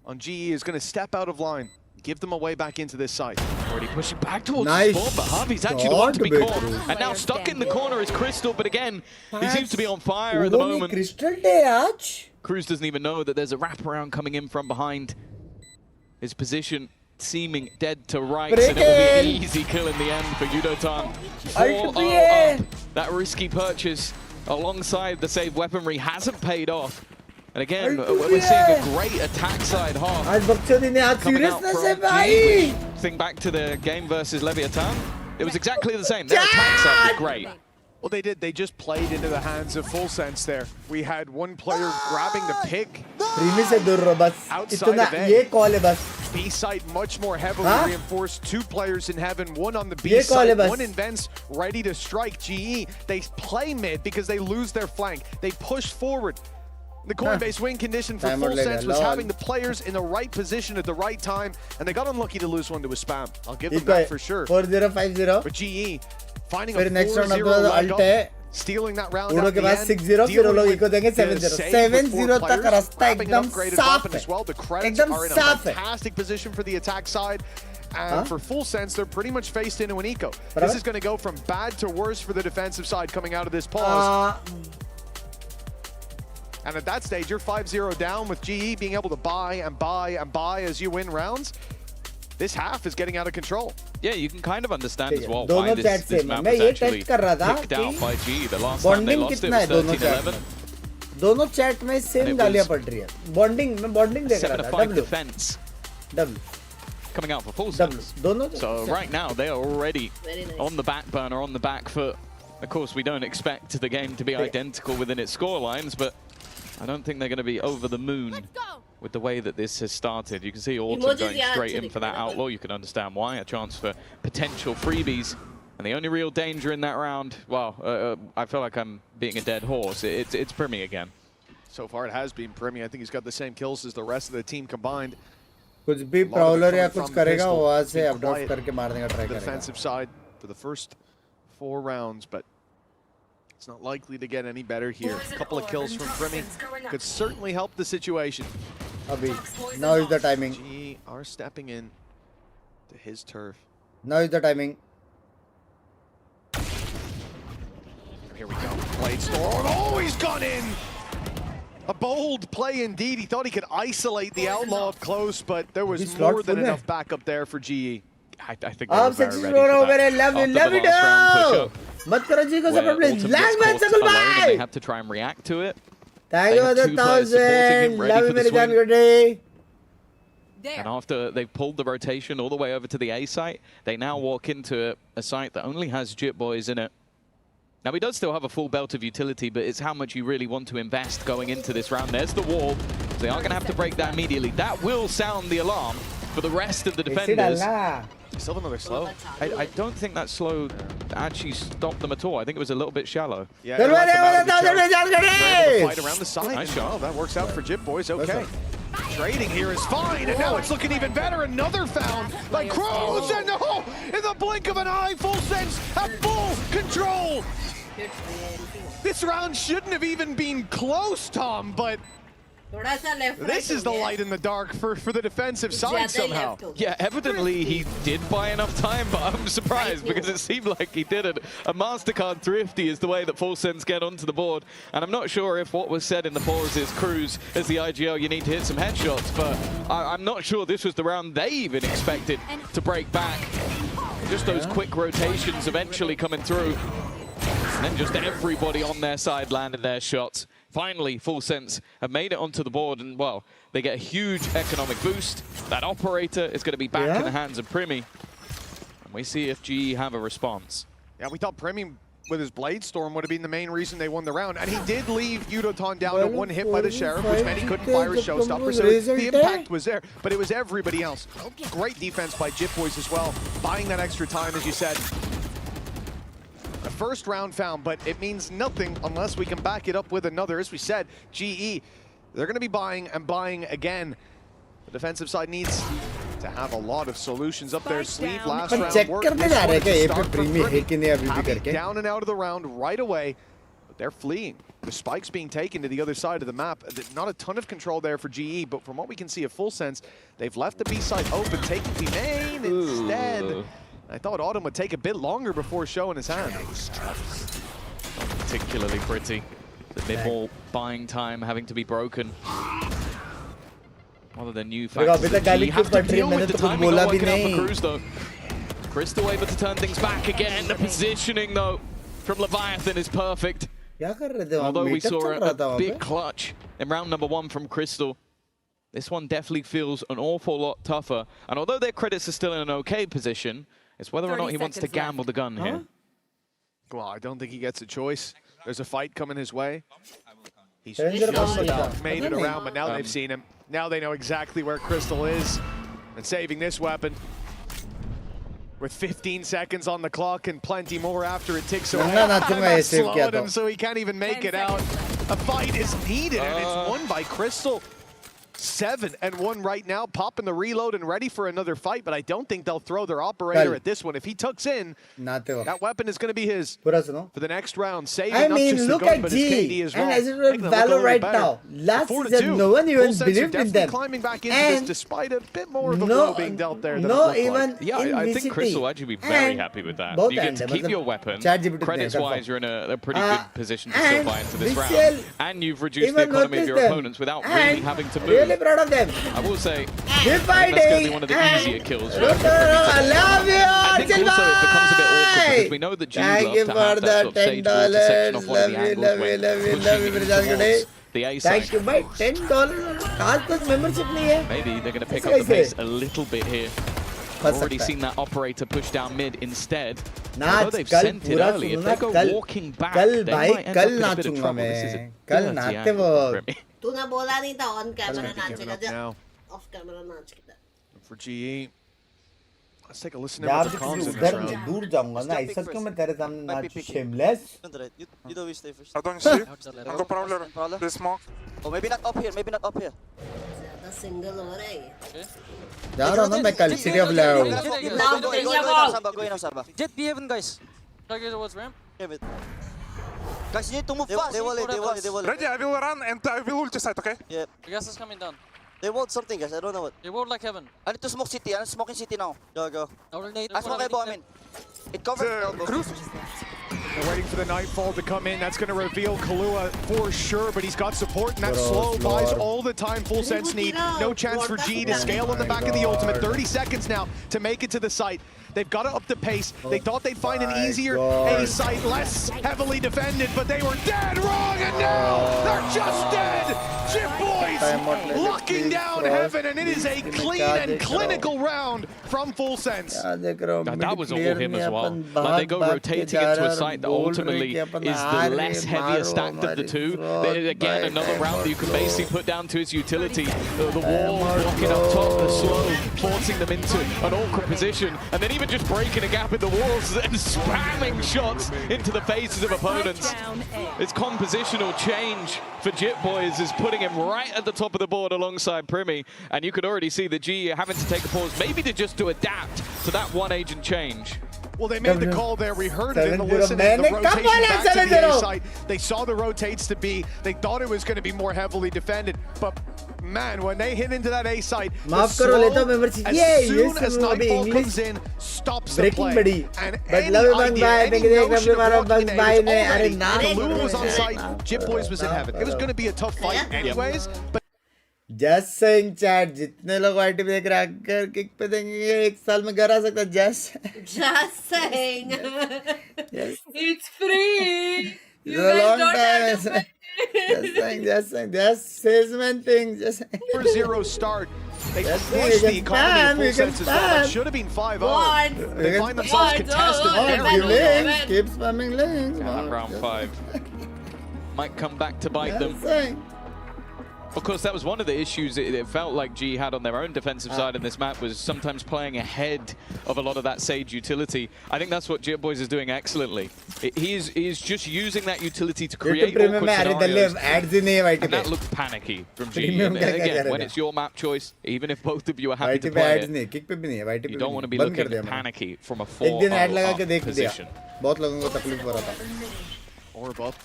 on GE is going to step out of line, give them a way back into this site. Already pushing back towards the spawn, but Harvey's actually the one to be caught. And now stuck in the corner is Crystal, but again, he seems to be on fire at the moment. Cruz doesn't even know that there's a wraparound coming in from behind. His position seeming dead to rights, and it will be an easy kill in the end for Udatan. 4-0 up. That risky purchase alongside the save weaponry hasn't paid off. And again, we're seeing a great attack side half. Coming out from G. Think back to the game versus Leviathan. It was exactly the same. Their attack side was great. Well, they did. They just played into the hands of Full Sense there. We had one player grabbing the pick outside of A. B site much more heavily reinforced. 2 players in heaven, 1 on the B site, 1 in vents, ready to strike GE. They play mid because they lose their flank. They push forward. The Coinbase win condition for Full Sense was having the players in the right position at the right time, and they got unlucky to lose one to a spam. I'll give them that for sure. 4-0-5-0. But GE finding a 4-0 leg up, stealing that round at the end, 6-0 फिर वो लोग eco देंगे 7-0 तक रास्ता एकदम साफ है The credits are in a fantastic position for the attack side. And for Full Sense, they're pretty much faced into an eco. This is going to go from bad to worse for the defensive side coming out of this pause. And at that stage, you're 5-0 down with GE being able to buy and buy and buy as you win rounds. This half is getting out of control. Yeah, you can kind of understand as well why this map was actually picked out by GE. The last time they lost it was 13-11. दोनों chat में same गालियां पड़ रही है. Bonding में bonding देख रहा था. 7-5 defense. W. Coming out for Full Sense. So right now they are already on the back burner, on the back foot. Of course, we don't expect the game to be identical within its score lines, but I don't think they're going to be over the moon with the way that this has started. You can see Autumn going straight in for that outlaw. You can understand why. A chance for potential freebies. And the only real danger in that round, well, I feel like I'm being a dead horse. It's Primi again. So far it has been Primi. I think he's got the same kills as the rest of the team combined. कुछ भी prowler या कुछ करेगा वो वहाँ से अपड्रॉप करके मार देगा ट्राई करेगा. Defensive side for the first 4 rounds, but it's not likely to get any better here. A couple of kills from Primi could certainly help the situation. Now is the timing. GE are stepping in to his turf. Now is the timing. Here we go. Blade Storm. Oh, he's gone in! A bold play indeed. He thought he could isolate the outlaw up close, but there was more than enough backup there for GE. I think they were very ready for that. After the last round push-up, where Autumn gets caught alone and they have to try and react to it. Thank you for the 1,000. Love you, very good day. And after they've pulled the rotation all the way over to the A site, they now walk into a site that only has Jit Boys in it. Now, he does still have a full belt of utility, but it's how much you really want to invest going into this round. There's the wall. So they are going to have to break that immediately. That will sound the alarm for the rest of the defenders. Still another slow. I don't think that slow actually stopped them at all. I think it was a little bit shallow. Yeah, fight around the side. Nice shot. Oh, that works out for Jit Boys. Okay. Trading here is fine, and now it's looking even better. Another found by Cruz, and no! In the blink of an eye, Full Sense have full control! This round shouldn't have even been close, Tom, but this is the light in the dark for the defensive side somehow. Yeah, evidently he did buy enough time, but I'm surprised because it seemed like he didn't. A MasterCard thrifty is the way that Full Sense get onto the board. And I'm not sure if what was said in the pause is, Cruz, as the IGL, you need to hit some headshots, but I'm not sure this was the round they even expected to break back. Just those quick rotations eventually coming through. And then just everybody on their side landed their shots. Finally, Full Sense have made it onto the board, and, well, they get a huge economic boost. That operator is going to be back in the hands of Primi. And we see if GE have a response. Yeah, we thought Primi, with his Blade Storm, would have been the main reason they won the round. And he did leave Yudoton down to 1 hit by the Sheriff, which meant he couldn't fire his Showstopper, so the impact was there. But it was everybody else. Great defense by Jit Boys as well, buying that extra time, as you said. A first round found, but it means nothing unless we can back it up with another. As we said, GE, they're going to be buying and buying again. The defensive side needs to have a lot of solutions up their sleeve. Last round worked. Down and out of the round right away, but they're fleeing. The spike's being taken to the other side of the map. Not a ton of control there for GE, but from what we can see of Full Sense, they've left the B side open, taking the main instead. I thought Autumn would take a bit longer before showing his hand. Not particularly pretty. The mid-ball buying time having to be broken. One of the new factors that GE have to deal with the timing not working out for Cruz, though. Crystal able to turn things back again. The positioning, though, from Leviathan is perfect. Although we saw a big clutch in round number 1 from Crystal. This one definitely feels an awful lot tougher. And although their credits are still in an okay position, it's whether or not he wants to gamble the gun here. Well, I don't think he gets a choice. There's a fight coming his way. He's Danger just made it around, but now they've seen him. Now they know exactly where Crystal is. And saving this weapon. With 15 seconds on the clock and plenty more after it ticks away. That's slowed him so he can't even make it out. A fight is needed, and it's won by Crystal. 7-1 right now, popping the reload and ready for another fight, but I don't think they'll throw their operator at this one. If he tucks in, that weapon is going to be his for the next round. Saving not just the gun, but his KD as well. And as it were VALORANT now. Last season, no one even believed in them. Climbing back into this despite a bit more of a blow being dealt there than I think Crystal will actually be very happy with that. You get to keep your weapon. Credits-wise, you're in a pretty good position to still buy into this round. And you've reduced the economy of your opponents without really having to move. Proud of them. I will say, that's going to be one of the easier kills. I love you, I think also it becomes a bit awkward because we know that G loves to have that sort of sage water section off one of the angles when pushing towards the A side. Thank you, bhai. $10. आज तक membership नहीं है. Maybe they're going to pick up the pace a little bit here. Already seen that operator push down mid instead. Although they've sent it early, if they go walking back, they might end up in a bit of trouble. This is a dirty angle for me. तूने बोला नहीं था on camera नाचेगा जब of camera नाच के for GE. Let's take a listen to the comms in this round. दूर जाऊंगा ना ऐसा क्यों मैं तेरे सामने नाच shameless. You know we stay first. I don't see. I'm go prowler. They smoke. Oh, maybe not up here. Maybe not up here. ज़्यादा सिंगल हो रहा है. जा रहा हूँ ना मैं कल City of Love. Jet B heaven guys. Target towards ramp. Guys, you need to move fast. They will. Ready, I will run and I will ulti side, okay? Yeah. The gas is coming down. They walled something, guys. I don't know what. They walled like heaven. I need to smoke city. I'm smoking city now. Go. I smoke elbow, I mean. It covers elbow. They're waiting for the Nightfall to come in. That's going to reveal Kahlua for sure, but he's got support, and that slow buys all the time Full Sense need. No chance for G to scale on the back of the ultimate. 30 seconds now to make it to the site. They've got to up the pace. They thought they'd find an easier A site, less heavily defended, but they were dead wrong, and now they're just dead! Chip Boys locking down heaven, and it is a clean and clinical round from Full Sense. That was all him as well. Like they go rotating into a site that ultimately is the less heavier stacked of the two. Again, another round that you can basically put down to its utility. The wall blocking up top, the slow, forcing them into an awkward position, and then even just breaking a gap in the walls and spamming shots into the faces of opponents. It's compositional change for Jit Boys is putting him right at the top of the board alongside Primi, and you could already see the G having to take a pause, maybe just to adapt to that one agent change. Well, they made the call there. We heard it in the listening. The rotation back to the A site. They saw the rotates to B. They thought it was going to be more heavily defended, but man, when they hit into that A site, as soon as Nightfall comes in, stops the play. And any notion of walking A was already, Kahlua was on site, Jit Boys was in heaven. It was going to be a tough fight anyways, but Just saying chat, जितने लोग YT पे देख रहे हैं अगर kick पे देंगे 1 साल में घर आ सकता है Just saying. It's free. It's a long time. Just saying. Just salesman thing. Just saying. 4-0 start. They pushed the economy of Full Sense as well. It should have been 5-0. They find themselves contested. Keep spamming links. Round 5 might come back to bite them. Of course, that was one of the issues it felt like G had on their own defensive side in this map, was sometimes playing ahead of a lot of that Sage utility. I think that's what Jit Boys is doing excellently. He is just using that utility to create awkward scenarios. And that looks panicky from G. Again, when it's your map choice, even if both of you are happy to play it, you don't want to be looking panicky from a 4-0 position. Or above.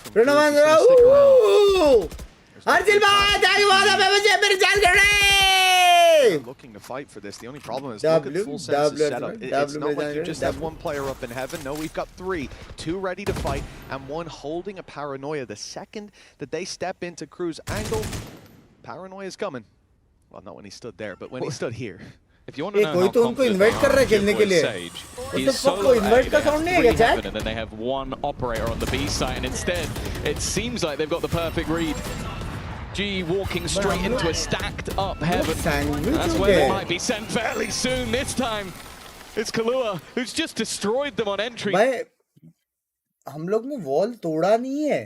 Looking to fight for this. The only problem is look at Full Sense's setup. It's not like you just have one player up in heaven. No, we've got 3. 2 ready to fight and 1 holding a paranoia. The second that they step into Crew's angle, paranoia is coming. Well, not when he stood there, but when he stood here. If you want to know how confident Sage, he's solo A, they have 3 heaven, and then they have 1 operator on the B side, and instead, it seems like they've got the perfect read. GE walking straight into a stacked up heaven. That's where they might be sent fairly soon. This time, it's Kahlua who's just destroyed them on entry. भाई हम लोग ने wall तोड़ा नहीं है,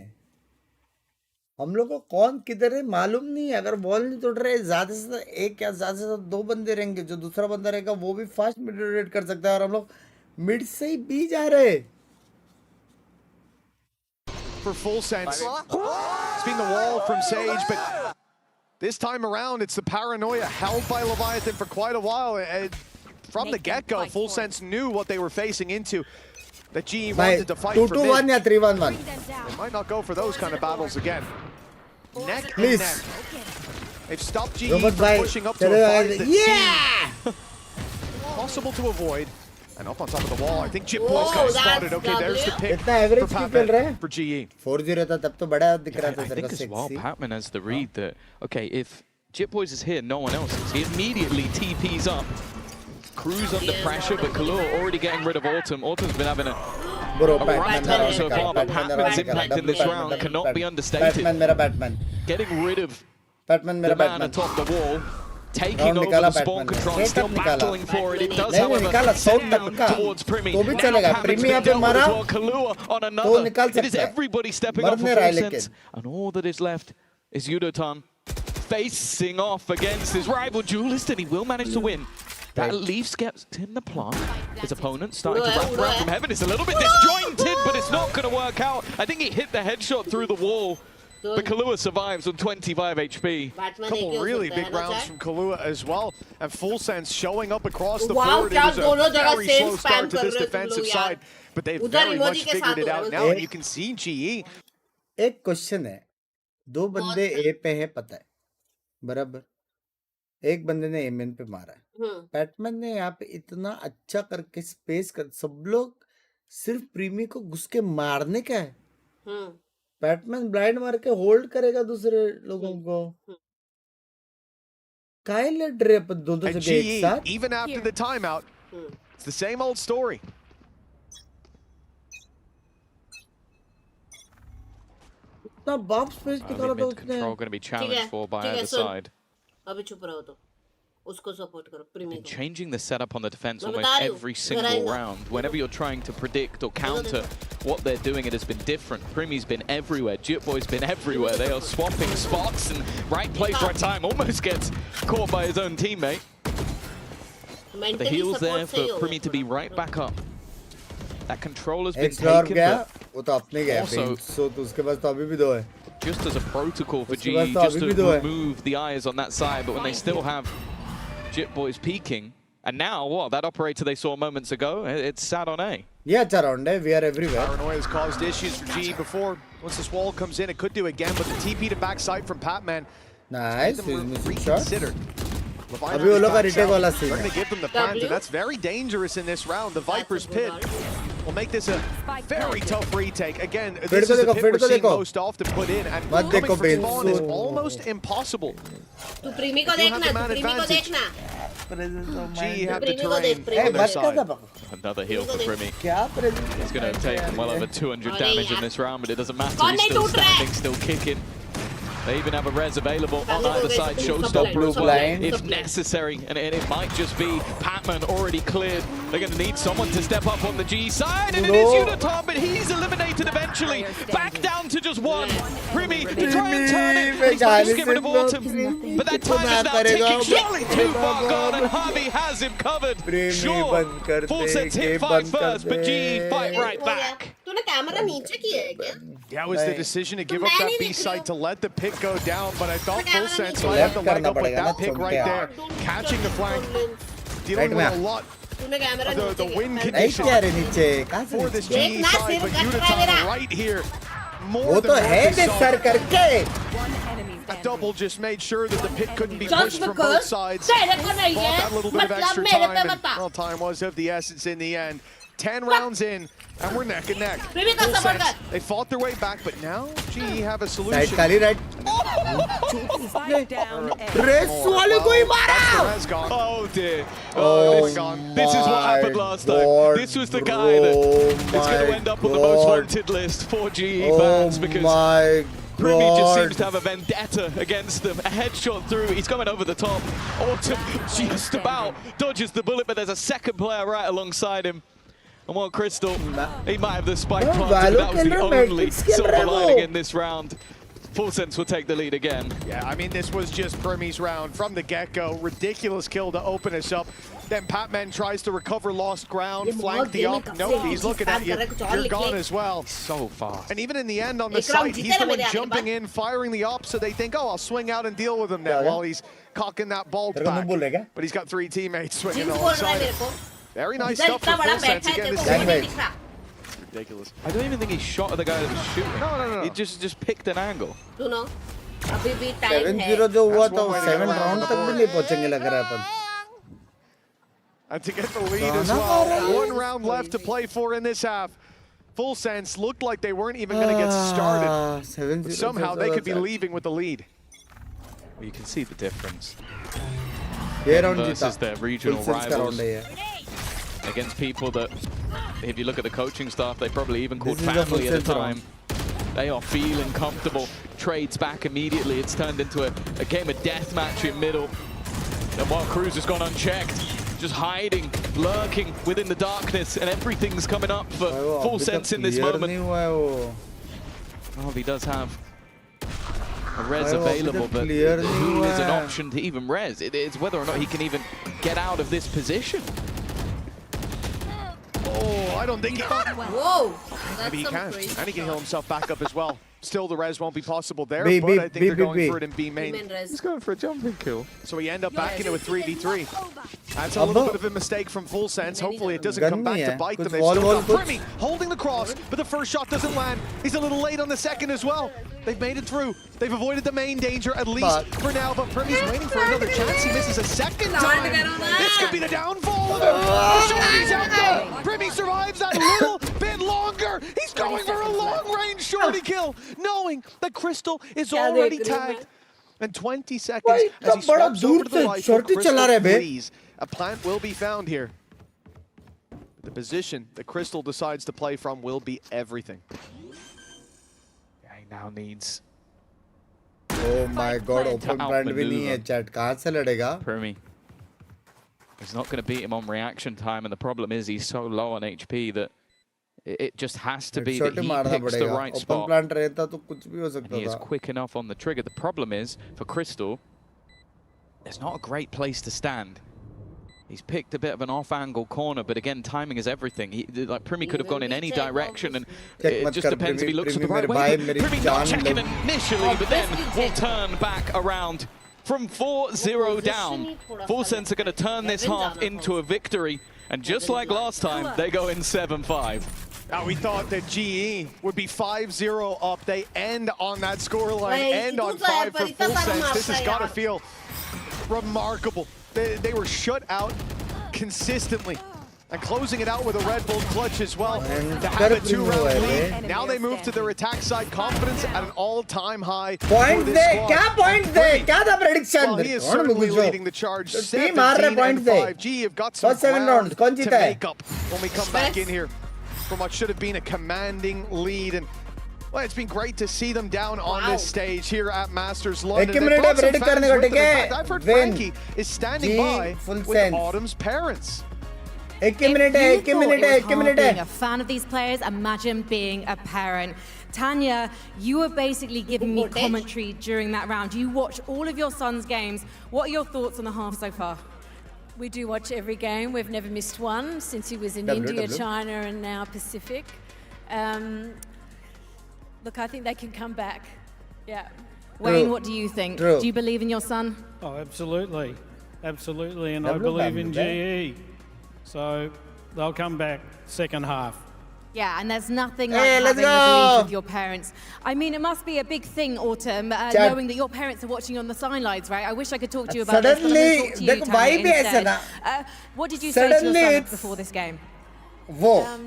हम लोग को कौन किधर है मालूम नहीं है। अगर वॉल नहीं तोड़ रहे, ज्यादा से ज्यादा एक या ज्यादा से ज्यादा दो बंदे रहेंगे, जो दूसरा बंदा रहेगा वो भी फास्ट मिड रोटेट कर सकता है, और हम लोग मिड से ही बी जा रहे। For full sense, it's been the wall from Sage, but this time around it's the paranoia held by Leviathan for quite a while. And from the get-go, full sense knew what they were facing into. That GE wanted to fight for mid. 2-2-1 या 3-1-1. They might not go for those kind of battles again. Neck Please. and neck. They've stopped GE from pushing up to a fight that seemed possible to avoid. And up on top of the wall, I think Chip Boy's got spotted. Okay, there's the pick for Patman for GE. 4-0 था तब तो बड़ा दिख रहा था I तेरे think को as well, 6-6. Patman has the read that, okay, if Chip Boys is here, no one else is. He immediately TPs up. Crew's under pressure, but Kahlua already getting rid of Autumn. Autumn's been having a rough time so far, but Patman's impact in this round cannot be understated. Getting rid of the man atop the wall. Taking over the spawn control, still battling for it. It does, however, send down towards Primi. Now Patman's been dealt with as well. Kahlua on another. It is everybody stepping up for full sense. And all that is left is Yudotan facing off against his rival duelist, and he will manage to win. That leaf gets in the plant. His opponent starting to wrap around from heaven. It's a little bit disjointed, but it's not going to work out. I think he hit the headshot through the wall. But Kahlua survives on 25 HP. A couple really big rounds from Kahlua as well. And Full Sense showing up across the board. It was a very slow start to this defensive side. But they've very much figured it out now. And you can see GE. एक question है, दो बंदे ए पे है पता है बराबर, एक बंदे ने एमएन पे मारा है। पैटमैन ने यहाँ पे इतना अच्छा करके स्पेस कर, सब लोग सिर्फ प्रीमी को घुस के मारने का है। बैटमैन ब्लाइंड मार के होल्ड करेगा दूसरे लोगों को। काहे लड़ रहे अपन दोनों जगह एक साथ? Even after the timeout, it's the same old story. इतना बॉक्स स्पेस निकाला था उसने। Control going to be challenged for by either side. अभी चुप रहो तो उसको सपोर्ट करो प्रीमी को। Changing the setup on the defense almost every single round. Whenever you're trying to predict or counter what they're doing, it has been different. Primi's been everywhere. Jitboy's been everywhere. They are swapping spots and right place, right time. Almost gets caught by his own teammate. The heals there for Primi to be right back up. That control has been taken. वो तो अपने गया so तो उसके पास तो अभी भी दो है. Just as a protocol for GE, just to remove the eyes on that side, but when they still have Jitboy's peeking, and now what? That operator they saw moments ago, it's sat on A. Yeah, it's around A. We are everywhere. Paranoia has caused issues for GE before. Once this wall comes in, it could do again, but the TP to backside from Patman. Nice. Reconsider. अभी वो लोग का retake वाला scene They're going to give them the plant, and that's very dangerous in this round. The Viper's Pit will make this a very tough retake. Again, this is the pit we're seeing most often put in, and coming for spawn is almost impossible. तू प्रीमी को देखना, तू प्रीमी को देखना। GE have the terrain on their side. Another heal for Primi. He's going to take well over 200 damage in this round, but it doesn't matter. He's still standing, still kicking. They even have a res available on either side. Showstopper as well, if necessary. And it might just be Patman already cleared. They're going to need someone to step up on the G side. And it is Yudotan, but he's eliminated eventually. Back down to just one. Primi to try and turn it. He's managed to get rid of Autumn. But that time is now ticking. Surely too far gone, and Harvey has him covered. Sure, Full Sense hit 5 first, but GE fight right back. तूने camera नीचे किया है क्या? Yeah, it was the decision to give up that B side to let the pick go down, but I thought Full Sense might have to leg up with that pick right there, catching the flank, dealing with a lot of the win conditions for this GE side, but Yudotan right here, more than that double just made sure that the pick couldn't be pushed from both sides. Bought that little bit of extra time, and well, time was of the essence in the end. 10 rounds in, and we're neck and neck. They fought their way back, but now GE have a solution. Oh dear. Oh, this is what happened last time. This was the guy that is going to end up on the most wanted list for GE fans because Primi just seems to have a vendetta against them. A headshot through, he's coming over the top. Autumn just about dodges the bullet, but there's a second player right alongside him. And while Crystal, he might have the spike planted, but that was the only silver lining in this round. Full Sense will take the lead again. Yeah, I mean, this was just Primi's round from the get-go. Ridiculous kill to open us up. Then Patman tries to recover lost ground, flank the up. Nope, he's looking at you. You're gone as well. So fast. And even in the end on the site, he's the one jumping in, firing the up, so they think, oh, I'll swing out and deal with him now while he's cocking that bolt back. But he's got 3 teammates swinging alongside him. Very nice stuff from Full Sense again this season. Ridiculous. I don't even think he shot at the guy that was shooting. No. He just picked an angle. 7-0 जो हुआ था 7 round तक भी नहीं पहुंचेंगे लग रहा है अपन. And to get the lead as well. 1 round left to play for in this half. Full Sense looked like they weren't even going to get started. But somehow they could be leaving with the lead. Well, you can see the difference. Versus their regional rivals. Against people that, if you look at the coaching staff, they probably even called family at the time. They are feeling comfortable. Trades back immediately. It's turned into a game of deathmatch in middle. And while Cruz has gone unchecked, just hiding, lurking within the darkness, and everything's coming up for Full Sense in this moment. Oh, he does have a res available, but who is an option to even res? It's whether or not he can even get out of this position. Oh, I don't think he... Whoa! Maybe he can. And he can heal himself back up as well. Still, the res won't be possible there, but I think they're going for it in B main. He's going for a jumping kill. So we end up back into a 3v3. That's a little bit of a mistake from Full Sense. Hopefully it doesn't come back to bite them. They've still got Primi holding the cross, but the first shot doesn't land. He's a little late on the second as well. They've made it through. They've avoided the main danger, at least for now, but Primi's waiting for another chance. He misses a second time. This could be the downfall of him. Shorty's out though. Primi survives that little bit longer. He's going for a long-range shorty kill, knowing that Crystal is already tagged. And 20 seconds as he swaps over to the rifle, Crystal flees. A plant will be found here. The position that Crystal decides to play from will be everything. Yeah, he now needs... Oh my god, open plant भी नहीं है chat. कहाँ से लड़ेगा? Primi. He's not going to beat him on reaction time, and the problem is he's so low on HP that it just has to be that he picks the right spot. And he is quick enough on the trigger. The problem is, for Crystal, there's not a great place to stand. He's picked a bit of an off-angle corner, but again, timing is everything. Like Primi could have gone in any direction, and it just depends if he looks for the right way. Primi not checking initially, but then will turn back around. From 4-0 down, Full Sense are going to turn this half into a victory. And just like last time, they go in 7-5. Now we thought that GE would be 5-0 up. They end on that scoreline, end on 5 for Full Sense. This has got to feel remarkable. They were shut out consistently. And closing it out with a Red Bull clutch as well. To have a 2-round lead. Now they move to their attack side. Confidence at an all-time high. Point there. Kya point there? Kya the prediction? Well, he is certainly leading the charge. 17-5. G have got some ground to make up when we come back in here from what should have been a commanding lead. And well, it's been great to see them down on this stage here at Masters London. I've heard Frankie is standing by with Autumn's parents. Being a fan of these players, imagine being a parent. Tanya, you were basically giving me commentary during that round. You watch all of your son's games. What are your thoughts on the half so far? We do watch every game. We've never missed one since he was in India, China, and now Pacific. Look, I think they can come back. Yeah. Wayne, what do you think? Do you believe in your son? Oh, absolutely. Absolutely. And I believe in GE. So they'll come back second half. Yeah, and there's nothing like having a belief with your parents. I mean, it must be a big thing, Autumn, knowing that your parents are watching on the sidelines, right? I wish I could talk to you about this, but I'm going to talk to you, Tanya, instead. What did you say to your son before this game?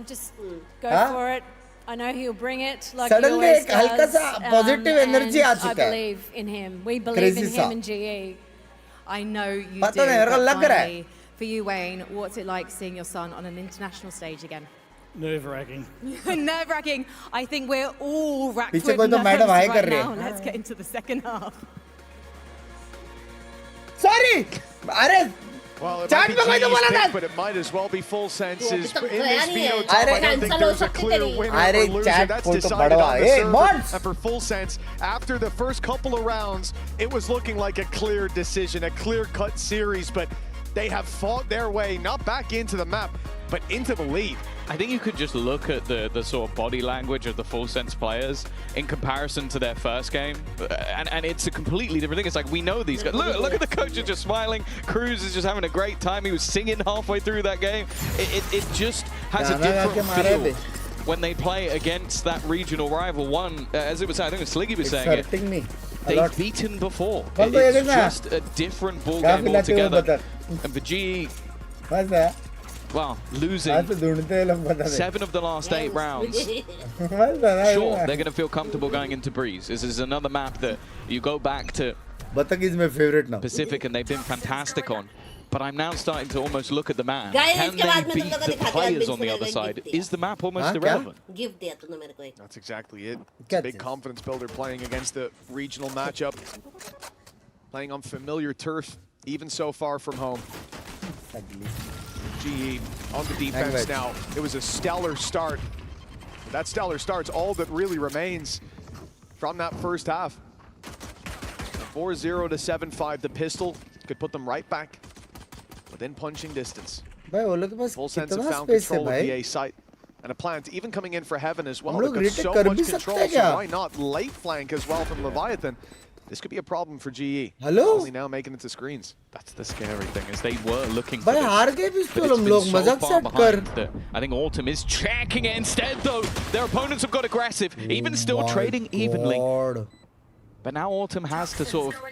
Just go for it. I know he'll bring it like he always does. Positive energy I believe in him. We believe in him and GE. I know you do, but finally, for you, Wayne, what's it like seeing your son on an international stage again? Nerve-wracking. Nerve-wracking. I think we're all racked पीछे with कोई तो nerves madam हाय right कर रही now. है. Let's get into the second half. Sorry. अरे Well, it Chat might be में कोई तो बोला GE's था. pick, but it might as well be Full Senses. तो In गया this नहीं है. veto time, I don't think Cancel हो there's a सकती clear तेरी. winner अरे or loser. chat That's को तो decided Badwa. on the Hey, server. mods. And for Full Sense, after the first couple of rounds, it was looking like a clear decision, a clear-cut series, but they have fought their way, not back into the map, but into the lead. I think you could just look at the sort of body language of the Full Sense players in comparison to their first game, and it's a completely different thing. It's like, we know these guys. Look at the coach is just smiling. Cruz is just having a great time. He was singing halfway through that game. It just has a different feel when they play against that regional rival. One, as it was, I think it was Sliggy was saying it, they've beaten before. It's just a different ball game altogether. And for GE, well, losing 7 of the last 8 rounds. Sure, they're going to feel comfortable going into Breeze. This is another map that you go back to Batak is my favorite now. Pacific, and they've been fantastic on. But I'm now starting to almost look at the map. Guys, Can they beat the players on the other side? Is the map almost irrelevant? Give दिया तूने मेरे को एक. That's exactly it. It's a big confidence builder playing against the regional matchup. Playing on familiar turf, even so far from home. GE on the defense now. It was a stellar start. That stellar start's all that really remains from that first half. 4-0 to 7-5. The pistol could put them right back within punching distance. Full Sense have found control of the A site. And a plant even coming in for Heaven as well. They've got so much control, so why not late flank as well from Leviathan? This could be a problem for GE. Hello? Only now making it to screens. That's the scary thing, is they were looking for this. But it's been so far behind that I think Autumn is checking it instead, though. Their opponents have got aggressive, even still trading evenly. But now Autumn has to sort of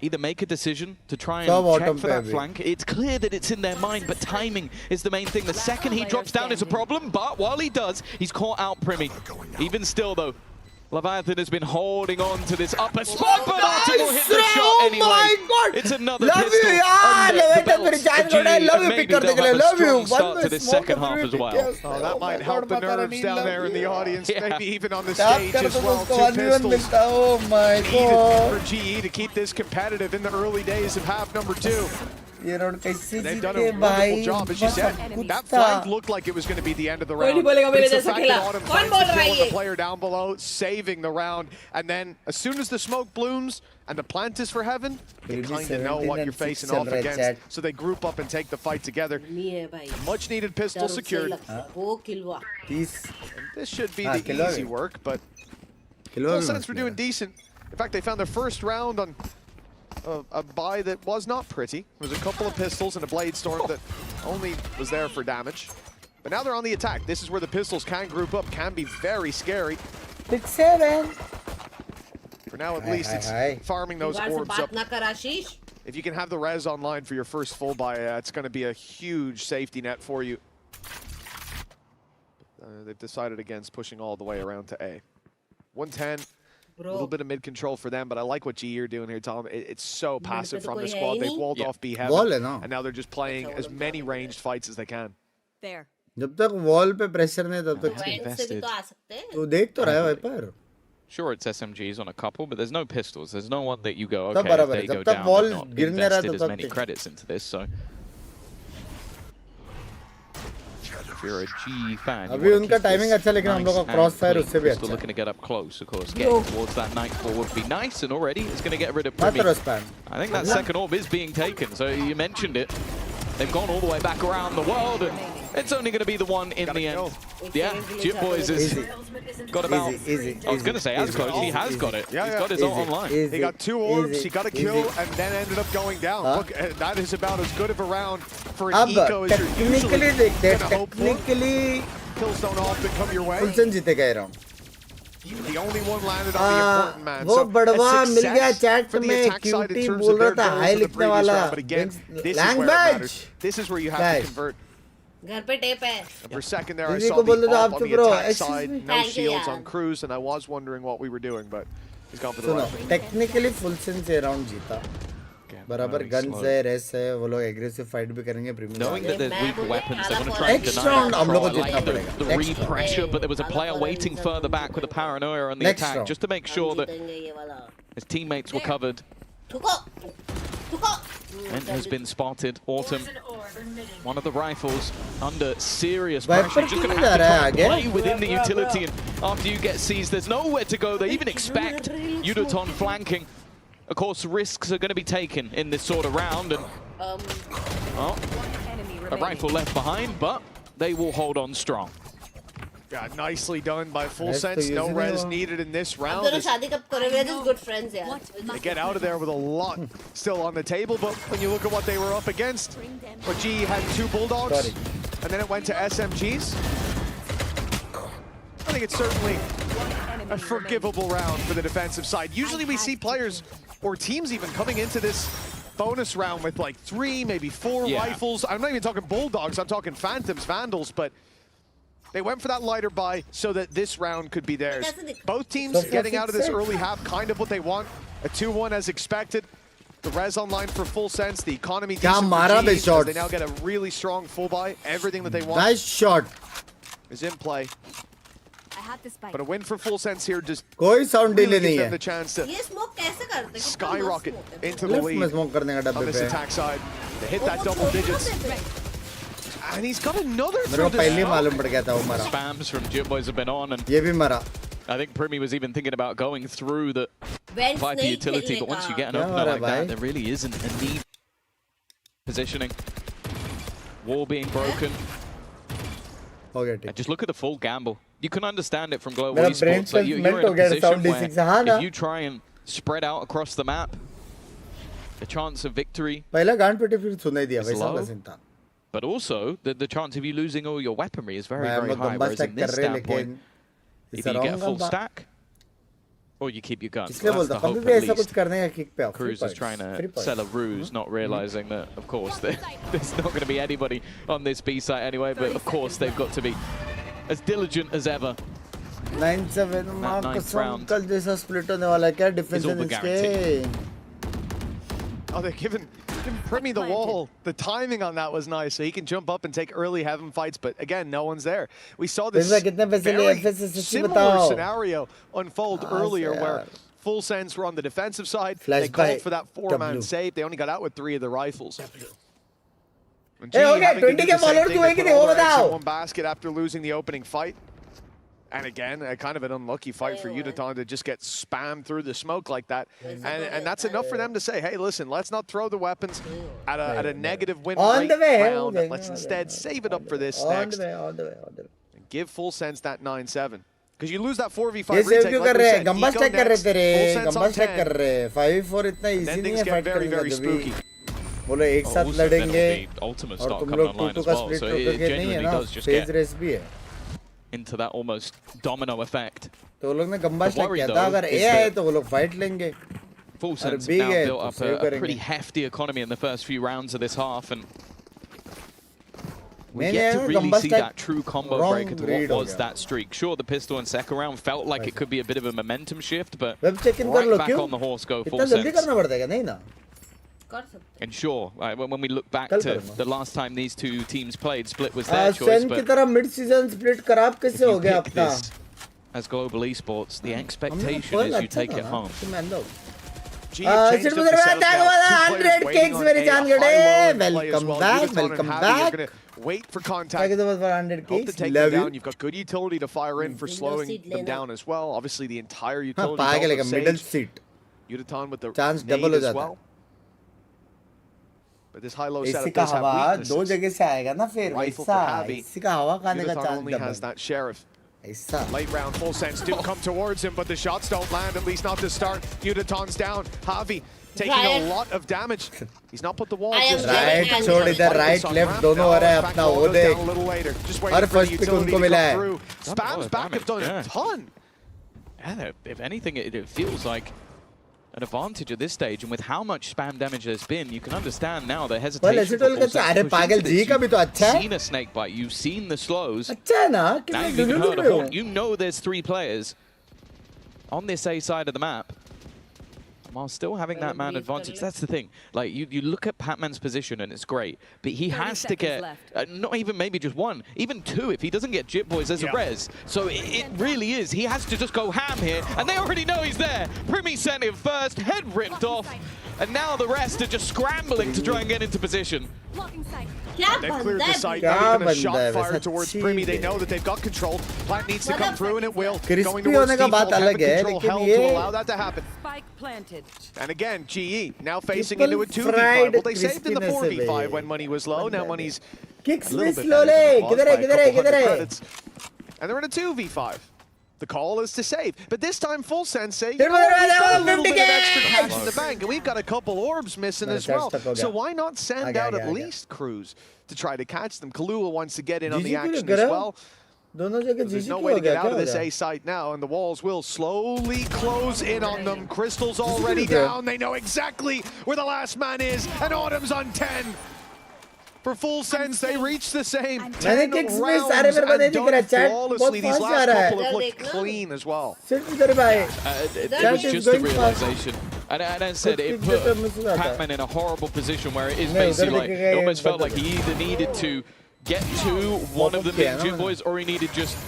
either make a decision to try and check for that flank. It's clear that it's in their mind, but timing is the main thing. The second he drops down is a problem, but while he does, he's caught out Primi. Even still, though, Leviathan has been holding on to this upper spot, but Autumn will hit the shot anyway. Oh my God! It's another love pistol you, under the belt of GE, love you, and maybe they'll have a strong start to this second half as well. Oh, that might help the nerves down there in the audience, maybe even on the stage as well. 2 pistols. Oh my God! For GE to keep this competitive in the early days of half number 2. They've done a wonderful job, as you said. That flank looked like it was going to be the end of the round. But it's the fact that Autumn finds the kill with the player down below, saving the round. And then, as soon as the smoke blooms and the plant is for Heaven, you kind of know what you're facing off against. So they group up and take the fight together. Much needed pistol secured. This should be the easy work, but Full Sense were doing decent. In fact, they found their first round on a buy that was not pretty. There was a couple of pistols and a blade storm that only was there for damage. But now they're on the attack. This is where the pistols can group up, can be very scary. Big 7. For now, at least, it's farming those orbs up. If you can have the res online for your first full buy, it's going to be a huge safety net for you. They've decided against pushing all the way around to A. 110. A little bit of mid-control for them, but I like what GE are doing here, Tom. It's so passive from the squad. They've walled off B Heaven, and now they're just playing as many ranged fights as they can. There. जब तक wall पे pressure नहीं तब तक तू देख तो रहा है Viper. Sure, it's SMGs on a couple, but there's no pistols. There's no one that you go, तब okay, if बराबर they है. go जब तक down, wall they've not गिरने रहा invested तो as तब many तक credits into this, so if you're a G fan, अभी उनका timing अच्छा लेकिन हम लोग का crossfire उससे भी अच्छा. Still looking to get up close, of course. Getting towards that nightfall would be nice, and already it's going to get rid of Primi. I think that second orb is being taken, so you mentioned it. They've gone all the way back around the world, and it's only going to be the one in the end. Yeah, Jip Boys has got about, I was going to say as close, he has got it. Yeah, he's got his online. He got 2 orbs, he got a kill, and then ended up going down. Look, that is about as good of a round for an eco as you're usually going to hope for. Kills don't often come your way. The only one landed on the important man. वो बड़वा मिल गया chat में cutie बोल रहा था high लिखने वाला. This is where you have to convert. घर पे टेप है. And for a second there, I saw the off on the attack side, no shields on Cruz, and I was wondering what we were doing, but he's gone for the run. Technically, Full Sense round जीता. बराबर guns है, race है, वो लोग aggressive fight भी करेंगे. Knowing that there's weak weapons, they want to try and Next deny round हम लोग को control. जीतना पड़ेगा. The re-pressure, but there was a player waiting further back with a paranoia on the Next attack, round. just to make sure that his teammates were covered. Ent has been spotted. Autumn, one of the rifles under serious pressure. Just going to have to try and play within the utility, and after you get seized, there's nowhere to go. They even expect Udaton flanking. Of course, risks are going to be taken in this sort of round, and a rifle left behind, but they will hold on strong. Yeah, nicely done by Full Sense. No res needed in this round. We're just good friends, yeah. They get out of there with a lot still on the table, but when you look at what they were up against, G had 2 Bulldogs, and then it went to SMGs. I think it's certainly a forgivable round for the defensive side. Usually we see players or teams even coming into this bonus round with like 3, maybe 4 rifles. I'm not even talking Bulldogs, I'm talking Phantoms, Vandals, but they went for that lighter buy so that this round could be theirs. Both teams getting out of this early half kind of what they want. A 2-1 as expected. The res online for Full Sense, the economy decent for G, because they now get a really strong full buy. Everything that they want nice shot is in play. But a win for Full Sense here just कोई sound delay really नहीं gives है. them the chance to ये smoke कैसे करते हैं? skyrocket into the lead on this attack side. They hit that double digits. And he's got another मेरे को पहले मालूम पड़ गया था वो मरा. Spams from Jitboys have been on, and ये भी मरा. I think Primi was even thinking about going through the Viper utility, but once you get an opener like that, there really isn't a need. Positioning. Wall being broken. And just look at the full gamble. You can understand it from Global Esports. Like you're in a position where if you try and spread out across the map, the chance of victory is low. But also, the chance of you losing all your weaponry is very, very high. Whereas in this standpoint, either you get a full stack, or you keep your gun. That's the hope, at least. Cruz is trying to sell a ruse, not realizing that, of course, there's not going to be anybody on this B site anyway, but of course they've got to be as diligent as ever. 9-7 ninth round कल जैसा split होने वाला है क्या defense इसके? Oh, they're giving Primi the wall. The timing on that was nice, so he can jump up and take early heaven fights, but again, no one's there. We saw this very similar scenario unfold earlier where Full Sense were on the defensive side. They called for that 4-man save. They only got out with 3 of the rifles. Hey, okay, 20 के followers क्यों एक ही हो बताओ? One basket after losing the opening fight. And again, kind of an unlucky fight for Udaton to just get spammed through the smoke like that. And that's enough for them to say, hey, listen, let's not throw the weapons at a negative win rate round. Let's instead save it up for this next. And give Full Sense that 9-7. Because you lose that 4v5 retake, like we said, Full Sense on 10. 5v4 इतना easy नहीं है fight very, very spooky. वो लोग एक साथ लड़ेंगे और तुम लोग 2-2 का split होके नहीं है ना, phase race भी है. Into that almost domino effect. तो लोग ने गंबा स्टैक किया था अगर ए आए तो वो लोग फाइट लेंगे. Full Sense have now built up a pretty hefty economy in the first few rounds of this half, and we get to really see that true combo breaker to what was that streak. Sure, the pistol and second round felt like it could be a bit of a momentum shift, but right back on the horse go Full Sense. And sure, when we look back to the last time these two teams played, split was their choice. But mid-season split खराब कैसे हो गया अपना? As Global Esports, the expectation is you take it home. Welcome back. Wait for contact. Hope to take them down. You've got good utility to fire in for slowing them down as well. Obviously, the entire utility. Middle seat. Udaton with the chance double as well. But this high-low setup does have weaknesses. दो जगह से आएगा ना फिर वैसा इसी का हवा खाने का chance only has that sheriff. Late round, Full Sense do come towards him, but the shots don't land, at least not to start. Udaton's down. Javi taking a lot of damage. He's not put the wall. Right, छोड़ इधर right, left दोनों हो रहा है अपना वो देख. हर first pick उनको मिला है. Spams back have done a ton. Yeah, if anything, it feels like an advantage at this stage, and with how much spam damage there's been, you can understand now the hesitation. You've seen a snake bite, you've seen the slows. Now you've even heard a horn. You know there's 3 players on this A side of the map. while still having that man advantage. That's the thing. Like, you look at Patman's position and it's great, but he has to get, not even maybe just one, even two. If he doesn't get Jit Boys, there's a res. So it really is. He has to just go ham here, and they already know he's there. Primi sent him first, head ripped off, and now the rest are just scrambling to try and get into position. They've cleared the site, not even a shot fired towards Primi. They know that they've got control. Plant needs to come through, and it will. Going towards default, have the control held to allow that to happen. Spike planted. And again, GE now facing into a 2v5. Well, they saved in the 4v5 when money was low. Now money's a little bit better. And they're in a 2v5. The call is to save, but this time Full Sensei, we've got a little bit of extra cash in the bank, and we've got a couple orbs missing as well. So why not send out at least crews to try to catch them? Kalua wants to get in on the action as well. There's no way to get out of this A site now, and the walls will slowly close in on them. Crystal's already down. They know exactly where the last man is, and Autumn's on 10. For Full Sense, they reach the same 10 rounds and done flawlessly. These last couple have looked clean as well. It was just the realization. And as I said, it put Patman in a horrible position where it is basically like, it almost felt like he either needed to get to one of the Jit Boys, or he needed just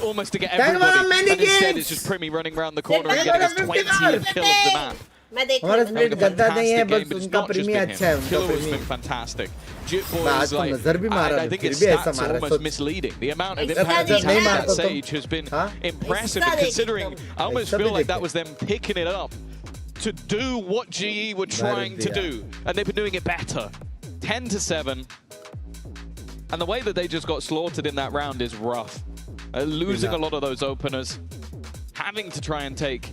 almost to get everybody. And instead, it's just Primi running around the corner and getting his 20th kill of the map. हमारा split गद्दा नहीं है बस उनका प्रीमी अच्छा है उनका प्रीमी fantastic. Jit Boys like I think his stats are almost misleading. The amount of impact he's had at Sage has been impressive, considering I almost feel like that was them picking it up to do what GE were trying to do, and they've been doing it better. 10-7, and the way that they just got slaughtered in that round is rough. Losing a lot of those openers, having to try and take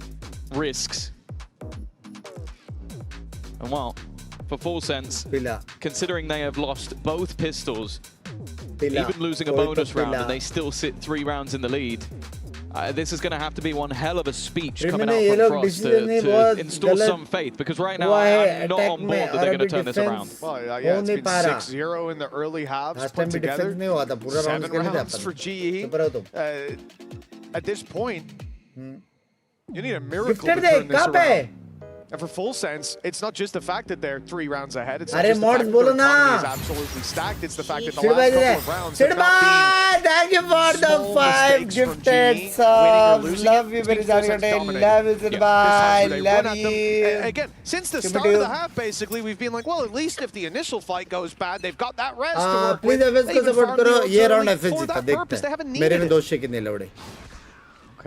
risks. And well, for Full Sense, considering they have lost both pistols, even losing a bonus round, and they still sit 3 rounds in the lead, this is going to have to be one hell of a speech coming out from Frost to install some faith, because right now I'm not on board that they're going to turn this around. Well, yeah, it's been 6-0 in the early halves put together. 7 rounds for GE. At this point, you need a miracle to turn this around. And for Full Sense, it's not just the fact that they're 3 rounds ahead. It's not just the fact that their economy is absolutely stacked. It's the fact that the last couple of rounds have not been thank you for the 5 gifted subs. Love you very much. Love you, Sidbai. Love you. Again, since the start of the half, basically, we've been like, well, at least if the initial fight goes bad, they've got that rest to work with. They even farmed the artillery for that purpose. They haven't needed it.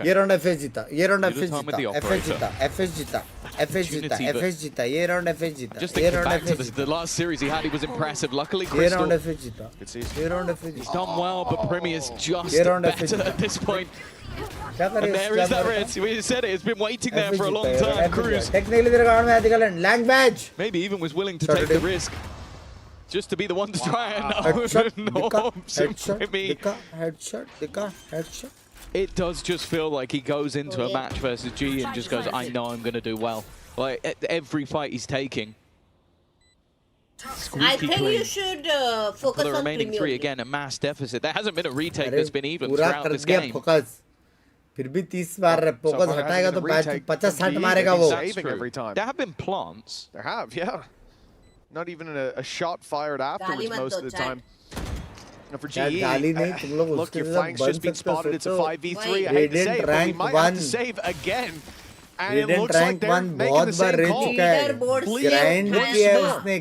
ये round FS जीता ये round FS जीता FS जीता FS जीता FS जीता FS जीता ये round FS जीता ये राउंड एफएस जीता the last series he had, he was impressive. Luckily Crystal, ये राउंड एफएस जीता ये round FS he's done well, but Primi is just better at this point. And there is that red. We said it, it's been waiting there for a long time. Cruz technically तेरे round में आदिकल लैंग बैच maybe even was willing to take the risk just to be the one to try and headshot. It does just feel like he goes into a match versus G and just goes, I know I'm going to do well. Like, every fight he's taking. I think you should focus for the on remaining premium. 3, again, a mass deficit. There hasn't been a retake that's been even throughout this game. फिर भी 30 बार focus हटाएगा तो 50-60 मारेगा वो. There have been plants. There have, yeah. Not even a shot fired afterwards most of the time. For GE, look, your flank's just been spotted. It's a 5v3. I hate to say it, but we might have to save again. And it looks like they're making the same call.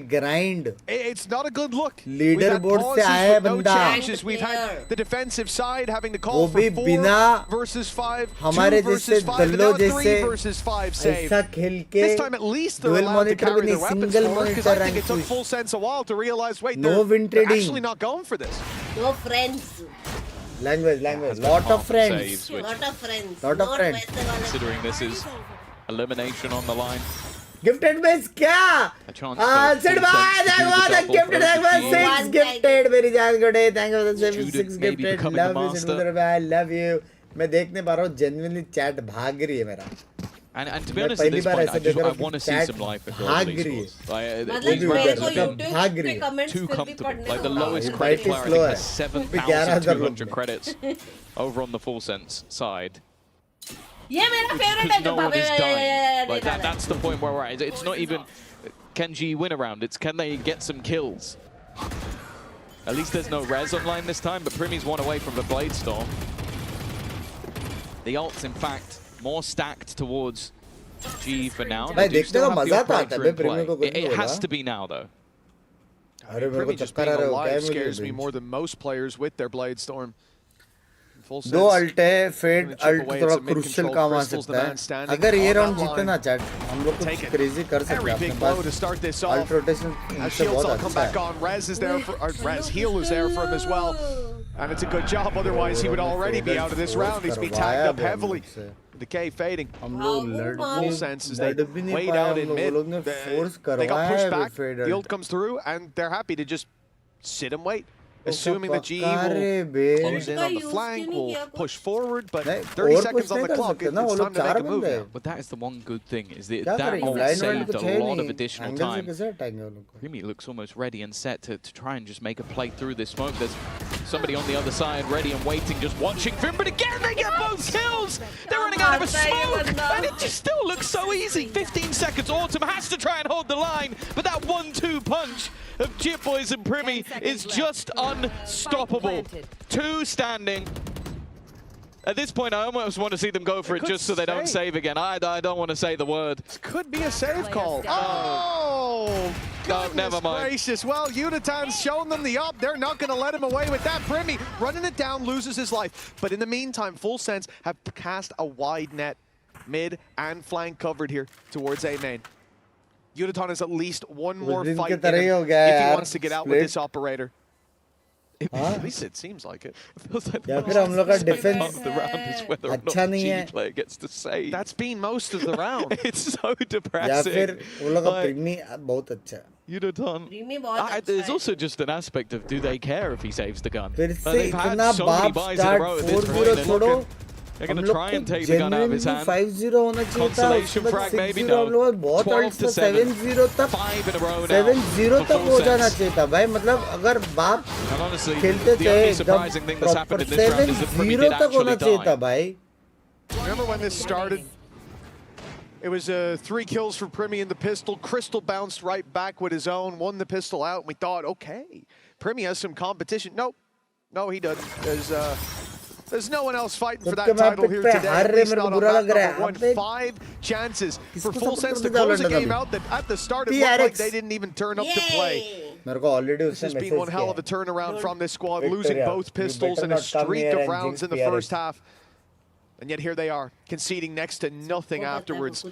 Grind. It's not a good look. Leaderboard से आया बंदा. We've had the defensive side having to call for 4 versus 5, 2 versus 5, and now 3 versus 5 save. This time at least they're allowed to carry their weapons forward, because I think it took Full Sense a while to realize, wait, they're actually not going for this. No friends. Language. Lot of friends. Considering this is elimination on the line. Gifted miss क्या? Sidbai, that was a gifted. That was 6 gifted. Very good day. Thank you for the 6 gifted. Love you, Sidbai. Love you. मैं देखने पा रहा हूँ genuinely chat भाग रही है मेरा. And to be honest, at this point, I want to see some life across Esports. Like, too comfortable. Like, the lowest credit player, I think, has 7,200 credits over on the Full Sense side. ये मेरा favorite है no जो one is dying. Like देखा that's the point where we're at. It's not even can G win around. It's can they get some kills. At least there's no res online this time, but Primmy's one away from the Blade Storm. The ult's in fact more stacked towards G for now. They do still have the operator in play. It has to be now though. Primmy just being alive scares me more than most players with their Blade Storm. दो alt है, fade alt थोड़ा crucial काम आ सकता है. अगर ये round जीते ना चैट, हम लोग कुछ क्रेजी कर सकते हैं. अपने पास अल्ट रोटेशन इनसे बहुत अच्छा है. Rez is there for Rez. Heal is there for him as well, and it's a good job. Otherwise, he would already be out of this round. He's been tagged up heavily. Decay fading. Full sense as they wait out in mid. They got pushed back. The ult comes through, and they're happy to just sit and wait. Assuming the G will close in on the flank, will push forward, but 30 seconds on the clock, it's time to make a move now. But that is the one good thing, is that that ult saved a lot of additional time. Primmy looks almost ready and set to try and just make a play through this smoke. There's somebody on the other side ready and waiting, just watching for him, but again they get both kills! They're running out of a smoke, and it just still looks so easy. 15 seconds, Autumn has to try and hold the line, but that 1-2 punch of Chip Boys and Primmy is just unstoppable. Two standing. At this point, I almost want to see them go for it just so they don't save again. I don't want to say the word. This could be a save call. Oh, no, never mind. Gracious. Well, Unitan's shown them the up. They're not going to let him away with that. Primmy running it down, loses his life. But in the meantime, Full Sense have cast a wide net, mid and flank covered here towards A main. Unitan has at least one more fight in him if he wants to get out with this operator. At least it seems like it. या फिर हम लोग का defence the round is whether or अच्छा not नहीं G है. player gets to save. That's been most of the round. It's so या depressing. फिर वो लोग का प्रीमी बहुत अच्छा है. Unitan. Primi बहुत अच्छा There's है. also just an aspect of do they care if he saves the gun? फिर से They've had इतना so many बाप buys in a start row at this 4-0 point. छोड़ो. They're going to try and take the gun out of his hand. 5-0 होना चाहिए था. Consolation frag, maybe no. बहुत 12 to 7. 7-0 तक 5 in a row now. 7-0 for तक Full हो जाना Sense. चाहिए था भाई. मतलब अगर बाप And honestly, खेलते the थे only surprising thing that's happened in this round is that Primmy 7-0 did तक होना actually चाहिए था die. भाई. Remember when this started? It was 3 kills for Primmy in the pistol. Crystal bounced right back with his own, won the pistol out, and we thought, okay, Primmy has some competition. Nope. No, he doesn't. There's no one else fighting for that title here today. At least not on that number one. 5 chances for Full Sense to close a game out that at the start it looked like they didn't even turn up to play. This has been one hell of a turnaround from this squad, losing both pistols in a streak of rounds in the first half. And yet here they are, conceding next to nothing afterwards.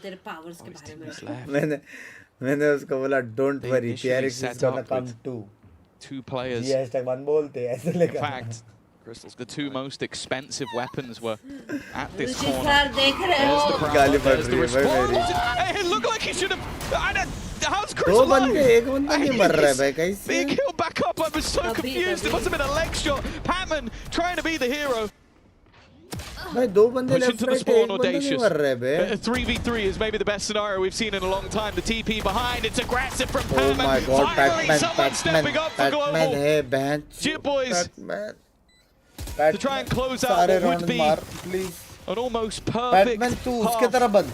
मैंने उसको बोला don't worry, PRX is gonna come too. 2 players. ये #1 बोलते हैं ऐसे In fact, Crystals, the 2 most expensive weapons were at this corner. There's the crowd, there's the response. Hey, it looked like he should have... How's Crystal alive? एक बंदा नहीं मर रहा है भाई कैसे? Being killed back up, I was so confused. It must have been a leg shot. Patman trying to be the hero. भाई 2 बंदे Push into the spawn, एक बंदा नहीं मर रहा है बे. 3v3 is maybe the best scennario we've seen in a long time. The TP behind, it's aggressive from Patman. Oh my god, Finally, someone stepping up for Global. है बहन. Chip Boys to try and close out what would be an almost perfect half.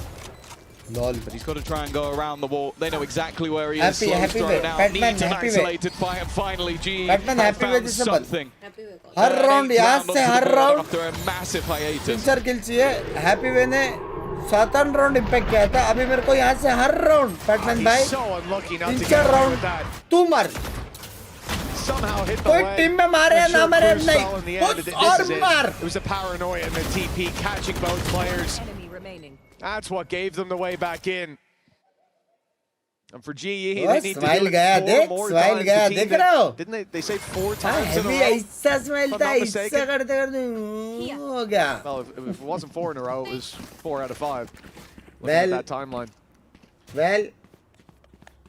Lol. But he's got to try and go around the wall. They know exactly where he is. Happy thrown out. Batman, Needs an isolated fight, and finally G Batman, has happy found with something. हर round यहाँ से हर round after a massive hiatus. 3-4 kill चाहिए. Happy वे ने 7 round impact किया था. अभी मेरे को यहाँ से हर राउंड बैटमैन भाई 3-4 राउंड तू मार. कोई टीम में मारे ना मारे नहीं. कुछ और मार. It was a paranoia in the TP catching both players. That's what gave them the way back in. And for GE, they need to do it 4 more times. देख रहे हो? Didn't they? They say 4 times in a row. ऐसा smile था. ऐसा करते हो गया. Well, if it wasn't 4 in a row, it was 4 out of 5. Well, at that timeline. Well,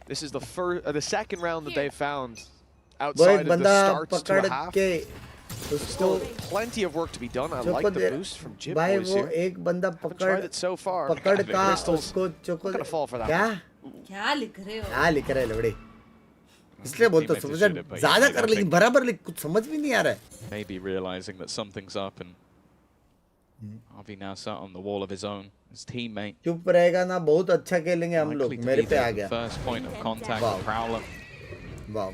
this is the second round that they found outside of the starts to a half. There's still plenty of work to be done. I like the boost from Jib Boys here. एक बंदा Haven't tried it so far. पकड़ का उसको I'm gonna fall for that. क्या लिख रहे हो लवड़े? इसलिए बोलता हूँ समझ ज़्यादा कर लेकिन बराबर लिख कुछ समझ भी नहीं आ रहा है. Maybe realizing that something's up and Harvey now sat on the wall of his own. His teammate. चुप रहेगा ना, बहुत अच्छा खेलेंगे हम लोग. मेरे पे आ गया. First point of contact with Prowler. Wow.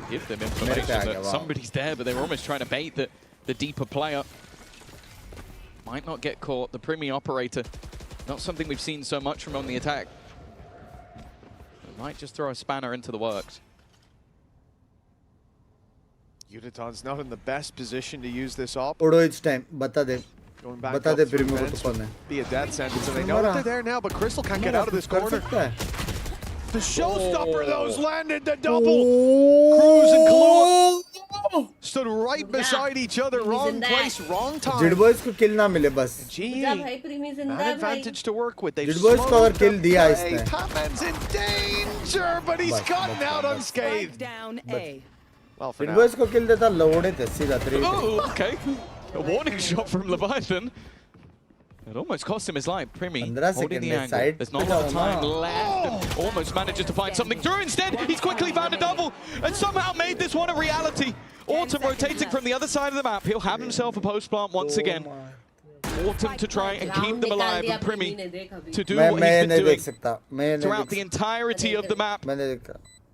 Give them information that somebody's there, but they were almost trying to bait the deeper player. Might not get caught. The Primi operator, not something we've seen so much from on the attack. Might just throw a spanner into the works. Uditon's not in the best position to use this op. Odo, it's time. Bata de. Going back up through vents would be a death sentence, and they know that they're there now, but Crystal can't get out of this corner. The showstopper, those landed the double. Cruz and Kahlua stood right beside each other. Wrong place, wrong time. Jid boys को kill ना मिले बस. An advantage to work with. Jid boys को अगर kill दिया इसने. Patman's in danger, but he's gotten out unscathed. Down A. Well, for Jid now. boys को kill देता लौड़े थे सीधा 3. Oh, okay. A warning shot from Leviathan. It almost cost him his life. Primi holding the angle. There's not a lot of time left. Almost manages to find something through. Instead, he's quickly found a double and somehow made this one a reality. Autumn rotating from the other side of the map. He'll have himself a post plant once again. Autumn to try and keep them alive, and Primi to do what he's been doing throughout the entirety of the map.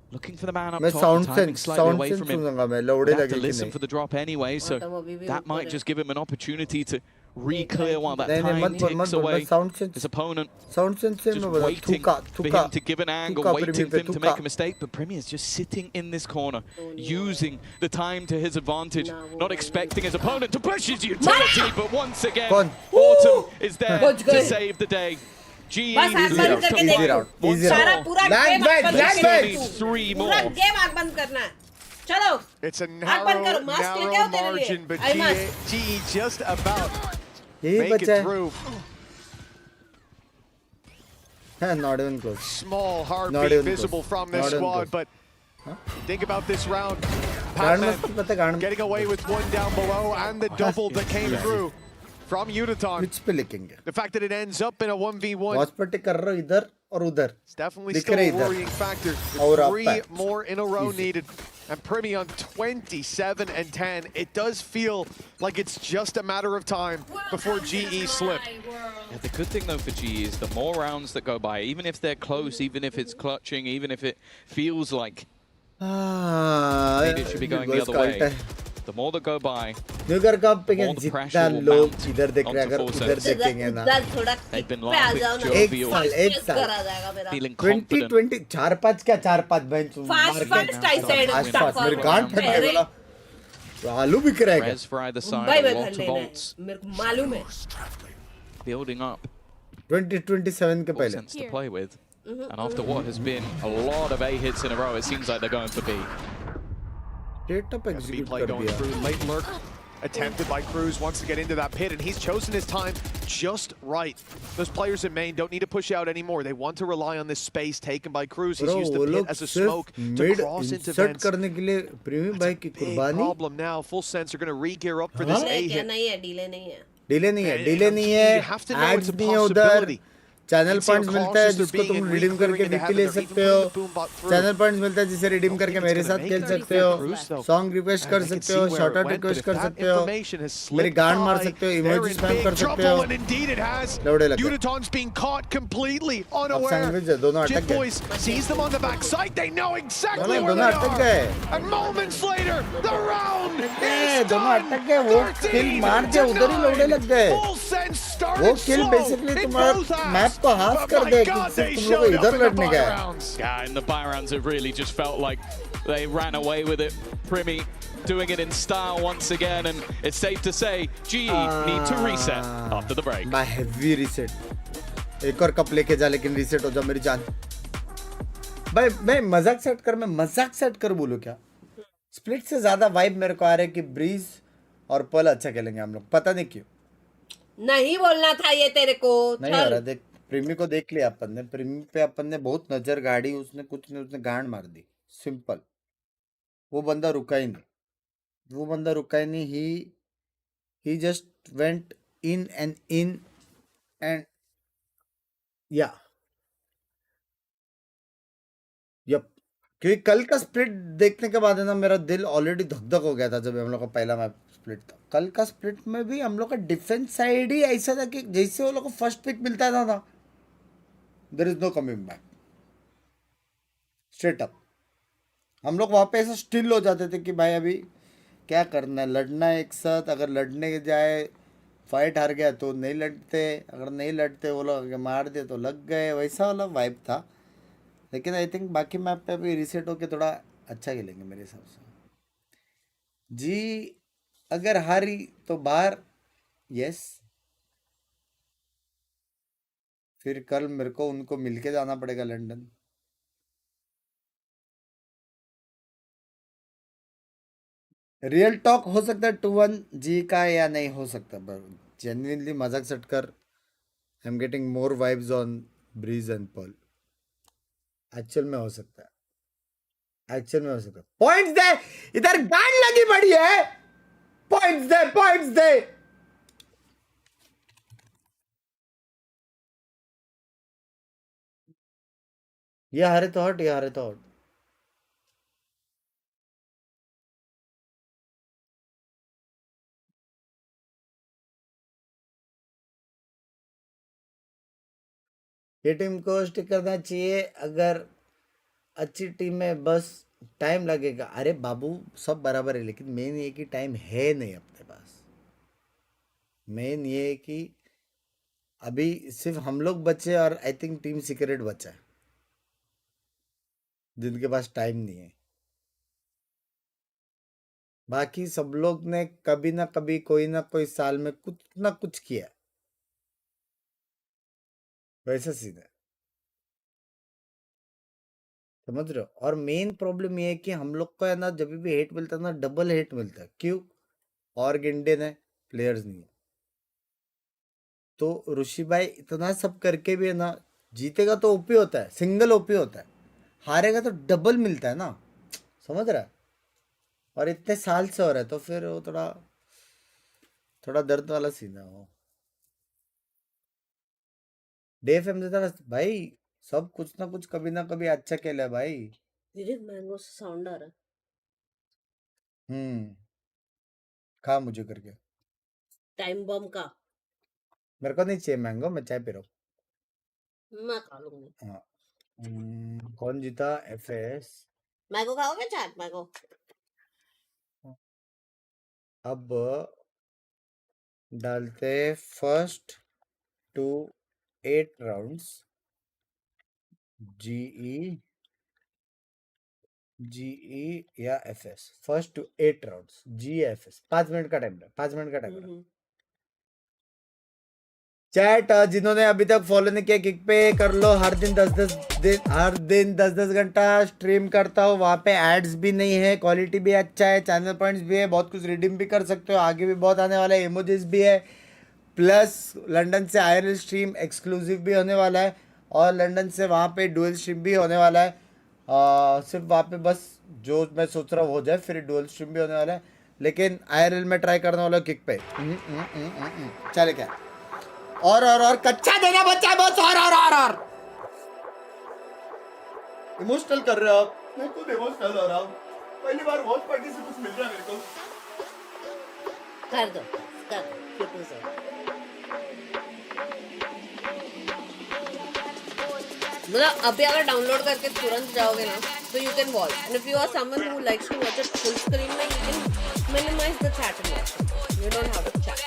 Looking for the man up top, timing slightly away from him. Have to listen for the drop anyway, so that might just give him an opportunity to re-clear while that time ticks away. His opponent just waiting for him to give an angle, waiting for him to make a mistake. But Primi is just sitting in this corner, using the time to his advantage, not expecting his opponent to push his utility. But once again, Autumn is there to save the day. GE easy round. Three more. It's a narrow margin, but GE just about make it through. Not even close. Small heartbeat visible from this squad, but think about this round. Patman getting away with one down below and the double that came through from Uditon. Which पे लिखेंगे? The fact that it ends up in a 1v1. Watch party कर रहा हूँ इधर और उधर. It's definitely still a worrying factor. Three more in a row needed. And Primi on 27 and 10. It does feel like it's just a matter of time before GE slip. Yeah, the good thing though for GE is the more rounds that go by, even if they're close, even if it's clutching, even if it feels like maybe it should be going the other way. The more that go by, the more the pressure will mount onto Force. They've been live with jovial, feeling confident. 2020 4-5 क्या 4-5 bench fast मेरी गांड फट गई बोला आलू बिक रहा है Res for either side, a lot of ults मेरे को मालूम है building up. 2027 के पहले Sense to play with. And after what has been a lot of A hits in a row, it seems like they're going for B. Straight up execute कर going through late lurk attempted by Cruz, wants to get into that pit, and he's chosen his time just right. Those players in main don't need to push out anymore. They want to rely on this space taken by Cruz. He's used the pit as a smoke to cross into vents. करने के लिए प्रीमी भाई की कुर्बानी. Problem now. Full Sense are going to re-gear up for this A hit. Delay नहीं है. Ads नहीं है उधर. चैनल पॉइंट्स मिलता है जिसको तुम रिडीम करके विक्टी ले सकते हो. चैनल पॉइंट्स मिलता है जिसे रिडीम करके मेरे साथ खेल सकते हो. सॉन्ग रिक्वेस्ट कर सकते हो, शॉट आउट रिक्वेस्ट कर सकते हो, मेरी गांड मार सकते हो, इमोजी स्पैम कर सकते हो. लौड़े लगे. Uditon's being caught completely unaware. Sandwich है, दोनों अटक गए. Sees them on the backside. They know exactly where they are. And moments later, the round is दोनों अटक गए. वो किल मार के उधर ही लौड़े लग गए. वो किल बेसिकली तुम्हारा मैप को हाफ कर दे कि तुम लोग इधर लड़ने गए. Yeah, and the buy rounds have really just felt like they ran away with it. Primi doing it in style once again, and it's safe to say GE need to reset after the break. By heavy reset. एक और cup लेके जा, लेकिन reset हो जा मेरी जान. भाई मैं मजाक सेट कर बोलूं क्या? स्प्लिट से ज्यादा वाइब मेरे को आ रहा है कि ब्रीज और पल अच्छा खेलेंगे हम लोग. पता नहीं क्यों. नहीं बोलना था ये तेरे को. नहीं हो रहा. देख प्रीमी को देख लिया अपन ने. प्रीमी पे अपन ने बहुत नजर गाड़ी. उसने गांड मार दी. सिंपल. वो बंदा रुका ही नहीं. he just went in and yeah. Yup. क्योंकि कल का स्प्लिट देखने के बाद है ना, मेरा दिल ऑलरेडी धक धक हो गया था जब हम लोग का पहला मैच स्प्लिट था। कल का स्प्लिट में भी हम लोग का डिफेंस साइड ही ऐसा था कि जैसे वो लोग को फर्स्ट पिक मिलता था ना, there is no coming back, straight up हम लोग वहाँ पे ऐसा स्टिल हो जाते थे कि भाई अभी क्या करना है, लड़ना है एक साथ, अगर लड़ने जाए फाइट हार गया तो नहीं लड़ते, अगर नहीं लड़ते वो लोग मार दे तो लग गए, वैसा वाला वाइब था। लेकिन आई थिंक बाकी मैप पे अभी रीसेट होके थोड़ा अच्छा खेलेंगे मेरे हिसाब से। जी अगर हारी तो बाहर, यस, फिर कल मेरे को उनको मिलके जाना पड़ेगा लंदन। रियल टॉक हो सकता है 2-1 जी का या नहीं हो सकता, पर जेन्युइनली मजाक सटकर I am getting more vibes on Breeze and Pearl. Actual में हो सकता है, एक्चुअल में हो सकता है। पॉइंट्स दे, इधर गांड लगी पड़ी है, पॉइंट्स दे, पॉइंट्स दे। ये हारे तो हट, ये हारे तो हट। ये टीम को स्टिक करना चाहिए, अगर अच्छी टीम है बस टाइम लगेगा। अरे बाबू सब बराबर है, लेकिन मेन ये कि टाइम है नहीं अपने पास। मेन ये कि अभी सिर्फ हम लोग बचे और आई थिंक टीम सीक्रेट बचा है जिनके पास टाइम नहीं है। बाकी सब लोग ने कभी ना कभी कोई ना कोई साल में कुछ ना कुछ किया, वैसा सीन है, समझ रहे हो। और मेन प्रॉब्लम ये है कि हम लोग को है ना, जब भी हेट मिलता है ना, डबल हेट मिलता है। क्यों? और इंडियन है, प्लेयर्स नहीं है। तो ऋषि भाई इतना सब करके भी है ना, जीतेगा तो ओपी होता है, सिंगल ओपी होता है, हारेगा तो डबल मिलता है ना, समझ रहा है। और इतने साल से हो रहा है, तो फिर वो थोड़ा थोड़ा दर्द वाला सीन है वो। डे फेम देता भाई, सब कुछ ना कुछ कभी ना कभी अच्छा खेला है भाई। दीदी मैंगो से साउंड आ रहा है। खा मुझे करके, टाइम बम का। मेरे को नहीं चाहिए मैंगो, मैं चाय पी रहा हूँ। मैं खा लूंगी। हाँ। कौन जीता? एफएस। मैंगो खाओगे? Chat mango. अब डालते फर्स्ट टू 8 राउंड्स जीई या FS. First to 8 rounds G FS. 5 minute का टाइम, 5 मिनट का टाइम। चैट जिन्होंने अभी तक फॉलो नहीं किया किक पे कर लो। हर दिन 10-10 घंटा स्ट्रीम करता हूँ, वहाँ पे एड्स भी नहीं है, क्वालिटी भी अच्छा है, चैनल पॉइंट्स भी है, बहुत कुछ रिडीम भी कर सकते हो, आगे भी बहुत आने वाला है, इमोजीज भी है, प्लस लंदन से आईआरएल स्ट्रीम एक्सक्लूसिव भी होने वाला है, और लंदन से वहाँ पे डुअल स्ट्रीम भी होने वाला है। सिर्फ वहाँ पे बस जो मैं सोच रहा हूँ हो जाए, फिर डुअल स्ट्रीम भी होने वाला है, लेकिन आईआरएल में ट्राई करने वाला किक पे। चले क्या और कच्चा देना बच्चा, बस और इमोशनल कर रहे हो आप। मैं खुद इमोशनल हो रहा हूँ, पहली बार वॉच पार्टी से कुछ मिल रहा है मेरे को। कर दो क्यों से। मतलब अभी अगर डाउनलोड करके तुरंत जाओगे ना, तो you can watch, and if you are someone who likes to watch it full screen में, you can minimize the chat and watch, you don't have to chat.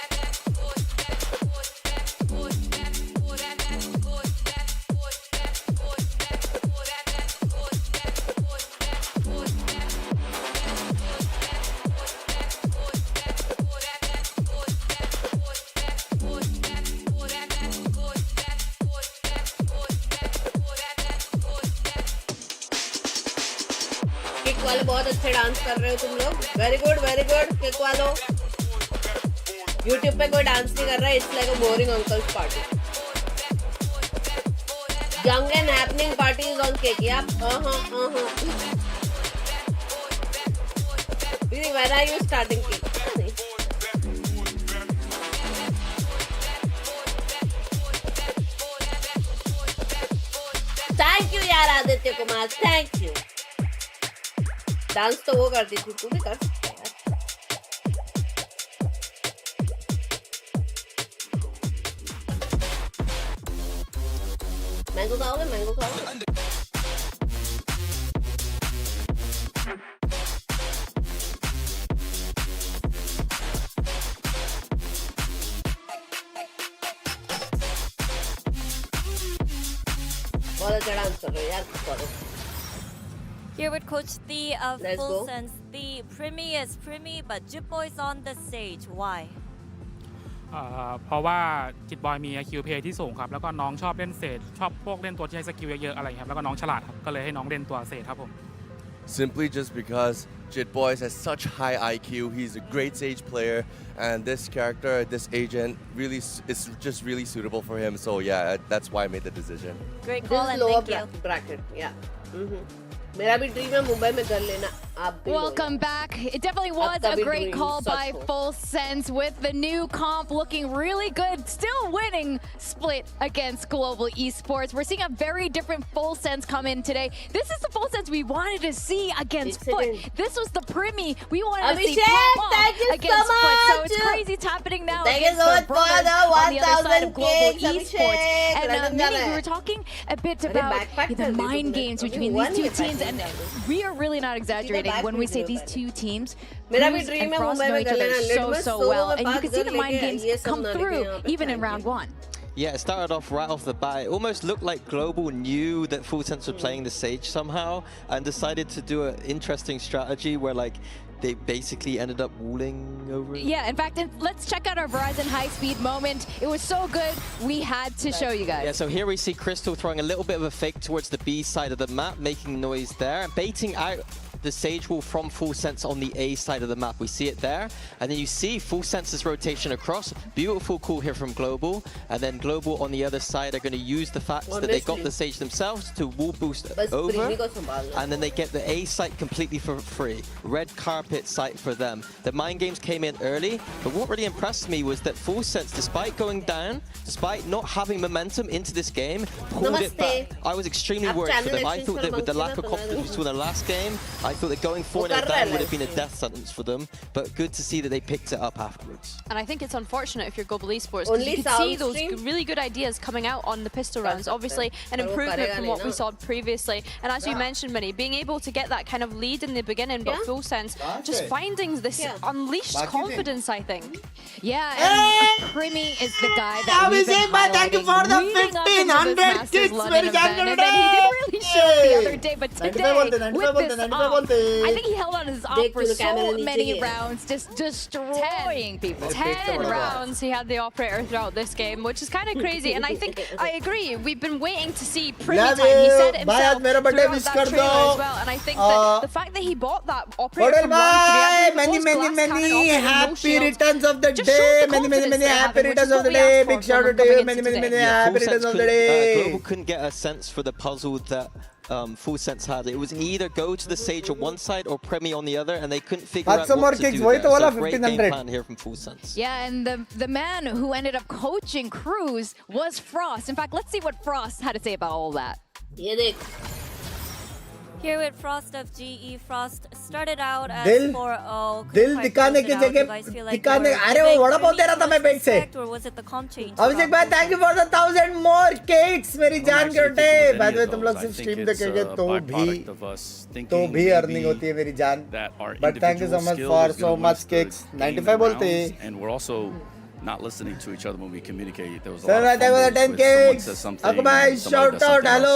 बहुत अच्छे डांस कर रहे हो तुम लोग, वेरी गुड किक वालो। YouTube पे कोई डांस नहीं कर रहा है, it's like a boring uncles party. Young and happening party is on kick. या when are you starting cake? Thank you यार Aditya Kumar, thank you. Dance तो वो करती थी, तू भी कर सकता है। Mango खाओगे? Mango खाओगे? बहुत अच्छा डांस कर रहे हो यार, बहुत। Here with Coach Thee of Let's Full go. Sense. The Primi is Primi, but Jitboy's on the stage. Why? เพราะว่าจิตบอยมี IQ play ที่สูงครับแล้วก็น้องชอบเล่นเศษชอบพวกเล่นตัวที่ใช้สกิลเยอะๆอะไรครับแล้วก็น้องฉลาดครับก็เลยให้น้องเล่นตัวเศษครับผม Simply just because Jitboy has such high IQ, he's a great Sage player, and this character, this agent, really is just really suitable for him. So yeah, that's why I made the decision. Great This call is and lower thank you. bracket, yeah. मेरा भी dream है मुंबई में कर लेना आप भी Welcome back. It definitely was a great call by Full Sense with the new comp looking really good. Still winning split against Global Esports. We're seeing a very different Full Sense come in today. This is the Full Sense we wanted to see against Foot. This was the Primi we wanted to see pop off against Foot. So it's crazy it's happening now against the brothers on the other side of Global Esports. And Minnie, we were talking a bit about the mind games between these two teams, and we are really not exaggerating when we say these two teams. Cruz and Frost know each other so well, and you can see the mind games come through even in round one. Yeah, it started off right off the bat. It almost looked like Global knew that Full Sense were playing the Sage somehow and decided to do an interesting strategy where like they basically ended up walling over it. Yeah, in fact, let's check out our Verizon high-speed moment. It was so good, we had to show you guys. Yeah, so here we see Crystal throwing a little bit of a fake towards the B side of the map, making noise there, and baiting out the Sage wall from Full Sense on the A side of the map. We see it there. And then you see Full Sense's rotation across. Beautiful call here from Global. And then Global on the other side are going to use the fact that they got the Sage themselves to wall boost over. And then they get the A site completely for free. Red carpet site for them. The mind games came in early. But what really impressed me was that Full Sense, despite going down, despite not having momentum into this game, pulled it back. I was extremely worried for them. I thought that with the lack of confidence we saw in the last game, I thought that going 4-0 down would have been a death sentence for them, but good to see that they picked it up afterwards. And I think it's unfortunate if you're Global Esports, because you can see those really good ideas coming out on the pistol rounds. Obviously, an improvement from what we saw previously. And as you mentioned, Minnie, being able to get that kind of lead in the beginning, but Full Sense just finding this unleashed confidence, I think. Yeah, and Primi is the guy that we've been thank you for the 1500 kicks, very generous. He didn't really show up the other day, but today, with this I think he held on his op for so many rounds, just destroying people. 10 rounds he had the operator throughout this game, which is kind of crazy. And I think I agree. We've been waiting to see Primi time. He said it himself throughout that trailer as well. And I think that the fact that he bought that operator from many happy returns of the day. Many happy returns of the day. Big shout out to you. Many happy returns of the day. Global couldn't get a sense for the puzzle that Full Sense had. It was either go to the Sage on one side or Premi on the other, and they couldn't figure out what to do there. So great game plan here from Full Sense. Yeah, and the man who ended up coaching Cruz was Frost. In fact, let's see what Frost had to say about all that. Here with Frost of GE. Frost started out as 4-0. दिल दिखाने की जगह दिखाने अरे वो वड़ा पाव दे रहा था मैं पेट से or was it the comp change? अभिषेक भाई thank you for the 1000 more cakes मेरी जान के उठे by the way तुम लोग सिर्फ स्ट्रीम देखेंगे तो भी अर्निंग होती है मेरी जान but thank you so much for so much cakes 95 बोलते हैं and we're also not listening to each other when we communicate. There was a lot of fumbles when someone says something. Akbai, shout out, hello.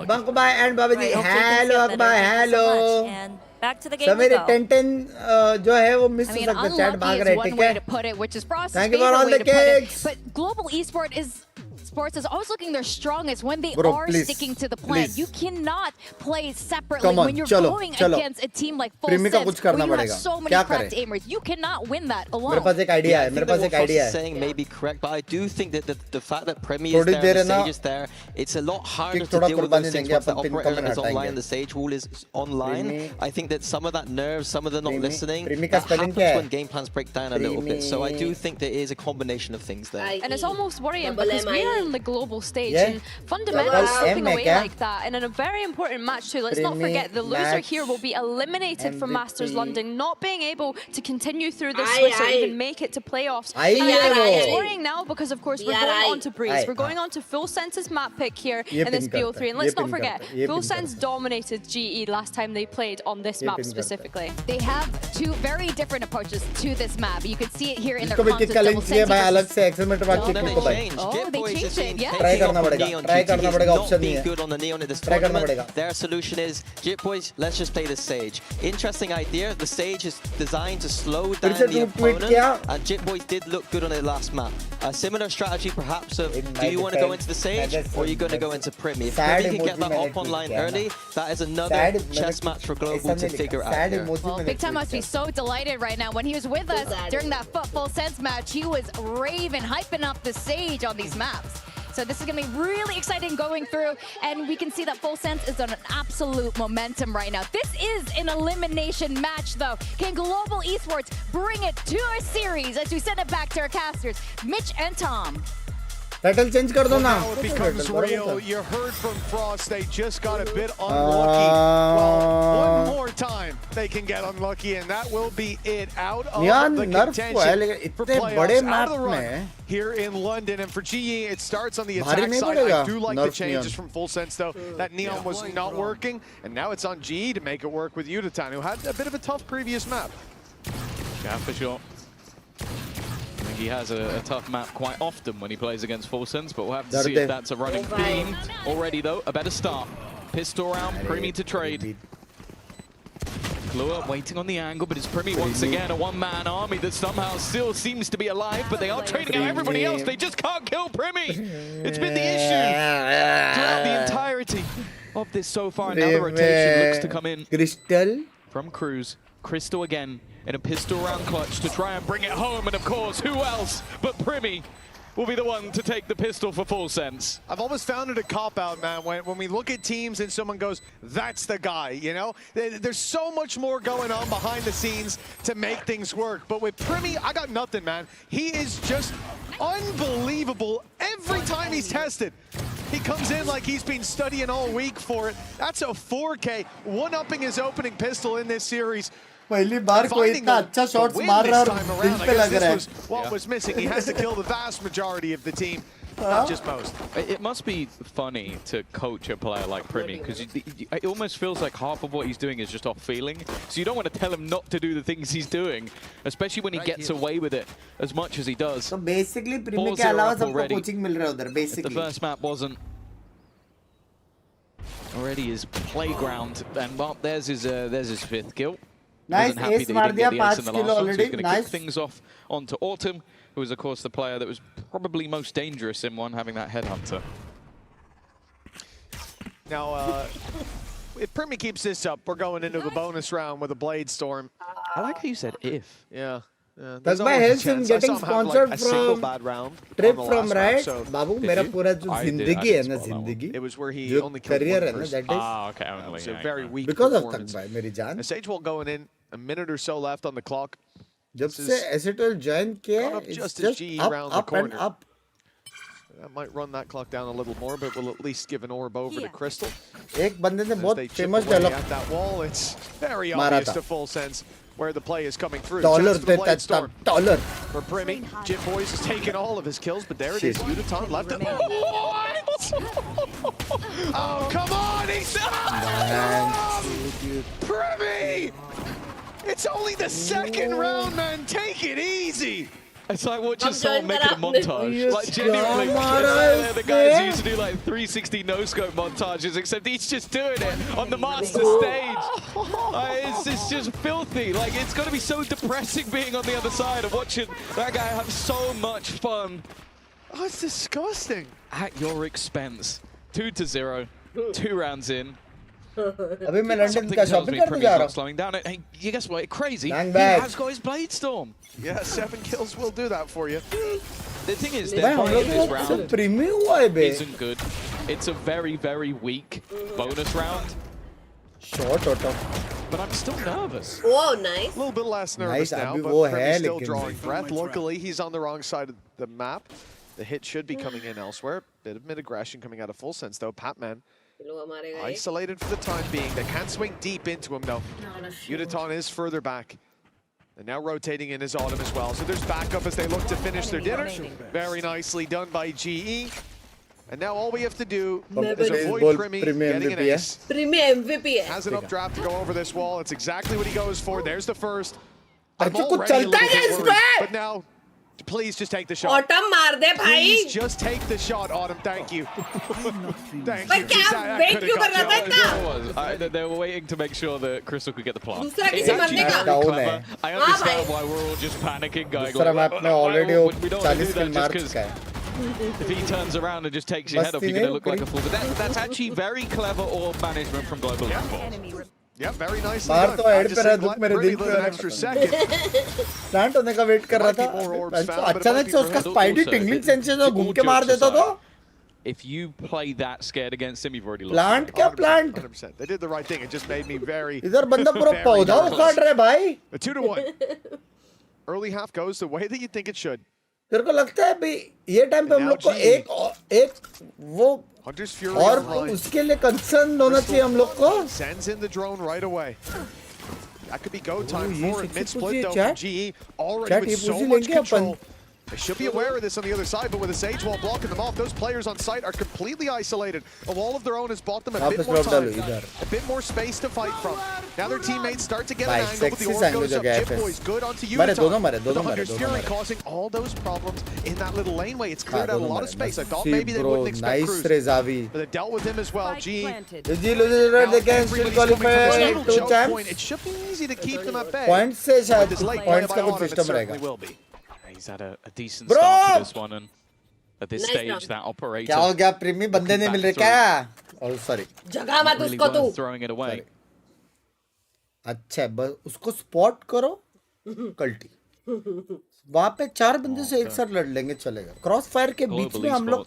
Bankubai and Babaji, hello, Akbai, hello. And back to the game. Samir 10 जो है वो miss हो सकता है chat भाग रहे ठीक है. One way to put it, which is Frost's Thank you for all the cakes. But Global Esports is always looking their strongest when they are sticking to the plan. You cannot play separately when you're going against a team like Full Sense, where you have so many cracked aimers. You cannot win that alone. मेरे पास एक idea है. मेरे पास एक idea है. Saying may be correct, but I do think that the fact that Premi is there, the Sage is there, it's a lot harder to deal with those things once the operator is online, the Sage wall is online. I think that some of that nerves, some of the not listening, that happens when game plans break down a little bit. So I do think there is a combination of things there. And it's almost worrying because we are on the global stage. And fundamentally slipping away like that, and in a very important match too. Let's not forget, the loser here will be eliminated from Masters London, not being able to continue through this switch or even make it to playoffs. It's worrying now because, of course, we're going on to Breeze. We're going on to Full Sense's map pick here in this BO3. And let's not forget, Full Sense dominated GE last time they played on this map specifically. They have two very different approaches to this map. You can see it here in their contest. Oh, they changed it, yeah. Good on the Neon in this tournament. Their solution is, Jit Boys, let's just play the Sage. Interesting idea. The Sage is designed to slow down the opponent, and Jit Boys did look good on their last map. A similar strategy perhaps of, do you want to go into the Sage or are you going to go into Primi? If Primi can get that op online early, that is another chess match for Global to figure out here. Well, Big Time must be so delighted right now. When he was with us during that Full Sense match, he was raving, hyping up the Sage on these maps. So this is going to be really exciting going through, and we can see that Full Sense is on an absolute momentum right now. This is an elimination match, though. Can Global Esports bring it to a series as we send it back to our casters, Mitch and Tom? Title change kar do na. Now it becomes real. You heard from Frost. They just got a bit unlucky. Well, one more time they can get unlucky, and that will be it. Out of the contention for playoffs, out of the run here in London. And for GE, it starts on the attack side. I do like the changes from Full Sense, though. That Neon was not working, and now it's on GE to make it work with Utatan, who had a bit of a tough previous map. Yeah, for sure. I think he has a tough map quite often when he plays against Full Sense, but we'll have to see if that's a running theme. Already, though, a better start. Pistol round, Primi to trade. Glua waiting on the angle, but it's Primi once again, a one-man army that somehow still seems to be alive, but they are trading out everybody else. They just can't kill Primi. It's been the issue throughout the entirety of this so far. Another rotation looks to come in from Cruz. Crystal again in a pistol round clutch to try and bring it home, and of course, who else but Primi will be the one to take the pistol for Full Sense. I've always found it a cop-out, man, when we look at teams and someone goes, that's the guy, you know? There's so much more going on behind the scenes to make things work. But with Primi, I got nothing, man. He is just unbelievable every time he's tested. He comes in like he's been studying all week for it. That's a 4K, one-upping his opening pistol in this series. पहली बार कोई इतना अच्छा shots मार रहा है और दिल पे लग रहा है. What was missing? He has to kill the vast majority of the team, not just most. It must be funny to coach a player like Primi, because it almost feels like half of what he's doing is just off feeling. So you don't want to tell him not to do the things he's doing, especially when he gets away with it as much as he does. So basically, Primi के अलावा सबको coaching मिल रहा है उधर. Basically, the first map wasn't. Already his playground, and well, there's his fifth kill. Nice ace मार दिया 5 kill already. He's going to kick things off onto Autumn, who is of course the player that was probably most dangerous in one, having that headhunter. Now, if Primi keeps this up, we're going into the bonus round with a Blade Storm. I like how you said if. Yeah. That's my helps in getting sponsored from trip from right. Babu, मेरा पूरा जो जिंदगी है ना जिंदगी. It was where he only killed career है one ना person. that is. Okay, only. It's a very weak because of performance. तक भाई मेरी जान. Sage wall going in, a minute or so left on the clock. जब से Acetal join किया, it's just up and up. That might run that clock down a little more, but we'll at least give an orb over to Crystal. एक बंदे ने बहुत famous dialogue. dialogue. At that wall, it's very obvious to Full Sense where the play is coming through. Dollar for Primi. Jit Boys has taken all of his kills, but there it is. Utatan left it. Oh, come on! He's Primi! It's only the second round, man. Take it easy. It's like watching someone making a montage. Like genuinely, the guys who used to do like 360 no-scope montages, except he's just doing it on the master stage. It's just filthy. Like, it's going to be so depressing being on the other side of watching that guy have so much fun. Oh, it's disgusting. At your expense. 2-0, 2 rounds in. अभी मैं London का shopping करने जा रहा हूँ. Slowing down. Hey, you guess what? Crazy. He back. has got his Blade Storm. Yeah, 7 kills will do that for you. The thing is, their play in this round isn't good. It's a very, very weak bonus round. Short or tough. But I'm still nervous. Oh, nice. A little bit less nervous now, but Primi's still drawing breath. Luckily, he's on the wrong side of the map. The hit should be coming in elsewhere. Bit of mid-aggression coming out of Full Sense though. Patman isolated for the time being. They can't swing deep into him though. Udaton is further back. And now rotating in his Autumn as well. So there's backup as they look to finish their dinner. Very nicely done by GE. And now all we have to do is avoid Primi getting an ace. Primi MVP. Has enough draft to go over this wall. It's exactly what he goes for. There's the first. I'm already a little bit worried. But now, please just take the shot. Autumn मार दे भाई. Please just take the shot, Autumn. Thank you. Thank पर you. क्या wait क्यों कर रहा था इतना? They were waiting to make sure that Crystal could get the plant. दूसरा किसी मरने का. I understand why we're all just panicking, guys. दूसरा मैप में already 40 kill मार चुका है. If he turns around and just takes your head off, you're going to look like a fool. But that's actually very clever orb management from Global Esports. Yeah, very nice. मार तो head पे रहा दुख मेरे दिल पे an extra second. Plant होने का वेट कर रहा था. अचानक से उसका स्पाइडी टिंगलिंग सेंसेस घूम के मार देता तो. If you play that scared against him, you've already lost. Plant क्या plant? 100%. They did the right thing. It just made me very. इधर बंदा पूरा पौधा उखाड़ रहा है भाई. A 2-1. Early half goes the way that you think it should. तेरे को लगता है भाई ये टाइम पे हम लोग को एक वो और उसके लिए कंसर्न होना चाहिए हम लोग को. Sends in the drone right away. That could be go time for mid split though from GE already with so much control. They should be aware of this on the other side, but with a Sage wall blocking them off, those players on site are completely isolated. A wall of their own has bought them a bit more time, a bit more space to fight from. Now their teammates start to get an angle, but the orb goes up. Jip Boy's good onto Udaton. The Hunter's Fury causing all those problems in that little laneway. It's cleared out a lot of space. I thought maybe they wouldn't expect Cruz, but they dealt with him as well. GE. It should be easy to keep them at bay. Points से शायद points का कुछ system रहेगा. He's had a decent start to this one, and at this stage, that operator. क्या हो गया प्रीमी बंदे नहीं मिल रहे क्या? Oh sorry. जगह मत उसको तू. Throwing it away. अच्छा बस उसको spot करो. कल्टी. वहाँ पे 4 बंदे से एक साथ लड़ लेंगे चलेगा. Crossfire के बीच में हम लोग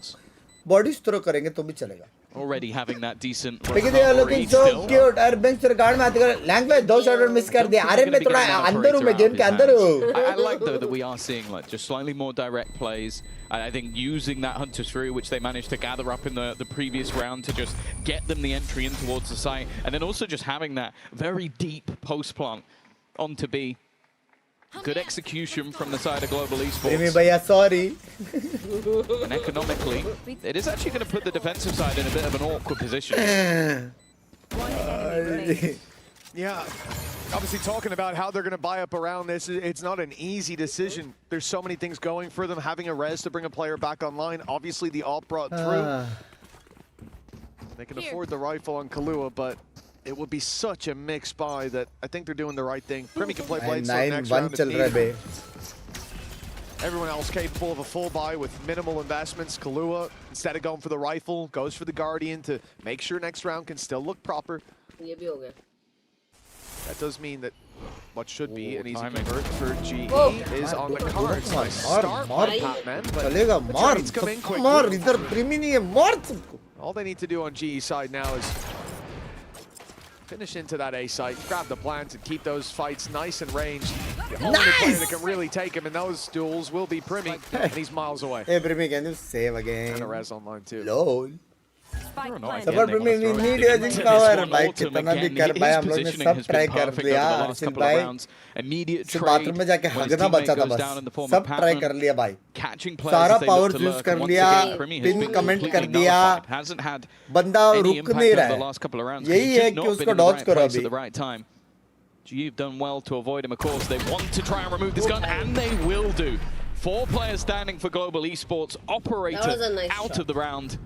bodies throw करेंगे तो भी चलेगा. Already having that decent. Because they are looking so cute. अरे bench से guard में आते कर language 2 shot miss कर दिया. अरे मैं थोड़ा अंदर हूँ मैं गेम के अंदर हूँ. I like though that we are seeing like just slightly more direct plays. And I think using that Hunter's Fury, which they managed to gather up in the previous round to just get them the entry in towards the site, and then also just having that very deep post plant onto B. Good execution from the side of Global Esports. Primi bhaiya, sorry. And economically, it is actually going to put the defensive side in a bit of an awkward position. Yeah, obviously talking about how they're going to buy up around this, it's not an easy decision. There's so many things going for them. Having a res to bring a player back online. Obviously the AWP brought through. They can afford the rifle on Kahlua, but it would be such a mixed buy that I think they're doing the right thing. Primi can play Bladestone next round if needed. Everyone else capable of a full buy with minimal investments. Kahlua, instead of going for the rifle, goes for the Guardian to make sure next round can still look proper. That does mean that what should be an easy convert for GE is on the cards. Nice start on Patman, but the trades come in quickly. All they need to do on GE side now is finish into that A site, grab the plant, and keep those fights nice and ranged. The only player that can really take him in those duels will be Primi, and he's miles away. Hey Primi, can you save again? And a res online too. LOL. Support Primi, we need urgent power. भाई कितना भी कर भाई हम लोग ने सब try कर लिया अर्शिल भाई. सिर्फ बाथरूम में जाके हगना बचा था बस. सब ट्राई कर लिया भाई. सारा पावर यूज कर लिया. पिन कमेंट कर दिया. बंदा रुक नहीं रहा है. यही है कि उसको डॉज करो अभी. You've done well to avoid him, of course. They want to try and remove this gun, and they will do. 4 players standing for Global Esports. Operator out of the round.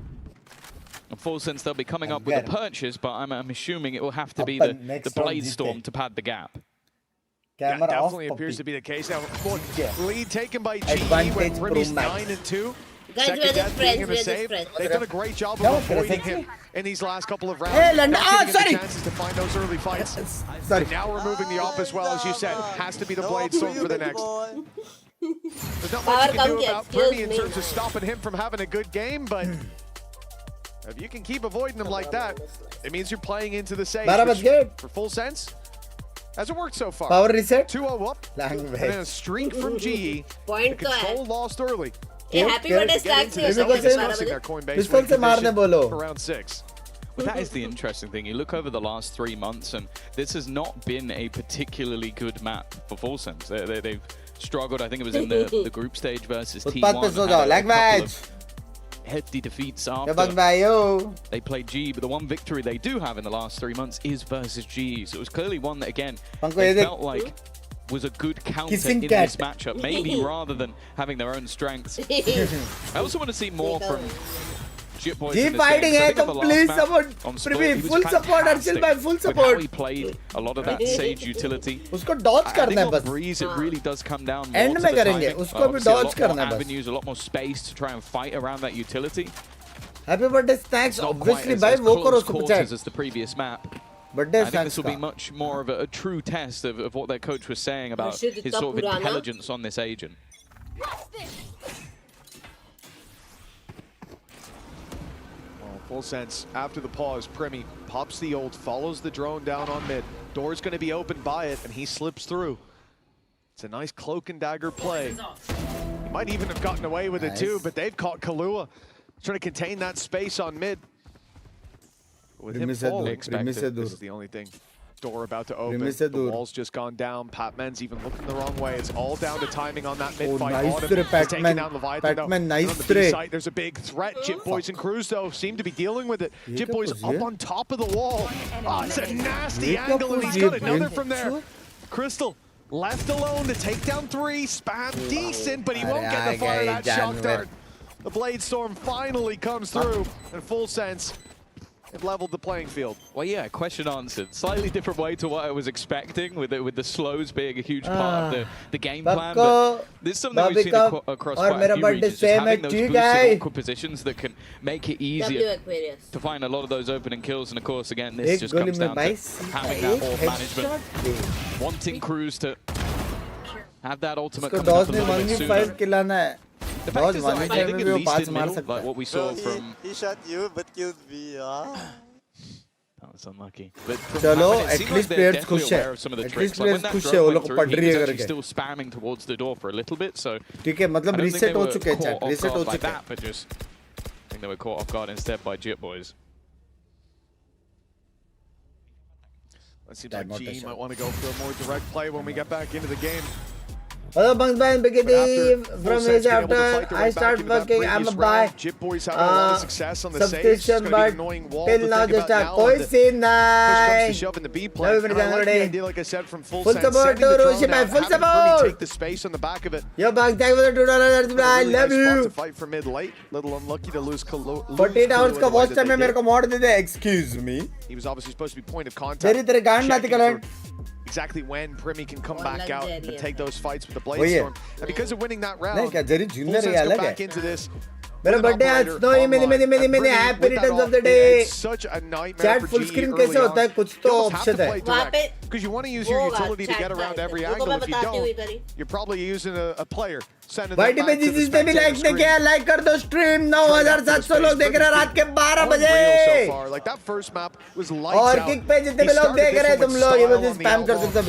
In full sense, they'll be coming up with a purchase, but I'm assuming it will have to be the Blade Storm to pad the gap. That definitely appears to be the case. Now, lead taken by GE when Primi's 9-2. Second death being in the save. They've done a great job of avoiding him in these last couple of rounds. Hey, London. Sorry. Chances to find those early fights. Sorry. Now removing the AWP as well, as you said, has to be the Blade Storm for the next. There's not much you can do about Primi in terms of stopping him from having a good game, but if you can keep avoiding him like that, it means you're playing into the save. For full sense, hasn't worked so far. Power reset. 2-0 up. And then a streak from GE. The control lost early. happy birthday stacks. Discussing their Coinbase Pistol se marne bolo. for round 6. But that is the interesting thing. You look over the last 3 months, and this has not been a particularly good map for FullSense. They've struggled. I think it was in the group stage versus T1. Hefty defeats after. They played G, but the one victory they do have in the last 3 months is versus G. So it was clearly one that, again, they felt like was a good counter in this matchup, maybe rather than having their own strengths. I also want to see more from Jitboys. G fighting hai to please support. Full support Arshil bhai, full support. How he played a lot of that Sage utility. Usko dodge karna hai bas. Breeze, it really does come down more End to mein the karenge. timing. Usko bhi dodge karna hai bas. Avenues, a lot more space to try and fight around that utility. Happy birthday stacks. Obviously bhai wo karo usko quarters as the previous map. Birthday I think stacks this will be much more of a true test of what their coach was saying about his sort of intelligence on this agent. FullSense, after the pause, Primi pops the ult, follows the drone down on mid. Door's going to be opened by it, and he slips through. It's a nice cloak and dagger play. He might even have gotten away with it too, but they've caught Kahlua. Trying to contain that space on mid. With him falling, this is the only thing. Door about to open. The wall's just gone down. Patman's even looking the wrong way. It's all down to timing on that mid fight. Patman, nice tray. There's a big threat. Jitboys and Cruz, though, seem to be dealing with it. Jitboys up on top of the wall. Oh, it's a nasty angle, and he's got another from there. Crystal left alone to take down 3. Spam decent, but he won't get the fire of that shock dart. The Blade Storm finally comes through, and FullSense have leveled the playing field. Well, yeah, question answered. Slightly different way to what I was expecting, with the slows being a huge part of the game plan. But this is something we've seen across quite a few regions, just having those boosted awkward positions that can make it easier to find a lot of those opening kills. And of course, again, this just comes down to having that AWP management, wanting Cruz to have that ultimate coming up a little bit sooner. The fact is that I think at least in middle, like what we saw from... He shot you, but killed me. That was unlucky. But Chalo, at least players खुश है. At least players खुश है. वो लोग पढ़ रही है करके. Still spamming towards the door for a little bit, so... ठीक है, मतलब reset हो चुके हैं chat. Reset हो चुके हैं. But just, I think they were caught off guard instead by Jitboys. It seems like G might want to go for a more direct play when we get back into the game. Hello, Bunks Band, from his after I start working, I'm a buy subscription, but till now just a koi scene nahi. Full support to Roshi, my full support. Take the space on the back of it. Yo, Bunks, thank you for the $2. I love you. To fight for mid late, little unlucky to lose. 48 hours का watch time में मेरे को mod they they. Excuse me. He was obviously supposed to be point of contact. Exactly when Primi can come back out and take those fights with the Blade Storm. And because of winning that round, FullSense go back into this. मेरा birthday आज no many happy returns of the day. It's such a nightmare Chat for full G screen early कैसे होता है कुछ तो option है. Because you want to use your utility to get around every angle. If you don't, you're probably using a player. वाइटी पे जिसने भी like नहीं किया लाइक कर दो स्ट्रीम 9700 लोग देख रहे हैं रात के 12 बजे और किक पे जितने भी लोग देख रहे हैं तुम लोग ये मुझे स्पैम कर सकते हो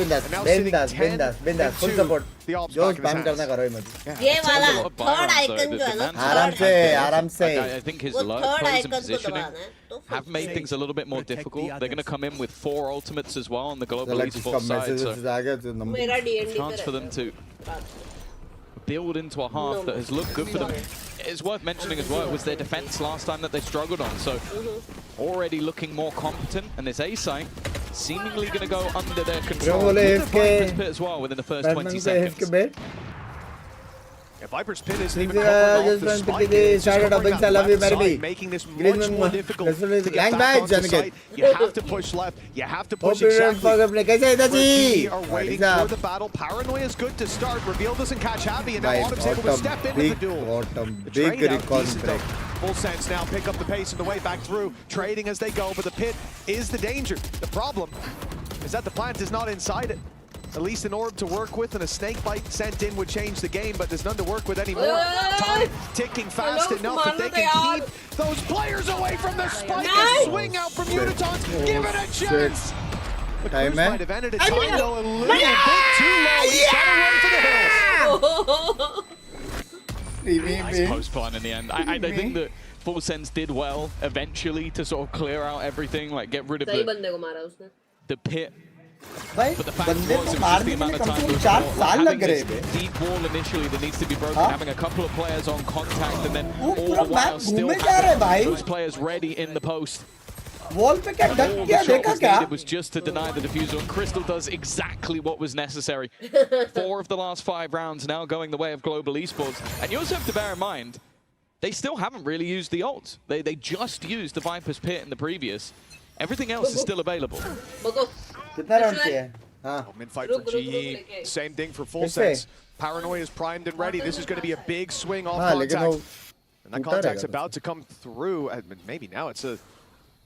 बिंदास फुल सपोर्ट जो स्पैम करना करो ये मुझे ये वाला थर्ड आइकन जो है ना आराम से I think his low plays and positioning have made things a little bit more difficult. They're going to come in with 4 ultimates as well on the global esports side, so chance for them to build into a half that has looked good for them. It's worth mentioning as well, it was their defense last time that they struggled on, so already looking more competent, and this A site seemingly going to go under their control. Viper's Pit as well within the first 20 seconds. Yeah, Viper's Pit isn't even coming off the spike, making this much more difficult to get back onto site. You have to push left, you have to push exactly where G are waiting for the battle. Paranoia is good to start, Reveal doesn't catch Happy, and now Autumn's able to step into the duel. FullSense now pick up the pace on the way back through, trading as they go, but the pit is the danger. The problem is that the plant is not inside it. At least an orb to work with, and a snake bite sent in would change the game, but there's none to work with anymore. Time ticking fast enough that they can keep those players away from the spike. A swing out from Unitons, give it a chance! The Cruz might have ended a time though a little bit too low. He's got to run for the hills. Nice post plan in the end. I think that Full Sense did well eventually to sort of clear out everything, like get rid of the pit. But the fact was, it was just the amount of time that was having this deep wall initially that needs to be broken, having a couple of players on contact, and then all the while still having those players ready in the post. Wall पे क्या duck किया देखा क्या? It was just to deny the diffusal, and Crystal does exactly what was necessary. 4 of the last 5 rounds now going the way of Global Esports, and you also have to bear in mind they still haven't really used the ult. They just used the Viper's Pit in the previous. Everything else is still available. Mid-fight for GE, same thing for Full Sense. Paranoia is primed and ready. This is going to be a big swing off contact. And that contact's about to come through. Maybe now it's a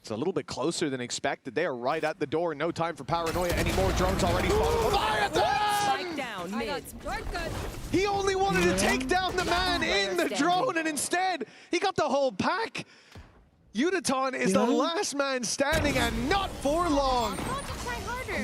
little bit closer than expected. They are right at the door. No time for Paranoia anymore. Drones already spotted. He only wanted to take down the man in the drone, and instead he got the whole pack. Uniton is the last man standing, and not for long.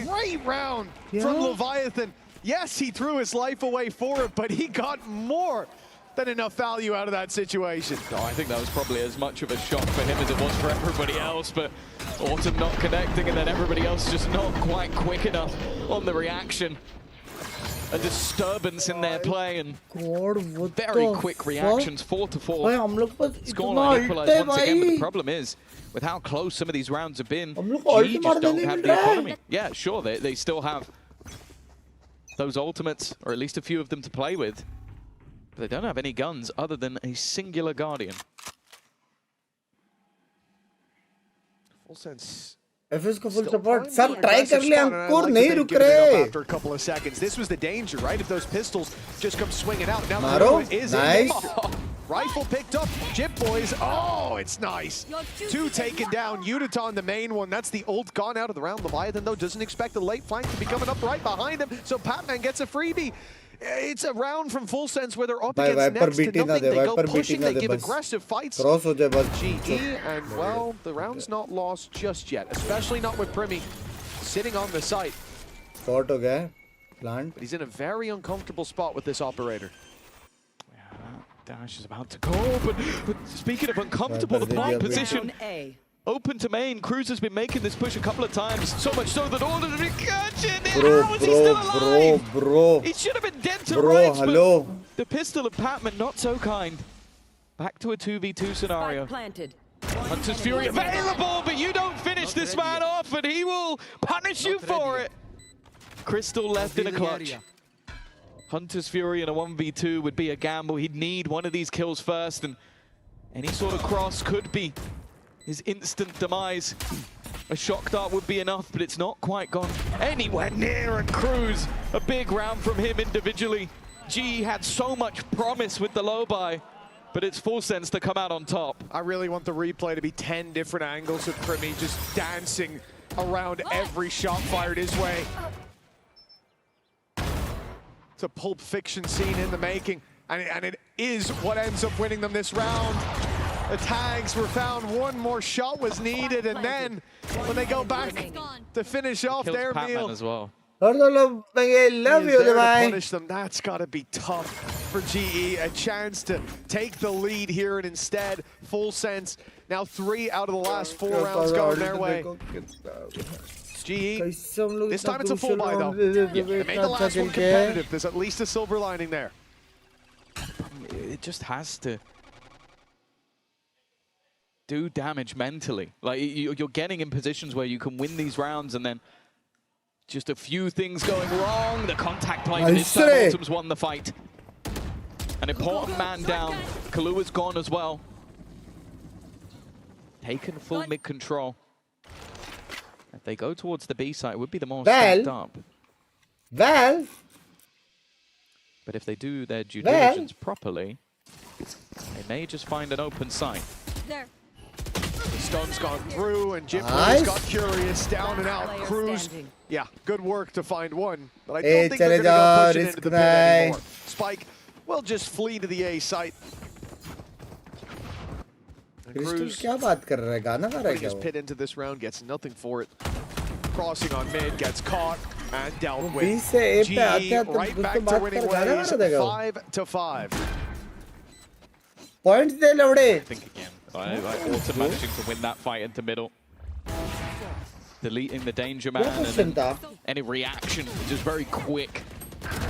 Great round from Leviathan. Yes, he threw his life away for it, but he got more than enough value out of that situation. Oh, I think that was probably as much of a shock for him as it was for everybody else, but Autumn not connecting, and then everybody else just not quite quick enough on the reaction. A disturbance in their play, and very quick reactions, 4-4. Scoreline equalized once again, but the problem is, with how close some of these rounds have been, GE just don't have the economy. Yeah, sure, they still have those ultimates, or at least a few of them to play with. But they don't have any guns other than a singular Guardian. Full Sense. FS को full support. सब try कर लिया, अंकुर नहीं रुक रहे. After a couple of seconds, this was the danger, right? If those pistols just come swinging out. Now Maro, is nice. Rifle picked up. Jip boys. Oh, it's nice. 2 taken down. Uniton, the main one. That's the ult gone out of the round. Leviathan, though, doesn't expect the late flank to be coming up right behind him. So Patman gets a freebie. It's a round from Full Sense where they're up against next to nothing. They go pushing, they give aggressive fights. GE, and well, the round's not lost just yet, especially not with Primi sitting on the site. Short ho gaya. Plant. But he's in a very uncomfortable spot with this operator. Yeah, that dash is about to go, but speaking of uncomfortable, the plant position. Open to main. Cruz has been making this push a couple of times, so much so that all of them catch it. How is he still alive? Bro. He should have been dead to rights, but the pistol of Patman not so kind. Back to a 2v2 scenario. Hunter's Fury available, but you don't finish this man off, and he will punish you for it. Crystal left in a clutch. Hunter's Fury in a 1v2 would be a gamble. He'd need one of these kills first, and any sort of cross could be his instant demise. A shock dart would be enough, but it's not quite gone anywhere near. And Cruz, a big round from him individually. GE had so much promise with the low buy, but it's Full Sense to come out on top. I really want the replay to be 10 different angles of Primi just dancing around every shot fired his way. It's a Pulp Fiction scene in the making, and it is what ends up winning them this round. The tags were found, one more shot was needed, and then when they go back to finish off their meal, as well. Love you, to punish them. That's got to be tough for GE. A chance to take the lead here, and instead, Full Sense. Now 3 out of the last 4 rounds going their way. GE, this time it's a full buy though. They made the last one competitive. There's at least a silver lining there. It just has to do damage mentally. Like, you're getting in positions where you can win these rounds, and then just a few things going wrong. The contact play, but this time Autumn's won the fight. An important man down. Kalua's gone as well. Taken full mid control. If they go towards the B side, it would be the more stacked up. But if they do their due diligence properly, they may just find an open site. There. Stone's gone through, and Jim got curious, down and out. Cruz, yeah, good work to find one, but I don't think they're going to go pushing into the pit anymore. Spike will just flee to the A site. Cruz putting his pit into this round, gets nothing for it. Crossing on mid, gets caught and dealt with. GE right back to winning ways, 5-5. Points दे लवड़े. I think again. Autumn managing to win that fight into middle. Deleting the danger man and then any reaction just very quick.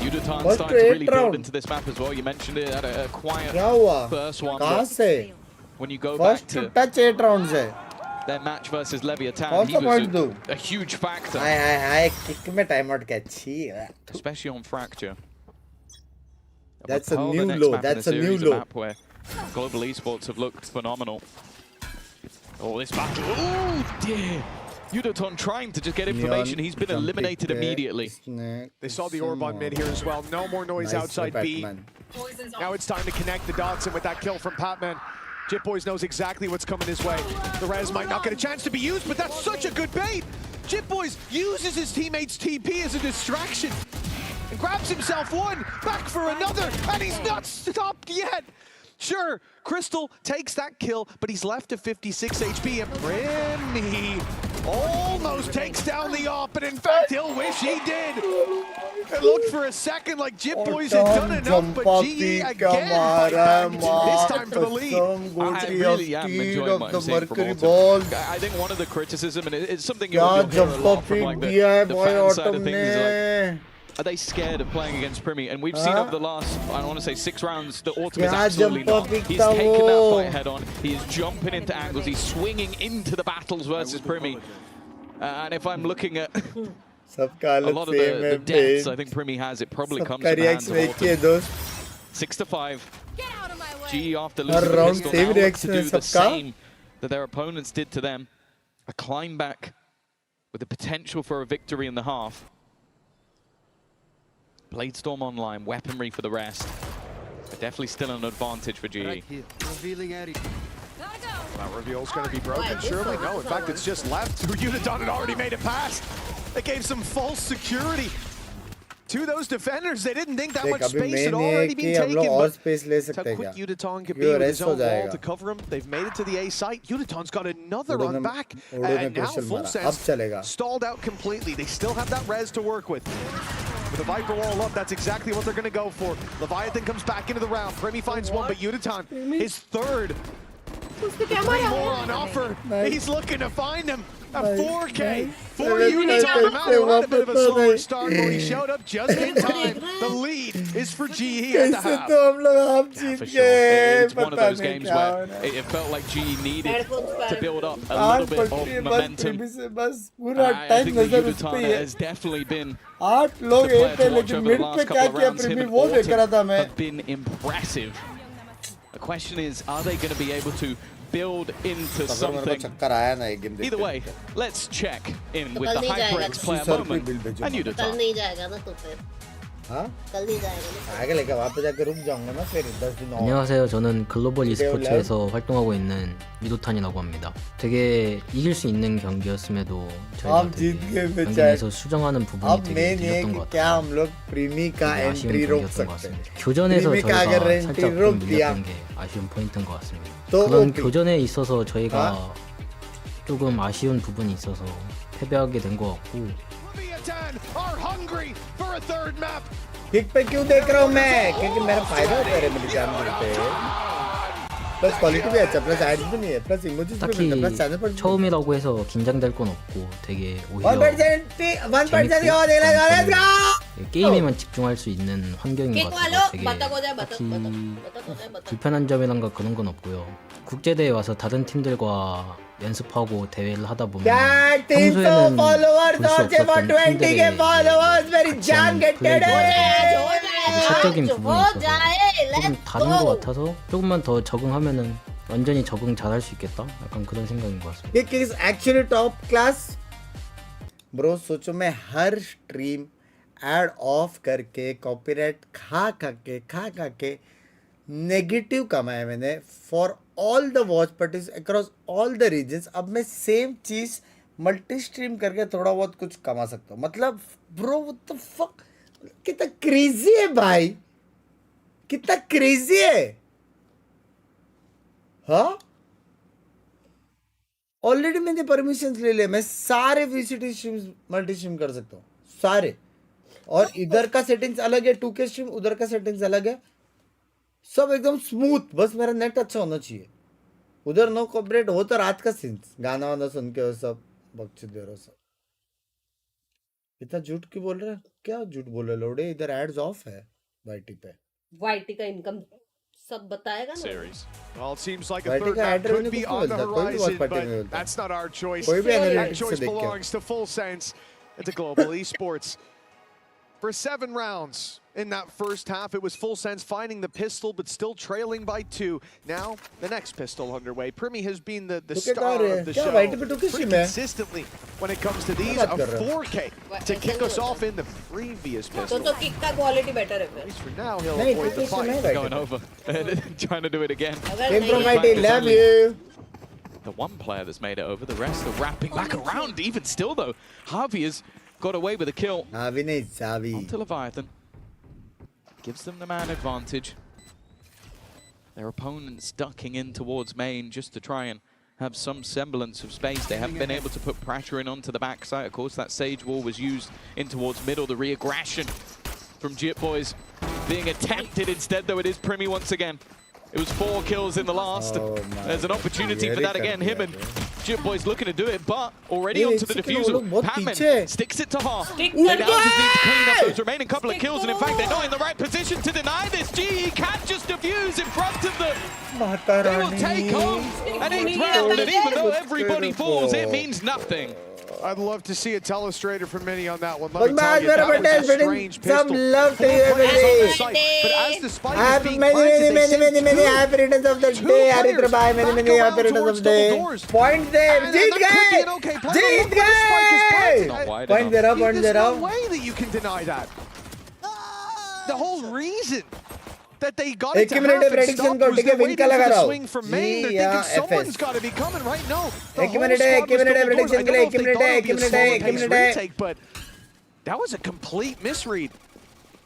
Yudutan starting to really build into this map as well. You mentioned it at a quiet first one. When you go back to touch 8 rounds है. their match versus Leviathan, he was a huge factor. I kick में timeout catchy. Especially on Fracture. That's a new low. That's a new low. Map where global esports have looked phenomenal. Oh, this battle. Oh, dear. Yudutan trying to just get information. He's been eliminated immediately. They saw the orb on mid here as well. No more noise outside B. Now it's time to connect the dots, and with that kill from Patman, Jitboys knows exactly what's coming his way. The res might not get a chance to be used, but that's such a good bait. Jitboys uses his teammate's TP as a distraction and grabs himself one, back for another, and he's not stopped yet. Sure, Crystal takes that kill, but he's left to 56 HP, and Primi almost takes down the op, but in fact, he'll wish he did. It looked for a second like Jitboys had done enough, but GE again fight back, this time for the lead. I really am enjoying what I'm seeing from Autumn. I think one of the criticism, and it's something you'll hear a lot from like the fan side of things, is like, are they scared of playing against Primi? And we've seen over the last, I want to say 6 rounds, that Autumn is absolutely not. He's taken that fight head on. He is jumping into angles. He's swinging into the battles versus Primi. And if I'm looking at a lot of the deaths I think Primi has, it probably comes from the hands of Autumn. 6-5. GE after losing the pistol now look to do the same that their opponents did to them. A climb back with the potential for a victory in the half. Bladestorm online, weaponry for the rest. But definitely still an advantage for GE. That reveal's going to be broken, surely? No, in fact, it's just left. Yudutan had already made it past. They gave some false security to those defenders. They didn't think that much space had already been taken. But how quick Yudutan could be with his own wall to cover him. They've made it to the A site. Yudutan's got another on back. And now Full Sense stalled out completely. They still have that res to work with. With the Viper wall up, that's exactly what they're going to go for. Leviathan comes back into the round. Primi finds one, but Yudutan, his third. 3 more on offer. He's looking to find him. At 4K for Yudutan. Matter had a bit of a slower start, but he showed up just in time. The lead is for GE at the half. For sure. It's one of those games where it felt like GE needed to build up a little bit of momentum. I think that Yudutan has definitely been the player to watch over the last couple of rounds. Him and Autumn have been impressive. The question is, are they going to be able to build into something? Either way, let's check in with the HyperX player moment and Yudutan. 안녕하세요. 저는 글로벌 e스포츠에서 활동하고 있는 유도탄이라고 합니다. 되게 이길 수 있는 경기였음에도 저희가 되게 경기 내에서 수정하는 부분이 되게 느렸던 것 같아요. 되게 아쉬운 경기였던 것 같습니다. 교전에서 저희가 살짝 좀 밀렸던 게 아쉬운 포인트인 것 같습니다. 그런 교전에 있어서 저희가 조금 아쉬운 부분이 있어서 패배하게 된 것 같고 kick पे क्यों देख रहा हूँ मैं? क्योंकि मेरा फायदा होता है मेरे जान पे प्लस क्वालिटी भी अच्छा प्लस एड्स भी नहीं है प्लस इमोजीज भी मिलता है प्लस चैनल पर 처음이라고 해서 긴장될 건 없고 되게 오히려 1% 게임에만 집중할 수 있는 환경인 것 같아서 되게 딱히 불편한 점이란가 그런 건 없고요. 국제대회 와서 다른 팀들과 연습하고 대회를 하다 보면 평소에는 볼 수 없었던 팀들의 같이 하는 플레이도 사적인 부분이 있어서 조금 다른 것 같아서 조금만 더 적응하면은 완전히 적응 잘할 수 있겠다? 약간 그런 생각인 것 같습니다. Kick is actually top class. Bro, सोचो मैं हर स्ट्रीम एड ऑफ करके कॉपीराइट खा के नेगेटिव कमाया मैंने for all the watch parties across all the regions. अब मैं सेम चीज मल्टी स्ट्रीम करके थोड़ा बहुत कुछ कमा सकता हूँ. मतलब ब्रो व्हाट द फक, कितना क्रेजी है भाई, कितना क्रेजी है. हाँ ऑलरेडी मैंने परमिशन ले लिया, मैं सारे वीसीटी स्ट्रीम्स मल्टी स्ट्रीम कर सकता हूँ सारे. और इधर का सेटिंग्स अलग है 2K स्ट्रीम, उधर का सेटिंग्स अलग है. सब एकदम स्मूथ, बस मेरा नेट अच्छा होना चाहिए. उधर नो कॉपरेट हो तो रात का सीन्स, गाना वाना सुन के वो सब बकचोद दे रहा सब. इतना झूठ क्यों बोल रहे हैं? क्या झूठ बोल रहे लोड़े? इधर एड्स ऑफ है वाईटी पे. वाईटी का इनकम सब बताएगा ना. Well, it seems like a third map could be on the horizon, but that's not our choice. That choice belongs to Full Sense and to Global Esports. For 7 rounds in that first half, it was Full Sense finding the pistol, but still trailing by 2. Now, the next pistol underway. Primi has been the star of the show pretty consistently when it comes to these. A 4K to kick us off in the previous pistol. So kick ka quality better hai. At least for now, he'll avoid the fight. Going over, trying to do it again. Love you. The one player that's made it over, the rest are wrapping back around. Even still, though, Harvey has got away with a kill. Onto Leviathan. Gives them the man advantage. Their opponents ducking in towards main just to try and have some semblance of space. They haven't been able to put pressure in onto the backside. Of course, that Sage Wall was used in towards middle. The re-aggression from Jit Boys being attempted instead, though it is Primi once again. It was 4 kills in the last. There's an opportunity for that again. Him and Jit Boys looking to do it, but already onto the defusal. Patman sticks it to half. They now just need to clean up those remaining couple of kills, and in fact, they're not in the right position to deny this. GE can't just defuse in front of them. They will take home an 8th round, and even though everybody falls, it means nothing. I'd love to see a telestrator from Mini on that one. Let me tell you, that was a strange pistol. Some love to you, everybody. But as the spike I is being have many happy returns of the day. Aritra bhai, many happy returns of the day. Point there. Jeet gaye. Jeet gaye. Point there. There's no way that you can deny that. The whole reason that they got it to happen prediction was they're waiting for the swing from main. They're thinking someone's got to be coming right now. The whole squad was double doors. I don't know if they thought it would be a slower pace retake, but that was a complete misread.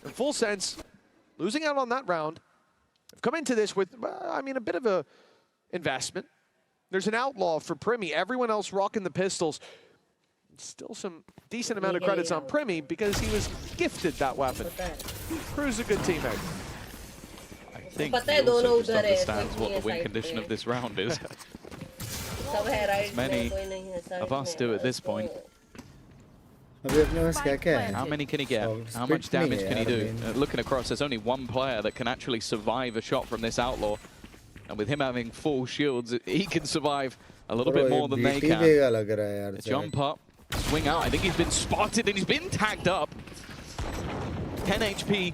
In Full Sense, losing out on that round, have come into this with, I mean, a bit of a investment. There's an outlaw for Primi. Everyone else rocking the pistols. Still some decent amount of credits on Primi because he was gifted that weapon. Crew's a good teammate. I think he also just understands what the win condition of this round is. As many of us do at this point. How many can he get? How much damage can he do? Looking across, there's only one player that can actually survive a shot from this outlaw. And with him having full shields, he can survive a little bit more than they can. A jump up, swing out. I think he's been spotted and he's been tagged up. 10 HP.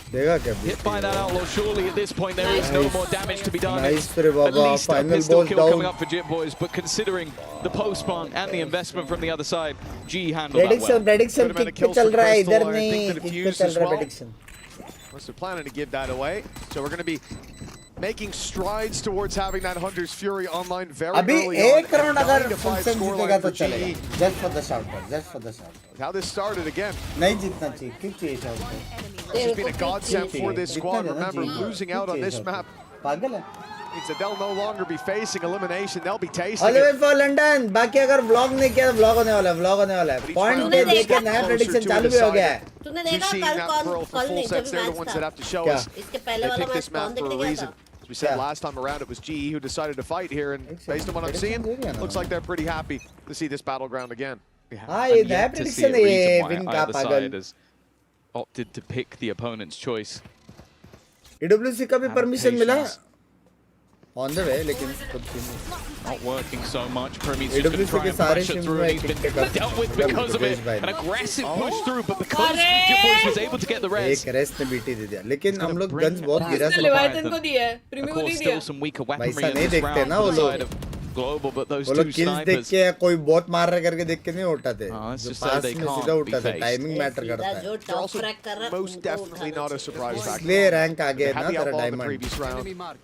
Hit by that outlaw, surely at this point there is no more damage to be done. At least a pistol kill coming up for Jit Boys, but considering the post-spawn and the investment from the other side, G handled that well. Prediction, kick पे चल रहा है इधर नहीं, kick पे चल रहा है prediction. They're planning to give that away, so we're going to be making strides towards having that Hunter's Fury online very early on. एक round अगर Full Sense जीतेगा तो चलेगा. Just for the shout-out, just for the shout-out. How this started again. नहीं जीतना चाहिए, क्यों चाहिए shout-out? This has been a godsend for this squad. Remember, losing out on this map means that they'll no longer be facing elimination. They'll be tasting it. All for London. बाकी अगर vlog नहीं किया तो vlog होने वाला है, vlog होने वाला है. Point पे देख नया prediction चालू भी हो गया है. तूने देखा कल नहीं जब मैच था. इसके पहले वाला मैच कौन देखने गया था? As we said last time around, it was GE who decided to fight here, and based on what I'm seeing, looks like they're pretty happy to see this battleground again. हाँ ये नया prediction है ये win का पागल. Opted to pick the opponent's choice. EWC का भी permission मिला. On the way, लेकिन not working so much. Premi's just going to try and pressure through, and he's been dealt with because of it. An aggressive push through, but because Jit Boys was able to get the res. एक rest ने BT दे दिया. लेकिन हम लोग guns बहुत गिरा से लेवायतन को दिया है. Primi को नहीं दिया. Still some weaker weaponry in this round on the side of Global, but those two snipers. देख के कोई बहुत मार रहा करके देख के नहीं उठाते. जो पास में सीधा उठाते. Timing matter करता है. जो top track कर रहा है. Most definitely not a surprise factor. इसलिए rank आ गया ना तेरा diamond.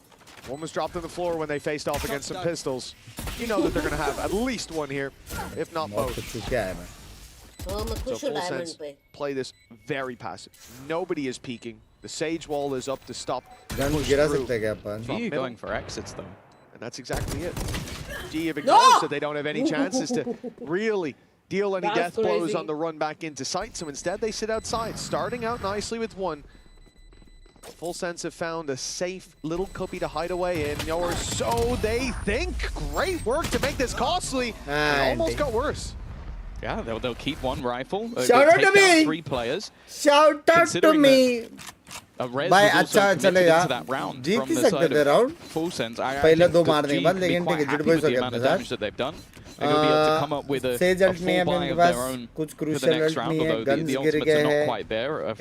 One was dropped on the floor when they faced off against some pistols. You know that they're going to have at least one here, if not both. So Full Sense play this very passive. Nobody is peeking. The Sage Wall is up to stop. G going for exits though. And that's exactly it. G have acknowledged that they don't have any chances to really deal any death blows on the run back into sight. So instead they sit outside, starting out nicely with one. Full Sense have found a safe little copy to hide away in, or so they think. Great work to make this costly. It almost got worse. Yeah, they'll keep one rifle. Shout out to me. 3 players. Shout out to me. भाई अच्छा चलेगा जीत ही सकते थे round पहले 2 मारने के बाद लेकिन ठीक है जिट बॉयज हो गया अपने साथ सेज अल्ट नहीं है अपने पास कुछ क्रूशियल अल्ट नहीं है गन्स गिर गए हैं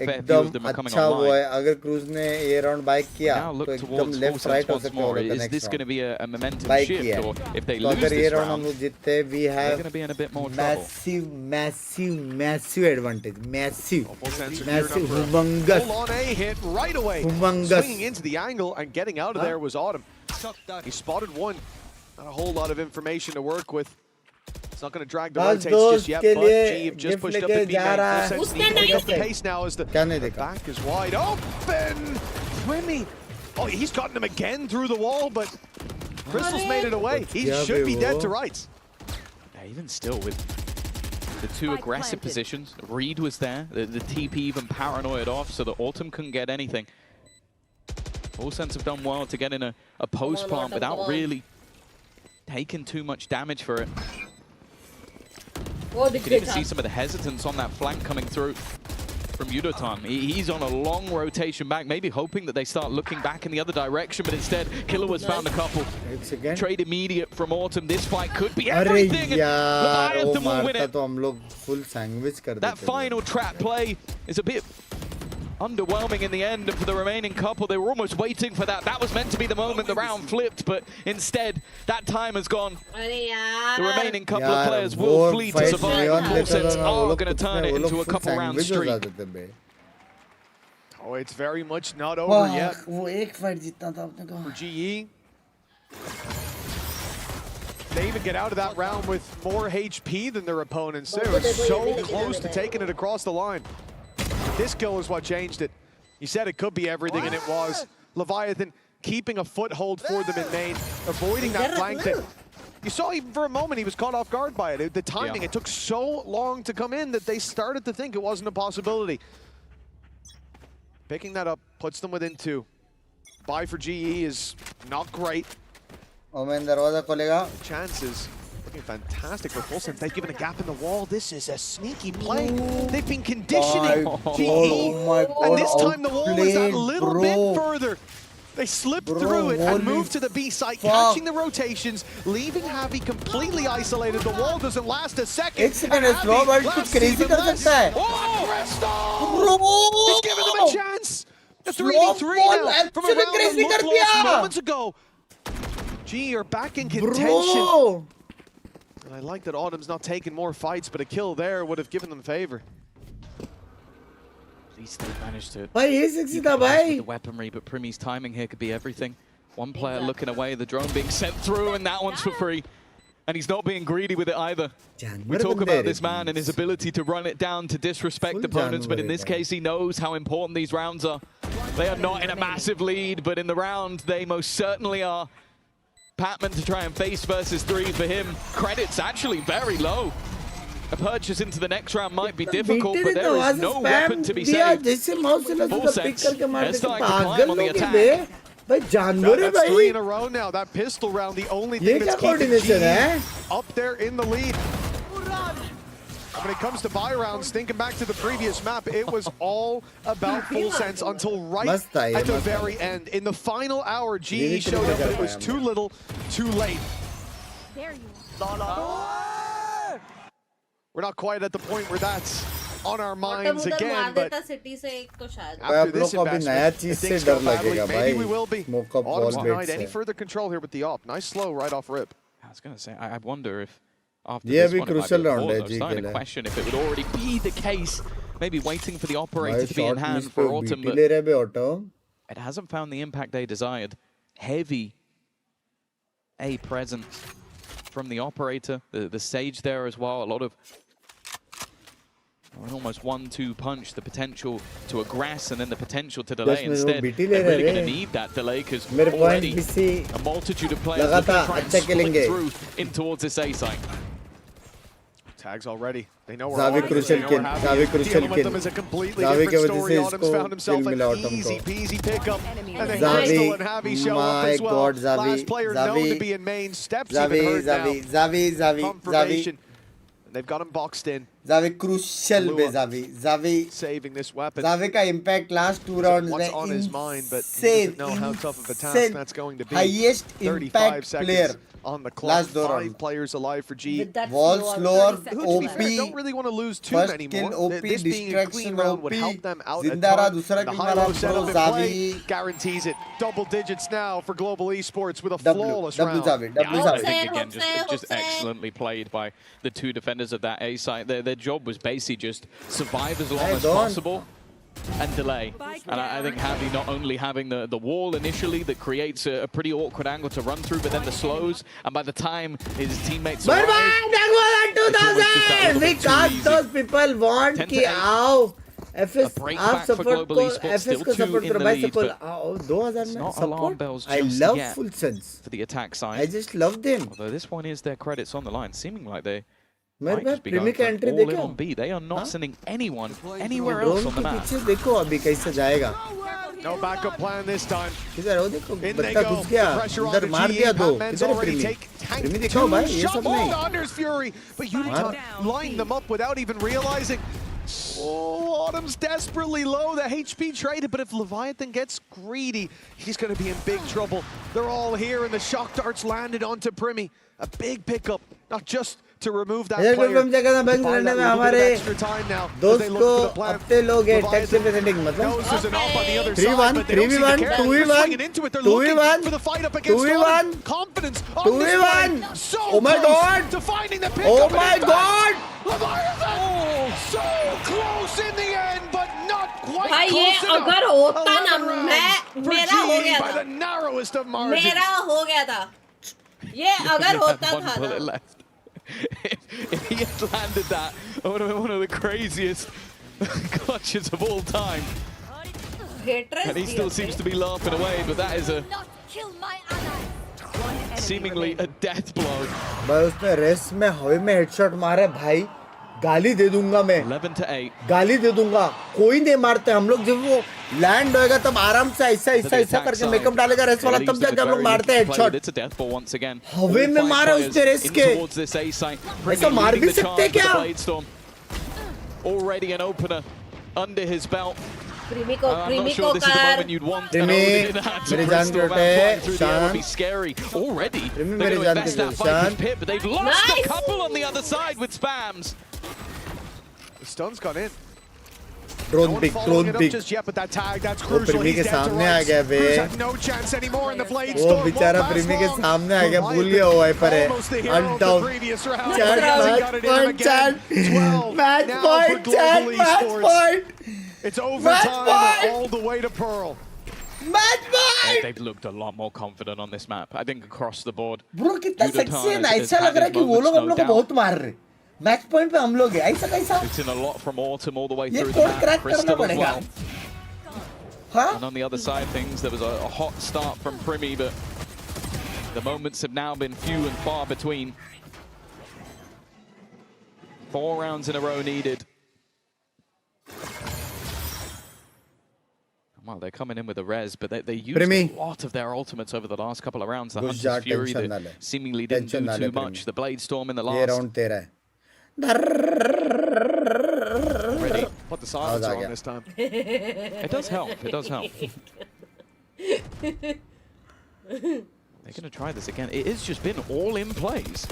एकदम अच्छा हुआ है अगर क्रूज ने ये राउंड बाइक किया तो एकदम लेफ्ट राइट हो सकते हो नेक्स्ट राउंड बाइक किया तो अगर ये राउंड हम लोग जीतते we have massive advantage massive humongous right away. Swinging into the angle and getting out of there was Autumn. He spotted one. Not a whole lot of information to work with. It's not going to drag the rotates just yet, but G have just pushed up the B main. Full Sense need to pick up the pace now as the back is wide open. Remy. Oh, he's gotten him again through the wall, but Crystal's made it away. He should be dead to rights. Yeah, even still with the 2 aggressive positions. Reed was there. The TP even paranoid off so that Autumn couldn't get anything. Full Sense have done well to get in a post plant without really taking too much damage for it. You can even see some of the hesitance on that flank coming through from Yudotan. He's on a long rotation back, maybe hoping that they start looking back in the other direction, but instead, Killer was found a couple. Trade immediate from Autumn. This fight could be everything. Leviathan will win it. That final trap play is a bit underwhelming in the end for the remaining couple. They were almost waiting for that. That was meant to be the moment the round flipped, but instead, that time has gone. The remaining couple of players will flee to survive. Full Sense are going to turn it into a couple round streak. Oh, it's very much not over yet. For GE. They even get out of that round with more HP than their opponents. They were so close to taking it across the line. This kill is what changed it. He said it could be everything, and it was. Leviathan keeping a foothold for them in main, avoiding that flank that you saw even for a moment he was caught off guard by it. The timing, it took so long to come in that they started to think it wasn't a possibility. Picking that up puts them within 2. Buy for GE is not great. Chances. Looking fantastic for Full Sense. They've given a gap in the wall. This is a sneaky play. They've been conditioning GE. And this time the wall is that little bit further. They slipped through it and moved to the B site, catching the rotations, leaving Javi completely isolated. The wall doesn't last a second. He's giving them a chance. A 3v3 now from a round that looked lost moments ago. G are back in contention. And I like that Autumn's not taking more fights, but a kill there would have given them favor. At least they managed to with the weaponry, but Primy's timing here could be everything. One player looking away, the drone being sent through, and that one's for free. And he's not being greedy with it either. We talk about this man and his ability to run it down to disrespect opponents, but in this case, he knows how important these rounds are. They are not in a massive lead, but in the round, they most certainly are. Patman to try and face versus 3 for him. Credits actually very low. A purchase into the next round might be difficult, but there is no weapon to be saved. Full Sense, they're starting to climb on the attack. That's 3 in a row now. That pistol round, the only thing that's keeping GE up there in the lead. When it comes to buy rounds, thinking back to the previous map, it was all about Full Sense until right at the very end. In the final hour, GE showed up, but it was too little, too late. There you are. We're not quite at the point where that's on our minds again, but after this investment, if things go badly, maybe we will be. Autumn's denied any further control here with the op. Nice slow right off rip. I was going to say, I wonder if after this one, crucial round I was starting to question if it would already be the case. Maybe waiting for the operator to be in hand for Autumn, but it hasn't found the impact they desired. Heavy A presence from the operator, the Sage there as well. A lot of almost 1-2 punch, the potential to aggress and then the potential to delay. Instead, they're really going to need that delay because already a multitude of players are trying to split through in towards this A site. Tags already. They know Xavi crucial kill. Xavi crucial kill. Them is a completely Xavi different के वजह story. से Autumn's found himself kill मिला an Autumn easy को. peasy pickup. And then Xavi, Crystal and Javi show up as well. God, Xavi, Last player known to be in main. Steps even heard now. Xavi. Confirmation. They've got him boxed in. Xavi crucial पे Xavi saving this weapon. Xavi का impact last 2 rounds what's में on his mind, but he insane, doesn't know how tough of a task insane. that's going to be. Highest 35 impact seconds player on the clock. last 2 5 rounds. players alive for G. Wall slower, Who, to be fair, OP, don't really want to lose too first many kill, more. OP, This being a clean distraction, round would OP, help them out a Zindara, ton. दूसरा The kill high-low मारा, setup bro, in play Xavi. guarantees it. Double digits now for Global Esports with a W, flawless W round. Xavi, Yeah, W I Xavi. think again, just excellently played by the 2 defenders of that A side. Their job was basically just survive as long as possible and delay. And I think Javi not only having the wall initially that creates a pretty awkward angle to run through, but then the slows, and by the time his teammates arrive, That was 2000! We can't those people want कि आओ FS आप support को FS को support करो भाई support आओ 2000 में support I love full sense for the attack side. I just love them. Although this one is their credits on the line, seeming like they मेरे पास प्रीमी का एंट्री all in देखो on B. They are not sending anyone anywhere else on the map. पीछे देखो अभी कैसे जाएगा No backup plan this time. किधर हो देखो In they बत्ता go. घुस गया The pressure on इधर the मार GE. दिया दो Batman's किधर है already प्रीमी प्रीमी दिखाओ भाई ये सब नहीं Thunder's Fury, but Uniton lined them up without even realizing. Oh, Autumn's desperately low. The HP traded, but if Leviathan gets greedy, he's going to be in big trouble. They're all here, and the shock darts landed onto Primi. A big pickup, not just to remove that player. Extra time now. दोस्त को अपने लोग हैं tax representing मतलब 3-1 3v1 2v1 2v1 2v1 2v1 oh my god oh my god so close in the end, but not quite भाई ये close enough. अगर होता ना मैं मेरा हो गया by the था narrowest of margins. मेरा हो गया था ये अगर होता था ना If he had landed that, it would have been one of the craziest clutches of all time. And he still seems to be laughing away, but that is seemingly a death blow. भाई उसने race में हवा में headshot मारा भाई गाली दे दूंगा मैं 11 to 8. गाली दे दूंगा कोई नहीं मारते हम लोग जब वो लैंड होएगा तब आराम से ऐसा करके मेकअप डालेगा रेस वाला तब जाके हम लोग मारते हैं हेडशॉट हवे में मारा उसने रेस के ऐसा मार भी सकते क्या already an opener under his belt. प्रीमी को I'm not sure this is the moment you'd want. मेरी जान के उठे शान would be scary already. मेरी जान के उठे शान Pit, but they've lost a couple on the other side with spams. The stun's gone in. Drone pick Just yet, but that tag, that's वो crucial. प्रीमी के He's dead to सामने आ rights. गया बे Cruz had no chance anymore in the blade वो storm. बेचारा Won't प्रीमी के last long. सामने आ गया भूल गया वो वाइपर है Almost the hero of the अनटाउन previous round. Chat match point chat 12 match now point for chat Global match Esports. Point It's overtime all the way to Pearl. Match point They've looked a lot more confident on this map. I think across the board. Bro कितना Uniton sexy है ना has ऐसा had लग रहा है his कि वो लोग moments, हम लोग no को doubt. बहुत मार रहे मैच पॉइंट पे हम लोग है ऐसा कैसा It's in a lot from Autumn all the way ये through the code map. Crack करना Crystal as पड़ेगा well. हाँ And on the other side of things, there was a hot start from Primi, but the moments have now been few and far between. 4 rounds in a row needed. Well, they're coming in with a res, but they used Primi. a lot of their ultimates over the last couple of rounds. The घुस Hunter's जा Fury tension ना that ले seemingly didn't tension ना do ले too much. Primi The Blade Storm in the ये last. Round तेरा है Ready. But the silence आवाज आ are on गया this time. It does help. It does help. They're going to try this again. It has just been all in plays.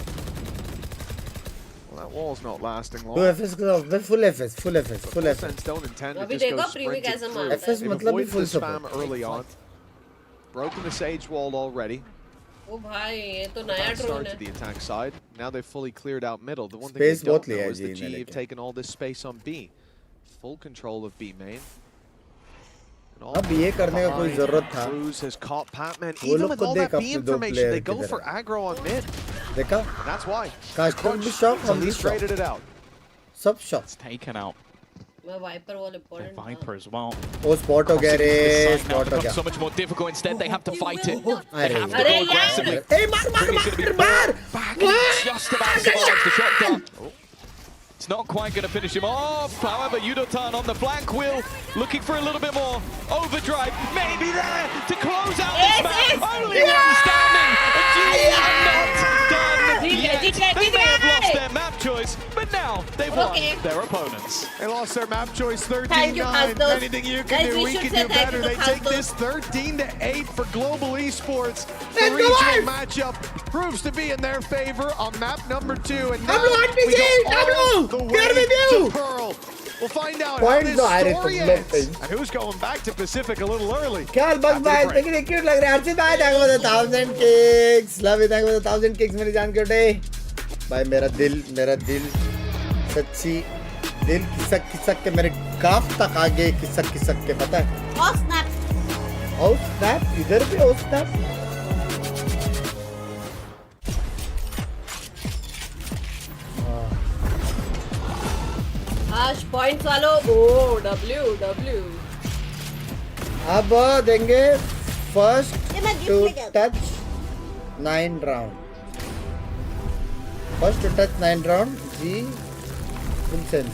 Well, that wall's not lasting long. तो FS का full FS full FS full FS Sense don't intend to अभी just go देखो प्रीमी sprinting कैसे through. मारता है FS They've मतलब भी avoided full the spam support early on. Broken the Sage wall already. ओ भाई ये तो नया Bad ड्रोन start है to the attack side. Now they've fully cleared out middle. The one thing Space they don't बहुत लिया know है is that G G ने have लेके taken all this space on B. Full control of B main. And all अब ये करने का कोई behind. जरूरत था Cruz has caught Patman. वो Even लोग with को all देख that B अपने दो information, प्लेयर they go किधर for है aggro on mid. देखा And that's why. कास्टर भी शॉट So हम भी he's shot traded it out. सब शॉट It's taken out. मैं वाइपर वाले The point Viper as well. वो स्पॉट हो गया रे This side now स्पॉट हो becomes गया so much more difficult. Instead, they have to fight it. They अरे have to go aggressively. ए मार मार Primi's gonna be मार मार back and just about survives the shot down. It's not quite going to finish him off. However, Yudotan on the flank will looking for a little bit more. Overdrive, maybe there to close out this match. Only one standing. And GE are not done yet. They may have lost their map choice, but now they've won their opponents. They lost their map choice 13-9. Thank you, Costos. Anything you can Guys, do, we we should can say do thank better. you to They take Costos. this 13-8 for Global Esports. The Let's go, regional boys! matchup proves to be in their favor on map number 2. And now Hablo, we go all Hablo! the way Get with you! to Pearl. We'll find out Point how तो आ this रहे story तुम ends. लोग And who's going back to Pacific a little early. क्या बस After the भाई break. देखिए cute लग रहा है अर्चित भाई thank you for the 1000 kicks love you thank you for the 1000 kicks मेरी जान क्यूटे भाई मेरा दिल सच्ची दिल खिसक के मेरे काफ तक आ गए खिसक के पता है और स्नैप इधर भी और स्नैप आज पॉइंट्स वालों ओ W अब देंगे first to touch 9 round first to touch 9 round जी विंसेंट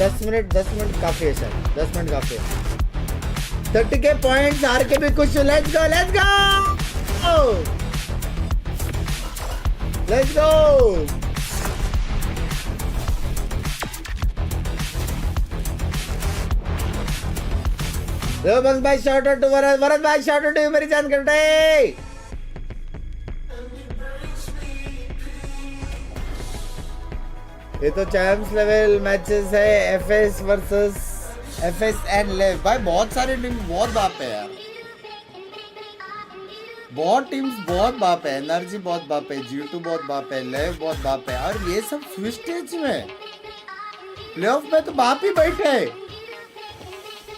10 मिनट काफी है सर 10 मिनट काफी है 30 के पॉइंट्स हार के भी कुछ लेट्स गो बंग भाई शॉट आउट टू वरद भाई शॉट आउट टू मेरी जान करते ये तो चैंप्स लेवल मैचेस है एफएस वर्सेस एफएसएन लेव भाई बहुत सारे टीम बहुत बाप है यार बहुत टीम्स बहुत बाप है एनर्जी बहुत बाप है G2 बहुत बाप है लेव बहुत बाप है और ये सब स्विच स्टेज में प्लेऑफ में तो बाप ही बैठे हैं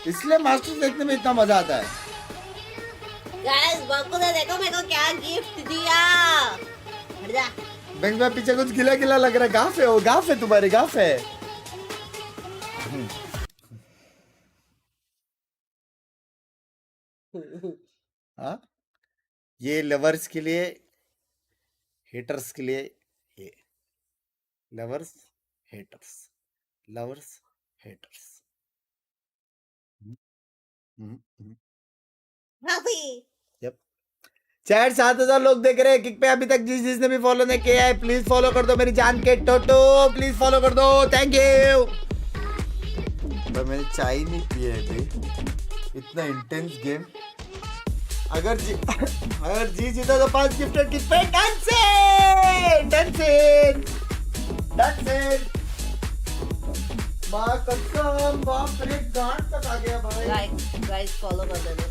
इसलिए मास्टर्स देखने में इतना मजा आता है गाइस बंको ने देखो मेरे को क्या गिफ्ट दिया हट जा बैंक में पीछे कुछ गिला लग रहा है गाफ है तुम्हारे गाफ है हाँ ये लवर्स के लिए हेटर्स के लिए ये लवर्स हेटर्स यप चैट 7000 लोग देख रहे हैं किक पे अभी तक जिसने भी फॉलो नहीं किया है प्लीज फॉलो कर दो मेरी जान के टोटो प्लीज फॉलो कर दो थैंक यू पर मैंने चाय नहीं पी है अभी इतना इंटेंस गेम अगर जी जीता तो 5 गिफ्टेड किक पे डन मां कसम बाप रे गांड तक आ गया भाई गाइस फॉलो कर देना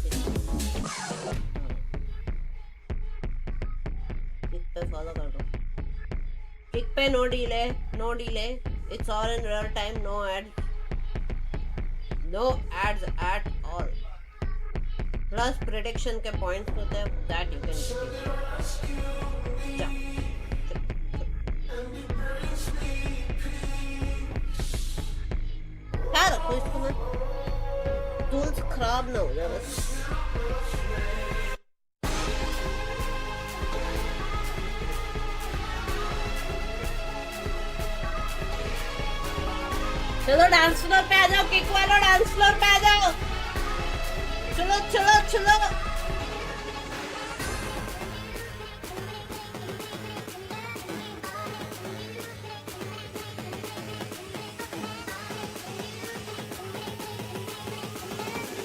किक पे फॉलो कर दो किक पे no delay it's all in real time no ads at all plus prediction के पॉइंट्स होते हैं दैट यू कैन क्या रखो इसको मैं टूल्स खराब ना हो जाए बस चलो डांस फ्लोर पे आ जाओ किक वालों डांस फ्लोर पे आ जाओ चलो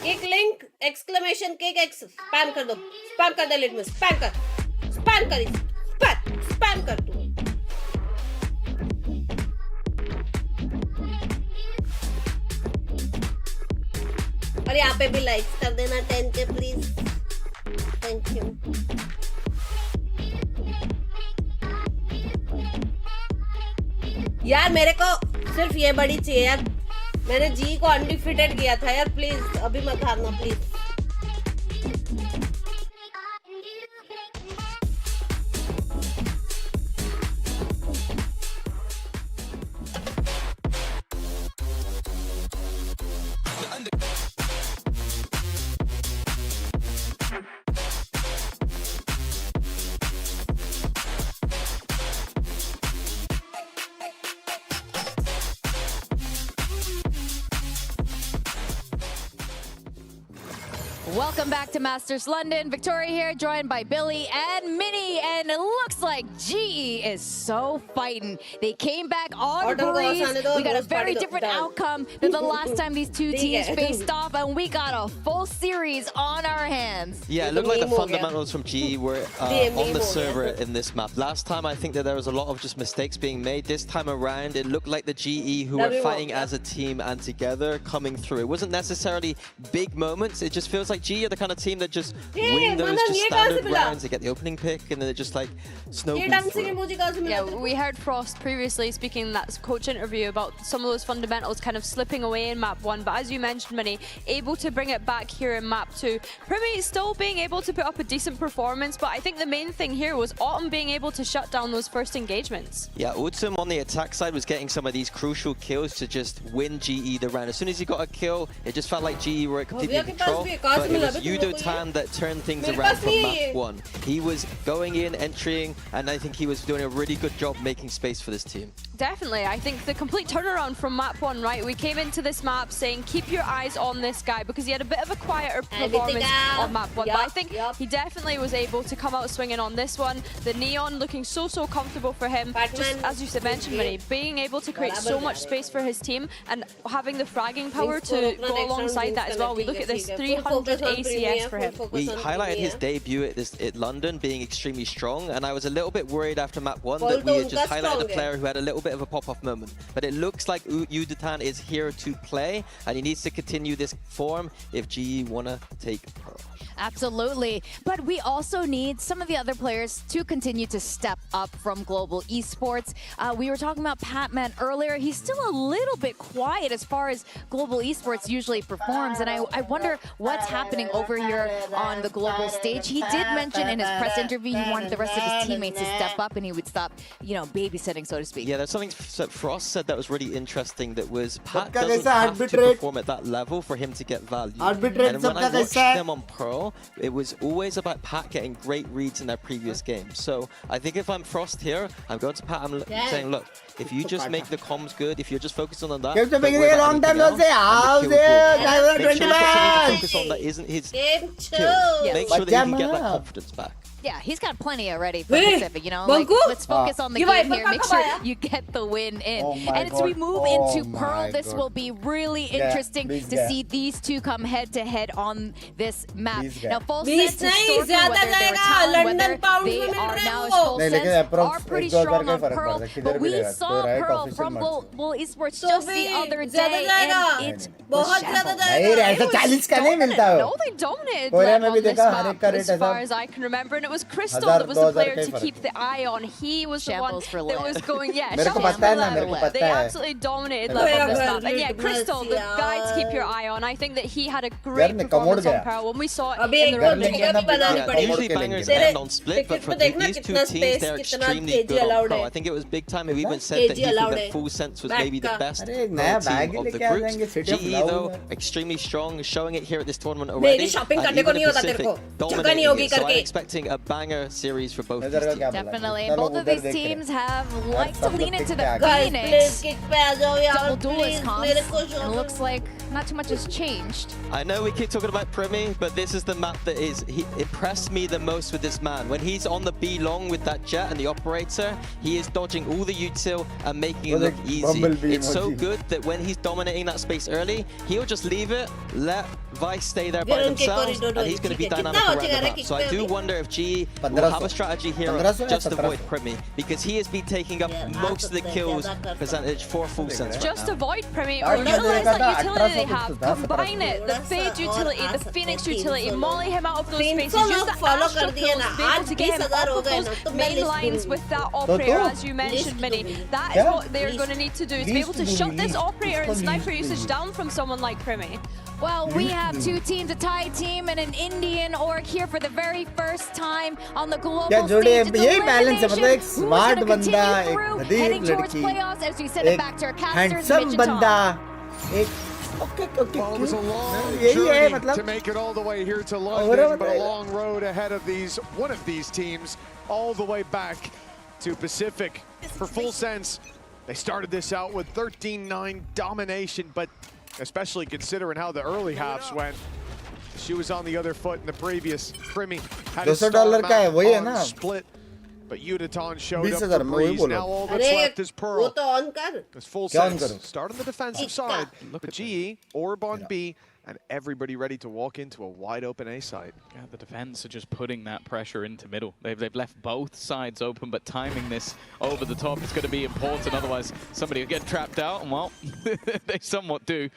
kick link exclamation kick x spam कर दे लिट में स्पैम कर तू और यहाँ पे भी लाइक कर देना 10K प्लीज थैंक यू यार मेरे को सिर्फ ये बड़ी चाहिए यार मैंने जी को अनडिफिटेड किया था यार प्लीज अभी मत हारना please Welcome back to Masters London. Victoria here, joined by Billy and Minnie, and it looks like GE is so fighting. They came back on breeze. We got a very different outcome than the last time these two teams faced off, and we got a full series on our hands. Yeah, it looked like the fundamentals from GE were on the server in this map. Last time, I think that there was a lot of just mistakes being made. This time around, it looked like the GE who were fighting as a team and together coming through. It wasn't necessarily big moments. It just feels like GE are the kind of team that just win those just standard rounds. They get the opening pick and then it just like snowballs through. Yeah, we heard Frost previously speaking in that coach interview about some of those fundamentals kind of slipping away in map 1, but as you mentioned, Minnie, able to bring it back here in map 2. Primi still being able to put up a decent performance, but I think the main thing here was Autumn being able to shut down those first engagements. Yeah, Autumn on the attack side was getting some of these crucial kills to just win GE the round. As soon as he got a kill, it just felt like GE were completely in control, but it was Yudo-Tan that turned things around from map 1. He was going in, entering, and I think he was doing a really good job making space for this team. Definitely. I think the complete turnaround from map 1, right? We came into this map saying, keep your eyes on this guy, because he had a bit of a quieter performance on map 1. But I think he definitely was able to come out swinging on this one. The Neon looking so comfortable for him. Just as you said, mentioned, Minnie, being able to create so much space for his team and having the fragging power to go alongside that as well. We look at this 300 ACS for him. We highlighted his debut at London being extremely strong, and I was a little bit worried after map 1 that we had just highlighted a player who had a little bit of a pop-off moment. But it looks like Yudo-Tan is here to play, and he needs to continue this form if GE want to take Pearl. Absolutely. But we also need some of the other players to continue to step up from global esports. We were talking about Patman earlier. He's still a little bit quiet as far as global esports usually performs. And I wonder what's happening over here on the global stage. He did mention in his press interview he wanted the rest of his teammates to step up and he would stop, you know, babysitting, so to speak. Yeah, there's something that Frost said that was really interesting, that was Pat doesn't have to perform at that level for him to get value. And when I watched them on Pearl, it was always about Pat getting great reads in their previous games. So I think if I'm Frost here, I'm going to Pat, I'm saying, look, if you just make the comms good, if you're just focusing on that, make sure you focus on that isn't his kill. Make sure that he can get that confidence back. Yeah, he's got plenty already for Pacific, you know, like, let's focus on the game here, make sure you get the win in. And as we move into Pearl, this will be really interesting to see these two come head-to-head on this map. Now, full sense historically, whether they're Talon, whether they are now as full sense, are pretty strong on Pearl, but we saw Pearl from Global Esports just the other day, and it was shambles. No, they dominated Lem on this map, as far as I can remember, and it was Crystal that was the player to keep the eye on. He was the one that was going, they absolutely dominated Lem on this map. And yeah, Crystal, the guy to keep your eye on. I think that he had a great performance on Pearl when we saw it in the round. Usually bangers end on split, but for these two teams, they're extremely good on Pearl. I think it was big time. We even said that he thought that Full Sense was maybe the best team of the groups. GE though, extremely strong, showing it here at this tournament already. And even the Pacific dominating it, so I'm expecting a banger series for both these teams. Definitely. Both of these teams have liked to lean into the Phoenix. Double duelist comps. It looks like not too much has changed. I know we keep talking about Primi, but this is the map that he impressed me the most with this man. When he's on the B long with that jet and the operator, he is dodging all the util and making it look easy. It's so good that when he's dominating that space early, he'll just leave it, let Vice stay there by themselves, and he's going to be dynamic around the map. So I do wonder if GE will have a strategy here of just avoid Primi, because he has been taking up most of the kills percentage for Full Sense. Just avoid Primi or utilize that utility they have, combine it, the Fade utility, the Phoenix utility, molly him out of those spaces, use the Astro kills to be able to get him off of those main lines with that operator, as you mentioned, Minnie. That is what they're going to need to do, is be able to shut this operator and sniper usage down from someone like Primi. Well, we have two teams, a Thai team and an Indian org here for the very first time on the global stage. It's elimination. Who's going to continue through, heading towards playoffs as we send it back to our casters, Mitch and Tom. Well, it was a long journey to make it all the way here to London, but a long road ahead of one of these teams all the way back to Pacific. For Full Sense, they started this out with 13-9 domination, but especially considering how the early halves went, She was on the other foot in the previous. Primi had $200 his star का है, वही है map ना? on split. But Udaton showed up 20,000 for मैं वही Breeze. बोल Now रहा हूँ। all that's left is Pearl. वो तो on कर. It's full क्या on sense. करूँ? Start on the defensive side. But GE, Orb on B, and everybody ready to walk into a wide open A side. Yeah, the defense are just putting that pressure into middle. They've left both sides open, but timing this over the top is going to be important. Otherwise, somebody will get trapped out, and well, they somewhat do.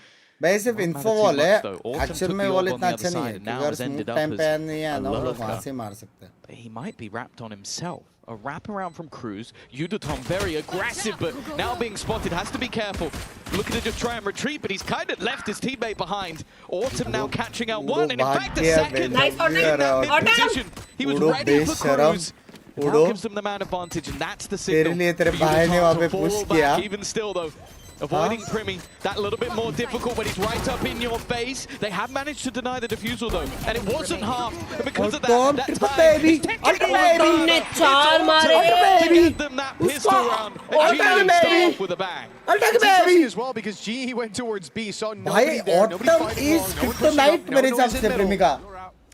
भाई सिर्फ info wall है, actual में wall इतना अच्छा नहीं है, क्योंकि अगर स्मूथ टाइम पे नहीं है ना, लोग वहाँ से मार सकते हैं. He might be wrapped on himself. A wraparound from Cruz. Udaton very aggressive, but now being spotted, has to be careful. Looking to just try and retreat, but he's kind of left his teammate behind. Autumn now catching out one, and in fact a second. Nice Mid-position. He was ready for Cruz. Now gives them the man advantage, and that's the signal. Udaton to fall back, even still though. Avoiding Primi, that little bit more difficult when he's right up in your face. They have managed to deny the defusal though, and it wasn't half. And because of that time, baby, तुमने चार मारे. to get them that pistol round, and GE start off with a bang. It's interesting as well because GE went towards B, saw nobody भाई there, nobody Autumn fighting is along, no one pushing up, kryptonite no मेरे one हिसाब was in से middle. प्रेमिका.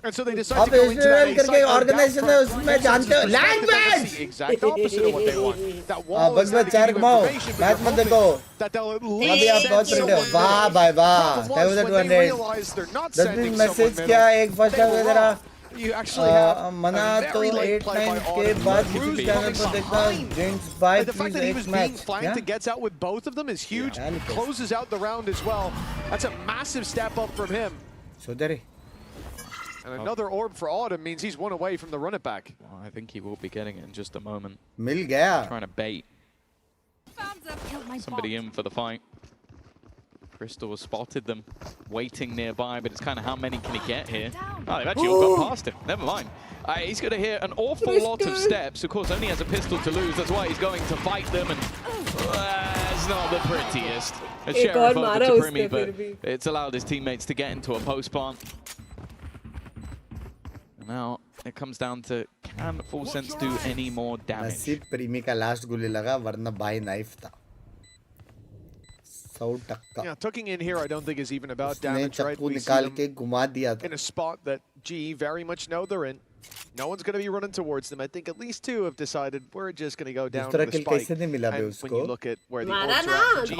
And so they decide अब to go into that A करके side. Organisation है, उसमें जानते हो language. The exact opposite of what they want. That wall बस is बस there to चार give you घुमाओ, information, but मैच you're मत देखो. hoping that they'll at अभी least आप बहुत send प्रिंट हो. someone वाह middle. भाई वाह. Problem क्या was हुआ when they 200. realize they're not 10 sending message someone क्या middle. एक फर्स्ट They हाफ were वगैरह. wrong. You actually have मना a तो very late 8-9 play by के Autumn. बाद Cruz किसी चैनल पर coming देखना behind. Gents But 5 the fact that he was X being match. flanked and gets out with both of them is huge. Closes out the round as well. That's a massive step up from him. सुधरे. And another orb for Autumn means he's one away from the run it back. Well, I think he will be getting it in just a moment. मिल गया. Trying to bait somebody in for the fight. Crystal has spotted them waiting nearby, but it's kind of how many can he get here? Oh, they've actually all gone past him. Never mind. He's going to hear an awful lot of steps. Of course, only has a pistol to lose. That's why he's going to fight them. And it's not the prettiest. A sheriff over to Primi, but it's allowed his teammates to get into a post plant. Now it comes down to, can Full Sense do any more damage? नसीब प्रीमी का last गोली लगा, वरना भाई knife था. 100 टक्का. Yeah, tucking in here I don't think is even about damage, right? चक्कू We see निकाल them के घुमा दिया था. in a spot that GE very much know they're in. No one's going to be running towards them. I think at least two have decided we're just going to go down to the spike. And when you look at where the orbs are at, GE,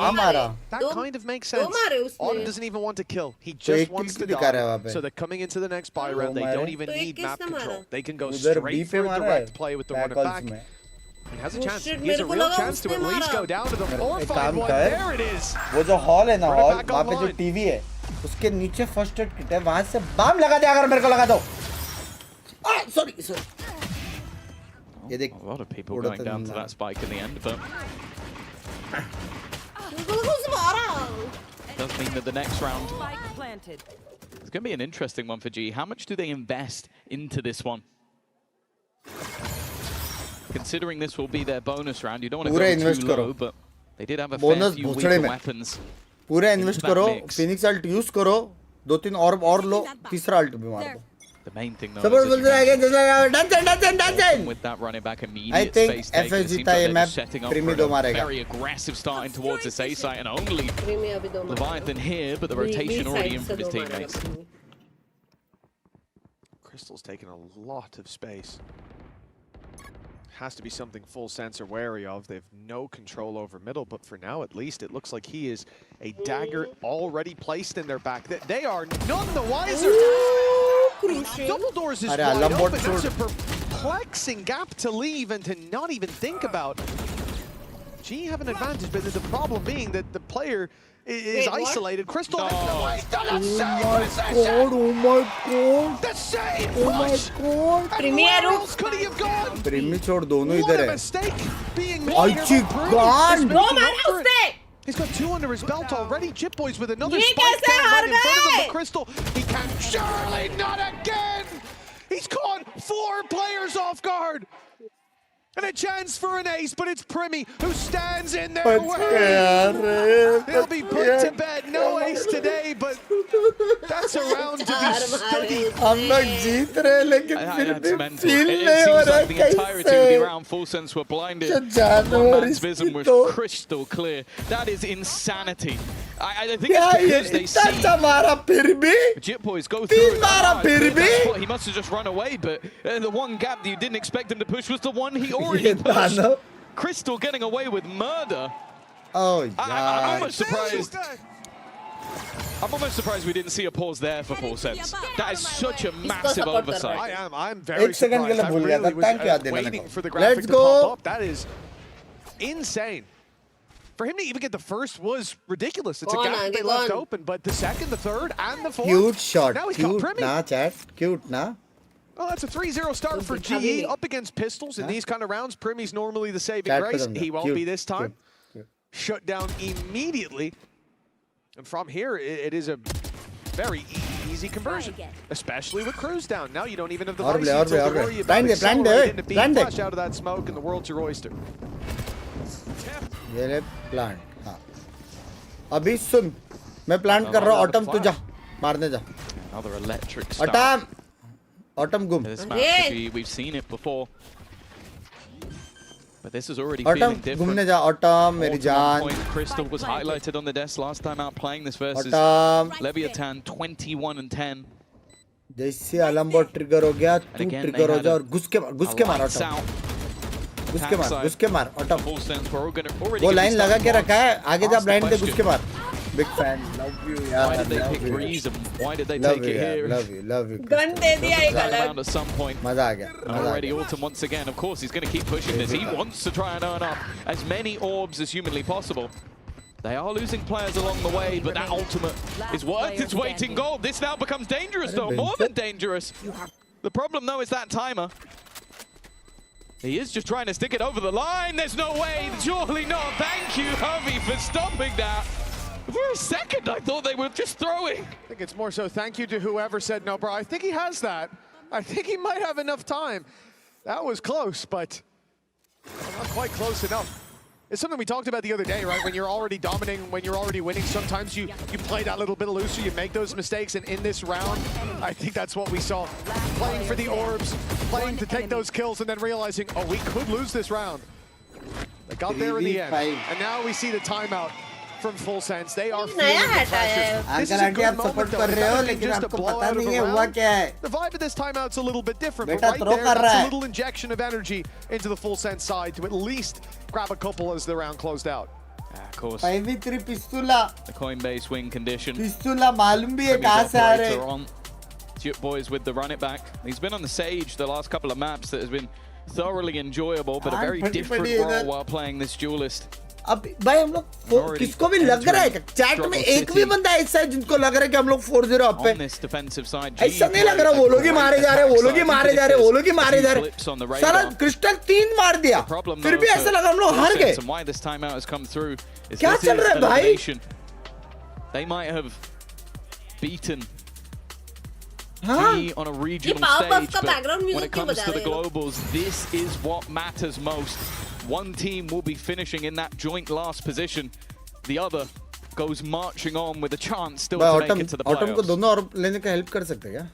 that kind of makes sense. Autumn doesn't even want to kill. He just wants to die. So they're coming into the next buy round. They don't even need map control. They can go straight for a direct play with the run it back. He has a chance. He has a real chance to at least go down to the 4-5-1. There it is. वो जो hall है ना, hall वहाँ पे जो TV है, उसके नीचे फर्स्ट एड किट है, वहाँ से बम लगा दे अगर मेरे को लगा दो. Sorry. A lot of people going down to that spike in the end, but does mean that the next round it's going to be an interesting one for G. How much do they invest into this one? Considering this will be their bonus round, you don't want to go too low, but they did have a fair few weaker weapons. पूरा invest करो, Phoenix alt use करो, 2-3 और लो, तीसरा alt भी मार दो. The main thing though is with that running back immediate I think space take, FS जीता ये मैप, प्रीमी दो मारेगा. Very aggressive starting towards this A site, and only Leviathan here, but the rotation already in from his teammates. Crystal's taking a lot of space. Has to be something Full Sense are wary of. They've no control over middle, but for now at least it looks like he is a dagger already placed in their back. They are none the wiser. Double doors is wide open. That's a perplexing gap to leave and to not even think about. G have an advantage, but the problem being that the player is isolated. Crystal has no way. Oh my god! The same Oh my god! Where else could he have gone? प्रीमी छोड़ दोनों इधर What a है. mistake being made. Archie gone! He's got 2 under his belt already. Chip Boys with another spike down right in front of him. But Crystal, he can surely not again. He's caught 4 players off guard. And a chance for an ace, but it's Primi who stands in their way. He'll be put to bed. No ace today, but that's It's a round to be studied. हम लोग जीत रहे हैं लेकिन फिर भी feel It नहीं हो seems रहा like the entirety of the कैसे? round full sense were blinded. जानवर One man's vision was इसकी तो- crystal clear. That is insanity. I think क्या it's ये because they इतना see अच्छा मारा फिर भी Jit Boys go through तीन it. मारा फिर भी He must have just run away, but the one gap that you didn't expect him to push was the one he already ये pushed. दानव Crystal getting away with murder. Oh I'm यार almost surprised. I'm almost surprised we didn't see a pause there for Full Sense. That is such a massive oversight. I'm very एक second के surprised. लिए I भूल गया था really was tank याद दिलाने waiting को for the graphic Let's to pop go up. That is insane. For him to even get the first was ridiculous. It's a gap they left open, but the second, the third, and the fourth. cute shot Now he's got cute Primi. ना chat cute ना Well, that's a 3-0 start for GE up against Pistols in these kind of rounds. Primi's normally the saving Chat grace. पे He won't cute, be this time. cute. Shut down immediately. And from here, it is a very easy conversion, especially with Cruz down. Now you don't even have the और vice ले to worry about plan accelerating they to be plan they flash out of that smoke, and the world's your oyster. ये ले plant हाँ अभी सुन मैं plant कर रहा हूँ ऑटम तू जा मारने जा Another electric start. Autumn autumn घूम This match could be, we've seen it before. But this is already autumn feeling different. घूमने जा ऑटम मेरी More to जान one point, Crystal was highlighted on the desk last time out playing this versus autumn Leviathan 21 and 10. जैसे अलम्बो trigger हो गया तू again, trigger they हो had जा a- और घुस के मार Lights ऑटम out. घुस के मार autumn Full Sense were already वो gonna लाइन be लगा starting के off. रखा है आगे जा Ask the ब्लाइंड दे घुस question. के मार बिग फैन लव यू यार Why did they pick Breeze and why did they love take you it here? love you gun दे दिया एक Right अलग around at some point. मजा आ गया And मजा आ already गया Autumn once again, of course, he's going to keep pushing this. He wants to try and earn up as many orbs as humanly possible. They are losing players along the way, but that ultimate is worth its weight in gold. This now becomes dangerous, though, more than dangerous. The problem, though, is that timer. He is just trying to stick it over the line. There's no way, surely not. Thank you, Hovey, for stopping that. For a second, I thought they were just throwing. I think it's more so thank you to whoever said no, bro. I think he has that. I think he might have enough time. That was close, but not quite close enough. It's something we talked about the other day, right? When you're already dominating, when you're already winning, sometimes you play that little bit looser, you make those mistakes, and in this round, I think that's what we saw. Playing for the orbs, playing to take those kills, and then realizing, oh, we could lose this round. They got there in the end. And now we see the timeout from Full Sense. They are feeling the pressure. This is a good moment, though. It's just a blowout of a round. The vibe of this timeout's a little bit different, but right there, that's a little injection of energy into the Full Sense side to at least grab a couple as the round closed out. Of course. 5v3 पिस्तूला The Coinbase win condition. पिस्तूला मालूम भी है कहाँ से आ रहे on. Jit Boys with the run it back. He's been on the Sage the last couple of maps that has been thoroughly enjoyable, but a very different role while playing this duelist. अब भाई हम लोग किसको भी लग रहा है chat में एक भी बंदा ऐसा है जिनको लग रहा है कि हम लोग 4-0 अप पे ऐसा नहीं लग रहा वो लोग ही मारे जा रहे वो लोग ही मारे जा रहे वो लोग ही मारे जा रहे साला क्रिस्टल 3 मार दिया फिर भी ऐसा लगा हम लोग हार गए क्या चल रहा है भाई They might have beaten हाँ? G on a regional stage, but when it comes to the globals, this is what matters most. One team will be finishing in that joint last position. The other goes marching on with a chance still to make it to the playoffs. Autumn को दोनों और लेने का help कर सकते हैं क्या?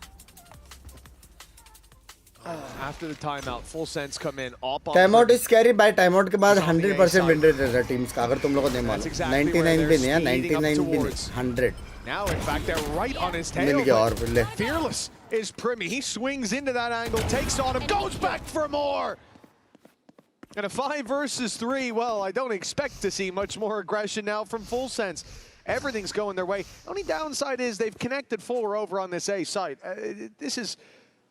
After the timeout, Full Sense come in. Timeout is scary. By timeout के बाद 100% win rate रहता है teams का अगर तुम लोगों को नहीं मालूम 99 भी नहीं है 99 भी नहीं 100 Now, in fact, they're right on his tail. Fearless is Primi. He swings into that angle, takes on him, goes back for more. And a 5 versus 3, well, I don't expect to see much more aggression now from Full Sense. Everything's going their way. Only downside is they've connected 4 over on this A site. This is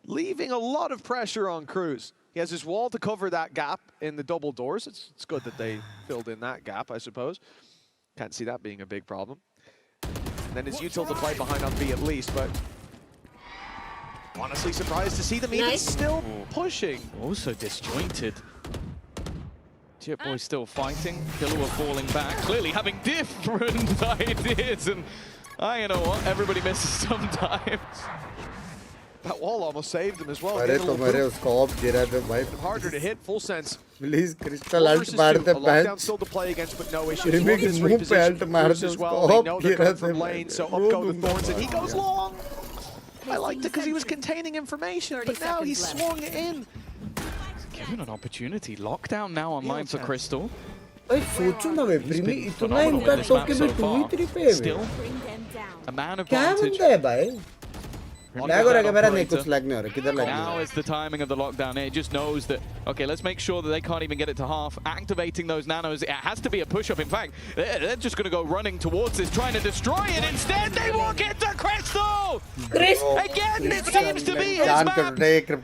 leaving a lot of pressure on Cruz. He has his wall to cover that gap in the double doors. It's good that they filled in that gap, I suppose. Can't see that being a big problem. And then it's util to play behind on B at least, but honestly surprised to see them even still pushing. Also disjointed. Jit Boy still fighting. Killua falling back, clearly having different ideas. And you know what? Everybody misses sometimes. That wall almost saved him as well. अरे तो मेरे उसको of गिरा पे भाई. Harder to hit, full sense. Please Crystal ult मार दे Lockdown still to play against, but no issues. Remy के मुंह पे ult मार दे as well. उसको They ऑफ know they're गिरा coming from lane, so up go the thorns, and he goes long. I liked it because he was containing information, but now he's swung it in. Given an opportunity. Lockdown now online for Crystal. भाई सोचो ना भाई प्रीमी इतना impact होके भी 2v3 पे है. Still a man of क्या बनता है भाई? Lag हो रहा है मेरा नहीं कुछ lag नहीं हो रहा किधर lag नहीं. Now is the timing of the lockdown. It just knows that okay, let's make sure that they can't even get it to half. Activating those nanos, it has to be a push up. In fact, they're just going to go running towards this, trying to destroy it. Instead, they walk into Crystal. Again, it seems to be his map.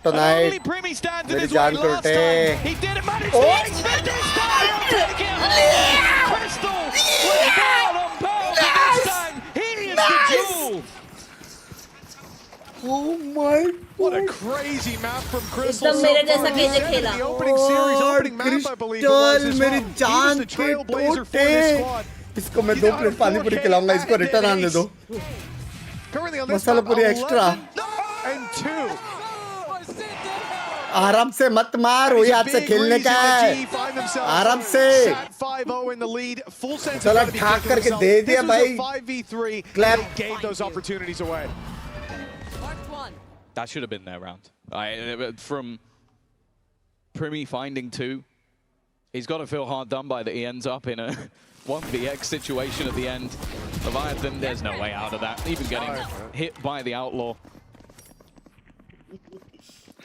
Only Primi stands in his way last time. He didn't manage to extend his style. Take it. Crystal was down on Pearl, but this time he is the jewel. Oh my God. What a crazy map from Crystal. एकदम मेरे जैसा कैसे खेला? The opening series, opening map, I believe it was as well. मेरी जान के टोटे. इसको मैं 2 प्लेट पानी पूरी खिलाऊंगा. इसको रिटर्न आने दो. मसाला पूरी एक्स्ट्रा. And 2. आराम से मत मार. वही हाथ से खेलने का है. आराम से. चलो ठाक करके दे दिया भाई. 5v3. Clap. Gave those opportunities away. That should have been their round. From Primi finding 2, he's got to feel hard done by that he ends up in a 1vx situation at the end. Leviathan, there's no way out of that. Even getting hit by the Outlaw.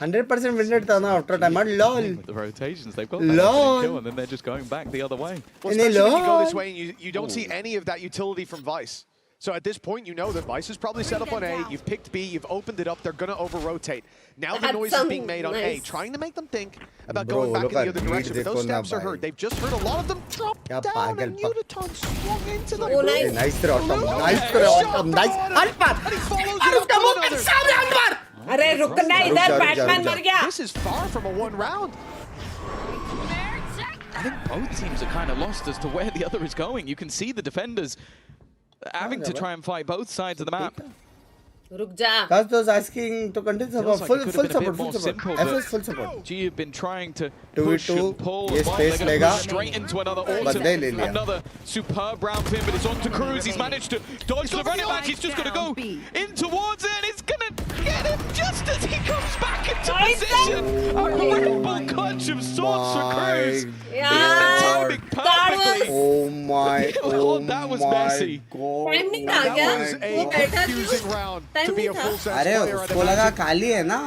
100% win rate था ना after time. LOL. The rotations, they've got that kill, and then they're just going back the other way. Well, especially when you go this way and you don't see any of that utility from Vice. So at this point, you know that Vice is probably set up on A, you've picked B, you've opened it up, they're going to over-rotate. Now the noise is being made on A, trying to make them think about going back in the other direction, but those steps are heard. They've just heard a lot of them drop down, and Udaton swung into them. Oh, nice. Nice throw, nice throw, nice. Alpar! अरे रुकना इधर Batman मर गया. This is far from a one round. I think both teams are kind of lost as to where the other is going. You can see the defenders having to try and fight both sides of the map. रुक जा. Cast was asking to continue support. Full support. FS full support. G have been trying to 2v2. push and pull. ये space लेगा. Straight into another autumn. Another superb round for him, but it's on to Cruz. He's managed to dodge the running back. He's just got to go in towards it, and it's going to get him just as he comes back into position. A remarkable clutch of swords for Cruz. Timing perfectly. Oh my. That was messy. Time नहीं था क्या? वो बैठा confusing round to be a full set अरे player. उसको लगा खाली है ना.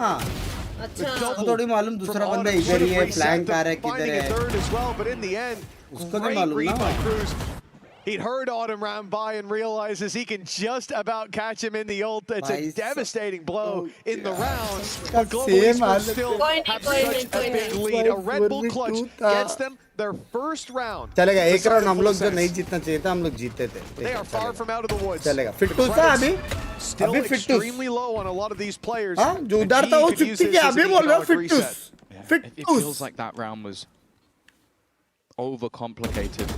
अच्छा. उसको थोड़ी मालूम दूसरा बंदा इधर ही है, फ्लैंक आ रहा है किधर है. उसको नहीं मालूम ना. He'd heard Autumn round by and realizes he can just about catch him in the ult. It's a devastating blow in the round. But Global Esports still have such a big lead. A Red Bull clutch gets them their first round. चलेगा एक round हम लोग जो नहीं जीतना चाहिए था हम लोग जीते थे. They are far from out of the woods. चलेगा. फिट्टूस था अभी. Still extremely low on a lot of these players. हाँ जो उधर था वो चुप्पी के अभी बोल रहा फिट्टूस. It feels like that round was overcomplicated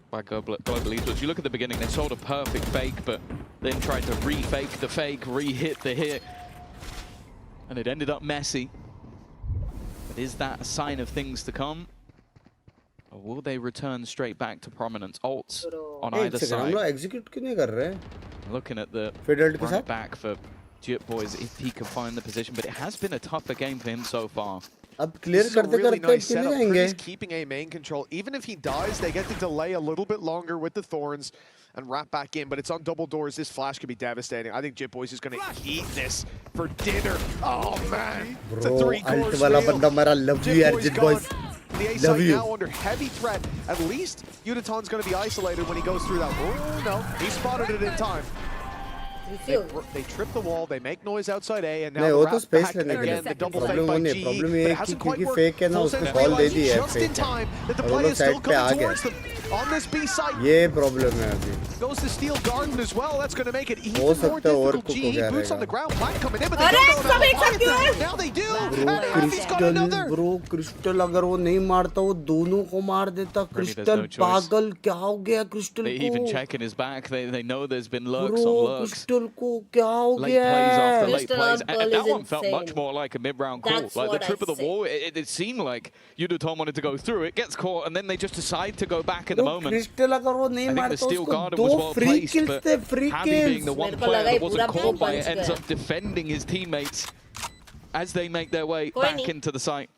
by Global Esports. You look at the beginning, they sold a perfect fake, but then tried to re-fake the fake, re-hit the hit, and it ended up messy. But is that a sign of things to come? Or will they return straight back to prominence? Ults on either side. Execute क्यों नहीं कर रहे? Looking at the run back for Jit Boys, if he can find the position, but it has been a tougher game for him so far. अब clear करते करते कितने जाएंगे? Keeping a main control. Even if he dies, they get to delay a little bit longer with the thorns and wrap back in. But it's on double doors. This flash could be devastating. I think Jit Boys is going to eat this for dinner. Oh man, it's a 3-course meal. वाला बंदा मेरा love you यार Jit Boys. The A site now under heavy threat. At least Udaton's going to be isolated when he goes through that. Oh no, he spotted it in time. They trip the wall, they make noise outside A, and now नहीं वो तो back space लेने के again, the लिए. double fake problem by नहीं GE, problem but ये it है hasn't क्योंकि quite फेक है ना worked. उसको कॉल दे दी है Just in fake. time that the और वो play is still साइड पे आ coming गया. towards them. On this B site, ये प्रॉब्लम है अभी. goes to Steel Garden as well. That's going to make it even हो more सकता है और difficult. कुछ हो GE गया boots on the रहेगा. ground, Black coming in, but they don't know how. Now they do, and Heavy's got another. Bro crystal अगर वो नहीं मारता वो दोनों को मार देता. क्रिस्टल पागल क्या हो गया क्रिस्टल को? They even checking his back. They know there's been lurks on lurks. Crystal को क्या हो Late गया plays after है? late plays. And Pearl that is one felt insane. much more like a mid-round call. That's Like the what trip I of the say. wall, it seemed like Yudutom wanted to go through it, gets caught, and then they just decide to go back in the moment. Crystal अगर वो नहीं I think the मारता steel उसको garden was दो well free placed, kills but थे, free Habby being the kills. one मेरे को player लगा that ये wasn't पूरा caught by bang it punch ends गया। up defending his teammates as they make their way कोई back नहीं। into the site.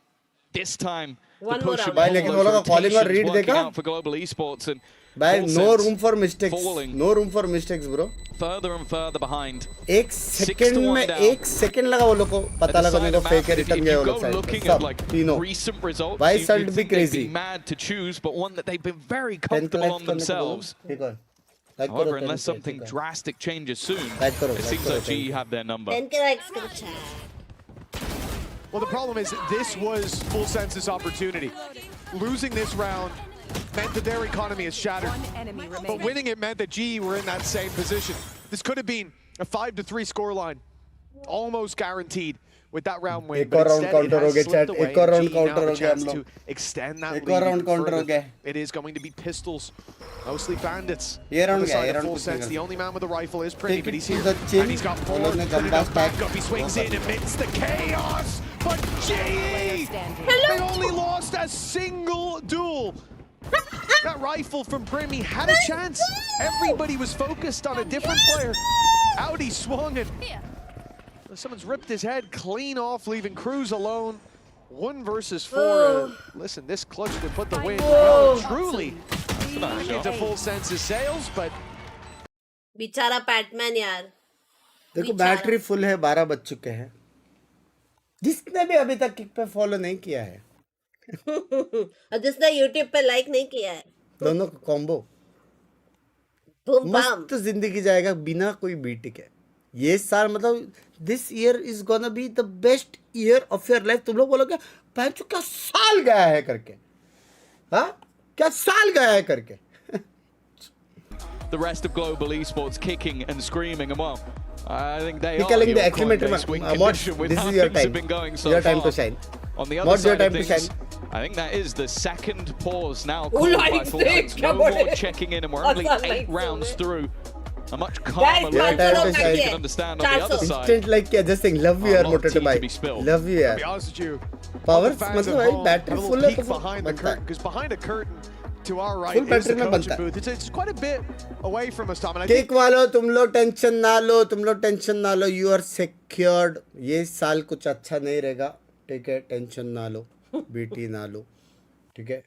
This time, the One more push and round। भाई pull, लेकिन those वो लोग का calling और rotations read working देखा? out for global esports and भाई full no sense room for mistakes, falling no room for mistakes bro. further and further behind. एक second में एक सेकंड लगा वो लोग को पता लगा नहीं तो फेक रिटर्न गए वो लोग साइड सब तीनों Recent results, भाई you'd सल्ट भी think they'd crazy be mad to choose, but one that they've been very comfortable on themselves. ठीक है लाइक However, करो unless something drastic changes soon, Like करो, it like seems करो, like thank GE you. have their number. 10k likes करो chat. Well, the problem is this was full census opportunity. Losing this round meant that their economy is shattered. But winning it meant that GE were in that same position. This could have been a 5-3 scoreline, almost guaranteed with that round win. एक और But round instead, counter it हो has गया slipped chat, away. एक और round GE now counter have हो a गया हम chance लोग, to extend that एक और lead round even counter हो further. गया, It is going to be pistols, mostly bandits. ये round On the गया, side ये of round full कुछ sense, नहीं the कर only man with a rifle is Pretty, Take but it he's to here. the chin. And he's got वो four. लोग ने Good गंदा enough stack backup. He swings in amidst the chaos. But GE, Hello? they only lost a single duel. That rifle from Primi had a chance. Everybody was focused on a different player. Out he swung and someone's ripped his head clean off, leaving Cruz alone. 1 versus 4. Listen, this clutch could put the win well, truly into full senses sails, but बेचारा PadMan यार। देखो battery full है 12 बज चुके हैं जिसने भी अभी तक किक पे फॉलो नहीं किया है और जिसने YouTube पे लाइक नहीं किया है दोनों का कॉम्बो मस्त जिंदगी जाएगा बिना कोई बीटी के ये साल मतलब this year is gonna be the best year of your life तुम लोग बोलोगे पैंचो क्या साल गया है करके हाँ क्या साल गया है करके The rest of global esports kicking and screaming and well, I think they are Nicaling the your acclimator Conde swing mods, condition with this how is your things have time. been going so Your time far. to shine. On the other Mods, your side of time to things, shine. I think that is the second pause now Who called by likes Full it? Sense. No Come on. more checking in, and we're only Awesome, 8 likes rounds it. through. A much calmer Guys, look time to you shine. can understand on the other side. Instant like क्या just saying love you यार मोटे to भाई love you to यार be honest with you, power the fans मतलब at भाई home battery have a full little है peek तो behind the बनता curtain, है because behind a curtain to our right Full is the battery में coaching बनता है booth. It's quite a bit away from us, Tom. And I cake think वालों तुम लोग टेंशन ना लो तुम लोग टेंशन ना लो यू आर सिक्योर्ड ये साल कुछ अच्छा नहीं रहेगा ठीक है टेंशन ना लो बीटी ना लो ठीक है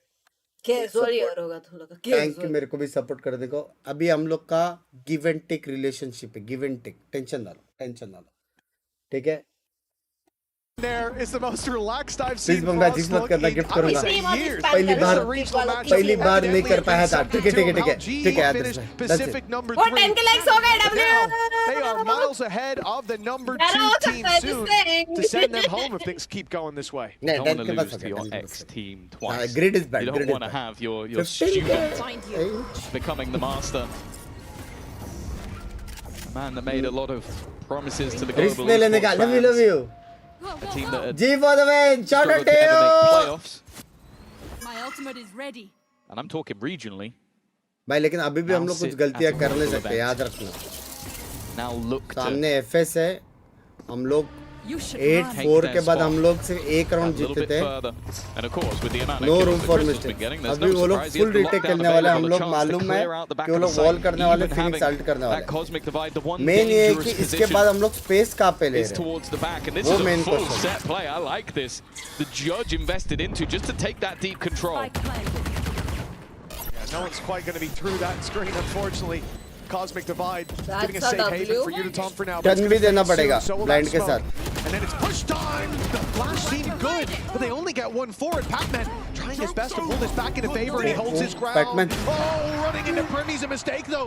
सॉरी यार होगा थोड़ा का थैंक यू मेरे को भी सपोर्ट करने को अभी हम लोग का गिव एंड टेक रिलेशनशिप है गिव एंड टेक टेंशन ना लो ठीक है there is the most relaxed I've please seen Banga Frost जिस मत look करना in, गिफ्ट I would करूंगा say, years. पहली This is bar a regional match पहली that बार नहीं कर evidently पाया has था been ठीक है something ठीक है to ठीक है how ठीक है GE याद finished Pacific number वो 3. 10 के likes हो गए But W now they are miles ahead of the number 2 team soon to send them home if things keep going this way. नहीं You don't 10 के want pass to lose to your ex-team हाँ twice. Grade is bad You don't grade want to is have your student becoming the master. A man that made a lot of promises to the risk global नहीं लेने का esports love fans. You A team that had जी for the win shot struggled out to ever make to playoffs. My ultimate is ready. And I'm talking regionally. भाई लेकिन अभी भी हम लोग कुछ गलतियां कर नहीं सकते याद रखना Now look to सामने एफएस है हम लोग You should 8-4 के बाद हम लोग सिर्फ एक राउंड a little जीते bit थे further. And of course, with the amount of no kills room that for Crystal's been mistake getting, there's अभी no वो लोग surprise he has full the retake lockdown करने वाले हैं हम available, लोग a chance to मालूम है clear out the back कि वो of the लोग वॉल site, करने वाले even फिनिक्स having अल्ट करने वाले that cosmic divide, the one main ये है कि dangerous इसके बाद position हम लोग स्पेस कहाँ पे ले is रहे हैं towards the back, and this वो is a main full question. set play. I like this. The judge invested into just to take that deep control. No one's quite going to be through that screen, unfortunately. Cosmic divide, giving a That's a safe haven W. for Udatom for now. Turn भी देना पड़ेगा So will blind that के smoke. साथ And then it's push time. The flash seemed good, but they only get one forward. Pac-Man trying his best to pull this back into favor, and he holds his ground. Pac-Man. Oh, running into Primy's a mistake though.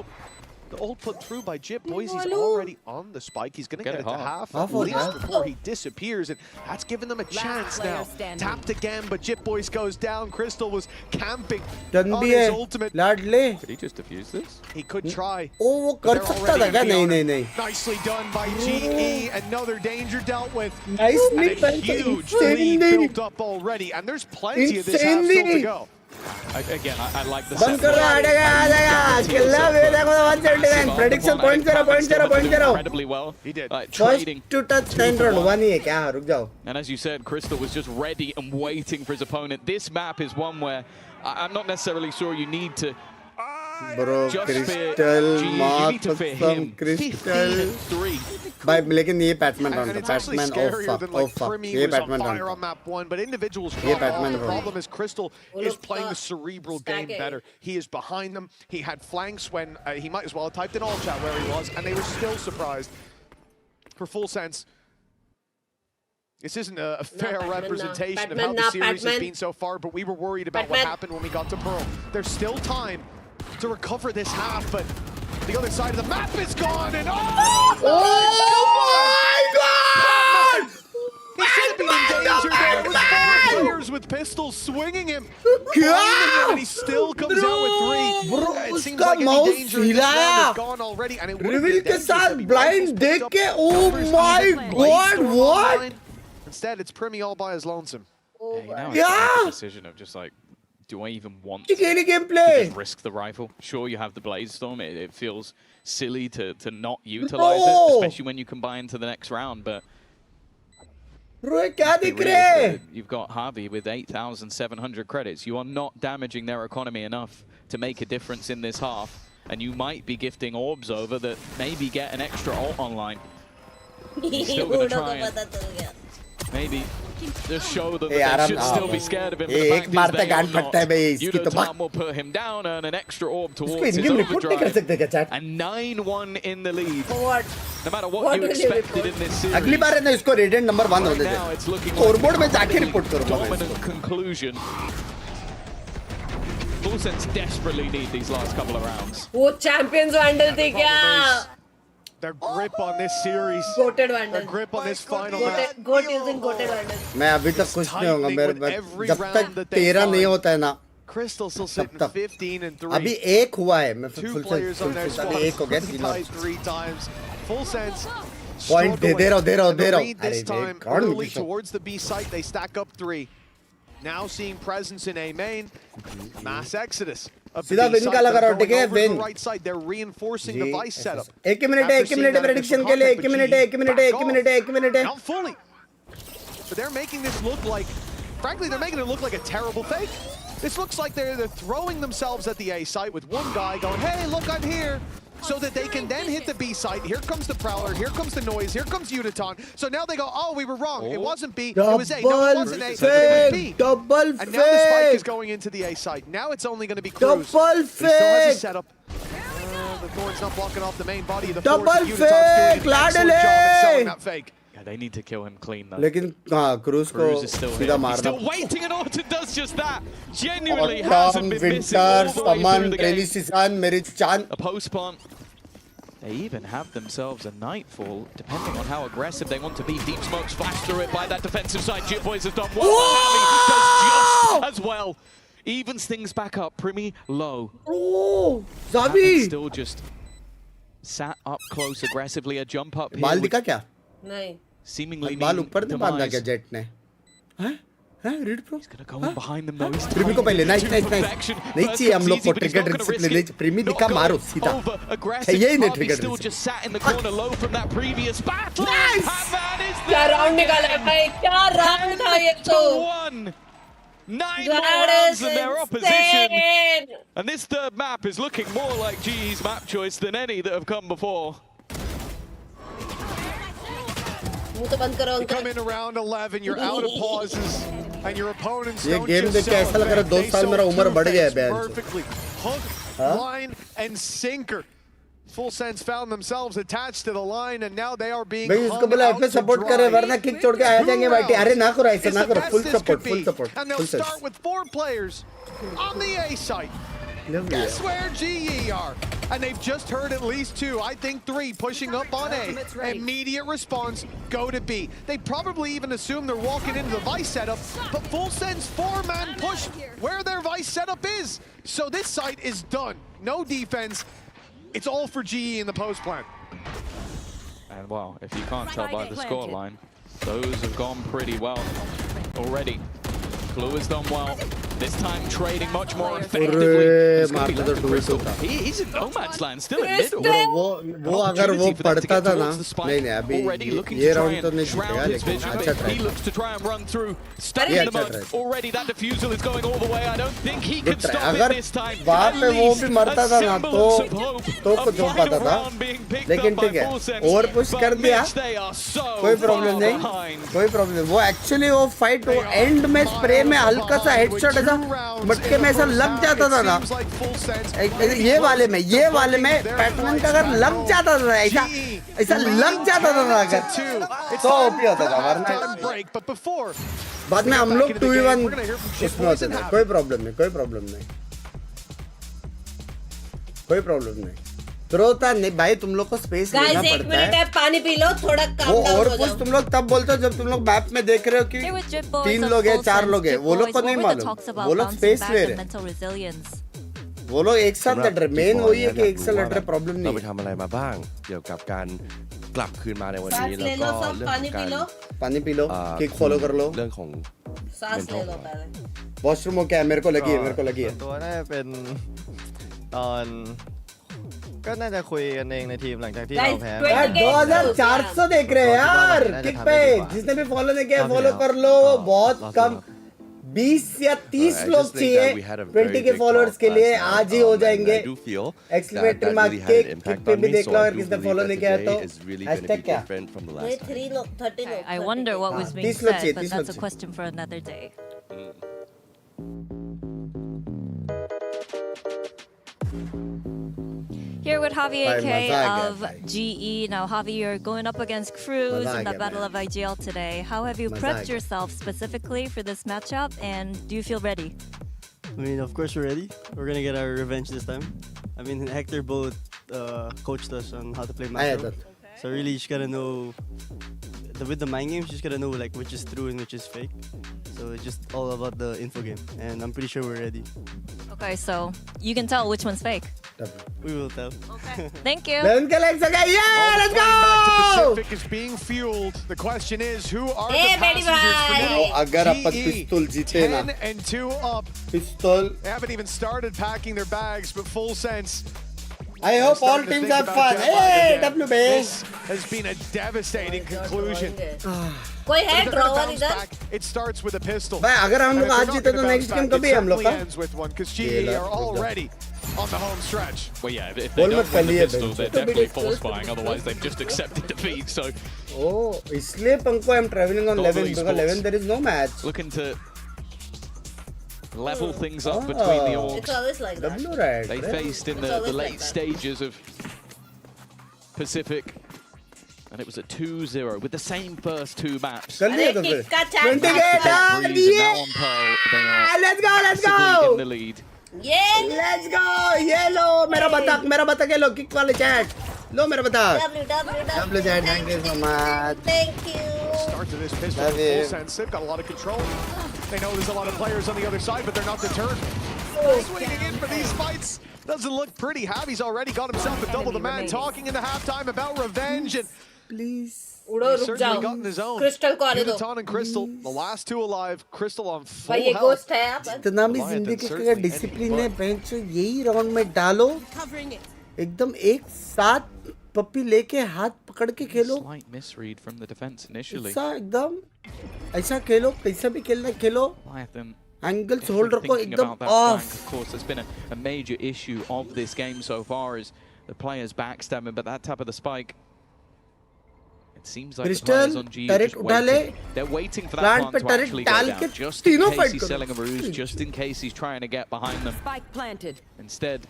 The ult put through by Jip. Boys, he's already on the spike. He's going to get it to half at least before he disappears, and that's giving them a chance now. Tapped again, but Jip Boys goes down. Crystal was camping turn on भी his है ultimate. लाड ले Could he just defuse this? He could try. ओ वो but कर they're सकता already था क्या in the नहीं owner. नहीं नहीं Nicely done by GE. Another danger dealt with. Nicely And a done. huge lead Insanely. built up already. And there's plenty of this half still to go. Again, I like the बंद कर दो किल्ला 179 prediction 0.0. incredibly well. He did. First to touch 10 round 1 ही है क्या रुक जाओ. And as you said, Crystal was just ready and waiting for his opponent. This map is one where I'm not necessarily sure you need to. Bro, Crystal, माँ कसम Crystal. भाई लेकिन ये Batman round, Batman oh fuck, ये Batman round. On map 1, but individuals ये Batman the round. problem is Crystal is playing the cerebral game better. He is behind them. He had flanks when he might as well have typed in all chat where he was, and they were still surprised. For full sense, this isn't a fair representation of how the series has been so far, but we were worried about what happened when we got to Pearl. There's still time to recover this half, but the other side of the map is gone, and my God! He should have been in danger there. It was 4 players with pistols swinging him, and he still comes out with 3. Bro, it seems like any danger in this round is gone already, and it would have been Reveal के साथ blind देख के oh my God, what? Instead, it's Primi all by his lonesome. Yeah. The decision of just like, do I even want to just risk the rifle? Sure, you have the Blaze Storm. It feels silly to not utilize it, especially when you combine to the next round. But you've got Harvey with 8,700 credits. You are not damaging their economy enough to make a difference in this half. And you might be gifting orbs over that maybe get an extra ult online. He's still going to try and maybe just show them that they should still be scared of him. एक बार तक गांड फटता है भाई इसकी तो Yudotan will put him down and an extra orb towards his overdrive. And 9-1 in the lead. No matter what you expected in this series. अगली बार है ना इसको रेडिएंट नंबर 1 होने दे. स्कोरबोर्ड में जाके रिपोर्ट करूंगा. Dominant conclusion. Full sense desperately need these last couple of rounds. वो champions vandal थे क्या? Their grip on this series. Goated Vandal. Their grip on this final. Goat using Goated Vandal. मैं अभी तक कुछ नहीं होगा मेरे जब तक 13 नहीं होता है ना. Crystal still sitting 15 and 3. अभी एक हुआ है मैं Two players on their squad. अभी एक हो गया 3 times. Full sense. Point दे रहा हूँ. This time early towards the B site they stack up 3. Now seeing presence in A main. Mass exodus. सीधा विन का लगा रहा हूँ ठीक है win. They're reinforcing the vice setup. 1 minute prediction के लिए 1 minute. Not fully. But they're making this look like, frankly, they're making it look like a terrible fake. This looks like they're throwing themselves at the A site with one guy going, hey, look, I'm here. So that they can then hit the B site. Here comes the Prowler, here comes the Noise, here comes Yudotan. So now they go, oh, we were wrong. It wasn't B, it was A. No, it wasn't A, it was B. Double and now the spike is going into the A site. Now it's only going to be Cruz. Double fake. He still has a setup. The Thorn's not blocking off the main body of the Double Force. Yudotan's doing an excellent job at selling that fake. Yeah, they need to kill him clean though. लेकिन Cruz को सीधा मारना. He's still waiting and Orton does just that. Genuinely hasn't been missing all the way through the game. Season, मेरी चांद. A post plant. They even have themselves a Nightfall, depending on how aggressive they want to be. Deep Smoke's flashed through it by that defensive side. Jitboys has done well. Harvey does just as well. Evens things back up. Primi low. Oh, Zabi! Still just sat up close aggressively. A jump up here. बाल दिखा क्या? नहीं. Seemingly बाल ऊपर नहीं बांधा क्या jet ने? हैं? Read pro. He's gonna go in behind them though. He's Primi को पहले nice. नहीं चाहिए हम लोग को trigger discipline. Primi दिखा मारो सीधा. यही नहीं trigger. Still just sat in the corner low from that previous battle. क्या round निकाला है भाई? क्या round था ये तो? 9 more rounds in their opposition. And this third map is looking more like GE's map choice than any that have come before. You come in around 11, you're out of pauses, and your opponents ये don't game just देख के ऐसा लग रहा है 2 साल मेरा उम्र बढ़ गया है perfectly. Hook, line, and sinker. Full sense found themselves attached to the line, and now they are being भाई इसको बोला एफ सपोर्ट करे वरना किक छोड़ के आ जाएंगे भाई. अरे ना करो ऐसा ना करो. Full support. And they'll start with 4 players on the A site. Guess where GE are? And they've just heard at least 2, I think 3, pushing up on A. Immediate response, go to B. They probably even assume they're walking into the Vice setup, but Full Sense 4-man push where their Vice setup is. So this site is done. No defense. It's all for GE in the post plan. And well, if you can't tell by the scoreline, those have gone pretty well already. Clue has done well. This time trading much more effectively. It's going to be left to Crystal. He's in no man's land, still in middle. वो अगर वो पढ़ता था ना नहीं अभी ये round तो नहीं जीतेगा लेकिन अच्छा try He looks to try and run through, stuck in the mud. Already that defusal is going all the way. I don't think he can stop it this time. वहाँ पे वो भी मरता था ना तो कुछ हो पाता था लेकिन ठीक है ओवर पुश कर दिया कोई प्रॉब्लम नहीं वो एक्चुअली वो फाइट वो एंड में स्प्रे में हल्का सा हेडशॉट ऐसा मटके में ऐसा लग जाता था ना ये वाले में पैटर्न का अगर लग जाता था ऐसा लग जाता था अगर तो ओपी होता था वरना बाद में हम लोग 2v1 उसमें होते थे कोई प्रॉब्लम नहीं रोता नहीं भाई तुम लोग को स्पेस लेना पड़ता है पानी पी लो थोड़ा काम और कुछ तुम लोग तब बोलते हो जब तुम लोग मैप में देख रहे हो कि 3 लोग हैं 4 लोग हैं वो लोग को नहीं मालूम वो लोग स्पेस ले रहे वो लोग एक साथ लड़ रहे मेन वही है कि एक साथ लड़ रहे प्रॉब्लम नहीं เราไปทำอะไรมาบ้างเกี่ยวกับการกลับคืนมาในวันนี้แล้วก็เรื่องของการ पानी पी लो किक फॉलो कर लो เรื่องของ सांस ले लो पहले वॉशरूम हो क्या मेरे को लगी है ตัวน่าจะเป็นตอนก็น่าจะคุยกันเองในทีมหลังจากที่เราแพ้ 2400 देख रहे हैं यार किक पे जिसने भी फॉलो नहीं किया फॉलो कर लो बहुत कम 20 या 30 लोग चाहिए 20 के फॉलोअर्स के लिए आज ही हो जाएंगे एक्सक्लेमेटरी मार्क के किक पे भी देख लो अगर किसने फॉलो नहीं किया तो हैशटैग क्या 3 लोग 30 लोग I wonder what was being said, but that's a question for another day. Here with Javi AK of GE. Now, Javi, you're going up against Cruz in the Battle of IGL today. How have you prepped yourself specifically for this matchup, and do you feel ready? I mean, of course we're ready. We're going to get our revenge this time. I mean, Hector both coached us on how to play macro. So really, you just got to know, with the mind games, you just got to know like which is true and which is fake. So it's just all about the info game, and I'm pretty sure we're ready. Okay, so you can tell which one's fake. We will tell. Okay. Thank you. Let's go! Pacific is being fueled. The question is, who are the passengers for now? अगर अपन पिस्तौल जीते ना 10 and 2 up. पिस्तौल They haven't even started packing their bags, but full sense. I hope all teams have fun. Hey, WB. This has been a devastating conclusion. कोई है drawer इधर It starts with a pistol. भाई अगर हम लोग आज जीते तो next game कभी हम लोग का ends with one because GE are already on the home stretch. Well, yeah, if they don't win the pistol, they're definitely false buying. Otherwise, they've just accepted defeat. So, इसलिए पंको I'm traveling on 11 because 11 there is no match. Looking to level things up between the orgs. It's always like that. They faced in the late stages of Pacific, and it was a 2-0 with the same first 2 maps. Let's go! In the lead. Let's go! Yellow! मेरा बतख ये low kick वाले chat लो मेरा बतख W chat thank you so much thank you Start to this pistol in full sense. They've got a lot of control. They know there's a lot of players on the other side, but they're not deterred. Swinging in for these fights doesn't look pretty. Javi's already got himself a double. The man talking in the halftime about revenge and please. He's certainly gotten his own. Crystal को आने दो. Uniton and Crystal, the last 2 alive. Crystal on full भाई ये health. ghost है आप. इतना भी जिंदगी का डिसिप्लिन है बेंच यही राउंड में डालो एकदम एक साथ पप्पी लेके हाथ पकड़ के खेलो. Slight misread from the defense initially. ऐसा एकदम ऐसा खेलो कैसा भी खेलना खेलो. Angles hold रखो एकदम off. Of course, there's been a major issue of this game so far is the players backstabbing, but that tap of the spike. It seems like the players on G are just waiting. They're waiting for that plant to actually go down, just in case he's selling a ruse, just in case he's trying to get behind them. Spike planted. Instead,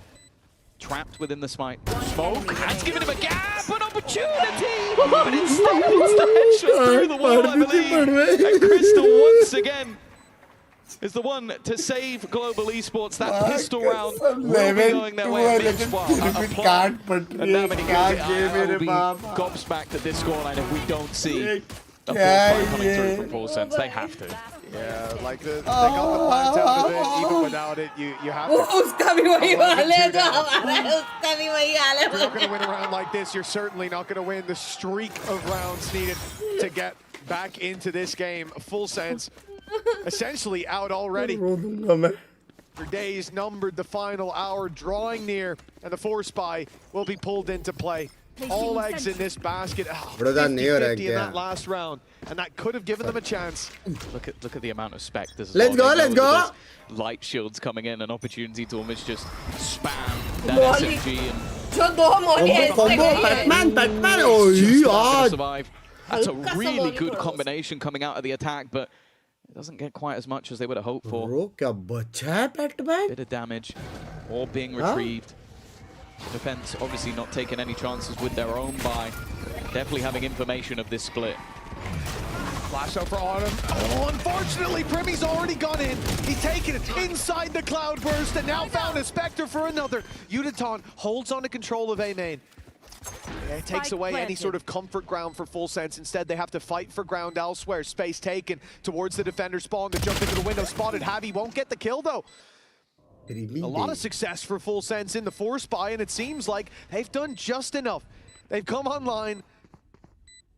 trapped within the smoke. That's given him a gap, an opportunity, but instead it's the headshot through the wall, I believe. And Crystal once again is the one to save Global Esports. That pistol round will be going their way. And now many goals, I will be gobsmacked at this scoreline if we don't see a full fight coming through from Full Sense. They have to. Yeah, like they got the plant out of it. Even without it, you have to. उसका भी वही हाल है जो हमारा है. उसका भी वही हाल है. If you're not going to win a round like this, you're certainly not going to win the streak of rounds needed to get back into this game. Full Sense essentially out already. Their days numbered, the final hour drawing near, and the 4-spy will be pulled into play. All eggs in this basket. 50-50 in that last round, and that could have given them a chance. Look at the amount of specters. Let's go, let's go. Light shields coming in, an opportunity to almost just spam that SMG and Batman. Oh yeah. Survive. That's a really good combination coming out of the attack, but it doesn't get quite as much as they would have hoped for. Bit of damage, all being retrieved. Defense obviously not taking any chances with their own buy. Definitely having information of this split. Flash out for Autumn. Oh, unfortunately, Primmy's already gone in. He's taken it inside the Cloudburst and now found a Spectre for another. Uditon holds on to control of A main. Yeah, it takes away any sort of comfort ground for Full Sense. Instead, they have to fight for ground elsewhere. Space taken towards the defender spawn. To jump into the window, spotted. Javi won't get the kill, though. A lot of success for Full Sense in the 4-spy, and it seems like they've done just enough. They've come online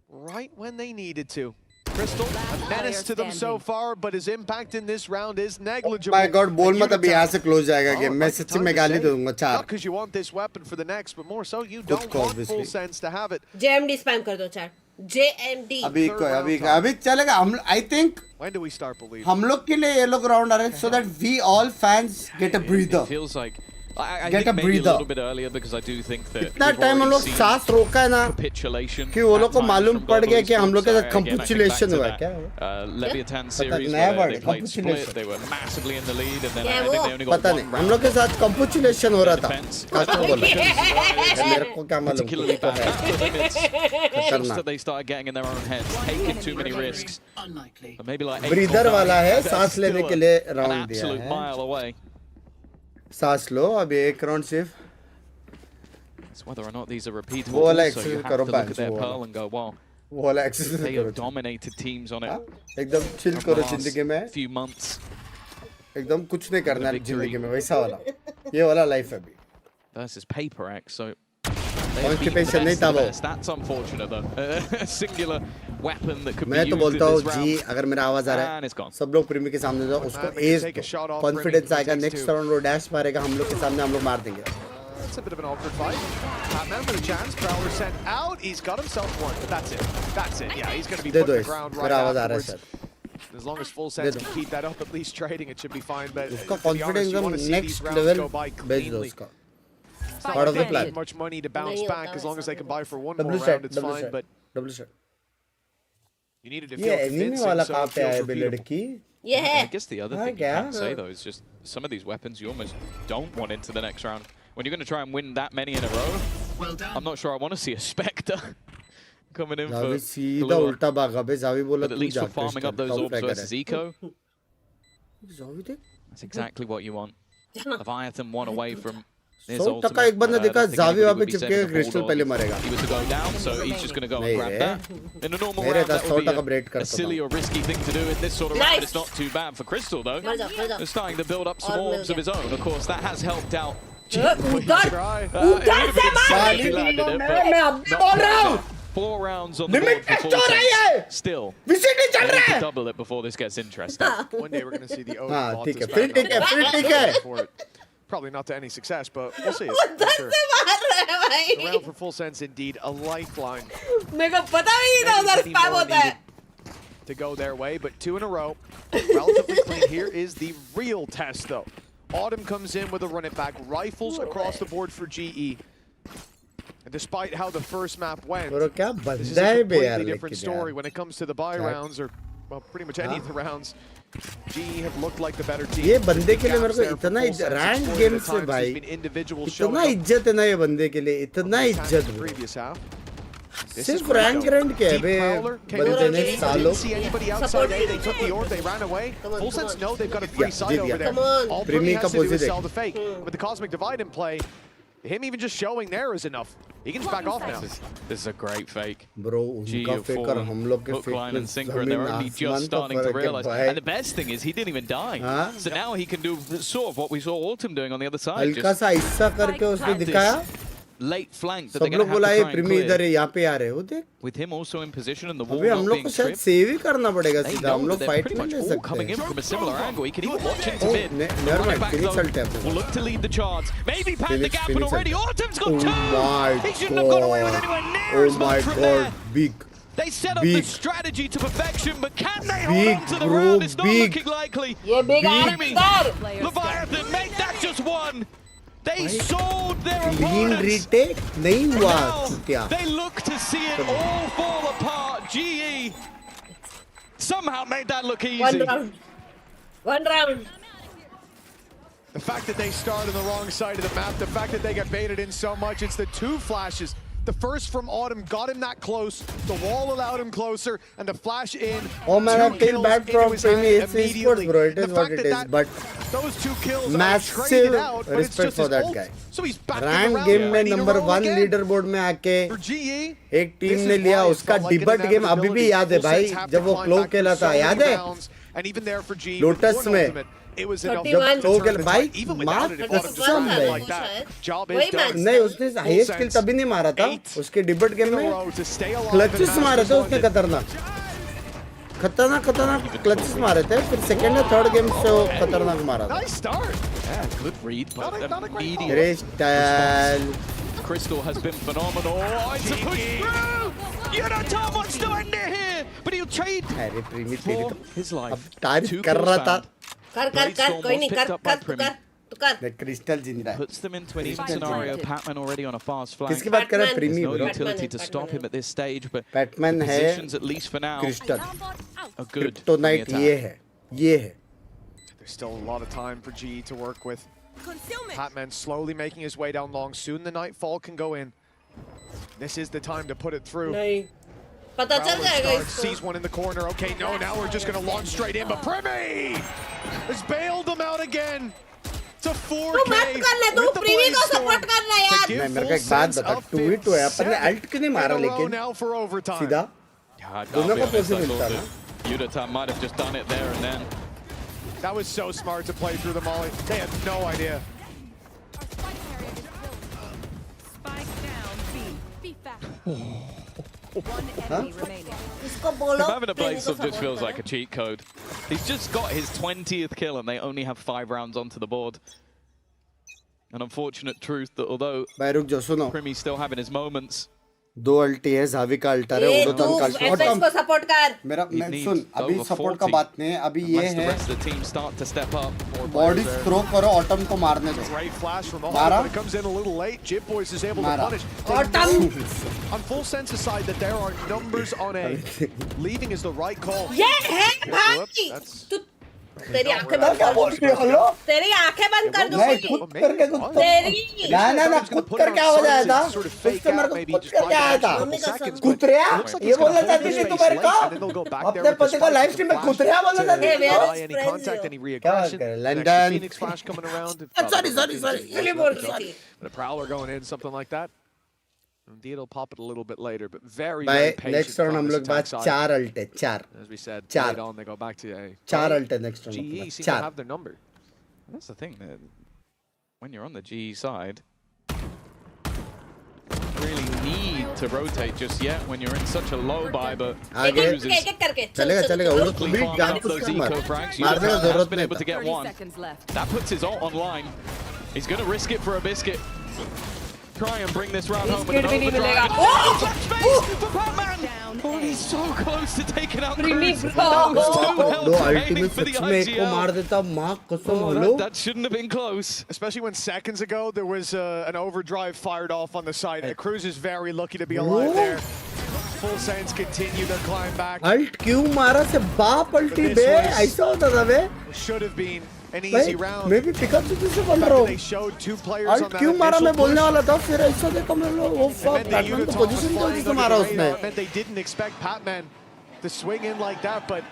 right when they needed to. Crystal, a menace to them so far, but his impact in this round is negligible. My God, बोल मत अभी यहाँ से close जाएगा game. मैं सच्ची में गाली दूँगा 4. Not because you want this weapon for the next, but more so you don't want Full Sense to have it. JMD spam कर दो chat. JMD. अभी चलेगा. हम I think. When do we start believing? हम लोग के लिए ये लोग round आ रहे हैं so that we all fans get a breather. It feels like I think maybe a little bit earlier because I do think that इतना time हम लोग सांस रोका है ना कि वो लोग को मालूम पड़ गया कि हम लोग के साथ capitulation हुआ है क्या? Leviathan series where they played split, they were massively in the lead, and then I think they only got पता नहीं हम लोग के साथ capitulation हो रहा था. कास्टर बोला. मेरे को क्या मालूम? Particularly bad. It's that they started getting in their own heads, taking too many risks. Maybe like breather वाला है सांस लेने के लिए round दिया है. Mile away. सांस लो अभी एक राउंड सिर्फ. It's whether or not these are repeatable. So you have to look at their pearl and go, wow. They have dominated teams on it. एकदम chill करो जिंदगी में. Few months. एकदम कुछ नहीं करना जिंदगी में वैसा वाला. ये वाला life है अभी. Versus Paper X, so. Constipation नहीं था वो. That's unfortunate though. A singular weapon that could be मैं used तो बोलता in हूँ this जी round. अगर मेरा आवाज आ रहा है सब लोग प्रीमी के सामने जाओ उसको एज कॉन्फिडेंस आएगा नेक्स्ट राउंड वो डैश मारेगा हम लोग के सामने हम लोग मार देंगे. That's a bit of an awkward fight. Man with a chance. Prowler sent out. He's got himself one, but that's it. That's it. Yeah, he's going to be put to the ground right afterwards. As long as Full Sense can keep that up, at least trading, it should be fine. But उसका confidence हम next level भेज दो उसका. Part of the plan. Much money to bounce back as long as they can buy for one more round. It's fine, but double shot. You needed to feel convincing, so it feels repeatable. Yeah. I guess the other thing you can say though is just some of these weapons you almost don't want into the next round. When you're going to try and win that many in a row, I'm not sure I want to see a Spectre coming in for Galore. But at least for farming up those orbs versus Eco. That's exactly what you want. Leviathan one away from his ultimate. 100% एक बंदा देखा Xavi वहाँ पे चिपके crystal पहले मरेगा. He was to go down, so he's just going to go and grab that. In a normal round, that would be a silly or risky thing to do in this sort of round. It's not too bad for Crystal though. He's starting to build up some orbs of his own. Of course, that has helped out. Four rounds on the board for Full Sense. Still, to double it before this gets interesting. One day we're going to see the Odin for it. Probably not to any success, but we'll see it. For sure. The round for Full Sense indeed a lifeline. To go their way, but 2 in a row. Relatively clean. Here is the real test, though. Autumn comes in with a run it back. Rifles across the board for GE. And despite how the first map went, this is a completely different story when it comes to the buy rounds, or well, pretty much any of the rounds. GE have looked like the better team. ये बंदे के लिए मेरे को इतना rank game से भाई इतना इज्जत है ना ये बंदे के लिए इतना इज्जत सिर्फ रैंक ग्रैंड क्या है बे बंदे ने सालों they took the orb, they ran away. Full Sense know they've got a free side over there. All Brimmy has to do is sell the fake. With the Cosmic Divide in play, him even just showing there is enough. He can just back off now. This is a great fake. Bro, उनका fake और हम लोग के hook, line, and sinker, and they're only just starting to realize. And the best thing is he didn't even die. So now he can do sort of what we saw Autumn doing on the other side. हल्का सा ऐसा करके उसने दिखाया late flank that सब they're going लोग to have बोला to ये try and प्रीमी इधर clear. है यहाँ पे आ रहे हो देख With him also in position and the wall अभी हम not लोग being को शायद tripped. सेव ही करना पड़ेगा They सीधा हम know लोग that they're फाइट pretty नहीं much ले all सकते coming in from a similar angle. He can even watch into Oh, mid. never Running mind, back Phoenix though ulti अपने will pass. look to lead the charge. Maybe pan the Phoenix, gap, Phoenix and already ulti. Autumn's got Oh two. my He shouldn't have got away with anywhere near Oh as my much from god, there. big. They set up Big. the strategy to perfection, but can they Big, hold on to the bro, round? It's not big. looking likely. Yeah, big Primi, answer. Leviathan, make that just one. They sold their Clean opponents. retake नहीं हुआ Now, क्या they look to see it all fall apart. GE somehow made that look easy. One round. The fact that they started on the wrong side of the map, the fact that they got baited in so much, it's the two flashes. The first from Autumn got him that close, the wall allowed him closer, and the flash in. Oh man, I two feel kills bad into from his Primi. hand It's immediately. esports, bro. It The is what fact it that is. But those two kills are massive traded out, but it's respect just for his that ult. guy. So he's back in the rank round, game में ready to number roll 1 again. Leaderboard में आके For GE, एक team this ने is लिया why it उसका felt like an debut game अभी भी inevitability. याद है Full भाई sets have जब to वो climb क्लो back for खेला so था many याद है rounds, and even there for GE, lotus with one में ultimate, it was enough जब to क्लो turn खेला the भाई tide. Even without it, it मार wasn't just कसम like that. Job is done. नहीं उसने हाईएस्ट किल तभी नहीं मारा था उसके डिबट गेम में क्लचेस मारे थे उसने खतरनाक क्लचेस मारे थे फिर सेकंड या थर्ड गेम से वो खतरनाक मारा था Nice start. Yeah, good read, but immediate crystal Crystal has been phenomenal. Oh, it's a push through! You know Tom wants to end it here, but he'll trade अरे प्रीमी तेरी for तो his life. अब तारीफ Two कर kills रहा था found. कर कोई नहीं Picked up by कर Primi. तू कर The क्रिस्टल जिंदा है Puts them into an even scenario. Patman already on a fast flank. किसकी बात कर रहा है There's प्रीमी no bro utility to stop him at this stage, but Batman है positions at least for now crystal are good. Kryptonite ये है There's still a lot of time for GE to work with. Patman slowly making his way down long. Soon the Nightfall can go in. This is the time to put it through. नहीं पता चल Prowler जाएगा starts, इसको sees one in the corner. Okay, no, now we're just going to launch straight in. But Primi has bailed them out again. To 4K. तू मत करना तू प्रीमी को सपोर्ट करना यार मैं मेरे को एक बात बता 2v2 है अपन ने अल्ट क्यों नहीं मारा लेकिन सीधा दोनों का पॉसिबल था ना Yudata might have just done it there and then. That was so smart to play through the molly. They had no idea. इसको बोलो Him having a प्रीमी blaze को sub just support feels करो like a cheat code. He's just got his 20th kill and they only have 5 rounds onto the board. An unfortunate truth that although भाई रुक जाओ सुनो Primi's still having his moments. दो अल्टी है Xavi का alter है ए उड़ो तू तम का अल्टर एफएक्स को सपोर्ट कर मेरा मैं need सुन अभी over सपोर्ट का 40 बात नहीं है अभी ये Unless the है rest of the team start to step up. Body throw करो ऑटम को मारने दो Great flash from Autumn, मारा but it comes in a little late. Jip Boys is able to मारा punish. Autumn On full sense aside that there are numbers on A. Leaving is the right call. ये है भाई Whoops, that's तू तेरी आंखें बंद कर तेरी आंखें बंद कर दूंगी नहीं खुद करके खुद तेरी ना खुद करके आवाज आया था उससे मेरे को खुद करके आया था कुतरिया ये बोलना चाहती थी तू मेरे को अपने पति को लाइव स्ट्रीम में कुतरिया बोलना चाहती any contact, any reaggression. London. Phoenix flash coming around. sorry इसलिए बोल रही थी But a prowler going in, something like that. Indeed, it'll pop it a little bit later, but very, भाई very patient. नेक्स्ट राउंड हम from लोग this बात attack side. 4 alt है 4 As we said, चार। late on they go back to A. 4 alt है next GE round seem to 4 have their number. That's the thing, that when you're on the GE side, you really need to rotate just yet when you're in such a low buy, but आगे Cruz is एक करके चलेगा उड़ो quickly भी farming जान up कुछ those कर eco frags. मारने का Yudata has जरूरत been नहीं able to था get one. That puts his ult online. He's going to risk it for a biscuit. Try and bring this round home with an overdrive. Oh! Space for Batman! Oh, he's so close to taking out Cruz. That was too दो healthy ultimate aiming for the सच में एक को मार IGL. देता माँ कसम Oh, hello that shouldn't have been close. Especially when seconds ago there was an overdrive fired off on the side. Cruz is very lucky to be alive there. Full Saiyans continue to climb back. Ult क्यों मारा से बाप अल्टी बे ऐसा होता था बे Should have been an भाई easy round. मैं भी पिकअप से बोल रहा हूँ They showed two players on ult that क्यों मारा मैं initial बोलने push. वाला था फिर ऐसा देखा मैं लोग वो It meant that बैटमैन को Yudata was पोजीशन की flying वजह से under मारा the radar. उसने It meant they didn't expect Patman to swing in like that, but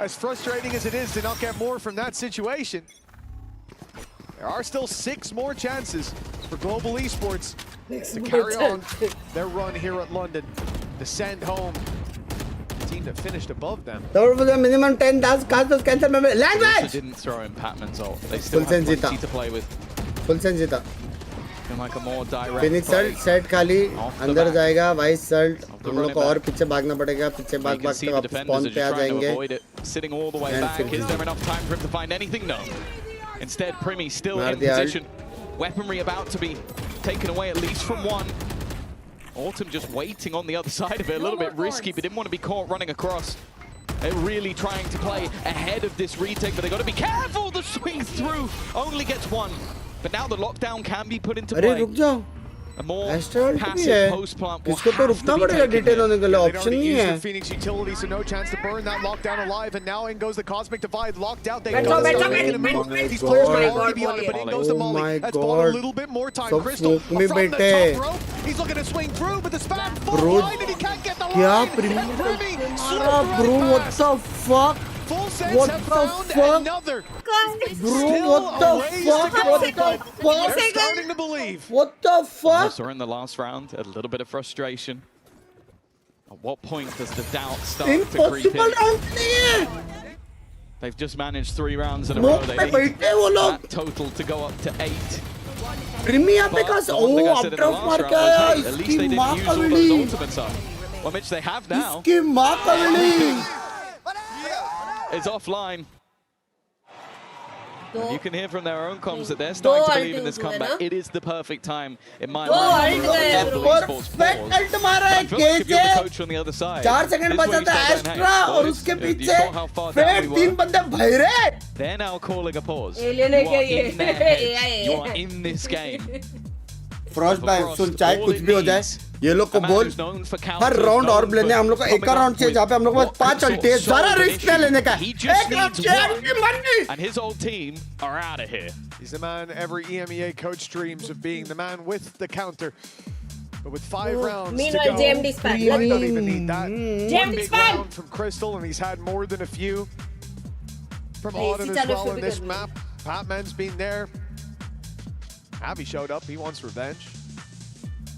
as frustrating as it is to not get more from that situation, there are still 6 more chances for Global Esports to carry on their run here at London, to send home the team that finished above them. तो वो minimum 10 10 cancel में They also language didn't throw in Patman's ult. They still Full have sense plenty जीता to play with. Full sense जीता like a more direct Phoenix play. Salt set खाली Off the अंदर back. जाएगा vice Salt the हम लोग running को और back. पीछे भागना पड़ेगा पीछे You भाग can भाग see के the वापस defenders spawn are पे आ just trying to जाएंगे avoid it. Sitting all the way And back. finish. Is there enough time for him to find anything? No. Instead, Primi still Mar in diya. position. Weaponry about to be taken away at least from one. Autumn just waiting on the other side of it. A little bit risky, but didn't want to be caught running across. They're really trying to play ahead of this retake, but they got to be careful. The swing through only gets one. But now the lockdown can be put into अरे play. रुक जाओ A more astral भी passive है post plant will इसको तो have रुकना to be पड़ेगा taken detail here. होने के लिए They'd ऑप्शन already नहीं used है their Phoenix utility, so no chance to burn that lockdown alive. And now in goes the Cosmic Divide, locked out. They Beto, got Beto, started Beto, in a Beto, minute. These Beto. players Oh might my already be on it, but in goes the Oh Molly. my That's bought a God. little bit more time. सब Crystal smoke में from the बैठे top rope. He's looking to swing through, but the spam full Bro, line and he can't get the क्या line. Premium And Primi slipped मारा right bro what past. The fuck Full Sense What have the found fuck? another. Bro Still what the a ways to fuck go, what the but fuck they're starting to believe. what the fuck So we're in the last round, a little bit of frustration. At what point does the doubt start to creep impossible in? round नहीं है They've just managed 3 rounds in a Smoke row. They पे need बैठे वो लोग that total to go up to 8. प्रीमी यहाँ पे का The one thing I O said in the अपड्रॉप last मार round के आया was, hey, at least इसकी they माँ didn't use all कवली those ultimates up. Well, which they have now. इसकी माँ कवली Is offline. And you can hear from their own comms that they're दो starting to ulti believe in this हुए comeback. ना? It is the perfect time, in my दो mind. ult गए to bro. level Esports Perfect pause. ult मारा है I feel like if you're the कैसे coach on the other side, 4 second this is बचा where you था start going, extra hey, और boys, उसके you पीछे saw how far down फिर we 3 were. बंदे Bhaire They're now calling a pause. Alien You है क्या are ये? in their heads. You are in this game. Frost भाई Frost, सुन चाहे all कुछ it भी हो जाए needs, ये लोग को a man बोल who's known for her counters, round और known लेने for हम लोग को एक coming up राउंड चाहिए with जहाँ पे हम लोग को बस what 5 could अल्टी है solve सारा an रिस्क issue. लेने का He एक just राउंड needs चाहिए one. आपकी मर्जी And his whole team are out of here. He's the man every EMEA coach dreams of being, the man with the counter. But with 5 rounds to Meanwhile, go, JMD spam. he might not even need that. JMD One big spam. round from Crystal, and he's had more than a few from Hey, Autumn sit as down well and in this shoot me. map. Patman's been there. Abby showed up. He wants revenge.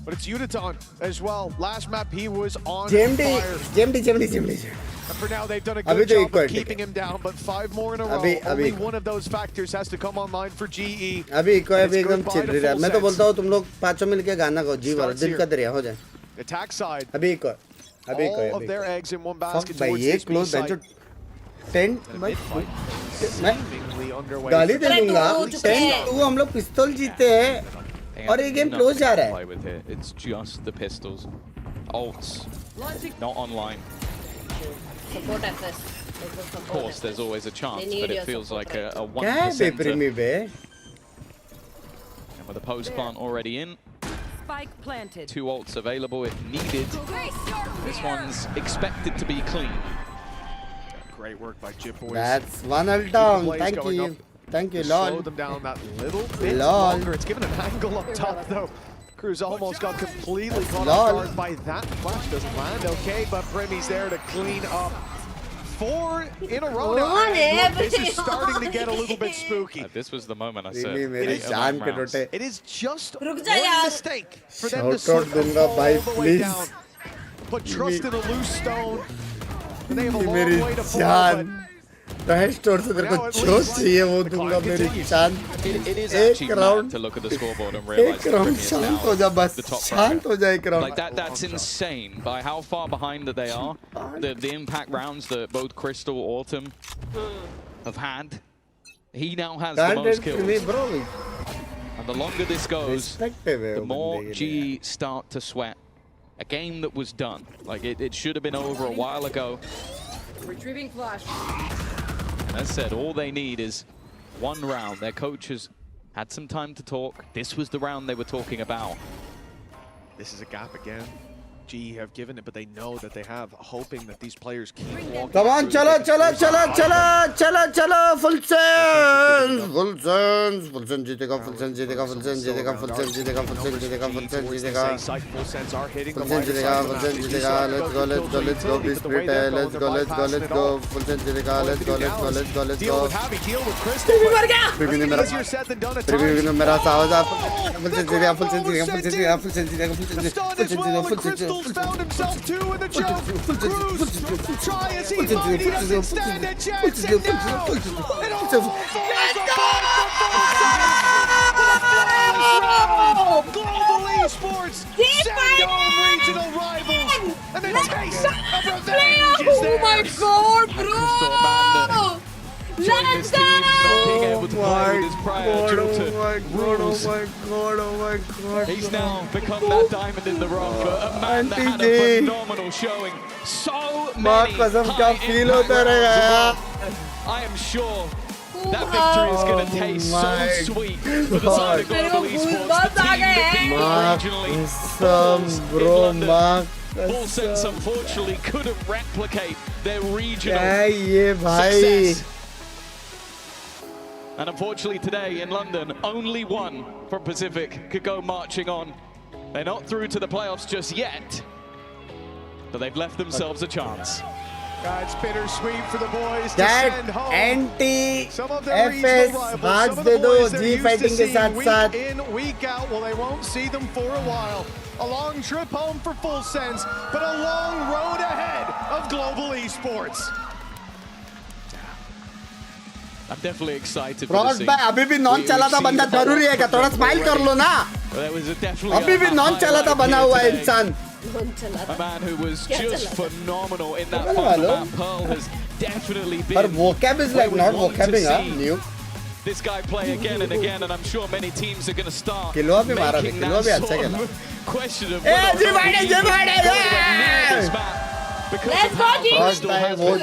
But it's Udaton as well. Last map, he was on fire. JMD And for now, they've done a अभी good तो job equal of keeping him down, but 5 more in a row. अभी- Only अभी- one of those factors has to come online for GE. अभी And it's एकदम goodbye chill to रही है Full मैं तो Sense. बोलता हूँ तुम लोग पांचों मिलके गाना गाओ जी वाला Starts दिल here. का दरिया हो जाए Attack side. अभी एक और अभी एक All और of their eggs in one basket भाई towards ये this B क्लोज बेंचो side. 10 मैं Seemingly underway. गाली दे अरे दूंगा तू चुप है। 10-2 हम लोग पिस्तौल जीते हैं और ये गेम क्लोज जा रहा है Play with here. It's just the pistols. Ults, not online. Support FS. Of course, there's always a chance, They need but your it feels support like a क्या है 1%. बेप्रेमी बे And with the post plant already in, Spike planted. 2 ults available if needed. This one's expected to be clean. Great work by Jip Boys. that's one ult Keep the down plays thank going you up thank you to slow lol them down that little bit Lol. longer. It's given an angle up top though. Cruz almost got completely caught Lol. off guard by that. Flash doesn't land. Okay, but Primi's there to clean up. 4 in a row now. On And look, this every- is starting to get a little bit spooky. This was the moment I said. प्रेमी मेरे 8 जान के rounds. टोटे It is just रुक one जा यार। mistake for them to Shout out slip and दूंगा fall भाई, all the way please. down. Put trust in a loose stone. And they have a long मेरी way to fall. जान रहे store से तेरे को जो चाहिए वो दूंगा मेरी जान It is एक actually mad round to look at the scoreboard and realize एक that राउंड Primi is शांत now हो जा बस the top शांत हो जा एक Like round that's insane by how far behind that they are. The impact rounds that both Crystal Autumn have had. He now has the most kills. प्रेमी bro And the longer this goes, respective है the वो more बंदे के लिए। G start to sweat. A game that was done. Like it should have been over a while ago. Retrieving flash. And as said, all they need is one round. Their coaches had some time to talk. This was the round they were talking about. This is a gap again. GE have given it, but they know that they have, hoping that these players keep walking. Come on, through. चलो They can चलो force चलो it. चलो चलो चलो full sense जीतेगा full sense जीतेगा full sense जीतेगा full sense जीतेगा फुल सेंस जीतेगा फुल सेंस जीतेगा Full Sense are hitting the full sense lighter जीतेगा side of full the sense map. जीतेगा लेट्स गो भी स्प्लिट है लेट्स गो फुल सेंस जीतेगा let's go Deal with Javi, deal with Crystal. Privi ने But मेरा easier said than done at Privi times. ने मेरा आवाज फुल सेंस जीतेगा फुल सेंस जीतेगा फुल सेंस जीतेगा फुल सेंस जीतेगा फुल The सेंस stun जीतेगा as well, and Crystal's found himself two in the choke. Cruz, try as he might, he doesn't stand a chance, and now it all falls apart for Full Sense. round, Global Esports send home regional rivals, and the taste of revenge is there. Oh my god, bro! Let's go! Being able to play with his prior due to rules. He's now become that diamond in the rough, a man that had a phenomenal showing. So many high impact rounds. I am sure that victory is going to taste so sweet for the side of Global Esports. The team that beat regionally. Full Sense unfortunately couldn't replicate their regional success. And unfortunately today in London, only one from Pacific could go marching on. They're not through to the playoffs just yet, but they've left themselves a chance. It's bittersweet for the boys to That send home anti some of their FS regional rivals, हाथ some of they the दो boys they're G used to fighting के seeing साथ साथ. week in, week out. Well, they won't see them for a while. A long trip home for Full Sense, but a long road ahead of Global Esports. I'm definitely excited for Frost the भाई अभी भी non चला था बंदा जरूरी है क्या थोड़ा स्माइल कर लो ना. अभी भी नॉन चला था बना हुआ है इंसान. A man who was just phenomenal in that final map. Pearl has definitely been. But vocab is like not vocabbing, huh? New. This guy play again and again, and I'm sure many teams are going to start kilo भी मारा था, making kilo भी that अच्छा sort खेला. of question of Hey, G fighting, G fighting, Let's go, G. Frost भाई वो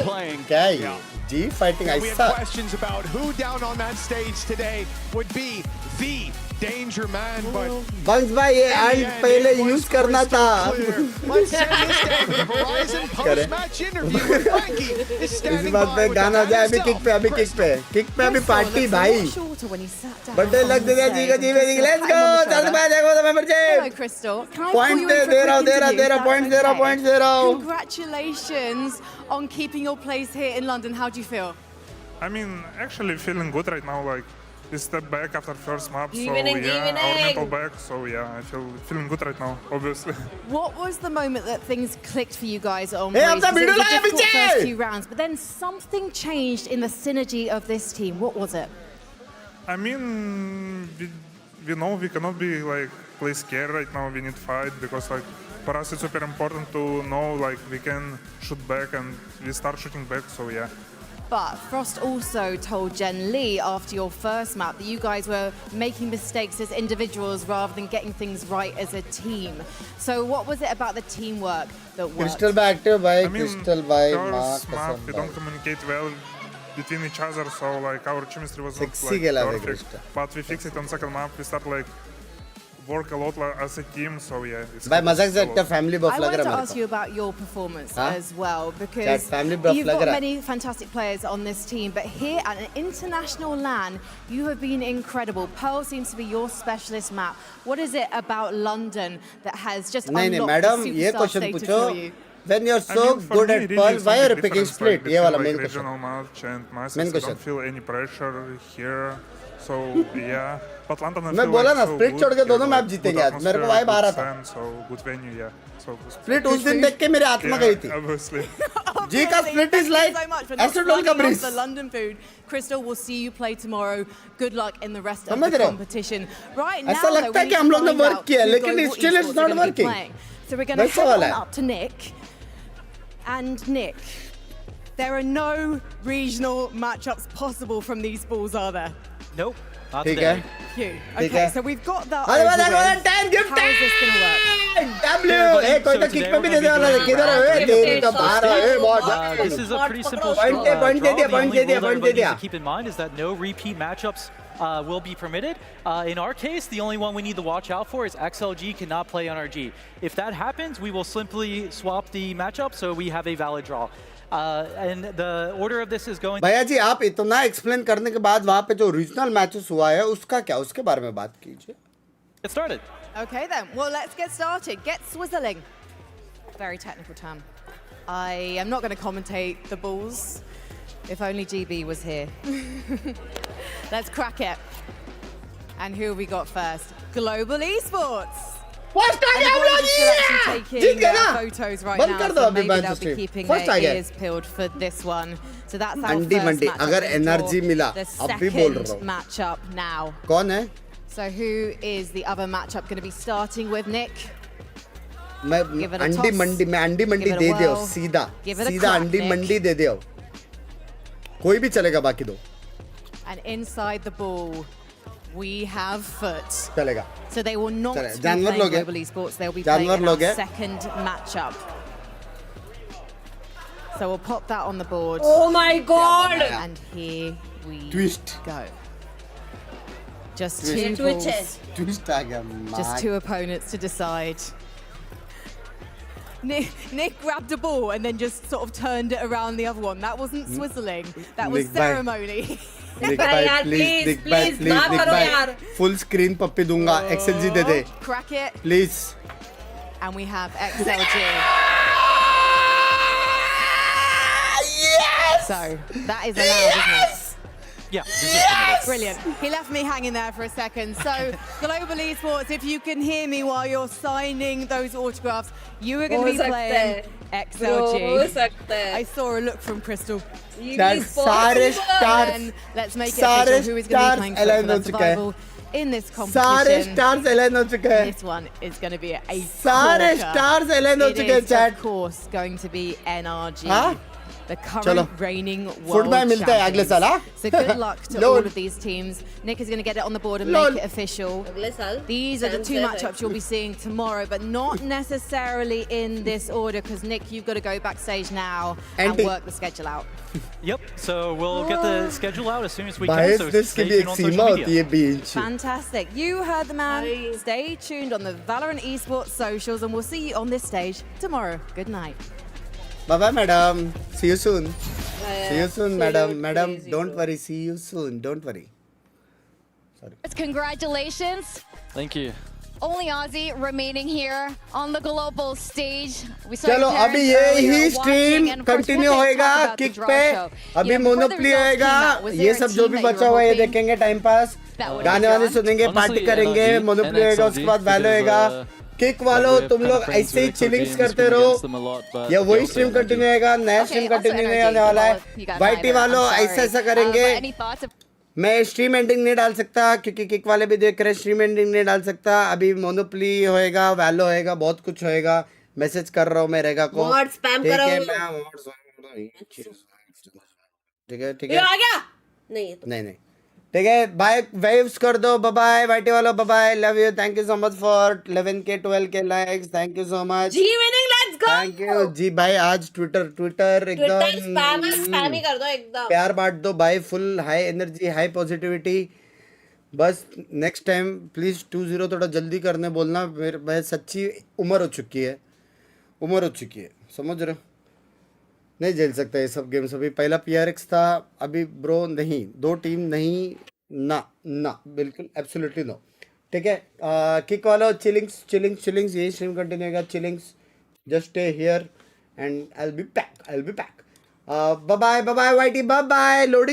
क्या है? G fighting We have ऐसा. questions about who down on that stage today would be the danger man, but बंस भाई ये and पहले use करना था. let's send this down to the Verizon post-match interview with Frankie is इस standing बात by पे with गाना जाए अभी किक पे अभी पार्टी भाई. बर्थडे लग दे जी का जी वेडिंग लेट्स गो चल भाई देखो तो मैं मर्जी. Hello, Crystal. Can I Point call you in for a they quick रहा interview, if point that's दे रहा हूँ. Congratulations on keeping your place here in London. How do you feel? I mean, actually feeling good right now. Like we step back after first map, so Evening, yeah, evening. our mental back. So yeah, I feeling good right now. Obviously. What was the moment that things clicked for you guys on Hey, Breeze? I'm It was a the difficult middle first few rounds, but then something changed in the synergy of this team. What was it? I mean, we know we cannot be like play scared right now. We need fight because like for us it's super important to know like we can shoot back and we start shooting back. So yeah. But Frost also told Jen Lee after your first map that you guys were making mistakes as individuals rather than getting things right as a team. So what was it about the teamwork that worked? Crystal by active by I mean, Crystal by first map we don't communicate well between each other, so like our chemistry was not Sexy like gala perfect. Crystal. But we fixed it on second map. We start like work a lot as a team, so yeah. It's भाई मजाक से एक family buff I लग wanted रहा to है ask you about your performance Huh? as well, Chat, because family buff you've लग got रहा है. many fantastic players on this team, but here at an international LAN, you have been incredible. Pearl seems to be your specialist map. What is it about London that has just नहीं unlocked madam the ये superstar question status पूछो. for you? When you're I so mean, for good me, at really Pearl, why are you something picking different, split? like, ये वाला between, main like, question. regional match and Masters, Main I question. don't feel any pressure here, so yeah. But London I मैं feel बोला like ना so split good छोड़ के here, दोनों like, match जीतेंगे good आज. मेरे को atmosphere, vibe आ रहा good था. fans, so good venue, yeah. So Split उस दिन देख के मेरी आत्मा गई थी. Obviously. G का split is like so much for acid not का slagging breeze. off the London food. Crystal, will see you play tomorrow. Good luck in the rest of समझ the रहे हो? competition. Right now, ऐसा though, लगता है we कि need हम to लोग ने find work out किया, who लेकिन global still it's esports not are gonna be working. playing. So we're going to वैसा head वाला on है. up to Nick. And Nick, there are no regional matchups possible from these balls, are there? Nope. Not ठीक today. है. Phew. ठीक Okay, है. so we've got that अरे over वाला with. 10 give How is this going to work? W ए कोई तो kick पे भी दे दे वाला किधर है ए तेरी तो बाहर है ए बहुत This is a pretty simple Point they draw. They The दिया point only दे rule दिया that point दे everybody दिया. needs to keep in mind is that no repeat matchups will be permitted. In our case, the only one we need to watch out for is XLG cannot play NRG. If that happens, we will simply swap the matchup so we have a valid draw. And the order of this is going. भैया जी आप इतना explain करने के बाद वहाँ पे जो regional matches हुआ है उसका क्या उसके बारे में बात कीजिए. Get started. Okay then, well let's get started. Get swizzling. Very technical term. I am not going to commentate the balls. If only GB was here. Let's crack it. And who have we got first? Global Esports. First And the boys are still actually Jeet taking गए ना. photos right बंद now, कर दो so अभी maybe match they'll be stream. keeping first आ their गया. ears peeled for this one. So that's our Mandi first Mandi matchup. अगर We're gonna energy draw मिला the अब भी बोल रहा second हूँ. matchup now. कौन है? So who is the other matchup going to be starting with, Nick? मैं अंडी मंडी दे दे सीधा अंडी मंडी दे दे कोई भी चलेगा बाकी दो. And inside the ball, we have foot. चलेगा. So they will not be playing Global Esports. They'll be playing our second matchup. So we'll pop that on the board. Oh my god! And here we Twist. go. Just two balls. Twist आ गया. Just two opponents to decide. Nick grabbed a ball and then just sort of turned it around the other one. That wasn't swizzling. That was ceremony. Nick bhai, please, Nick bhai. Full screen पप्पी दूंगा. XLG they they. Crack it. Please. And we have XLG. Yes! So that is allowed, isn't it? Yeah. Yes! Brilliant. He left me hanging there for a second. So, Global Esports, if you can hear me while you're signing those autographs, you are going to be playing XLG. I saw a look from Crystal. सारे stars. Let's make it official. Who is going to be playing for survival in this competition? सारे stars align हो चुके हैं. This one is going to be a सारे stars align हो चुके हैं. It is, of course, going to be NRG. The current reigning world champions. So good luck to all of these teams. Nick is going to get it on the board and make it official. These are the two matchups you'll be seeing tomorrow, but not necessarily in this order, because Nick, you've got to go backstage now and work the schedule out. Yep, so we'll get the schedule out as soon as we can, so stay tuned on social media. Fantastic. You heard the man. Stay tuned on the Valorant Esports socials, and we'll see you on this stage tomorrow. Good night. Bye-bye, madam. See you soon. See you soon, madam. Madam, don't worry. See you soon. Don't worry. Sorry. Congratulations. Thank you. Only Aussie remaining here on the global stage. We saw चलो अभी यही stream continue होएगा kick पे. अभी मोनोप्ली होएगा. ये सब जो भी बचा हुआ है ये देखेंगे टाइम पास. गाने वाने सुनेंगे, पार्टी करेंगे. मोनोप्ली होएगा, उसके बाद वैलो होएगा. किक वालों तुम लोग ऐसे ही चिलिंग्स करते रहो. या वही स्ट्रीम कंटिन्यू होएगा. नया स्ट्रीम कंटिन्यू होने वाला है. वाईटी वालों ऐसा करेंगे. मैं स्ट्रीम एंडिंग नहीं डाल सकता क्योंकि किक वाले भी देख रहे हैं. स्ट्रीम एंडिंग नहीं डाल सकता. अभी मोनोप्ली होएगा, वैलो होएगा, बहुत कुछ होएगा. मैसेज कर रहा हूँ मैं रेगा को. ठीक है ठीक है. नहीं ठीक है. बाय वेव्स कर दो. बाय बाय वाईटी वालों. Bye bye. Love you. Thank you so much for 11K 12K likes. Thank you so much. जी winning let's go. Thank you जी भाई. आज ट्विटर एकदम स्पैम ही कर दो एकदम. प्यार बांट दो भाई. Full high energy, high positivity. बस नेक्स्ट टाइम प्लीज 2-0 थोड़ा जल्दी करने बोलना. मेरे सच्ची उम्र हो चुकी है. समझ रहे हो. नहीं झेल सकता ये सब गेम्स. अभी पहला PRX था. अभी ब्रो नहीं. 2 टीम नहीं. ना बिल्कुल एब्सोल्युटली नो. ठीक है. किक वाला चिलिंग्स यही स्ट्रीम कंटिन्यू होगा. Chillings just stay here and I will be back. Bye bye YT. Bye bye. Loading